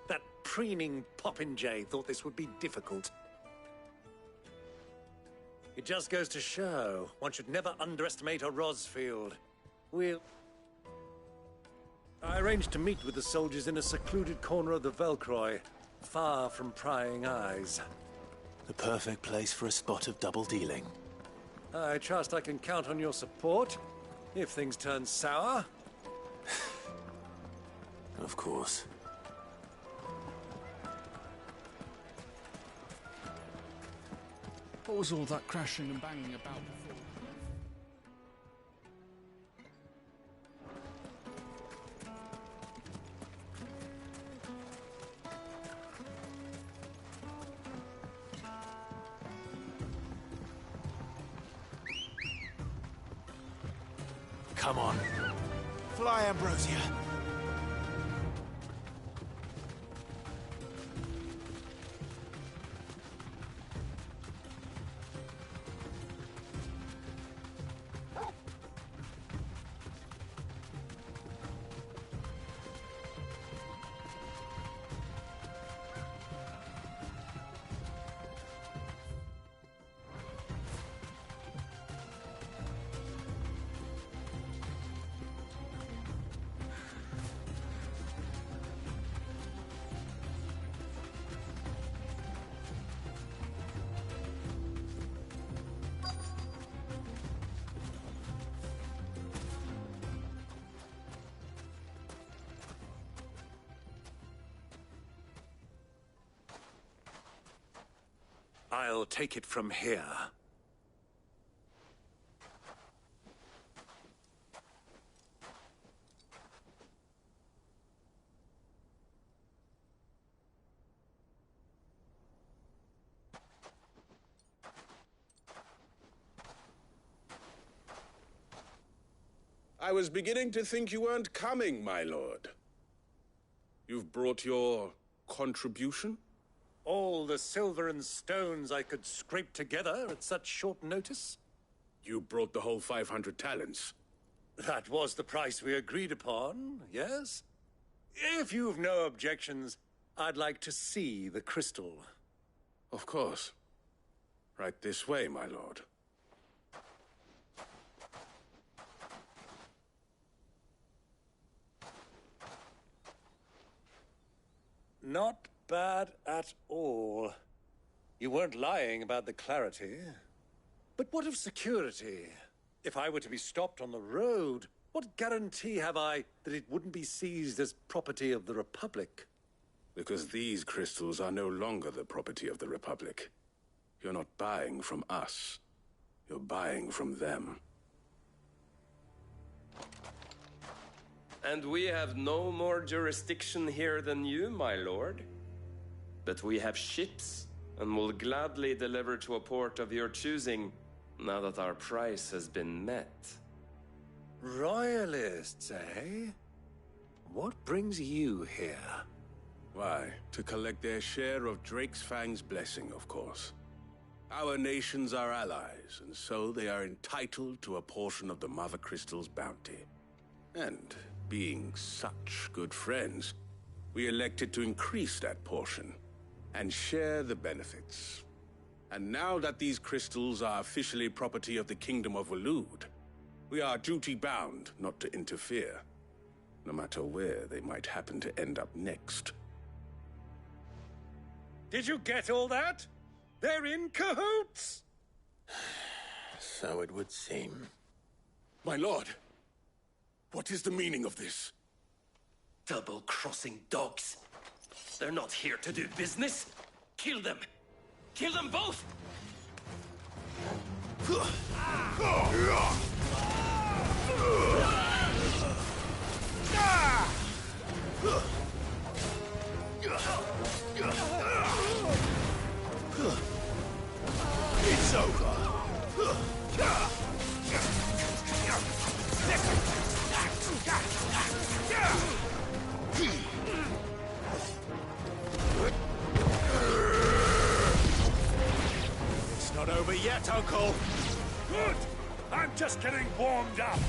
That preening popinjay thought this would be difficult. It just goes to show, one should never underestimate a Rosfield. I arranged to meet with the soldiers in a secluded corner of the Velcroy, far from prying eyes. The perfect place for a spot of double dealing. I trust I can count on your support, if things turn sour. Of course. What was all that crashing and banging about before? Come on. Fly, Ambrosia. I'll take it from here. I was beginning to think you weren't coming, my lord. You've brought your contribution? All the silver and stones I could scrape together at such short notice? You brought the whole 500 talents. That was the price we agreed upon, yes? If you've no objections, I'd like to see the crystal. Of course. Right this way, my lord. Not bad at all. You weren't lying about the clarity. But what of security? If I were to be stopped on the road, what guarantee have I that it wouldn't be seized as property of the Republic? Because these crystals are no longer the property of the Republic. You're not buying from us. You're buying from them. And we have no more jurisdiction here than you, my lord. But we have ships, and will gladly deliver to a port of your choosing, now that our price has been met. Royalists, eh? What brings you here? Why, to collect their share of Drake's Fang's blessing, of course. Our nations are allies, and so they are entitled to a portion of the Mother Crystal's bounty. And being such good friends, we elected to increase that portion and share the benefits. And now that these crystals are officially property of the Kingdom of Waloed, we are duty-bound not to interfere, no matter where they might happen to end up next. Did you get all that? They're in cahoots! So it would seem. My lord, what is the meaning of this? Double-crossing dogs. They're not here to do business. Kill them! Kill them both! It's over! It's not over yet, Uncle! Good! I'm just getting warmed up!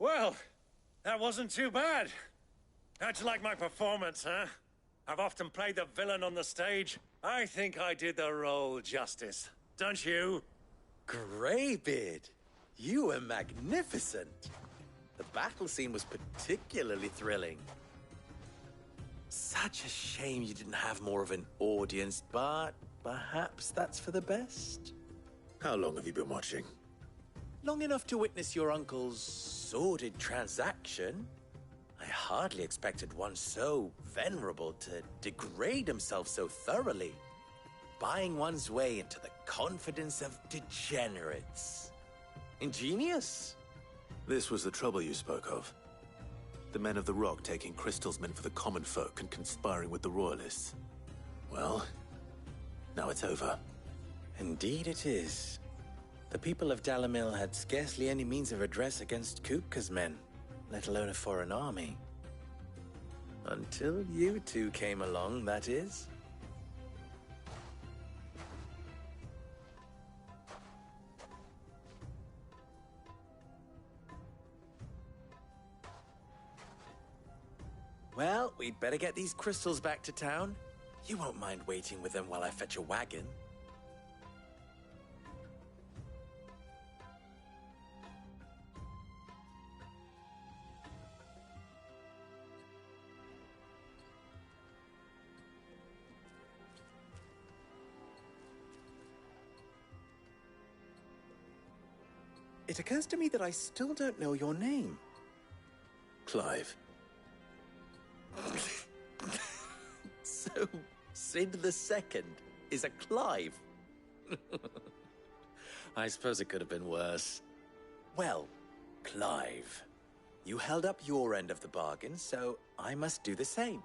Well, that wasn't too bad. How'd you like my performance, huh? I've often played the villain on the stage. I think I did the role justice. Don't you? Greybeard, you were magnificent. The battle scene was particularly thrilling. Such a shame you didn't have more of an audience, but perhaps that's for the best. How long have you been watching? Long enough to witness your uncle's sordid transaction. I hardly expected one so venerable to degrade himself so thoroughly, buying one's way into the confidence of degenerates. Ingenious. This was the trouble you spoke of. The men of the Rock taking crystals meant for the common folk and conspiring with the Royalists. Well, now it's over. Indeed it is. The people of Dalamil had scarcely any means of redress against Kupka's men, let alone a foreign army. Until you two came along, that is. Well, we'd better get these crystals back to town. You won't mind waiting with them while I fetch a wagon. It occurs to me that I still don't know your name. Clive. So, Sid the Second is a Clive? I suppose it could have been worse. Well, Clive, you held up your end of the bargain, so I must do the same.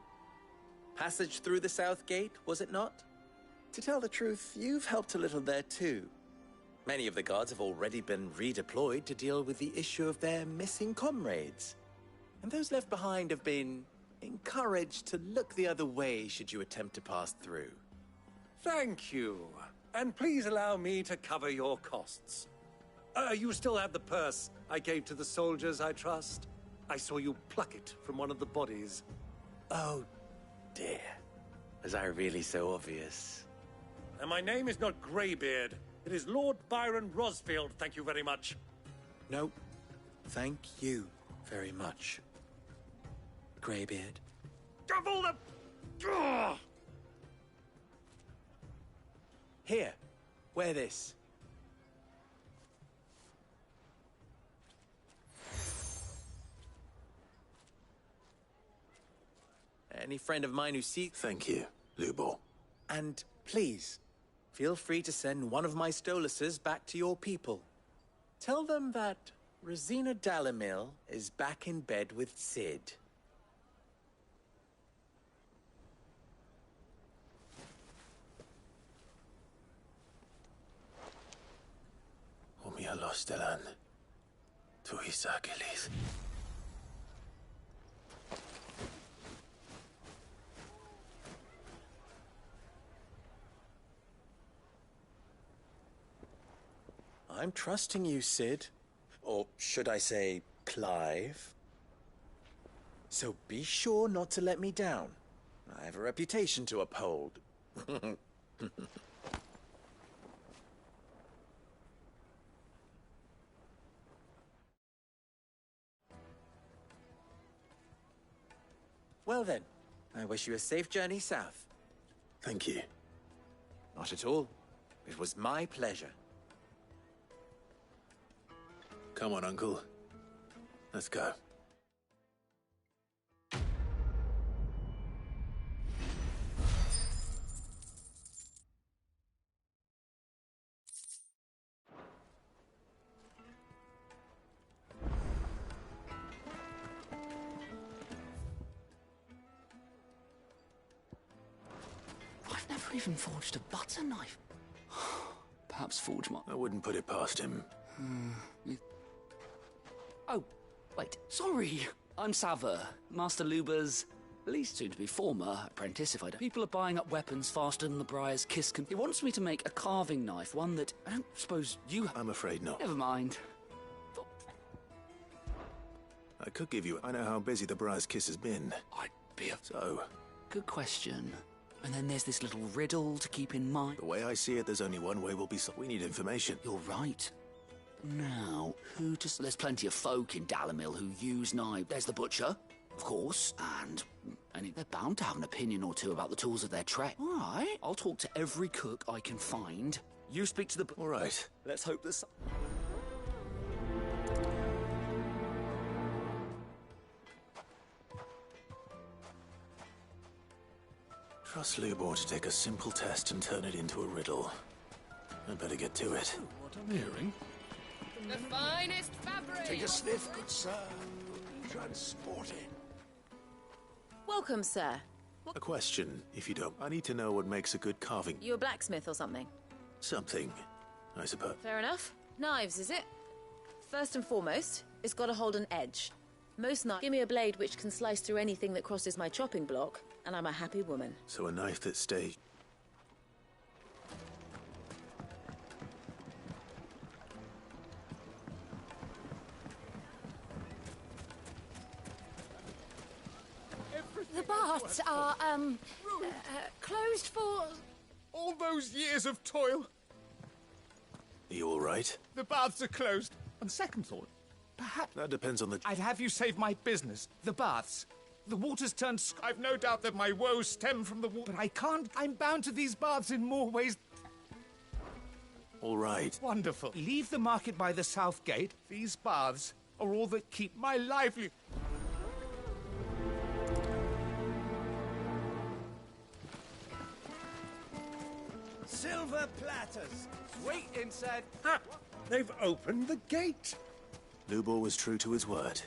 Passage through the South Gate, was it not? To tell the truth, you've helped a little there too. Many of the guards have already been redeployed to deal with the issue of their missing comrades. And those left behind have been encouraged to look the other way should you attempt to pass through. Thank you. And please allow me to cover your costs. You still have the purse I gave to the soldiers, I trust? I saw you pluck it from one of the bodies. Oh, dear. Was I really so obvious? And my name is not Greybeard. It is Lord Byron Rosfield, thank you very much. No, thank you very much, Greybeard. Of all the... Ugh! Here, wear this. Any friend of mine who sees... Thank you, Lubor. And please, feel free to send one of my Stoluses back to your people. Tell them that Rosina Dalamil is back in bed with Sid. Umia Lostelan. Tuisa Achilles. I'm trusting you, Sid. Or should I say, Clive? So be sure not to let me down. I have a reputation to uphold. Well then, I wish you a safe journey south. Thank you. Not at all. It was my pleasure. Come on, Uncle. Let's go. I've never even forged a butter knife. Perhaps forge my... I wouldn't put it past him. Oh, wait, sorry. I'm Saver, Master Luber's, at least soon-to-be former apprentice, if I don't... People are buying up weapons faster than the Briar's Kiss can... He wants me to make a carving knife, one that I don't suppose you... I'm afraid not. Never mind. I could give you... I know how busy the Briar's Kiss has been. I'd be a... So... Good question. And then there's this little riddle to keep in mind. The way I see it, there's only one way we'll be... We need information. You're right. Now, who just... There's plenty of folk in Dalamil who use knives. There's the butcher, of course, and they're bound to have an opinion or two about the tools of their trade. All right, I'll talk to every cook I can find. You speak to the... All right. Let's hope this... Trust Lubor to take a simple test and turn it into a riddle. I'd better get to it. Oh, what I'm hearing. The finest fabric! Take a sniff, good sir. Transporting. Welcome, sir. A question, if you don't. I need to know what makes a good carving. You a blacksmith or something? Something, I suppose. Fair enough. Knives, is it? First and foremost, it's got to hold an edge. Most knives... Give me a blade which can slice through anything that crosses my chopping block, and I'm a happy woman. So a knife that stays... The baths are, closed for... All those years of toil. Are you all right? The baths are closed. On second thought, perhaps... That depends on the... I'd have you save my business. The baths. The water's turned... I've no doubt that my woes stem from the water. But I can't... I'm bound to these baths in more ways... All right. Wonderful. Leave the market by the south gate. These baths are all that keep my lively... Silver platters. Wait inside. Ha! They've opened the gate. Lubor was true to his word.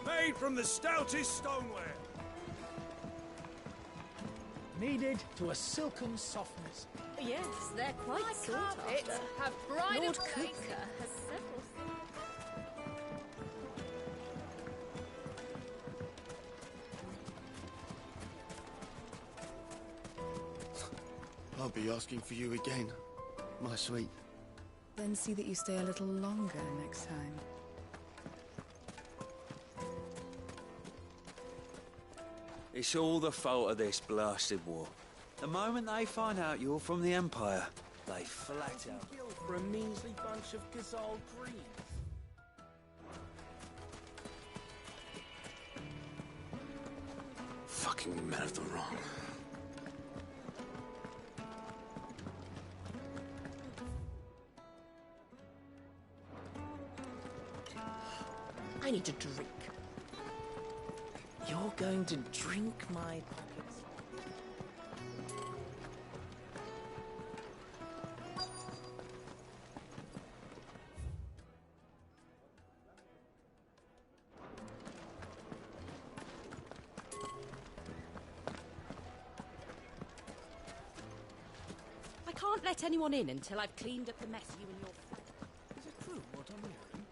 Made from the stoutest stoneware. Kneaded to a silken softness. Yes, they're quite My sought carpets after. have bridal Lord race. Cooper has several. I'll be asking for you again, my sweet. Then see that you stay a little longer next time. It's all the fault of this blasted war. The moment they find out you're from the Empire, they flat out. For a measly bunch of gazelle greens. Fucking men of the wrong. I need a drink. You're going to drink my pockets. I can't let anyone in until I've cleaned up the mess you and your... Is it true what I'm hearing?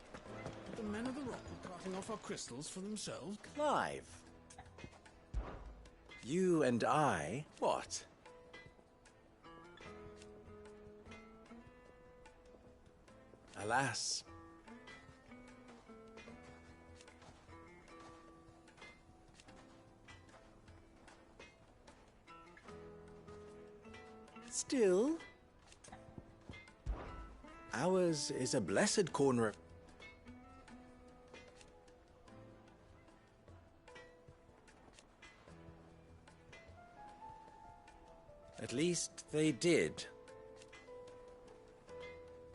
The men of the rock are carting off our crystals for themselves? Clive. You and I... What? Alas. Still, ours is a blessed corner. At least they did.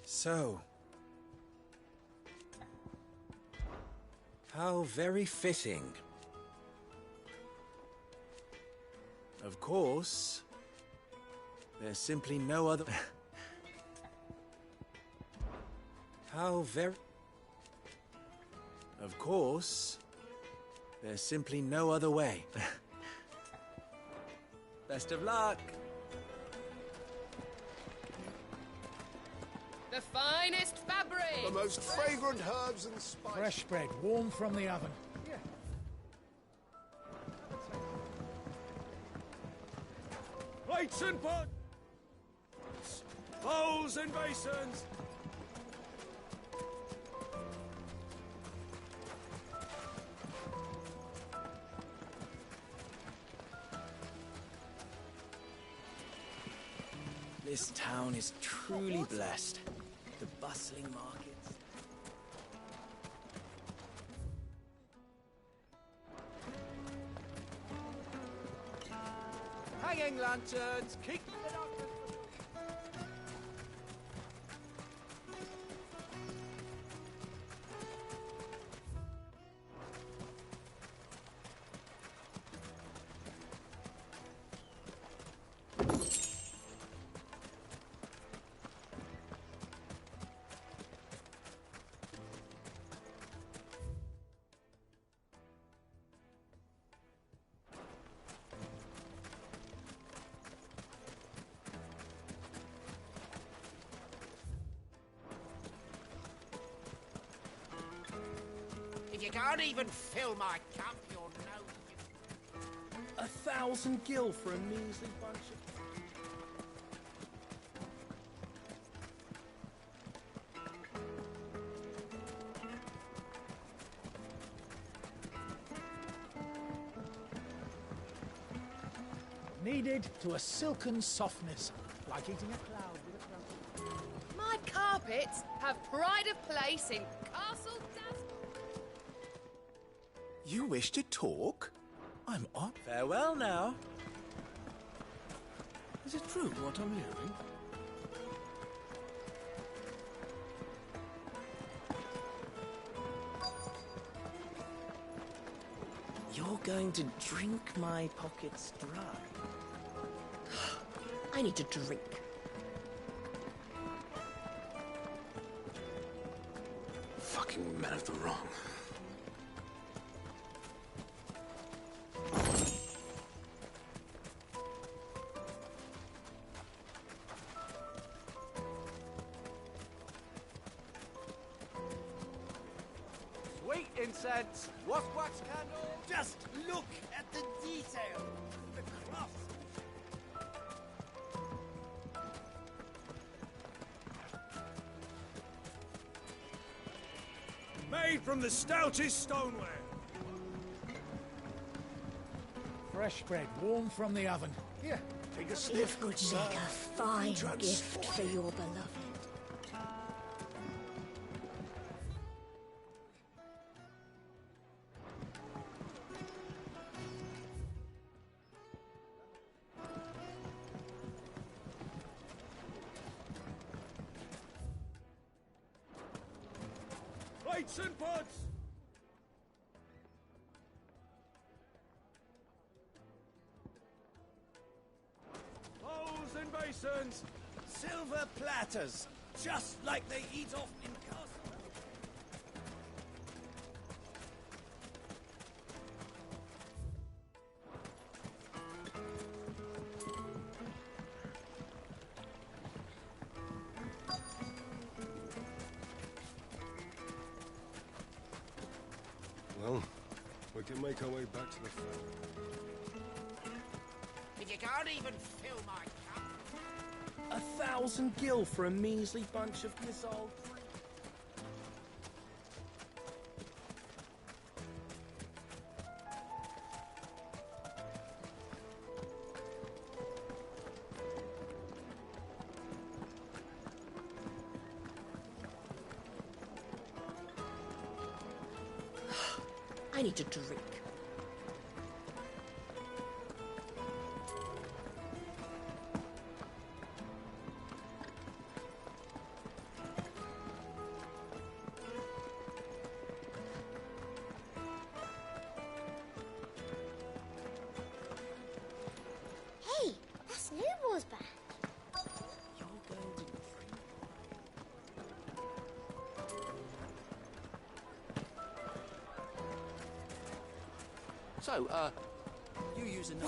So, how very fitting. Of course, there's simply no other... How very... Of course, there's simply no other way. Best of luck. The finest fabric! The most fragrant herbs and spices. Fresh bread, warm from the oven. Plates and pots! Bowls and basins! This town is truly blessed. The bustling markets. Hanging lanterns, keep it up! If you can't even fill my cup, you're no... 1,000 gil for a measly bunch of... Kneaded to a silken softness, like eating a cloud with a crumb. My carpets have pride of place in Castle You wish to talk? I'm on. Farewell now. Is it true what I'm hearing? You're going to drink my pockets dry. I need to drink. Fucking men of the wrong. Sweet incense, wax candle. Just look at the detail. The crust. Made from the stoutest stoneware. Fresh bread, warm from the oven. Here, take a sniff, good sir. Make a fine gift for your beloved. Plates and pots. Bowls and basins. Silver platters, just like they eat off in Castle. Well, we can make our way back to the farm. If you can't even fill my cup. 1,000 gil for a measly bunch of missile. I need to drink. Hey, that's Snowball's back. You're going to drink. So, you use a knife.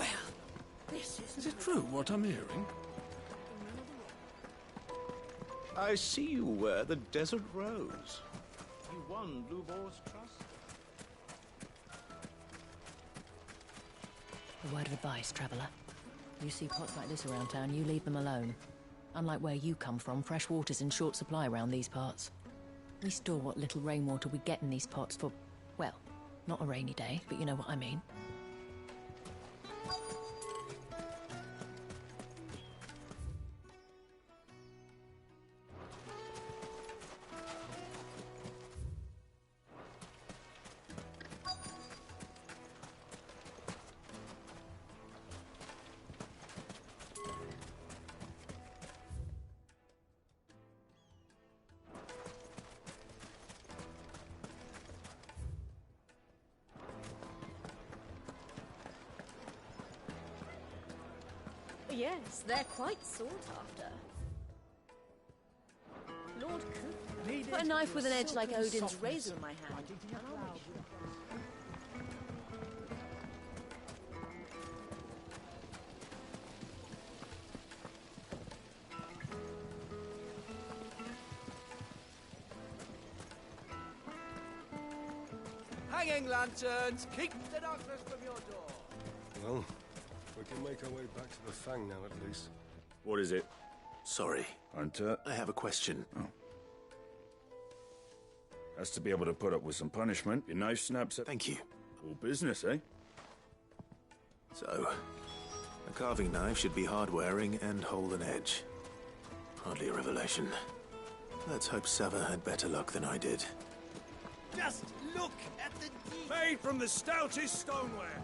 Well, this Is it true what I'm hearing? I see you wear the Desert Rose. You won Lubor's trust? A word of advice, traveller. You see pots like this around town, you leave them alone. Unlike where you come from, fresh water's in short supply around these parts. We store what little rainwater we get in these pots for, well, not a rainy day, but you know what I mean. Yes, they're quite sought after. Lord Coop. Put a knife with an edge like Odin's razor in my hand. Like eating a cloud with a crumb. Hanging lanterns, keep the darkness from your door. Well, we can make our way back to the Fang now, at least. What is it? Sorry. Hunter? I have a question. Oh. Has to be able to put up with some punishment. Your knife snaps at... Thank you. All business, eh? So, A carving knife should be hard-wearing and hold an edge. Hardly a revelation. Let's hope Sava had better luck than I did. Just look at the Made from the stoutest stoneware.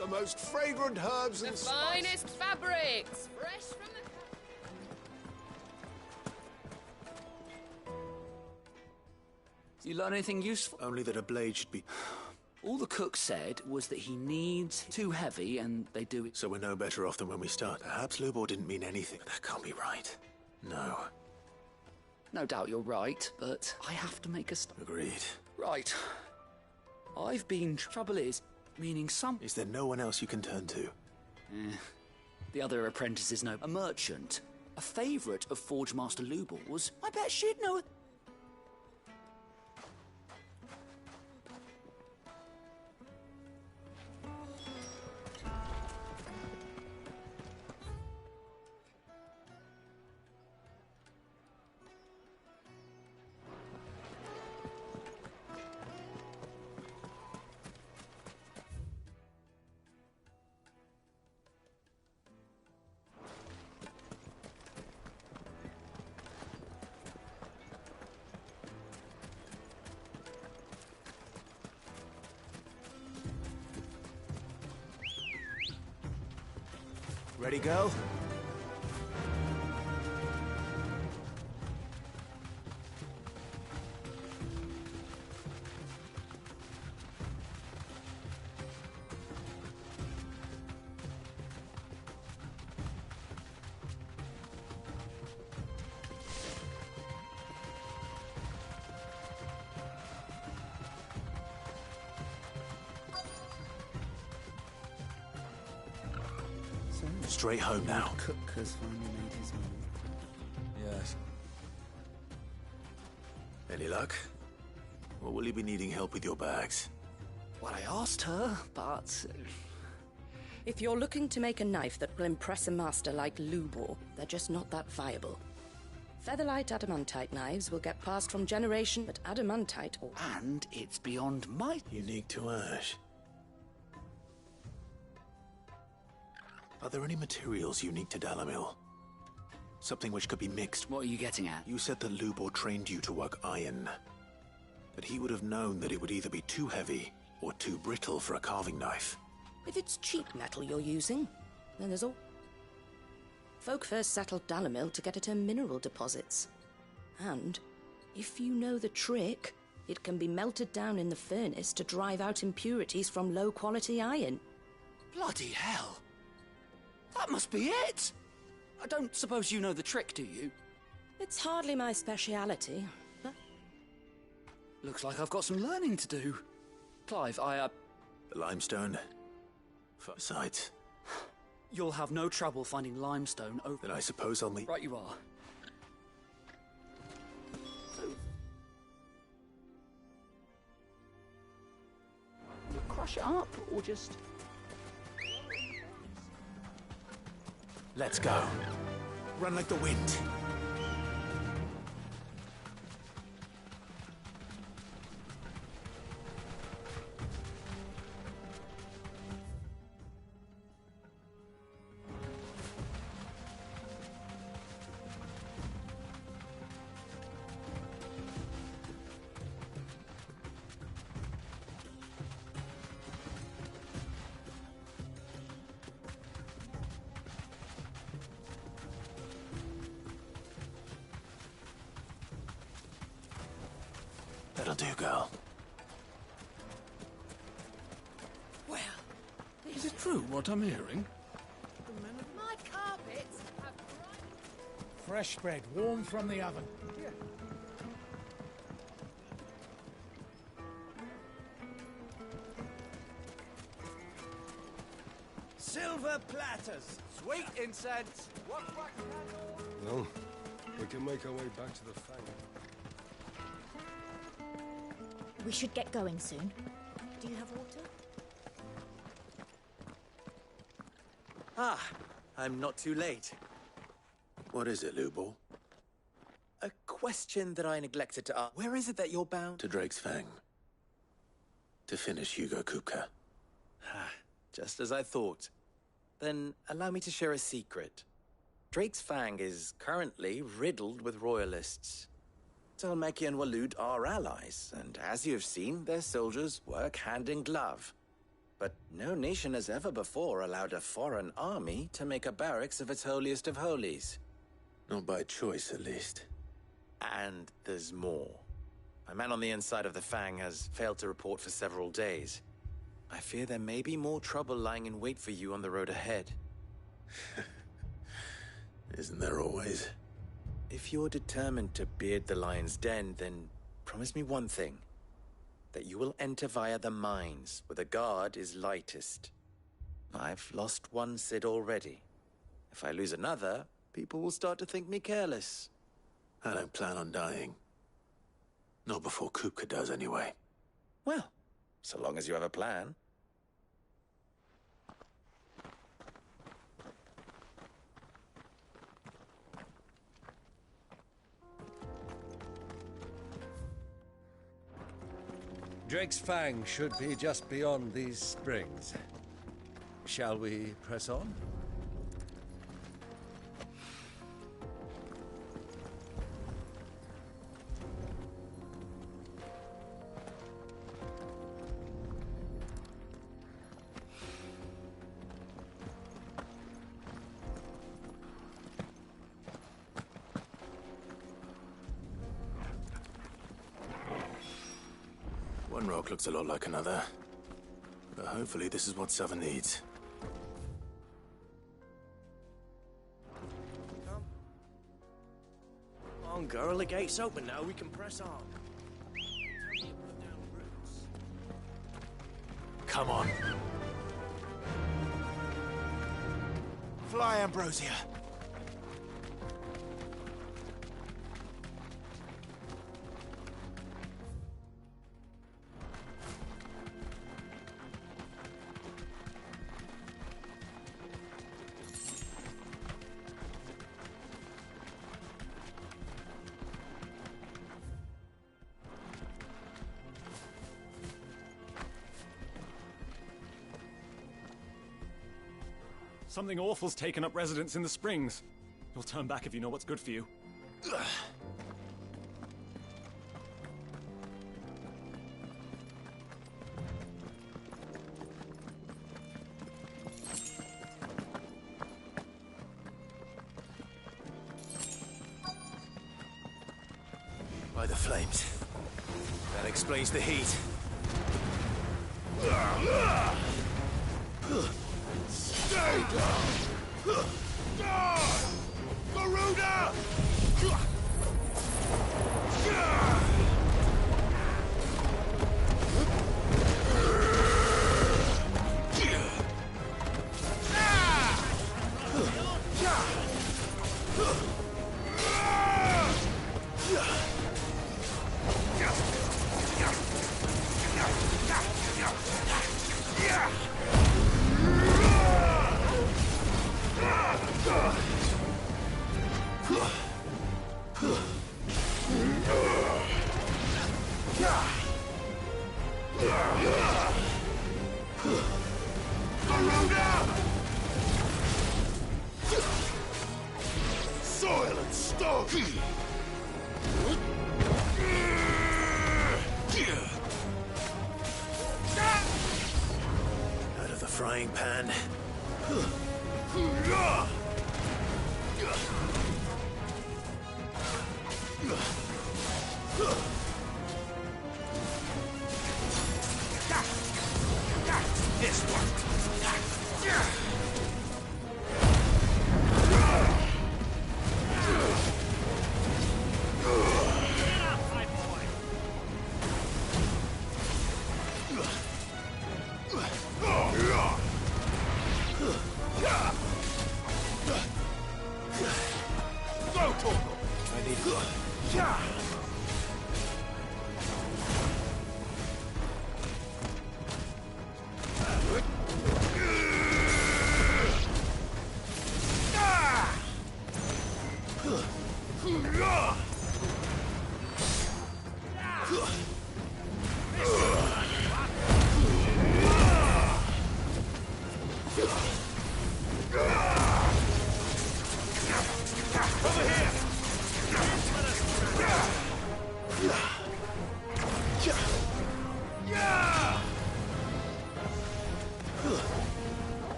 The most fragrant herbs and The spices. finest fabrics, fresh from the... You learn anything useful? Only that a blade should be... All the cook said was that he needs too heavy, and they do it. So we're no better off than when we start. Perhaps Lubor didn't mean anything. That can't be right. No. No doubt you're right, but I have to make a start. Agreed. Right. I've been... Trouble is, meaning some... Is there no one else you can turn to? The other apprentices know. A merchant, a favourite of Forge Master Lubor's. I bet she'd know it. Ready, girl? Straight home now. Cook has finally made his move. Yes. Any luck? Or will you be needing help with your bags? Well, I asked her, but... If you're looking to make a knife that will impress a master like Lubor, they're just not that viable. Featherlight adamantite knives will get passed from generation, but adamantite... And it's beyond my... Unique to Ash. Are there any materials unique to Dalamil? Something which could be mixed? What are you getting at? You said that Lubor trained you to work iron. That he would have known that it would either be too heavy or too brittle for a carving knife. If it's cheap metal you're using, then there's all... Folk first settled Dalamil to get at her mineral deposits. And, if you know the trick, it can be melted down in the furnace to drive out impurities from low-quality iron. Bloody hell! That must be it! I don't suppose you know the trick, do you? It's hardly my speciality, but... Looks like I've got some learning to do. Clive, The limestone? Besides... You'll have no trouble finding limestone over... Then I suppose I'll meet... Right you are. So... You crush it up, or just... Let's go. Run like the wind. That'll do, girl. Well, is it true what I'm hearing? My carpets have Fresh bread, warm from the oven. Here. Silver platters, sweet incense, wax candles. Well, we can make our way back to the Fang. We should get going soon. Do you have water? Ah, I'm not too late. What is it, Lubor? A question that I neglected to ask. Where is it that you're bound? To Drake's Fang. To finish Hugo Kupka. Just as I thought. Then allow me to share a secret. Drake's Fang is currently riddled with royalists. Talmeki and Walud are allies, and as you have seen, their soldiers work hand in glove. But no nation has ever before allowed a foreign army to make a barracks of its holiest of holies. Not by choice, at least. And there's more. A man on the inside of the Fang has failed to report for several days. I fear there may be more trouble lying in wait for you on the road ahead. Isn't there always? If you're determined to beard the lion's den, then promise me one thing. That you will enter via the mines, where the guard is lightest. I've lost one Cid already. If I lose another, people will start to think me careless. I don't plan on dying. Not before Kupka does, anyway. Well, so long as you have a plan. Drake's Fang should be just beyond these springs. Shall we press on? One rock looks a lot like another. But hopefully this is what Southern needs. Come on, girl, the gate's open now, we can press on. Come on. Fly, Ambrosia. Something awful's taken up residence in the springs. You'll turn back if you know what's good for you. By the flames. That explains the heat. Stay down! Garuda! Soil and stone! Out of the frying pan. This one!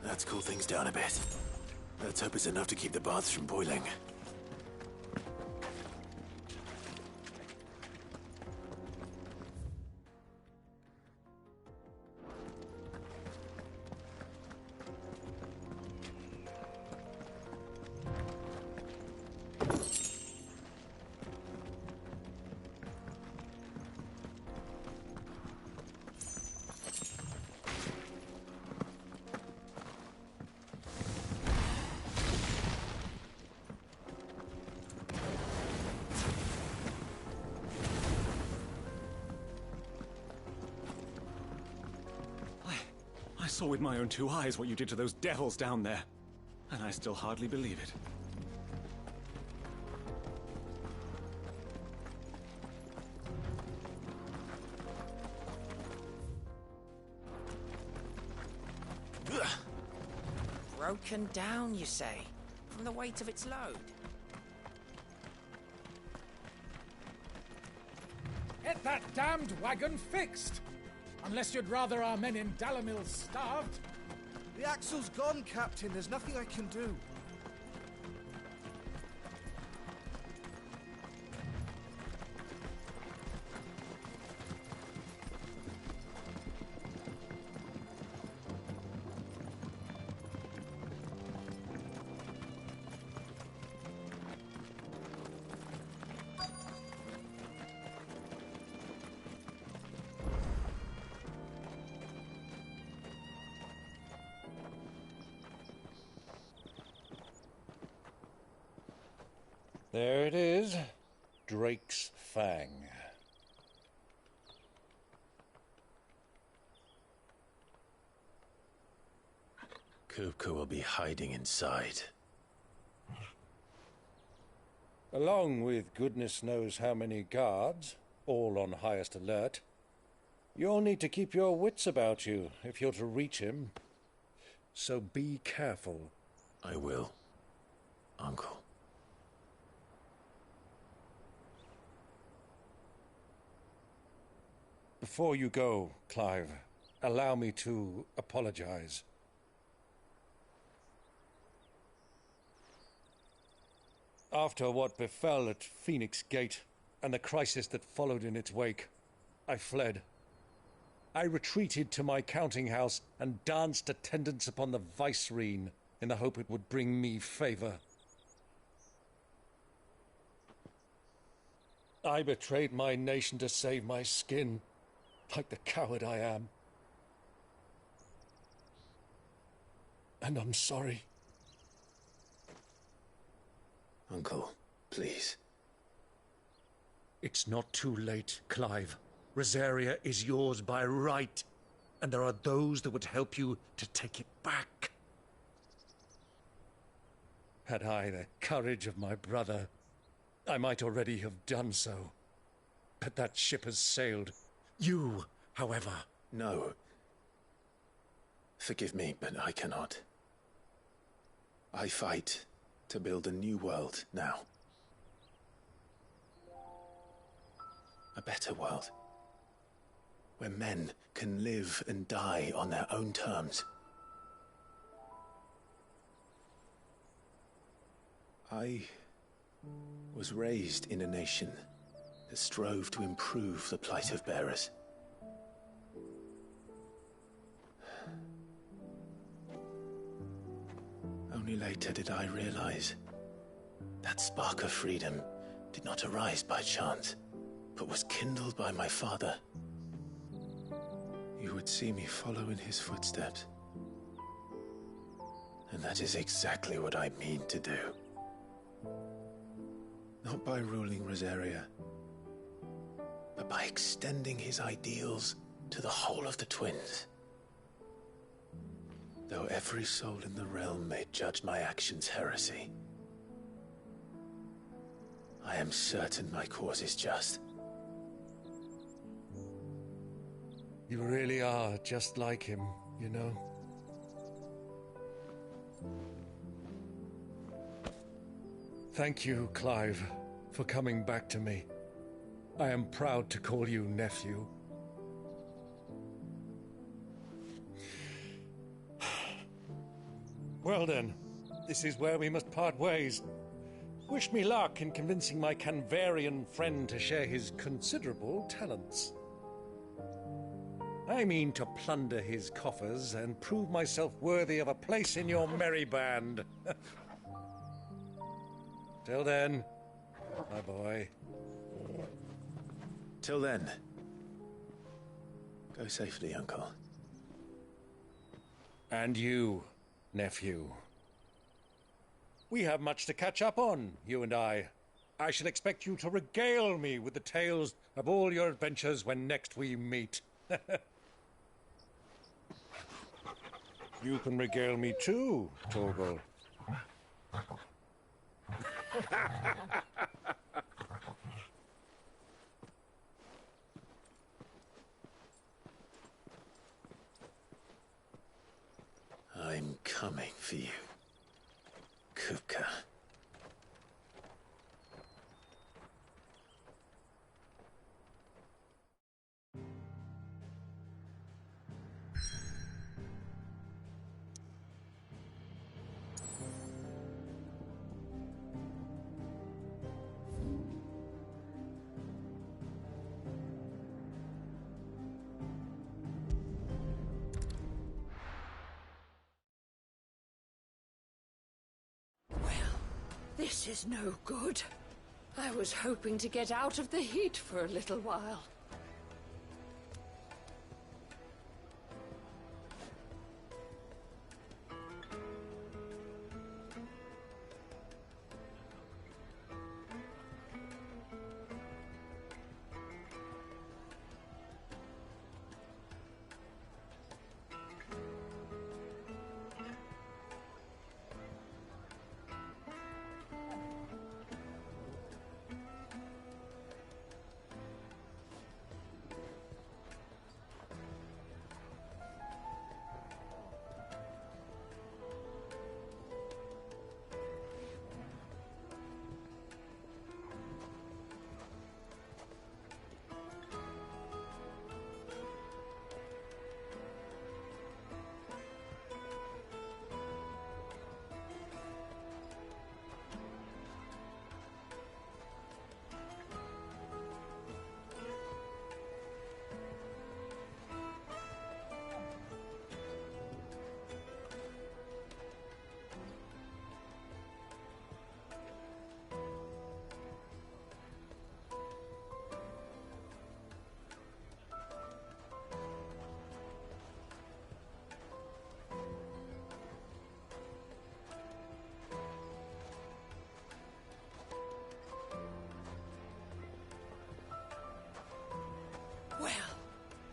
Let's cool things down a bit. Let's hope it's enough to keep the baths from boiling. I saw with my own two eyes what you did to those devils down there, and I still hardly believe it. Broken down, you say? From the weight of its load? Get that damned wagon fixed! Unless you'd rather our men in Dalamil starved. The axle's gone, Captain. There's nothing I can do. There it is. Drake's Fang. Kupka will be hiding inside. Along with goodness knows how many guards, all on highest alert. You'll need to keep your wits about you if you're to reach him. So be careful. I will, Uncle. Before you go, Clive, allow me to apologize. After what befell at Phoenix Gate and the crisis that followed in its wake, I fled. I retreated to my counting house and danced attendance upon the vicereine in the hope it would bring me favor. I betrayed my nation to save my skin, like the coward I am. And I'm sorry. Uncle, please. It's not too late, Clive. Rosaria is yours by right, and there are those that would help you to take it back. Had I the courage of my brother, I might already have done so. But that ship has sailed. You, however... No. Forgive me, but I cannot. I fight to build a new world now. A better world. Where men can live and die on their own terms. I was raised in a nation that strove to improve the plight of bearers. Only later did I realize that spark of freedom did not arise by chance, but was kindled by my father. You would see me follow in his footsteps, And that is exactly what I mean to do. Not by ruling Rosaria, but by extending his ideals to the whole of the twins. Though every soul in the realm may judge my actions heresy, I am certain my cause is just. You really are just like him, you know. Thank you, Clive, for coming back to me. I am proud to call you nephew. Well then, this is where we must part ways. Wish me luck in convincing my Canvarian friend to share his considerable talents. I mean to plunder his coffers and prove myself worthy of a place in your merry band. Till then, my boy. Till then, go safely, Uncle. And you, nephew. We have much to catch up on, you and I. I shall expect you to regale me with the tales of all your adventures when next we meet. You can regale me too, Torgal. I'm coming for you, Kupka. This is no good. I was hoping to get out of the heat for a little while.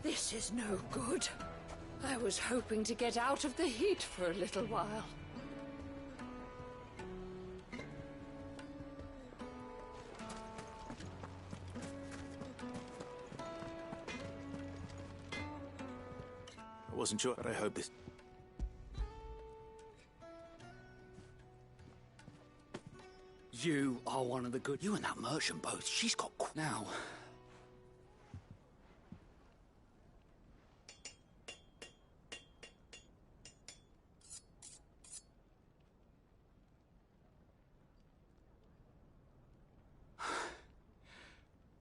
This is no good. I was hoping to get out of the heat for a little while. I wasn't sure, but I hope this... You are one of the good... You and that merchant both. She's got... Now...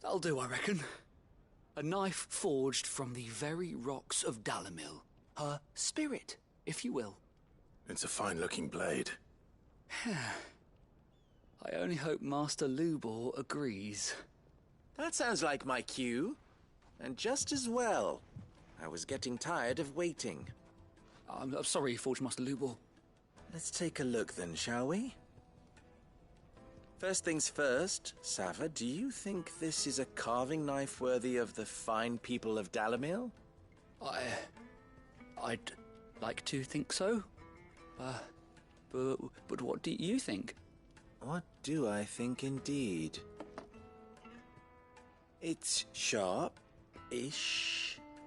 That'll do, I reckon. A knife forged from the very rocks of Dalamil. Her spirit, if you will. It's a fine-looking blade. I only hope Master Lubor agrees. That sounds like my cue. And just as well. I was getting tired of waiting. I'm sorry, Forge Master Lubor. Let's take a look then, shall we? First things first, Sava, do you think this is a carving knife worthy of the fine people of Dalamil? I'd like to think so. But what do you think? What do I think indeed? It's sharp-ish,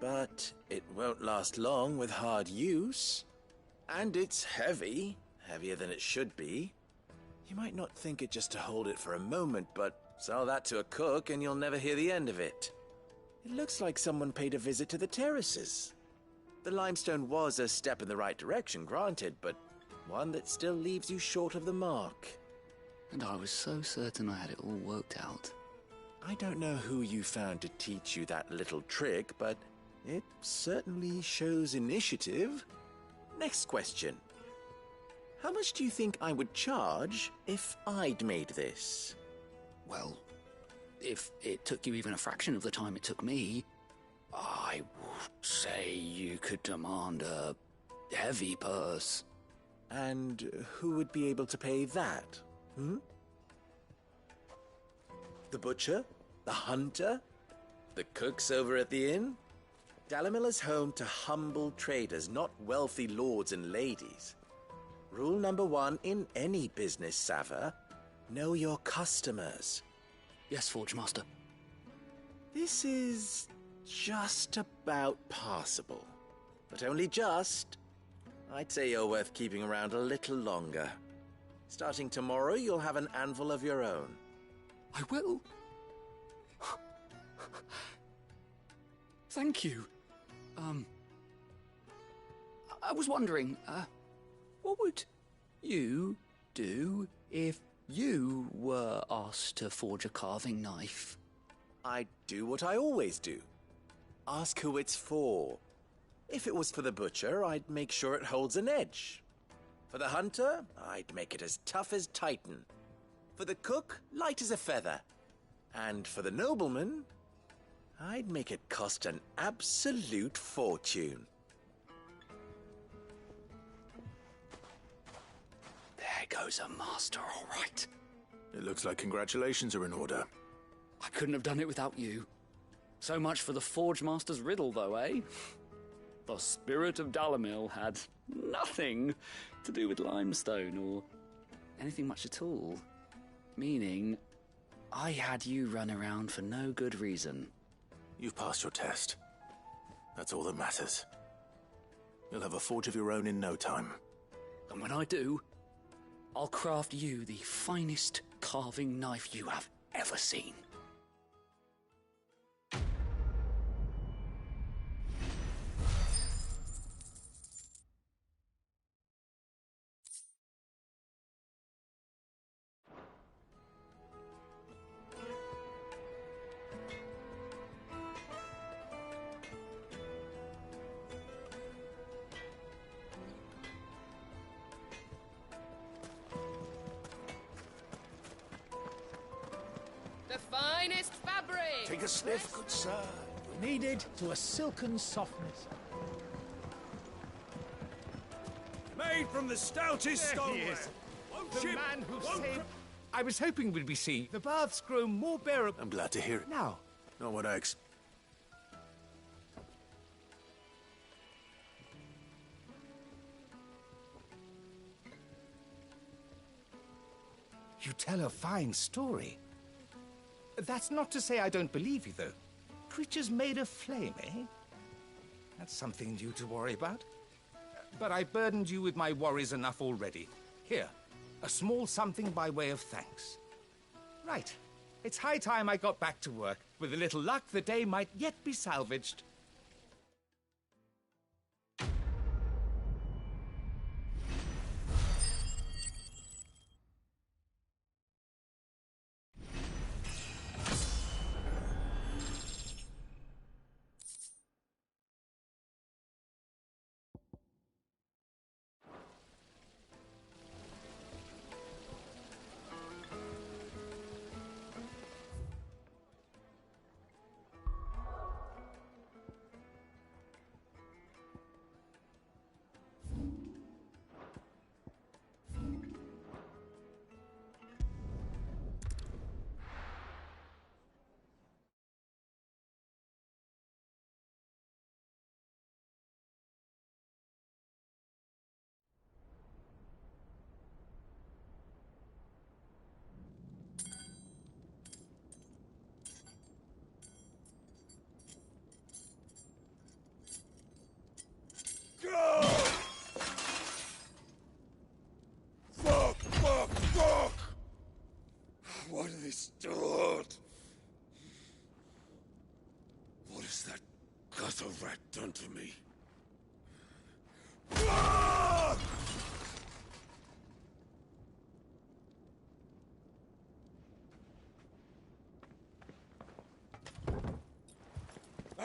but it won't last long with hard use. And it's heavy, heavier than it should be. You might not think it just to hold it for a moment, but sell that to a cook and you'll never hear the end of it. It looks like someone paid a visit to the terraces. The limestone was a step in the right direction, granted, but one that still leaves you short of the mark. And I was so certain I had it all worked out. I don't know who you found to teach you that little trick, but it certainly shows initiative. Next question. How much do you think I would charge if I'd made this? Well, if it took you even a fraction of the time it took me, I would say you could demand a heavy purse. And who would be able to pay that? The butcher? The hunter? The cooks over at the inn? Dalamil is home to humble traders, not wealthy lords and ladies. Rule number 1 in any business, Sava: know your customers. Yes, Forge Master. This is just about passable. But only just. I'd say you're worth keeping around a little longer. Starting tomorrow, you'll have an anvil of your own. I will. Thank you. I was wondering, what would you do if you were asked to forge a carving knife? I'd do what I always do. Ask who it's for. If it was for the butcher, I'd make sure it holds an edge. For the hunter, I'd make it as tough as Titan. For the cook, light as a feather. And for the nobleman, I'd make it cost an absolute fortune. There goes a master, all right. It looks like congratulations are in order. I couldn't have done it without you. So much for the Forge Master's riddle, though, eh? The spirit of Dalamil had nothing to do with limestone or anything much at all. Meaning, I had you run around for no good reason. You've passed your test. That's all that matters. You'll have a forge of your own in no time. And when I do, I'll craft you the finest carving knife you have ever seen. The finest fabric! Take a sniff, good sir. Kneaded to a silken softness. Made from the stoutest There he stoneware. is. The man who saved... I was hoping we'd be seeing the baths grow more bearable. I'm glad to hear it. Now. Not what I You tell a fine story. That's not to say I don't believe you, though. Creatures made of flame, eh? That's something new to worry about. But I burdened you with my worries enough already. Here, a small something by way of thanks. Right. It's high time I got back to work. With a little luck, the day might yet be salvaged.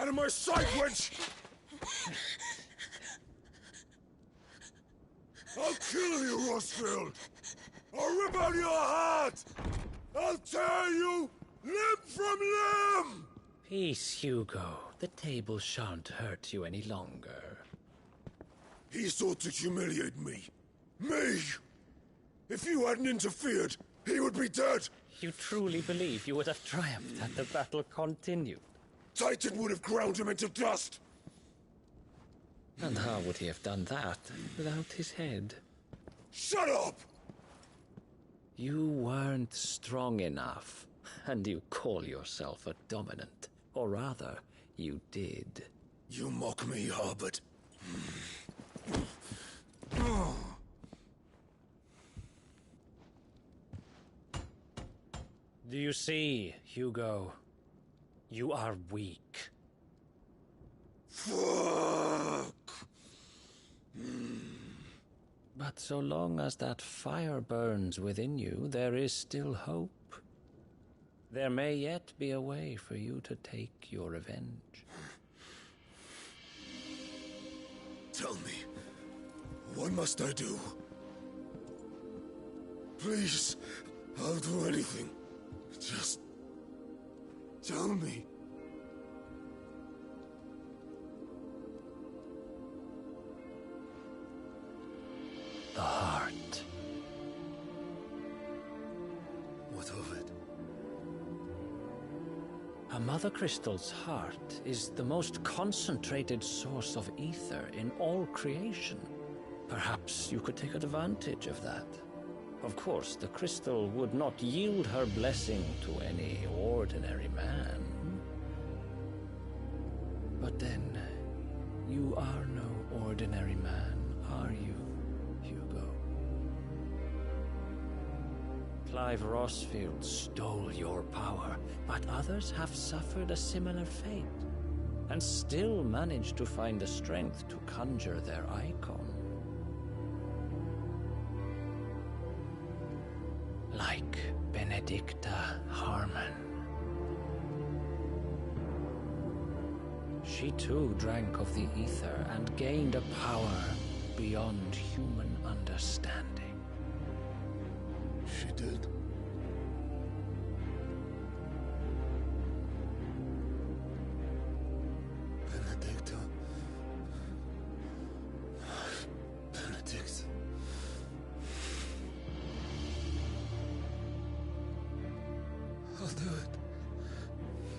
Out of my sight, wench! I'll kill you, Rosfield! I'll rip out your heart! I'll tear you limb from limb! Peace, Hugo. The table shan't hurt you any longer. He sought to humiliate me. Me! If you hadn't interfered, he would be dead! You truly believe you would have triumphed had the battle continued? Titan would have ground him into dust! And how would he have done that without his head? Shut up! You weren't strong enough, and you call yourself a dominant. Or rather, you did. You mock me, Harbert. Do you see, Hugo? You are weak. Fuck! But so long as that fire burns within you, there is still hope. There may yet be a way for you to take your revenge. Tell me, what must I do? Please, I'll do anything. Just tell me. The heart. What of it? A Mother Crystal's heart is the most concentrated source of ether in all creation. Perhaps you could take advantage of that. Of course, the crystal would not yield her blessing to any ordinary man. But then, you are no ordinary man, are you, Hugo? Clive Rosfield stole your power, but others have suffered a similar fate, and still managed to find the strength to conjure their icon. Like Benedicta Harmon. She too drank of the ether and gained a power beyond human understanding. She did. Benedicta. Benedict. I'll do it.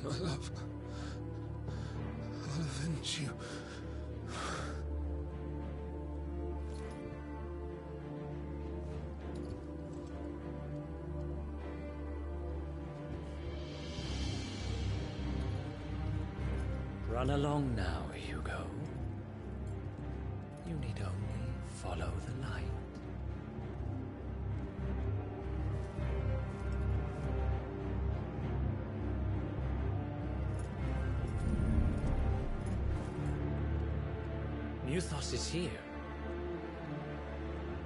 My love. I'll avenge you. Run along now, Hugo. You need only follow the light. Muthos is here.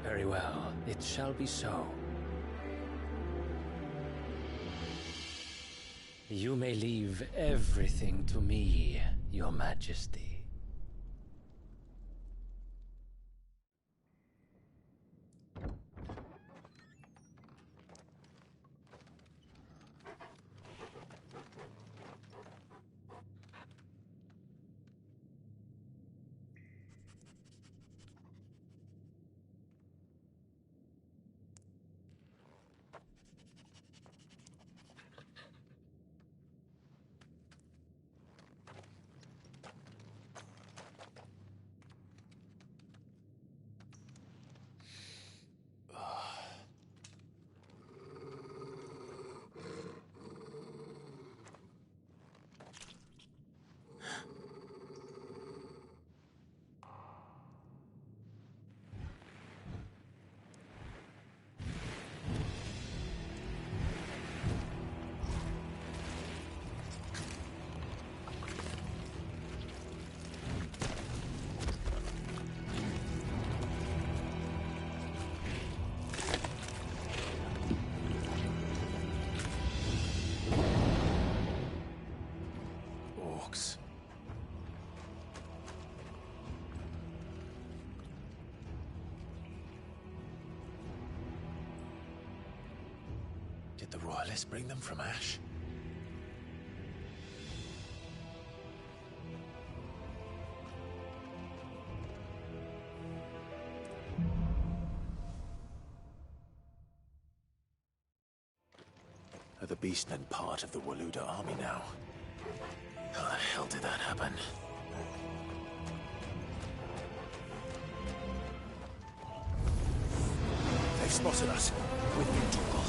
Very well, it shall be so. You may leave everything to me, Your Majesty. Did the Royalists bring them from Ash? Are the Beastmen part of the Waluda army now? How the hell did that happen? They've spotted us. We've been toggle.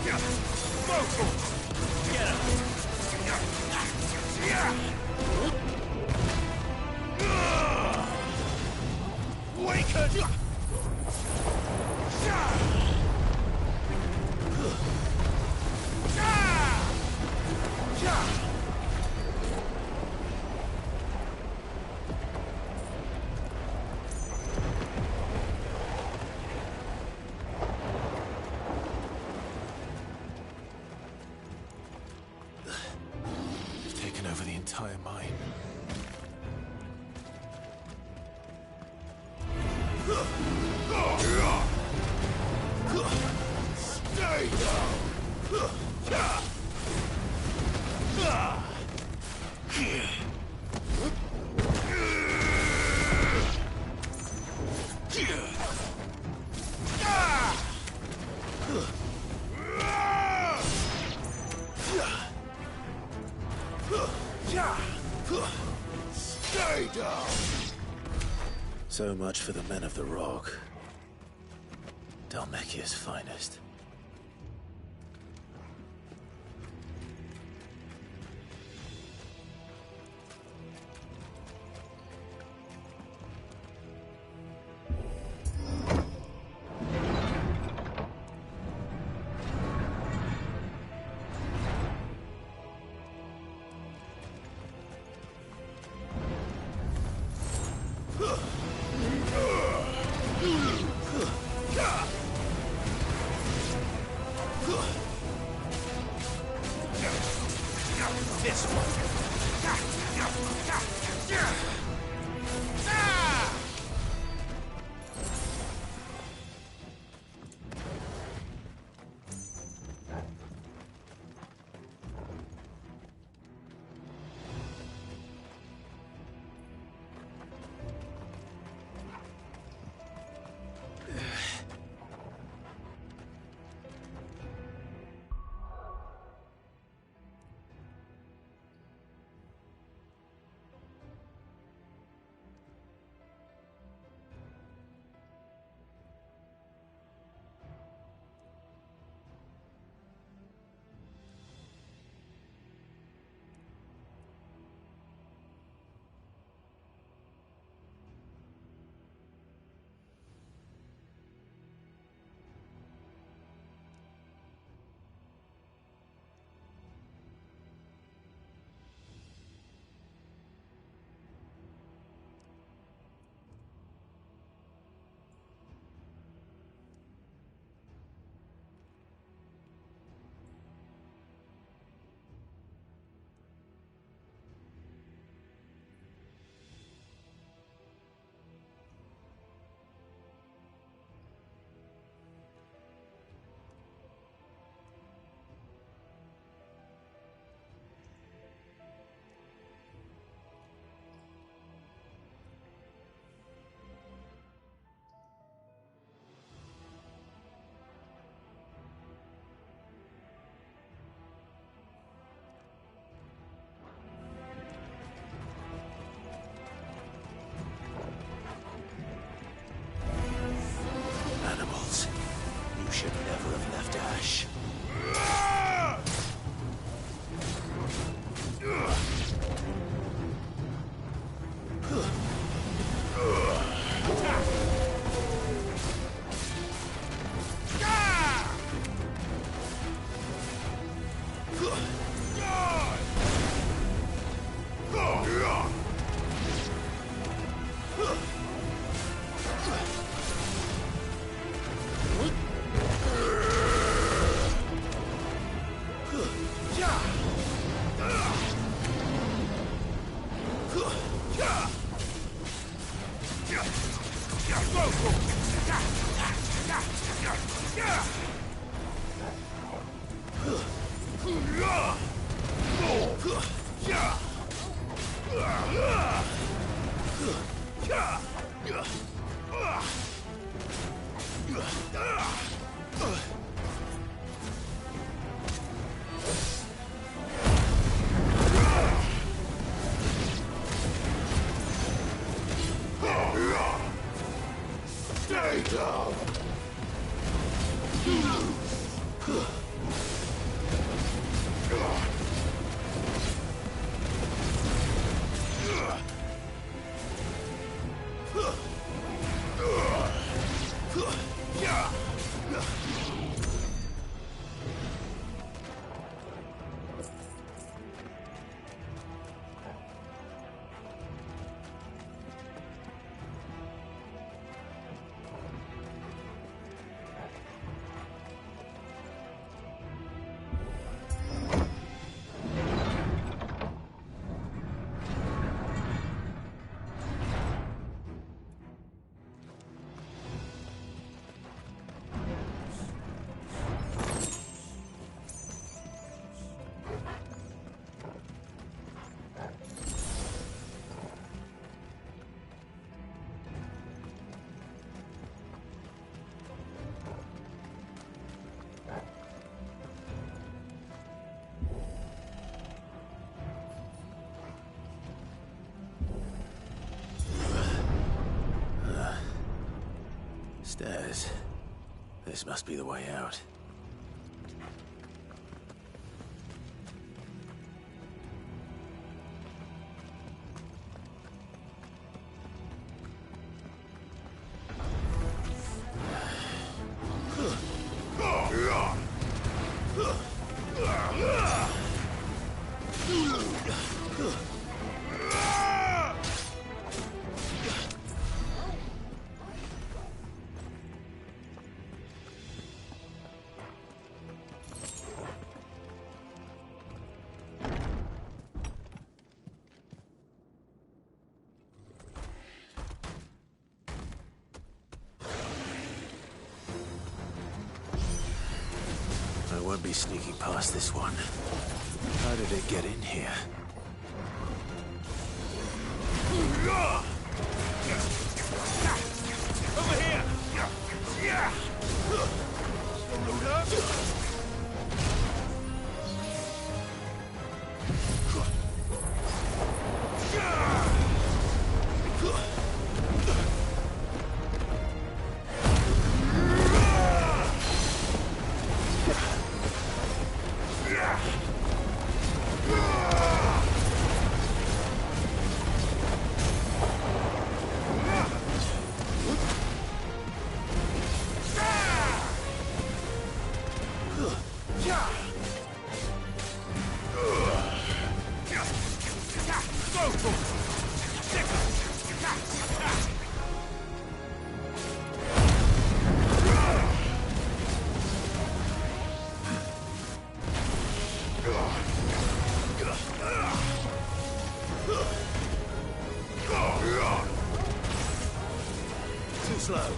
Get him! Waken! They've taken over the entire mine. Stay down! Stay down! So much for the men of the Rock. Dhalmekia's finest. This one. Animals. You should never have left Ash. Yeah! Stay down! Stairs. This must be the way out. I won't be sneaking past this one. How did it get in here? Over here! Yeah! Load up! Too slow.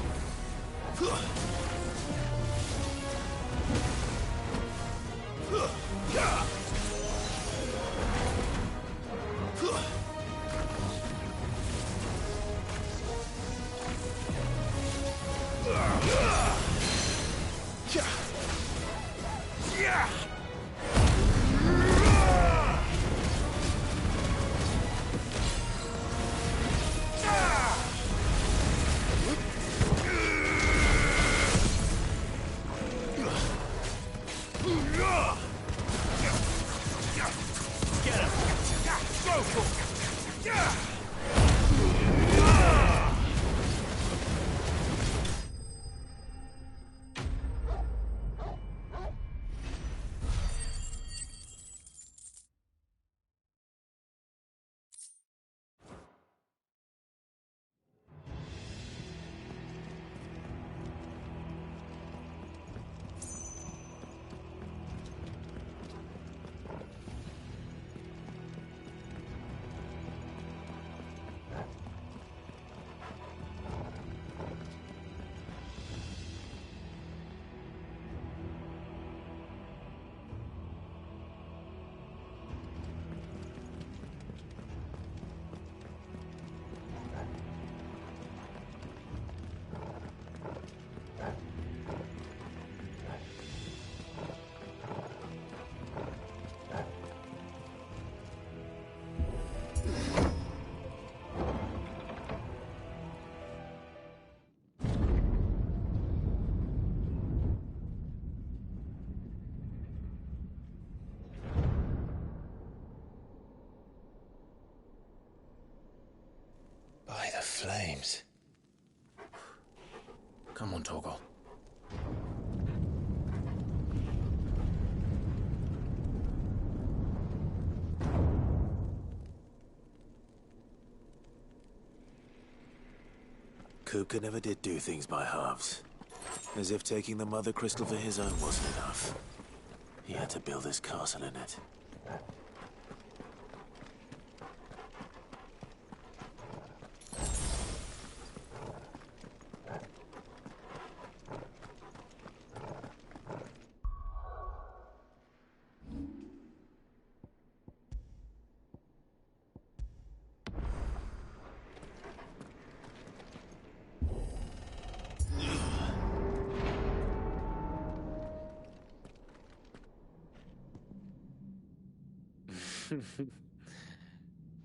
flames. Come on, Torgal. Kupka never did do things by halves. As if taking the Mother Crystal for his own wasn't enough. He had to build his castle in it.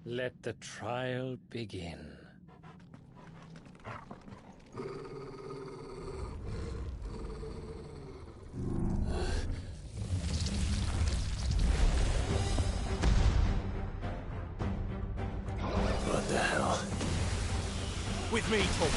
Let the trial begin. What the hell? With me, Tom.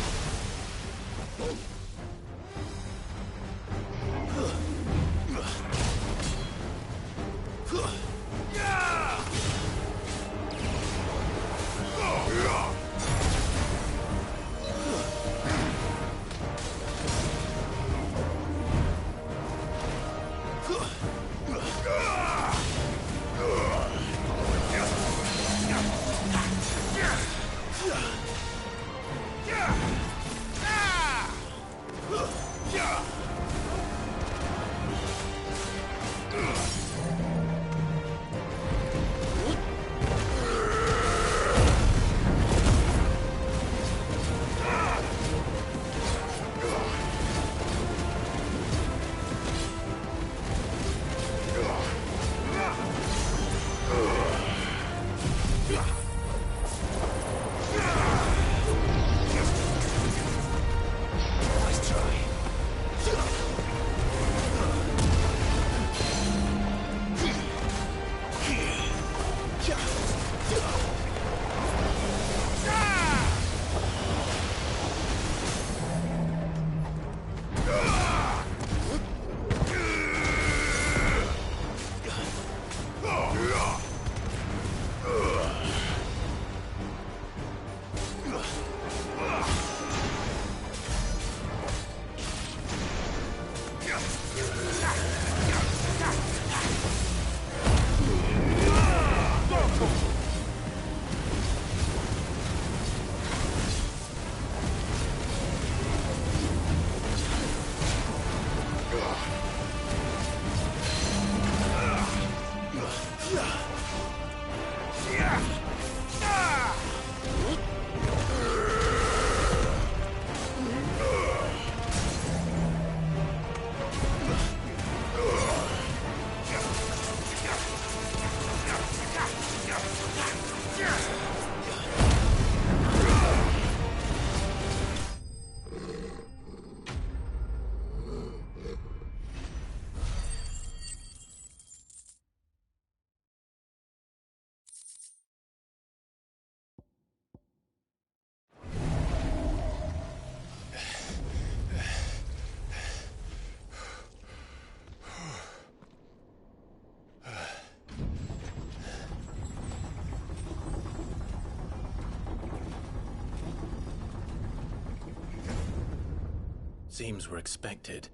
Seems we're expected.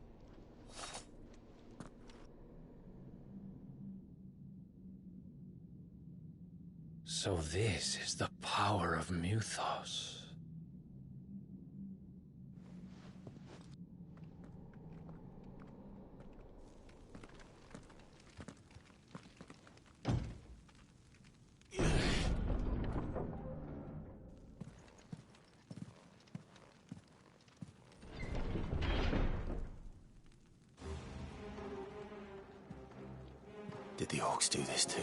So this is the power of Mythos. Did the orcs do this too?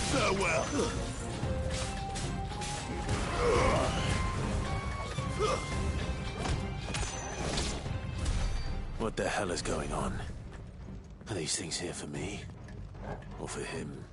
Farewell. What the hell is going on? Are these things here for me? Or for him?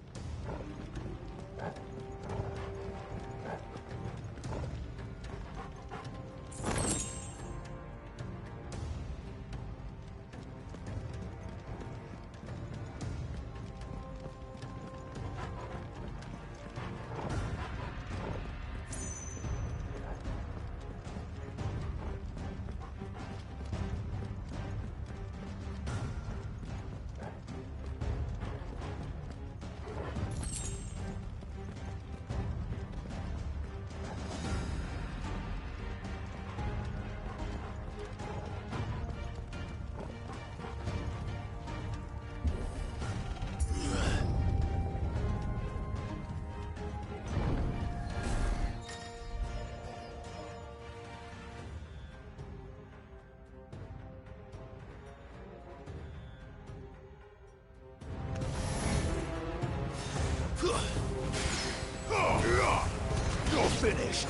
You're finished.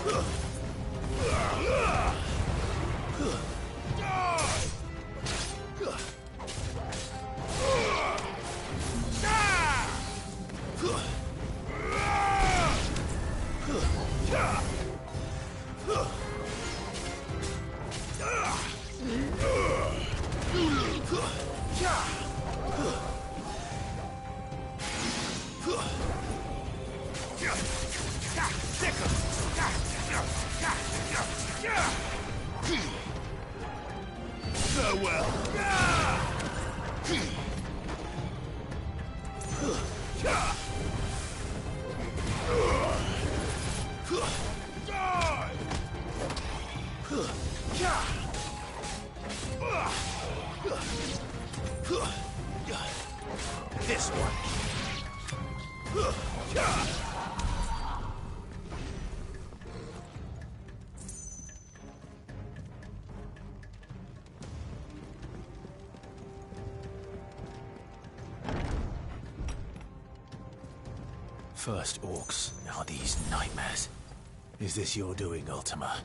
Farewell. This one. First orcs, now these nightmares. Is this your doing, Ultima?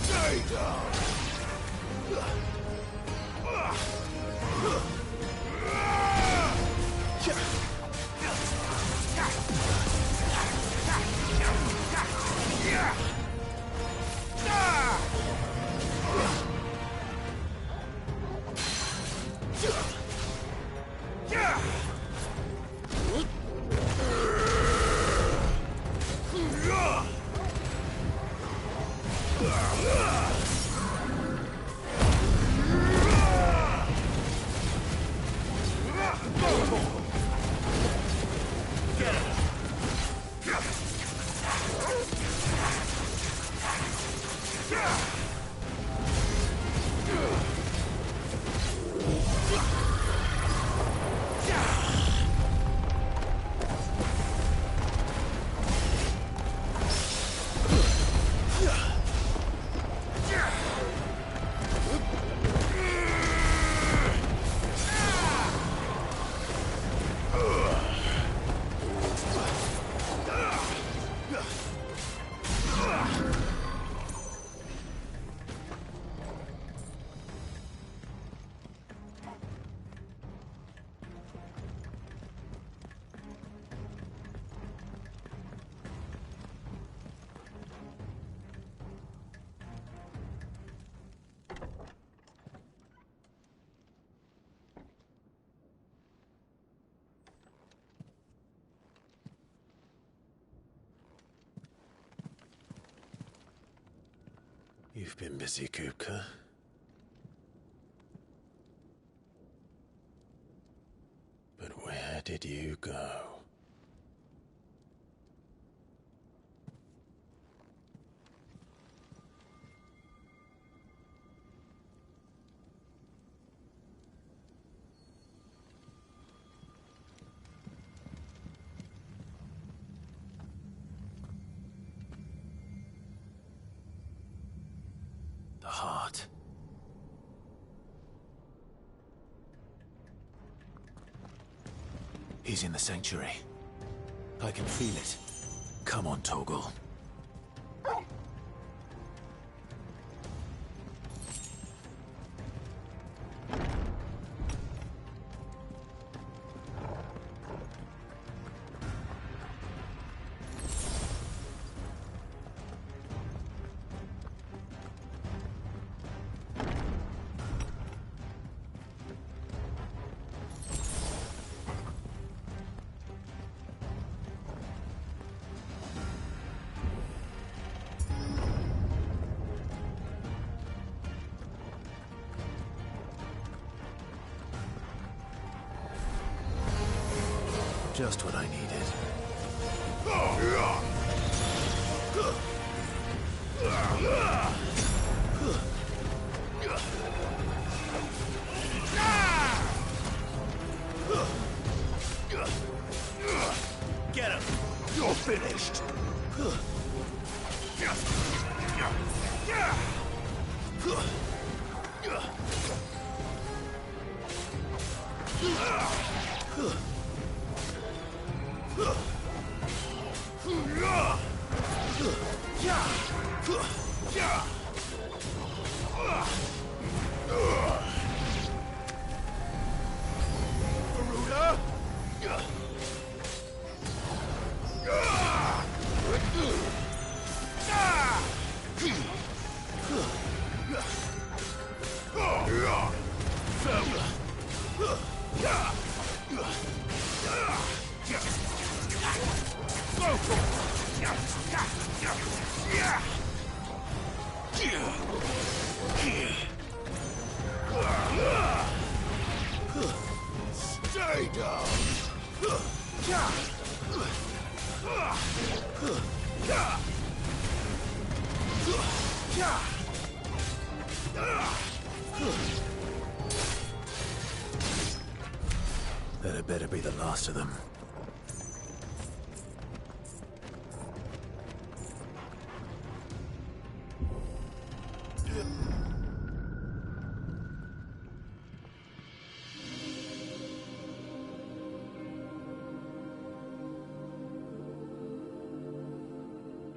Stay down. You've been busy, Kupka. But where did you go? The heart. He's in the sanctuary. I can feel it. Come on, Torgal. Just what I needed. Get him! You're finished! Stay down! That had better be the last of them.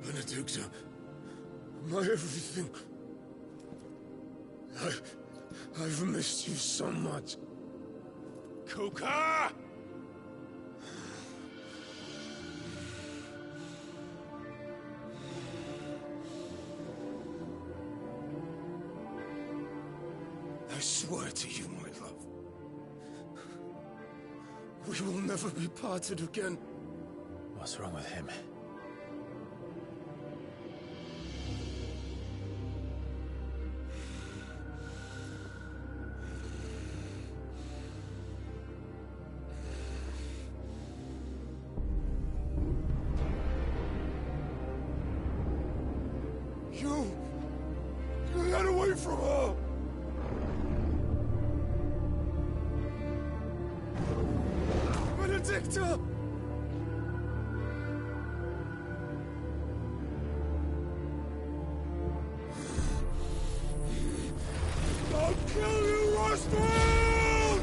Benedicta, my everything. I've missed you so much. Kuka! I swear to you, my love, we will never be parted again. What's wrong with him? You got away from her! Benedicta! I'll kill you, Rostfield!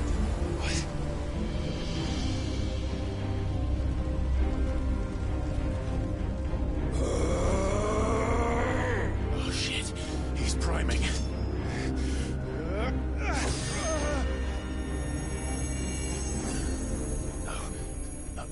Oh shit, he's priming. No,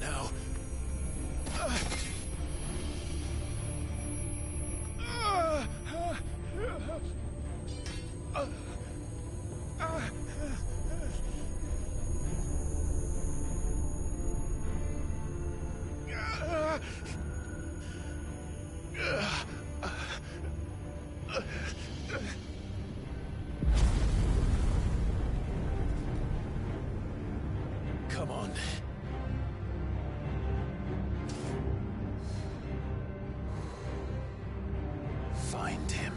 Find him.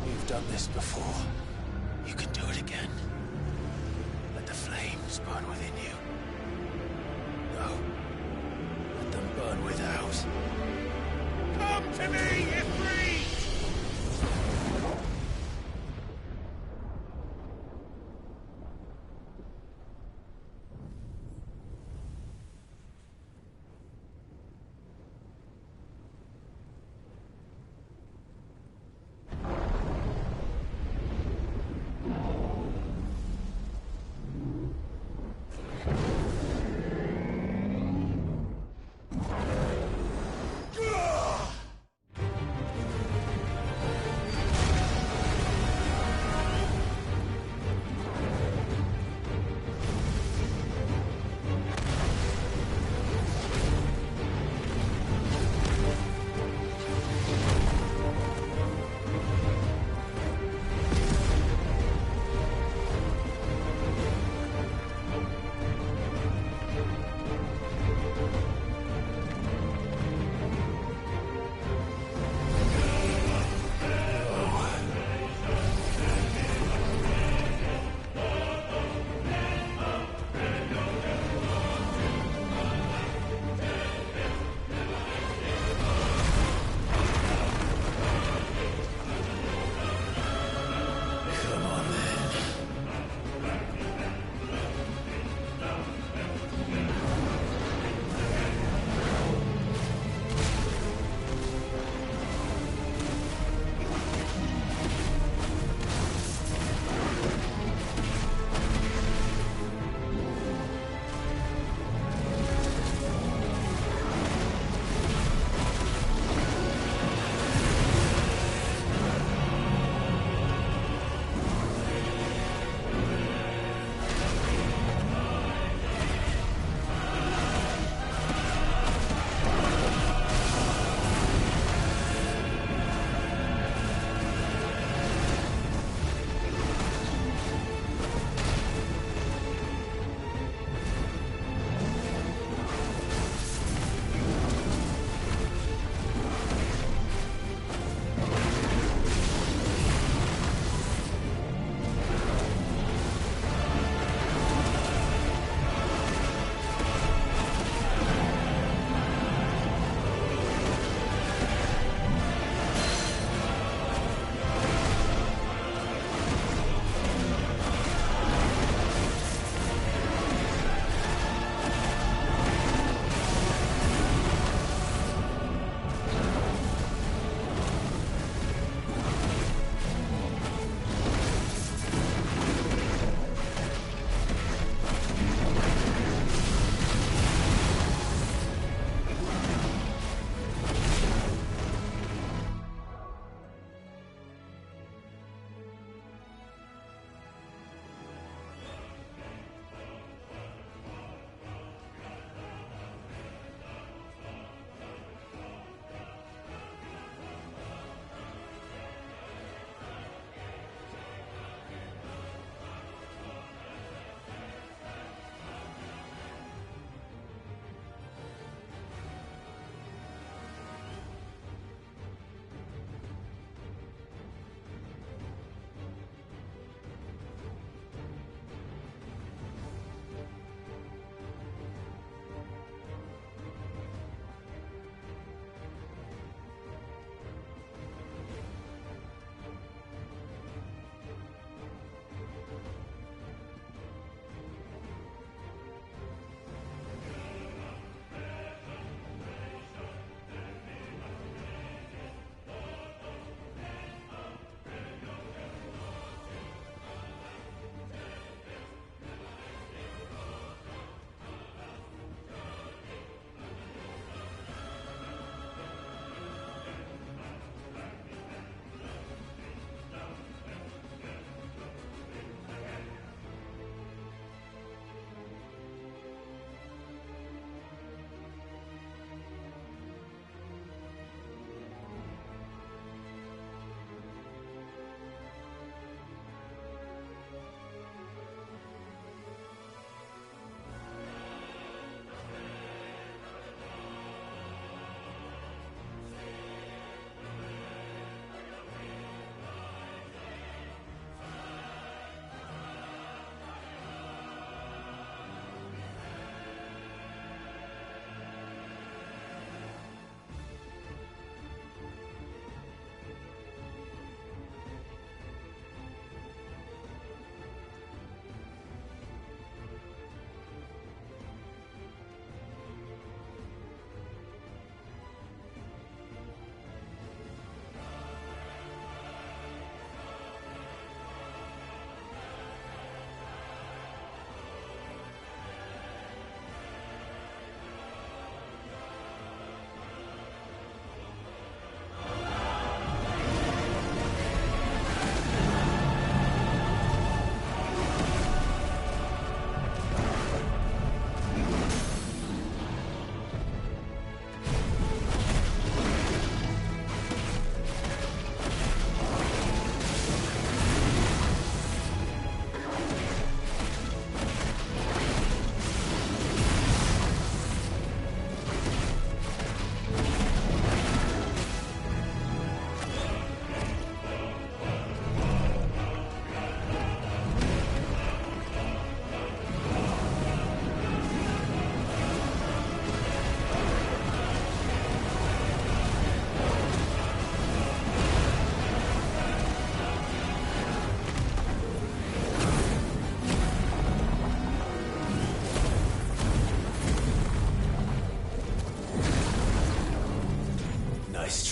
You've done this before. You can do it again. Let the flames burn within you. No. Let them burn without. Come to me, Ifrit!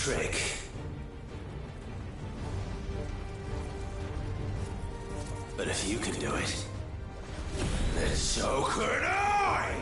trick. But if you can do it, then so could I!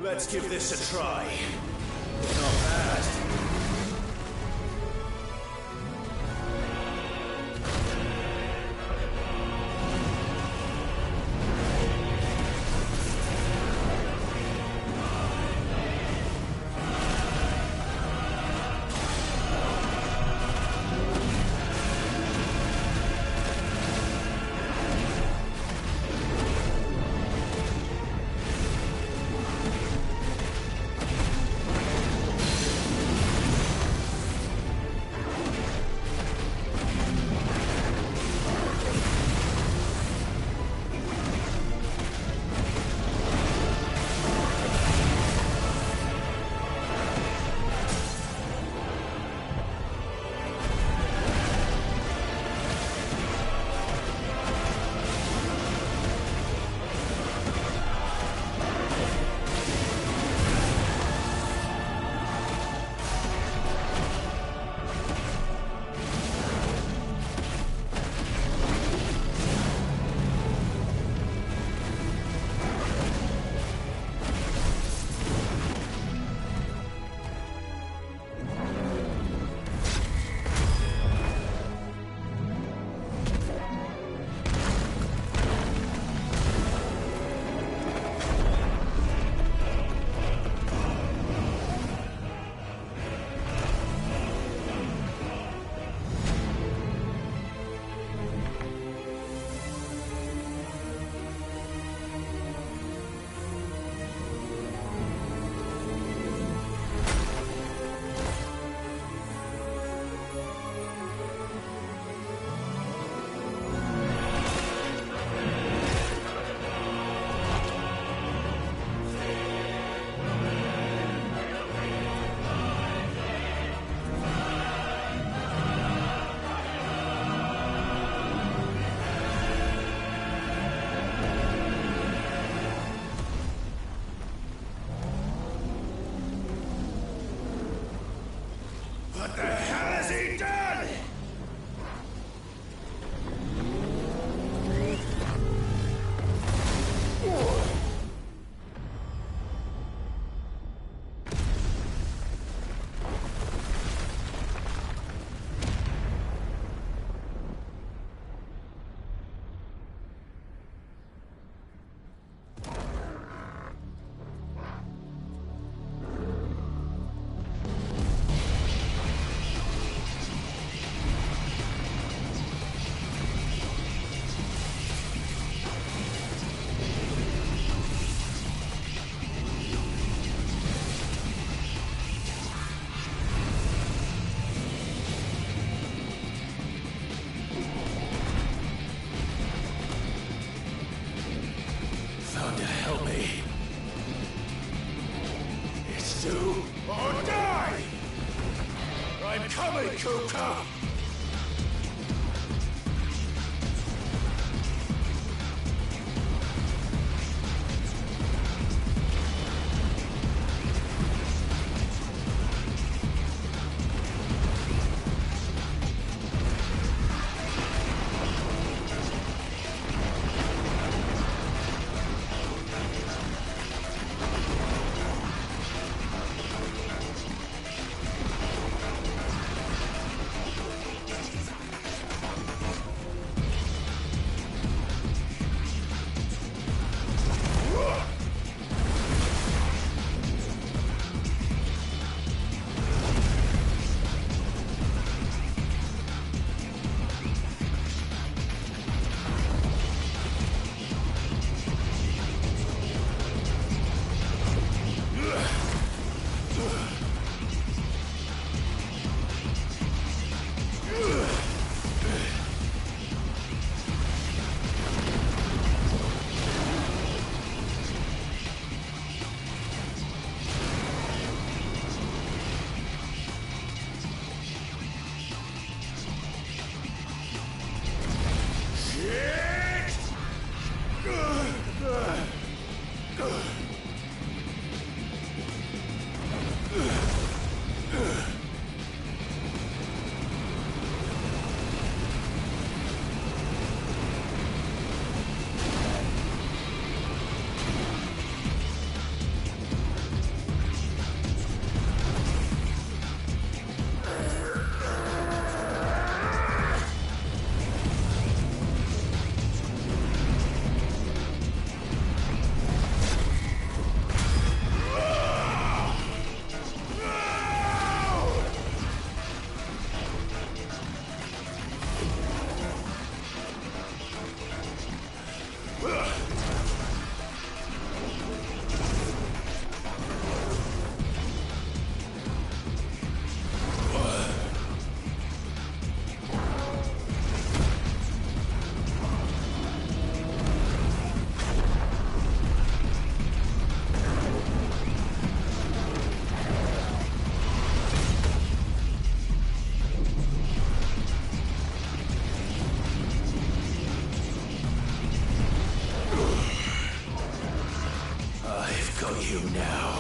Let's give this a try. Not bad. What the hell has he done? Thunder, help me. It's do or die! I'm coming, Kuka! got you now.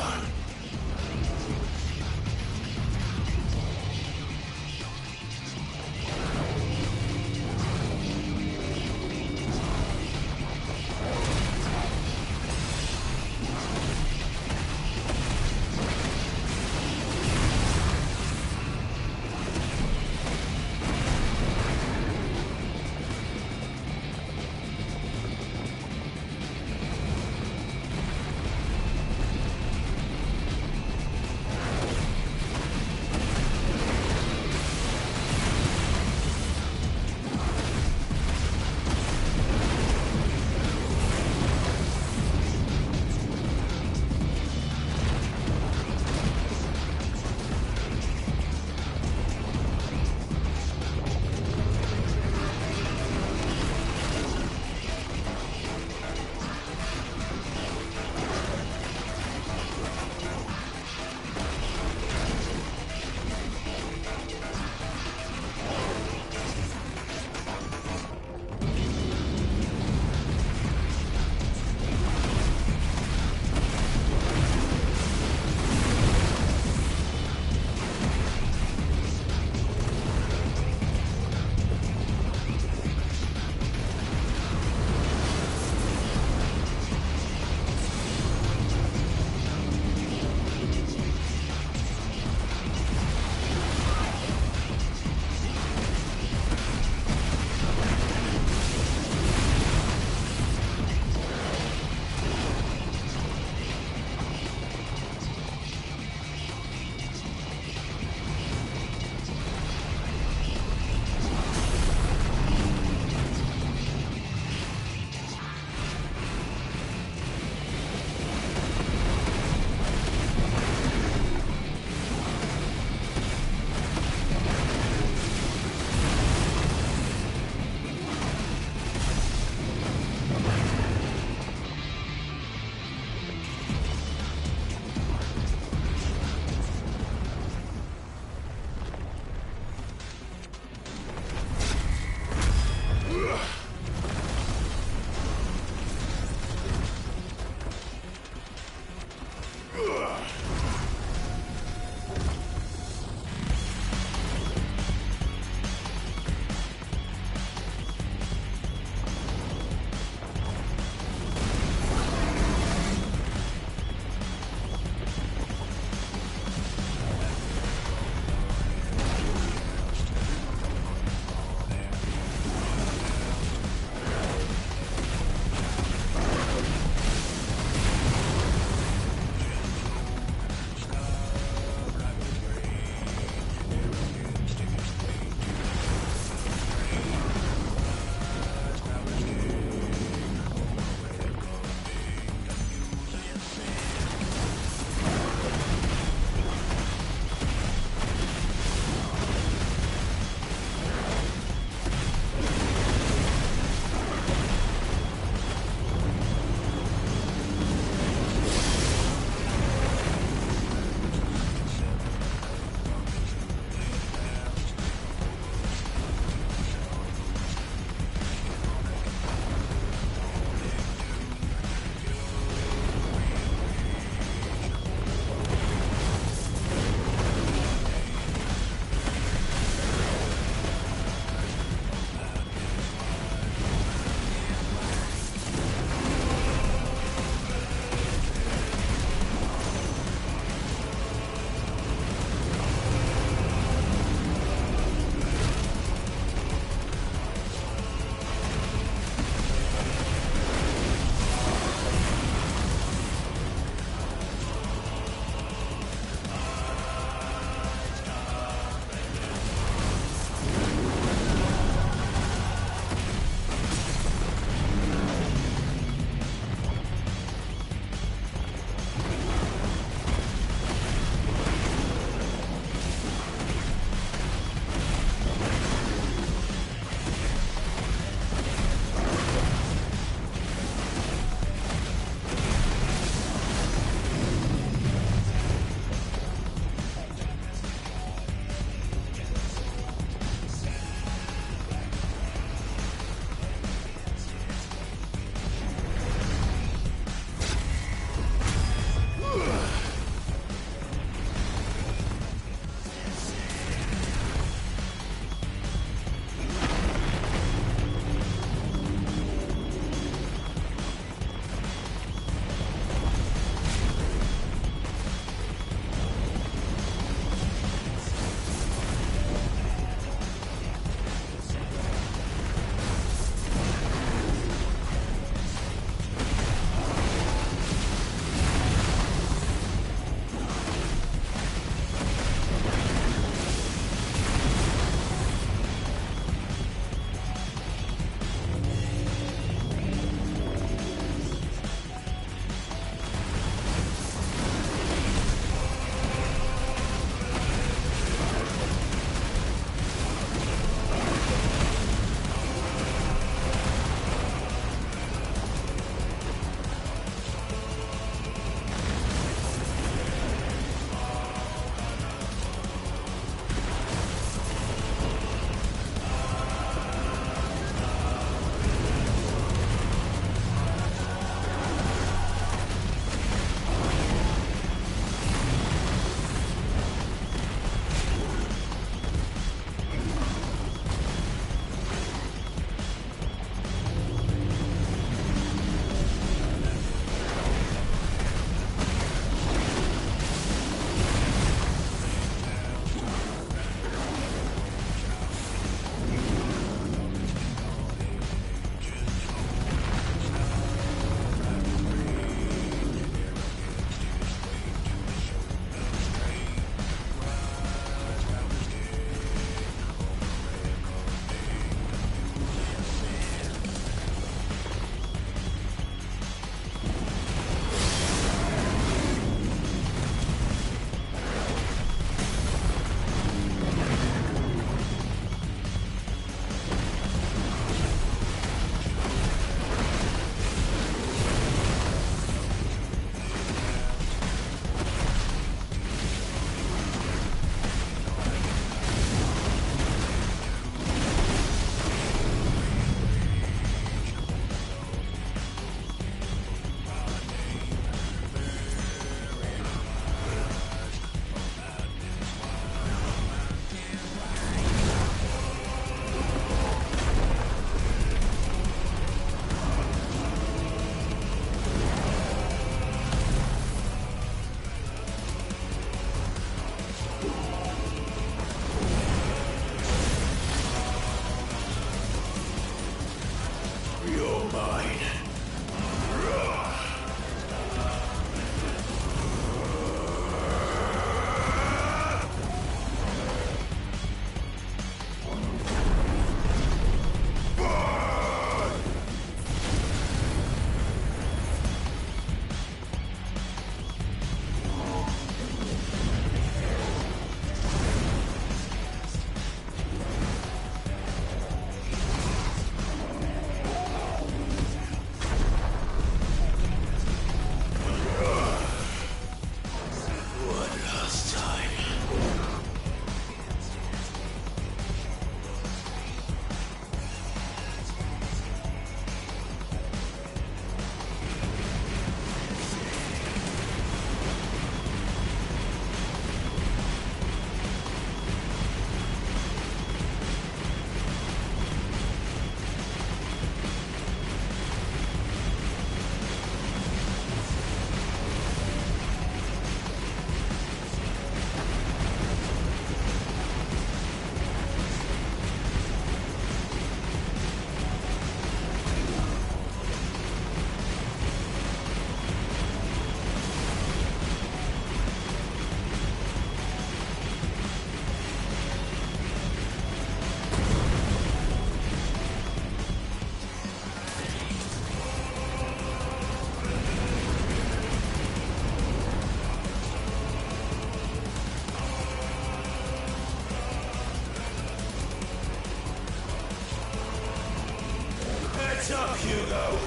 alone.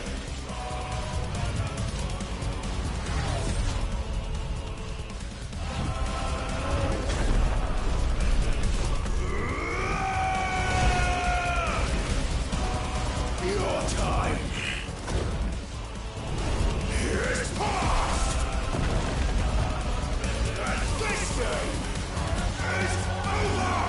Your time is past! And this game is over!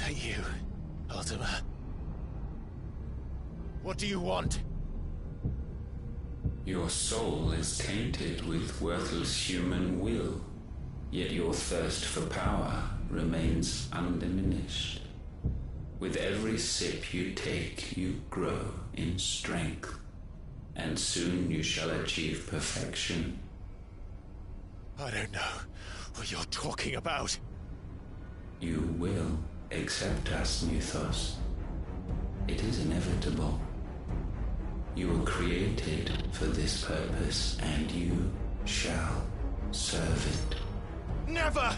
that you, Ultima? What do you want? Your soul is tainted with worthless human will, yet your thirst for power remains undiminished. With every sip you take, you grow in strength, and soon you shall achieve perfection. I don't know what you're talking about. You will accept us, Mythos. It is inevitable. You were created for this purpose, and you shall serve it. Never!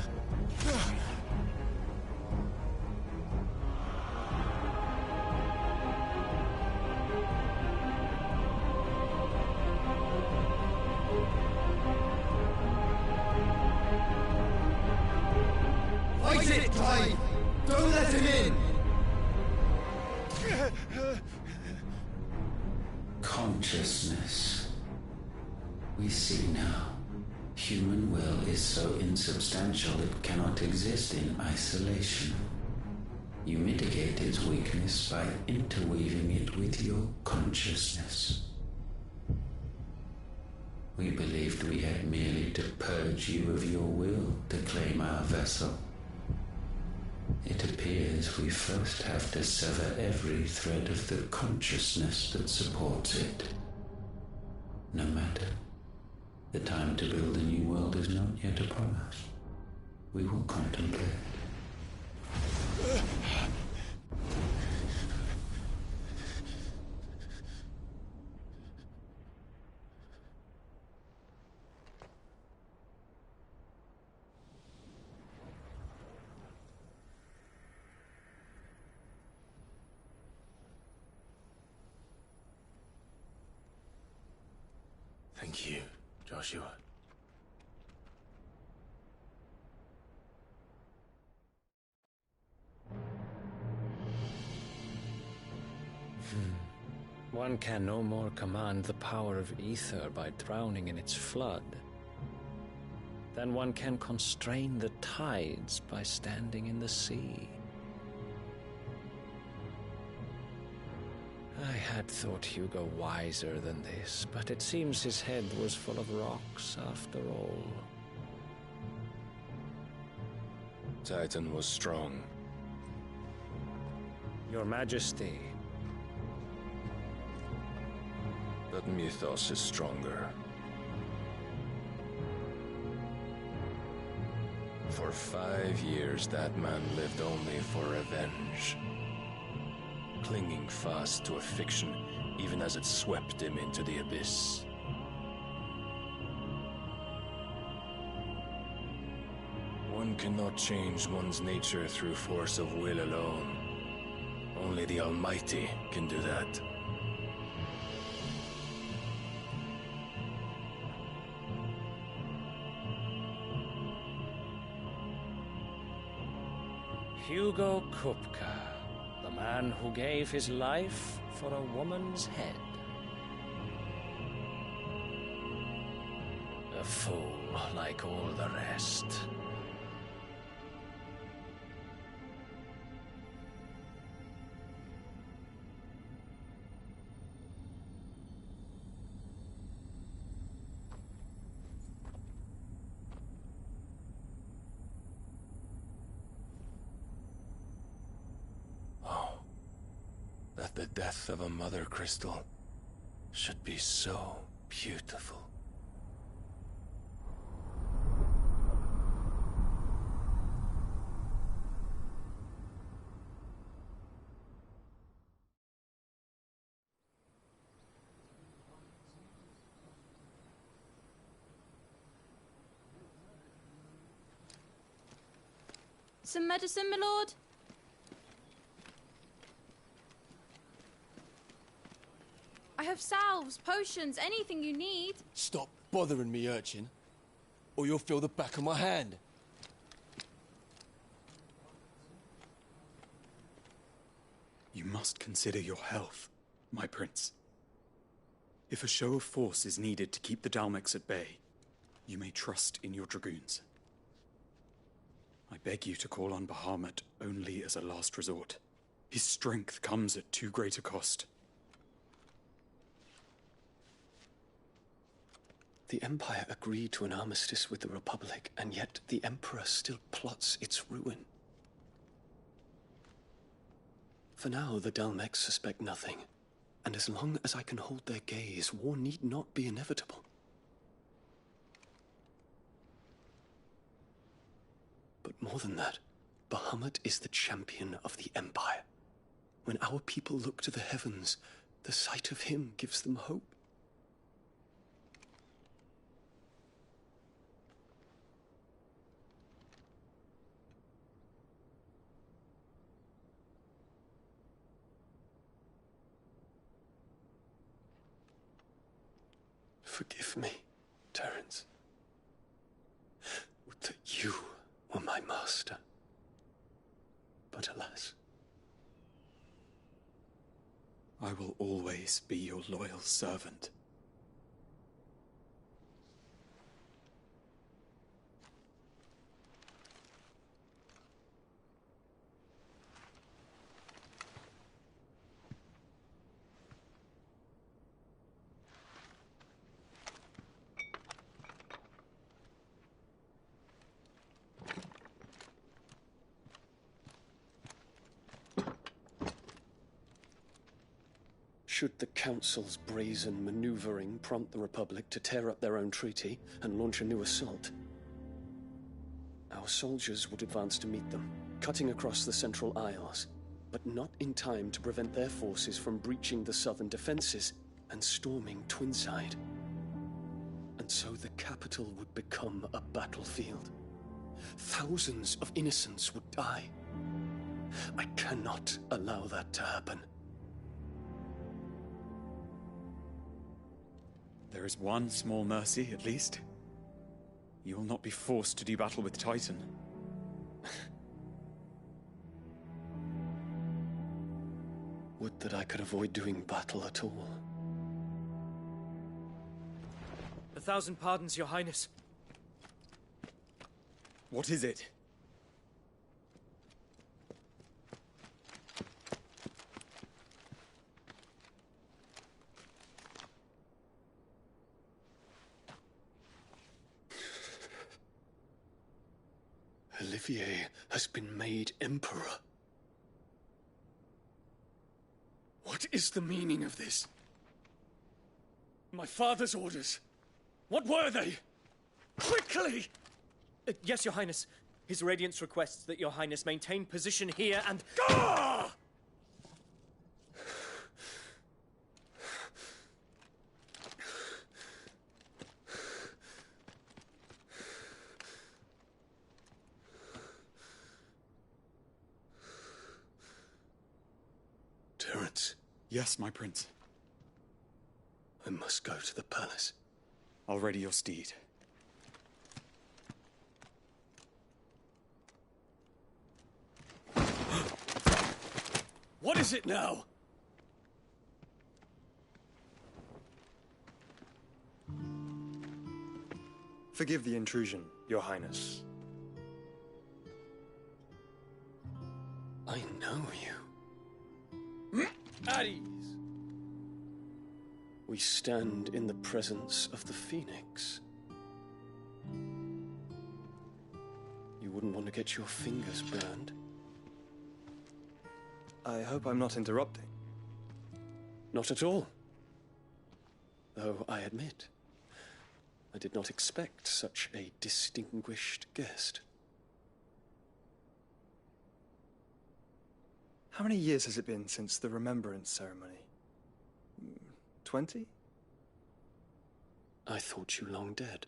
Fight it, Clive! Don't let him in! Consciousness. We see now. Human will is so insubstantial it cannot exist in isolation. You mitigate its weakness by interweaving it with your consciousness. We believed we had merely to purge you of your will to claim our vessel. It appears we first have to sever every thread of the consciousness that supports it. No matter. The time to build a new world is not yet upon us. We will contemplate. Thank you, Joshua. One can no more command the power of ether by drowning in its flood than one can constrain the tides by standing in the sea. I had thought Hugo wiser than this, but it seems his head was full of rocks after all. Titan was strong. Your Majesty. But Mythos is stronger. For 5 years, that man lived only for revenge. Clinging fast to a fiction, even as it swept him into the abyss. One cannot change one's nature through force of will alone. Only the Almighty can do that. Hugo Kupka, the man who gave his life for a woman's head. A fool like all the rest. That the death of a mother crystal should be so beautiful. Some medicine, my lord? I have salves, potions, anything you need. Stop bothering me, urchin, or you'll feel the back of my hand. You must consider your health, my prince. If a show of force is needed to keep the Dalmex at bay, you may trust in your dragoons. I beg you to call on Bahamut only as a last resort. His strength comes at too great a cost. The Empire agreed to an armistice with the Republic, and yet the Emperor still plots its ruin. For now, the Dalmex suspect nothing, and as long as I can hold their gaze, war need not be inevitable. But more than that, Bahamut is the champion of the Empire. When our people look to the heavens, the sight of him gives them hope. Forgive me, Terence. Would that you were my master. But alas. I will always be your loyal servant. Should the Council's brazen maneuvering prompt the Republic to tear up their own treaty and launch a new assault, our soldiers would advance to meet them, cutting across the Central Isles, but not in time to prevent their forces from breaching the southern defenses and storming Twinside. And so the capital would become a battlefield. Thousands of innocents would die. I cannot allow that to happen. There is one small mercy, at least. You will not be forced to do battle with Titan. Would that I could avoid doing battle at all. 1,000 pardons, Your Highness. What is it? Olivier has been made Emperor. What is the meaning of this? My father's orders. What were they? Quickly! Yes, Your Highness. His Radiance requests that Your Highness maintain position here and... Ah! Terence. Yes, my prince. I must go to the palace. I'll ready your steed. What is it now? Forgive the intrusion, Your Highness. I know you. At ease. We stand in the presence of the Phoenix. You wouldn't want to get your fingers burned. I hope I'm not interrupting. Not at all. Though I admit, I did not expect such a distinguished guest. How many years has it been since the Remembrance ceremony? 20? I thought you long dead.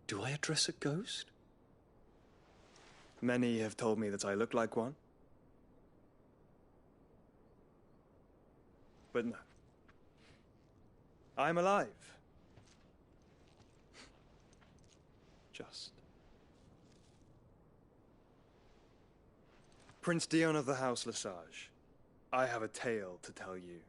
Do I address a ghost? Many have told me that I look like one. But no. I'm alive. Just. Prince Dion of the House Lesage, I have a tale to tell you.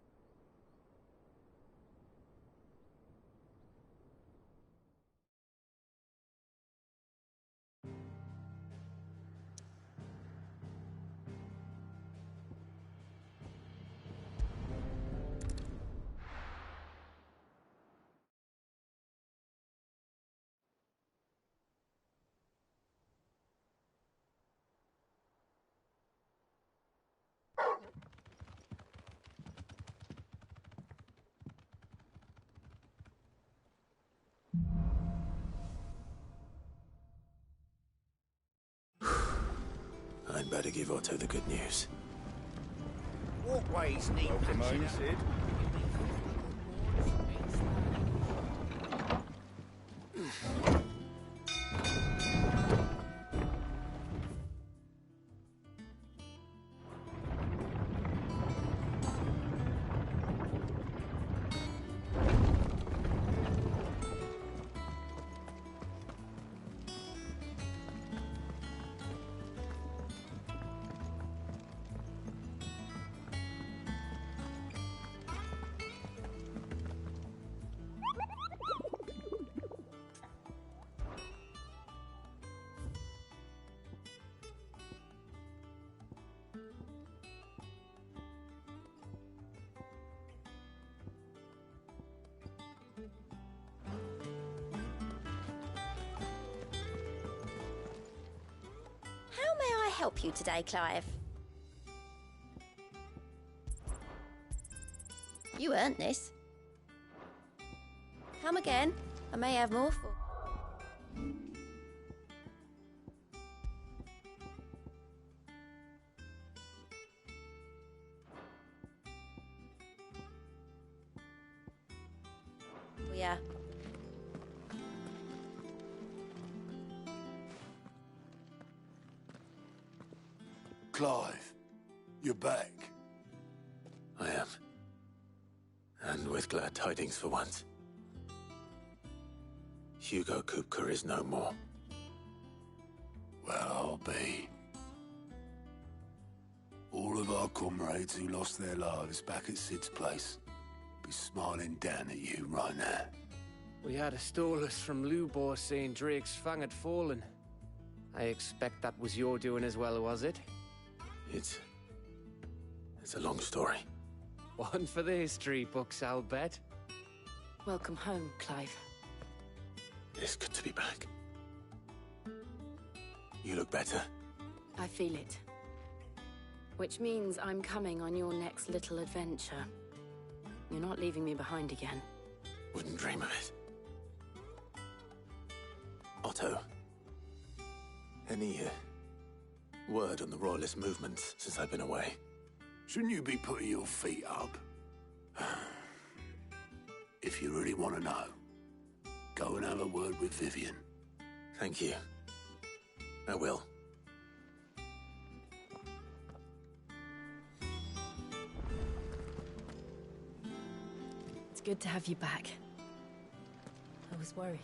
I'd better give Otto the good news. Walkways need patching up. Sid. How may I help you today, Clive? You earned this. Come again. I may have more for... Yeah. Clive, you're back. I am. And with glad tidings for once. Hugo Kupka is no more. Well, I'll be. All of our comrades who lost their lives back at Sid's place be smiling down at you right now. We had a stolus from Lubor saying Drake's fang had fallen. I expect that was your doing as well, was it? It's a long story. One for the history books, I'll bet. Welcome home, Clive. It's good to be back. You look better. I feel it. Which means I'm coming on your next little adventure. You're not leaving me behind again. Wouldn't dream of it. Otto, any word on the Royalist movements since I've been away? Shouldn't you be putting your feet up? If you really want to know, go and have a word with Vivian. Thank you. I will. It's good to have you back. I was worried.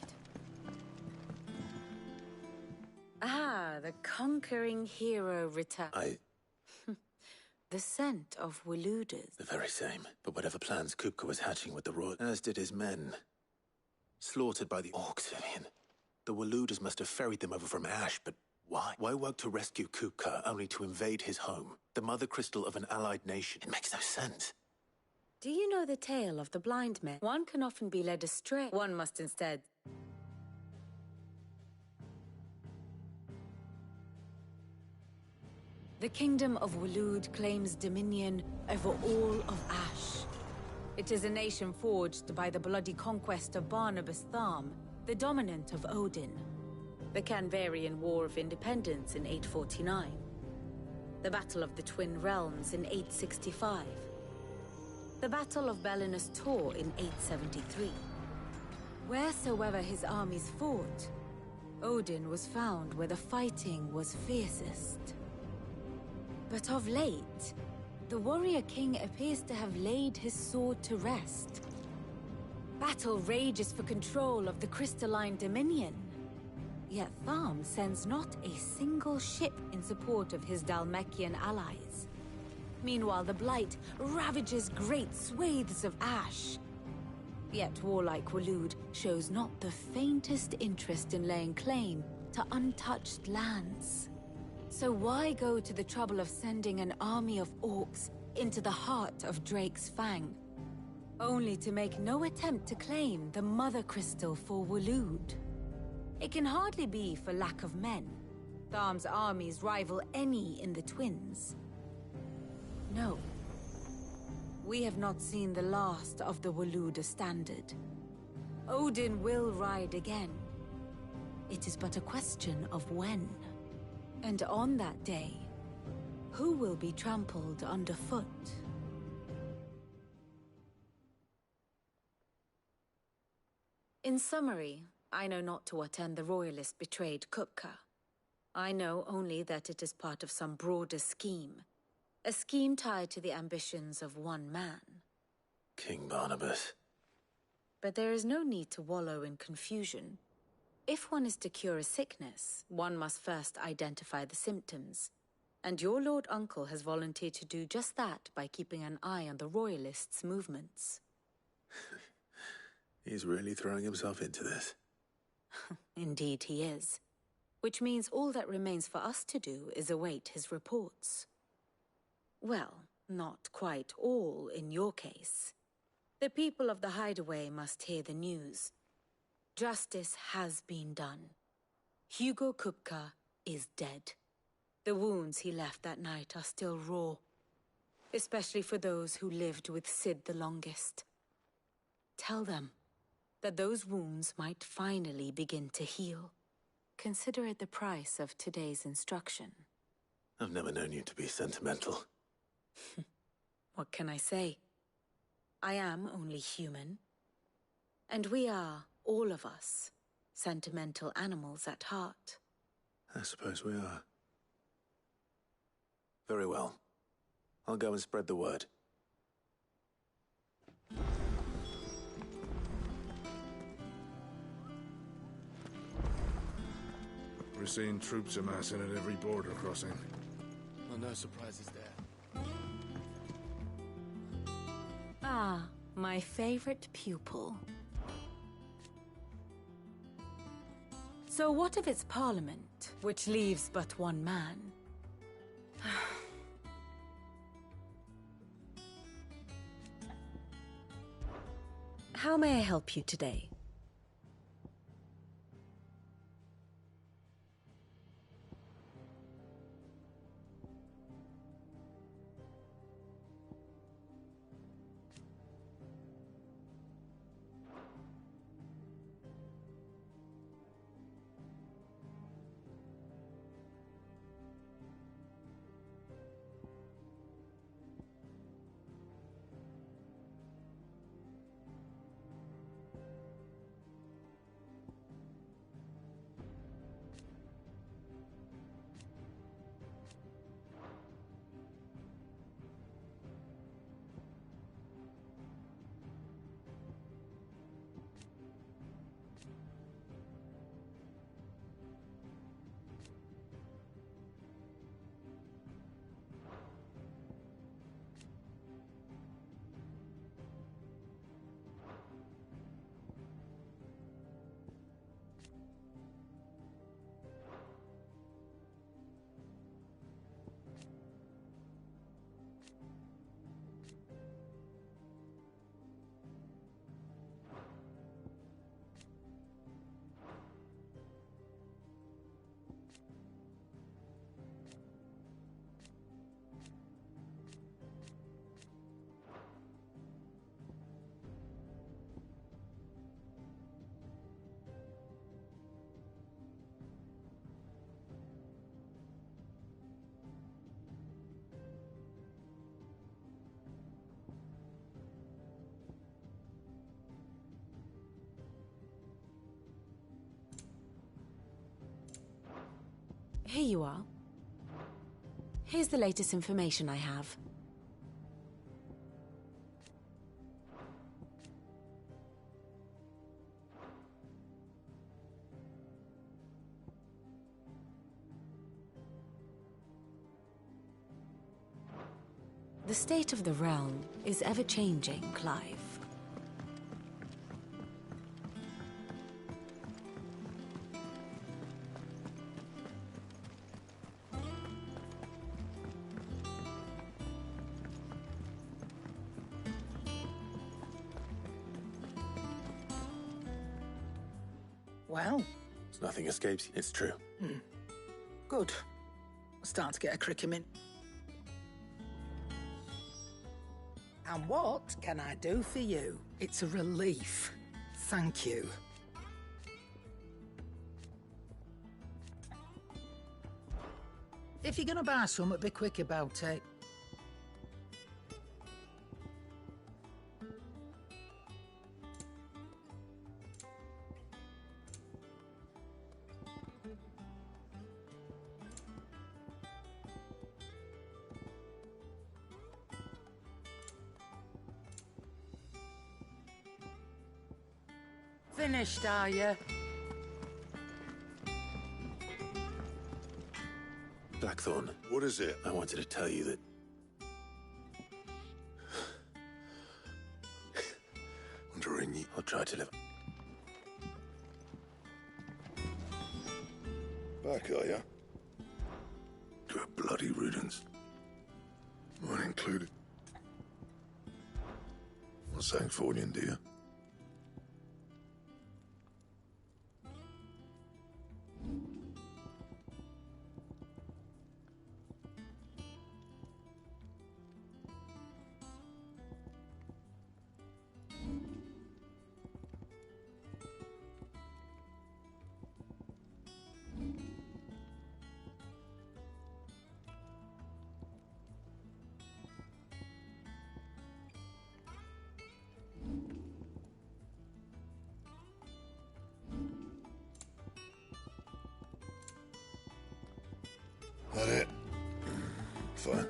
Ah, the conquering hero return. The scent of Waludas. The very same. But whatever plans Kupka was hatching with the Royal, as did his men. Slaughtered by the orcs, Vivian. The Waludas must have ferried them over from Ash, but why? Why work to rescue Kupka only to invade his home? The mother crystal of an allied nation. It makes no sense. Do you know the tale of the blind men? One can often be led astray. One must instead. The kingdom of Walud claims dominion over all of Ash. It is a nation forged by the bloody conquest of Barnabas Tharm, the dominant of Odin. The Canvarian War of Independence in 849. The Battle of the Twin Realms in 865. The Battle of Belinus Tor in 873. Wheresoever his armies fought, Odin was found where the fighting was fiercest. But of late, the warrior king appears to have laid his sword to rest. Battle rages for control of the crystalline dominion. Yet Tharm sends not a single ship in support of his Dhalmekian allies. Meanwhile, the Blight ravages great swathes of Ash. Yet warlike Walud shows not the faintest interest in laying claim to untouched lands. So why go to the trouble of sending an army of orcs into the heart of Drake's Fang, only to make no attempt to claim the Mother Crystal for Walud? It can hardly be for lack of men. Tharm's armies rival any in the Twins. No. We have not seen the last of the Waluda standard. Odin will ride again. It is but a question of when. And on that day, who will be trampled underfoot? In summary, I know not to what end the Royalist betrayed Kupka. I know only that it is part of some broader scheme. A scheme tied to the ambitions of one man. King Barnabas. But there is no need to wallow in confusion. If one is to cure a sickness, one must first identify the symptoms. And your Lord Uncle has volunteered to do just that by keeping an eye on the Royalists' movements. He's really throwing himself into this. Indeed he is. Which means all that remains for us to do is await his reports. Well, not quite all in your case. The people of the Hideaway must hear the news. Justice has been done. Hugo Kupka is dead. The wounds he left that night are still raw. Especially for those who lived with Sid the longest. Tell them that those wounds might finally begin to heal. Consider it the price of today's instruction. I've never known you to be sentimental. What can I say? I am only human. And we are, all of us, sentimental animals at heart. I suppose we are. Very well. I'll go and spread the word. We're seeing troops amassing at every border crossing. Well, no surprises there. Ah, my favorite pupil. So what of its parliament, which leaves but one man? How may I help you today? Here you are. Here's the latest information I have. The state of the realm is ever-changing, Clive. Well? Nothing escapes you. It's true. Good. Starting to get a crickum in. And what can I do for you? It's a relief. Thank you. If you're gonna buy some, be quick about it. Finished, are you? Blackthorn. What is it? I wanted to tell you that... Wondering you... I'll try to live... Back, are ya? Good bloody riddance. Mine included. Not saying for you, dear. That it? Fine.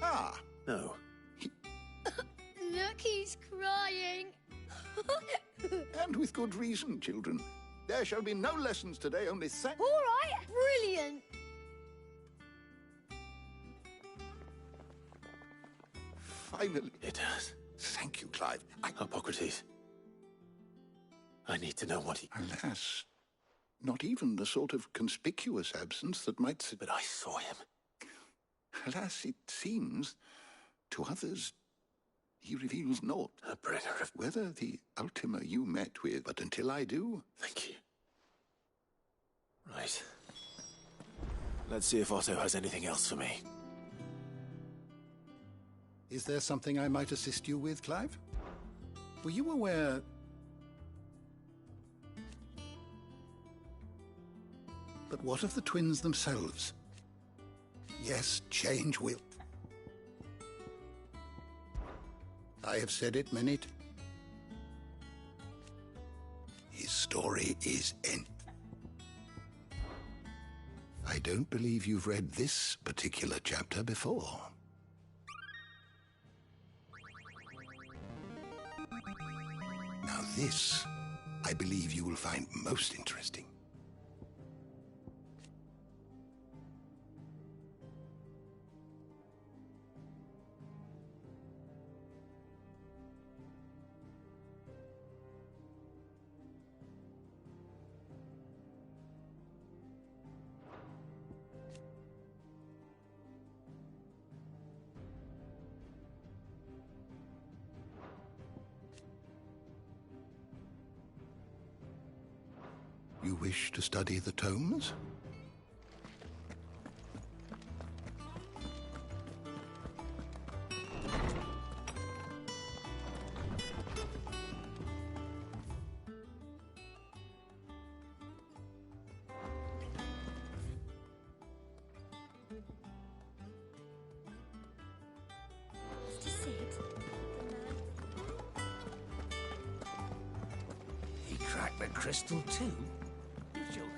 Ah! No. Look, he's crying. And with good reason, children. There shall be no lessons today, only All right, brilliant. Finally. It does. Thank you, Clive. Hippocrates. I need to know what he... Alas, not even the sort of conspicuous absence that might... But I saw him. Alas, it seems, to others, he reveals naught. A bringer of... Whether the Ultima you met with, but until I do... Thank you. Right. Let's see if Otto has anything else for me. Is there something I might assist you with, Clive? Were you aware... But what of the twins themselves? Yes, change will. I have said it many times. His story is end. I don't believe you've read this particular chapter before. Now this, I believe you will find most interesting. You wish to study the tomes? He cracked the crystal too? You're joking.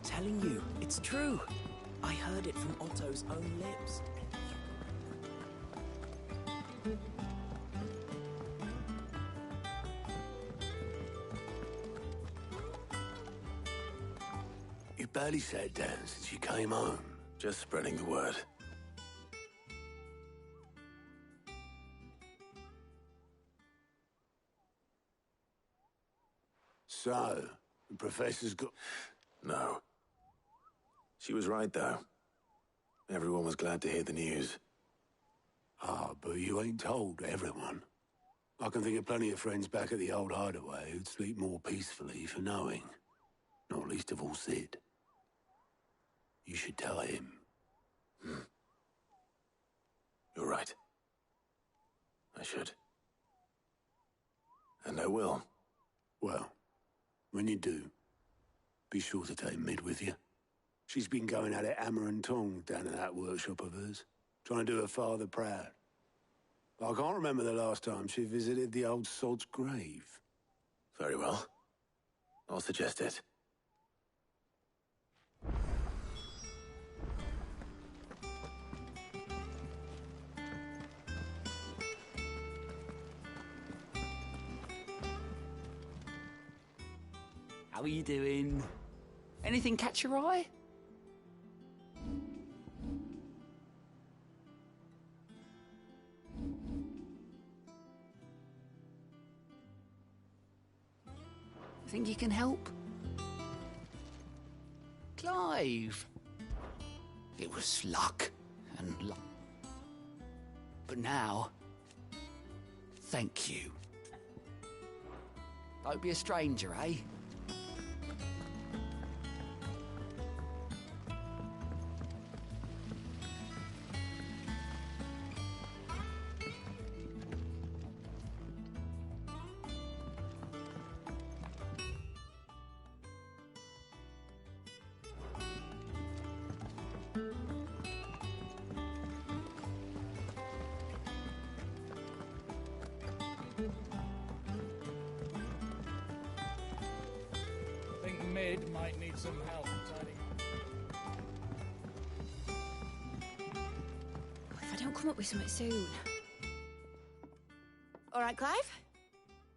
telling you, it's true. I heard it from Otto's own lips. You barely sat down since you came home. Just spreading the word. So, the Professor's got... No. She was right, though. Everyone was glad to hear the news. Ah, but you ain't told everyone. I can think of plenty of friends back at the old hideaway who'd sleep more peacefully for knowing. Not least of all Sid. You should tell him. You're right. I should. And I will. Well, when you do, be sure to take Mid with you. She's been going at it hammer and tongs down in that workshop of hers, trying to do her father proud. I can't remember the last time she visited the old sod's grave. Very well. I'll suggest it. How are you doing? Anything catch your eye? Think you can help? Clive! It was luck and luck. But now, thank you. Don't be a stranger, eh? Mid might need some help tidying up. If I don't come up with something soon. All right, Clive?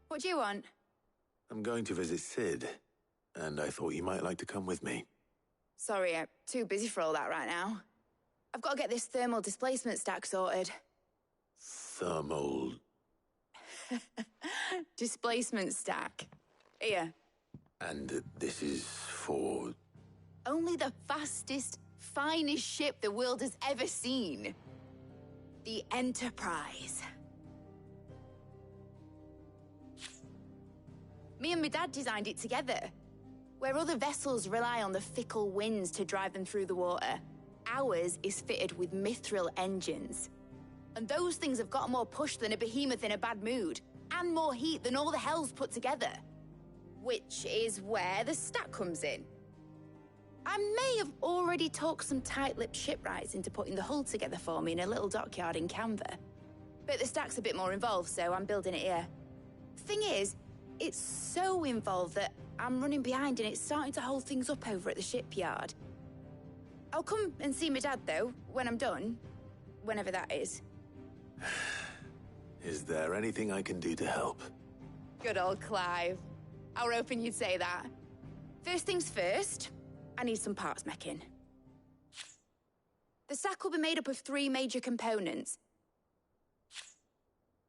What do you want? I'm going to visit Sid, and I thought you might like to come with me. Sorry, I'm too busy for all that right now. I've got to get this thermal displacement stack sorted. Thermal... Displacement stack. Here. And this is for... Only the fastest, finest ship the world has ever seen. The Enterprise. Me and my dad designed it together. Where other vessels rely on the fickle winds to drive them through the water, ours is fitted with mithril engines. And those things have got more push than a behemoth in a bad mood, and more heat than all the hells put together. Which is where the stack comes in. I may have already talked some tight-lipped shipwrights into putting the hull together for me in a little dockyard in Canva. But the stack's a bit more involved, so I'm building it here. Thing is, it's so involved that I'm running behind and it's starting to hold things up over at the shipyard. I'll come and see my dad, though, when I'm done. Whenever that is. Is there anything I can do to help? Good old Clive. I were hoping you'd say that. First things first, I need some parts meching. The stack will be made up of 3 major components.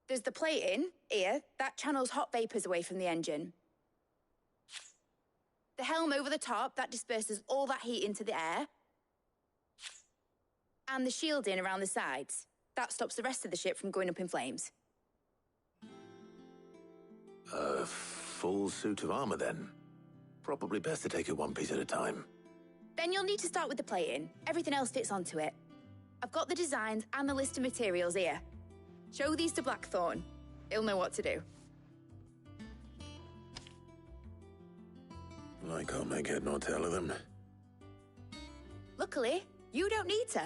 There's the plating, here, that channels hot vapors away from the engine. The helm over the top, that disperses all that heat into the air. And the shielding around the sides. That stops the rest of the ship from going up in flames. Full suit of armor, then. Probably best to take it one piece at a time. Then you'll need to start with the plating. Everything else fits onto it. I've got the designs and the list of materials here. Show these to Blackthorn. He'll know what to do. I can't make head nor tail of them. Luckily, you don't need to.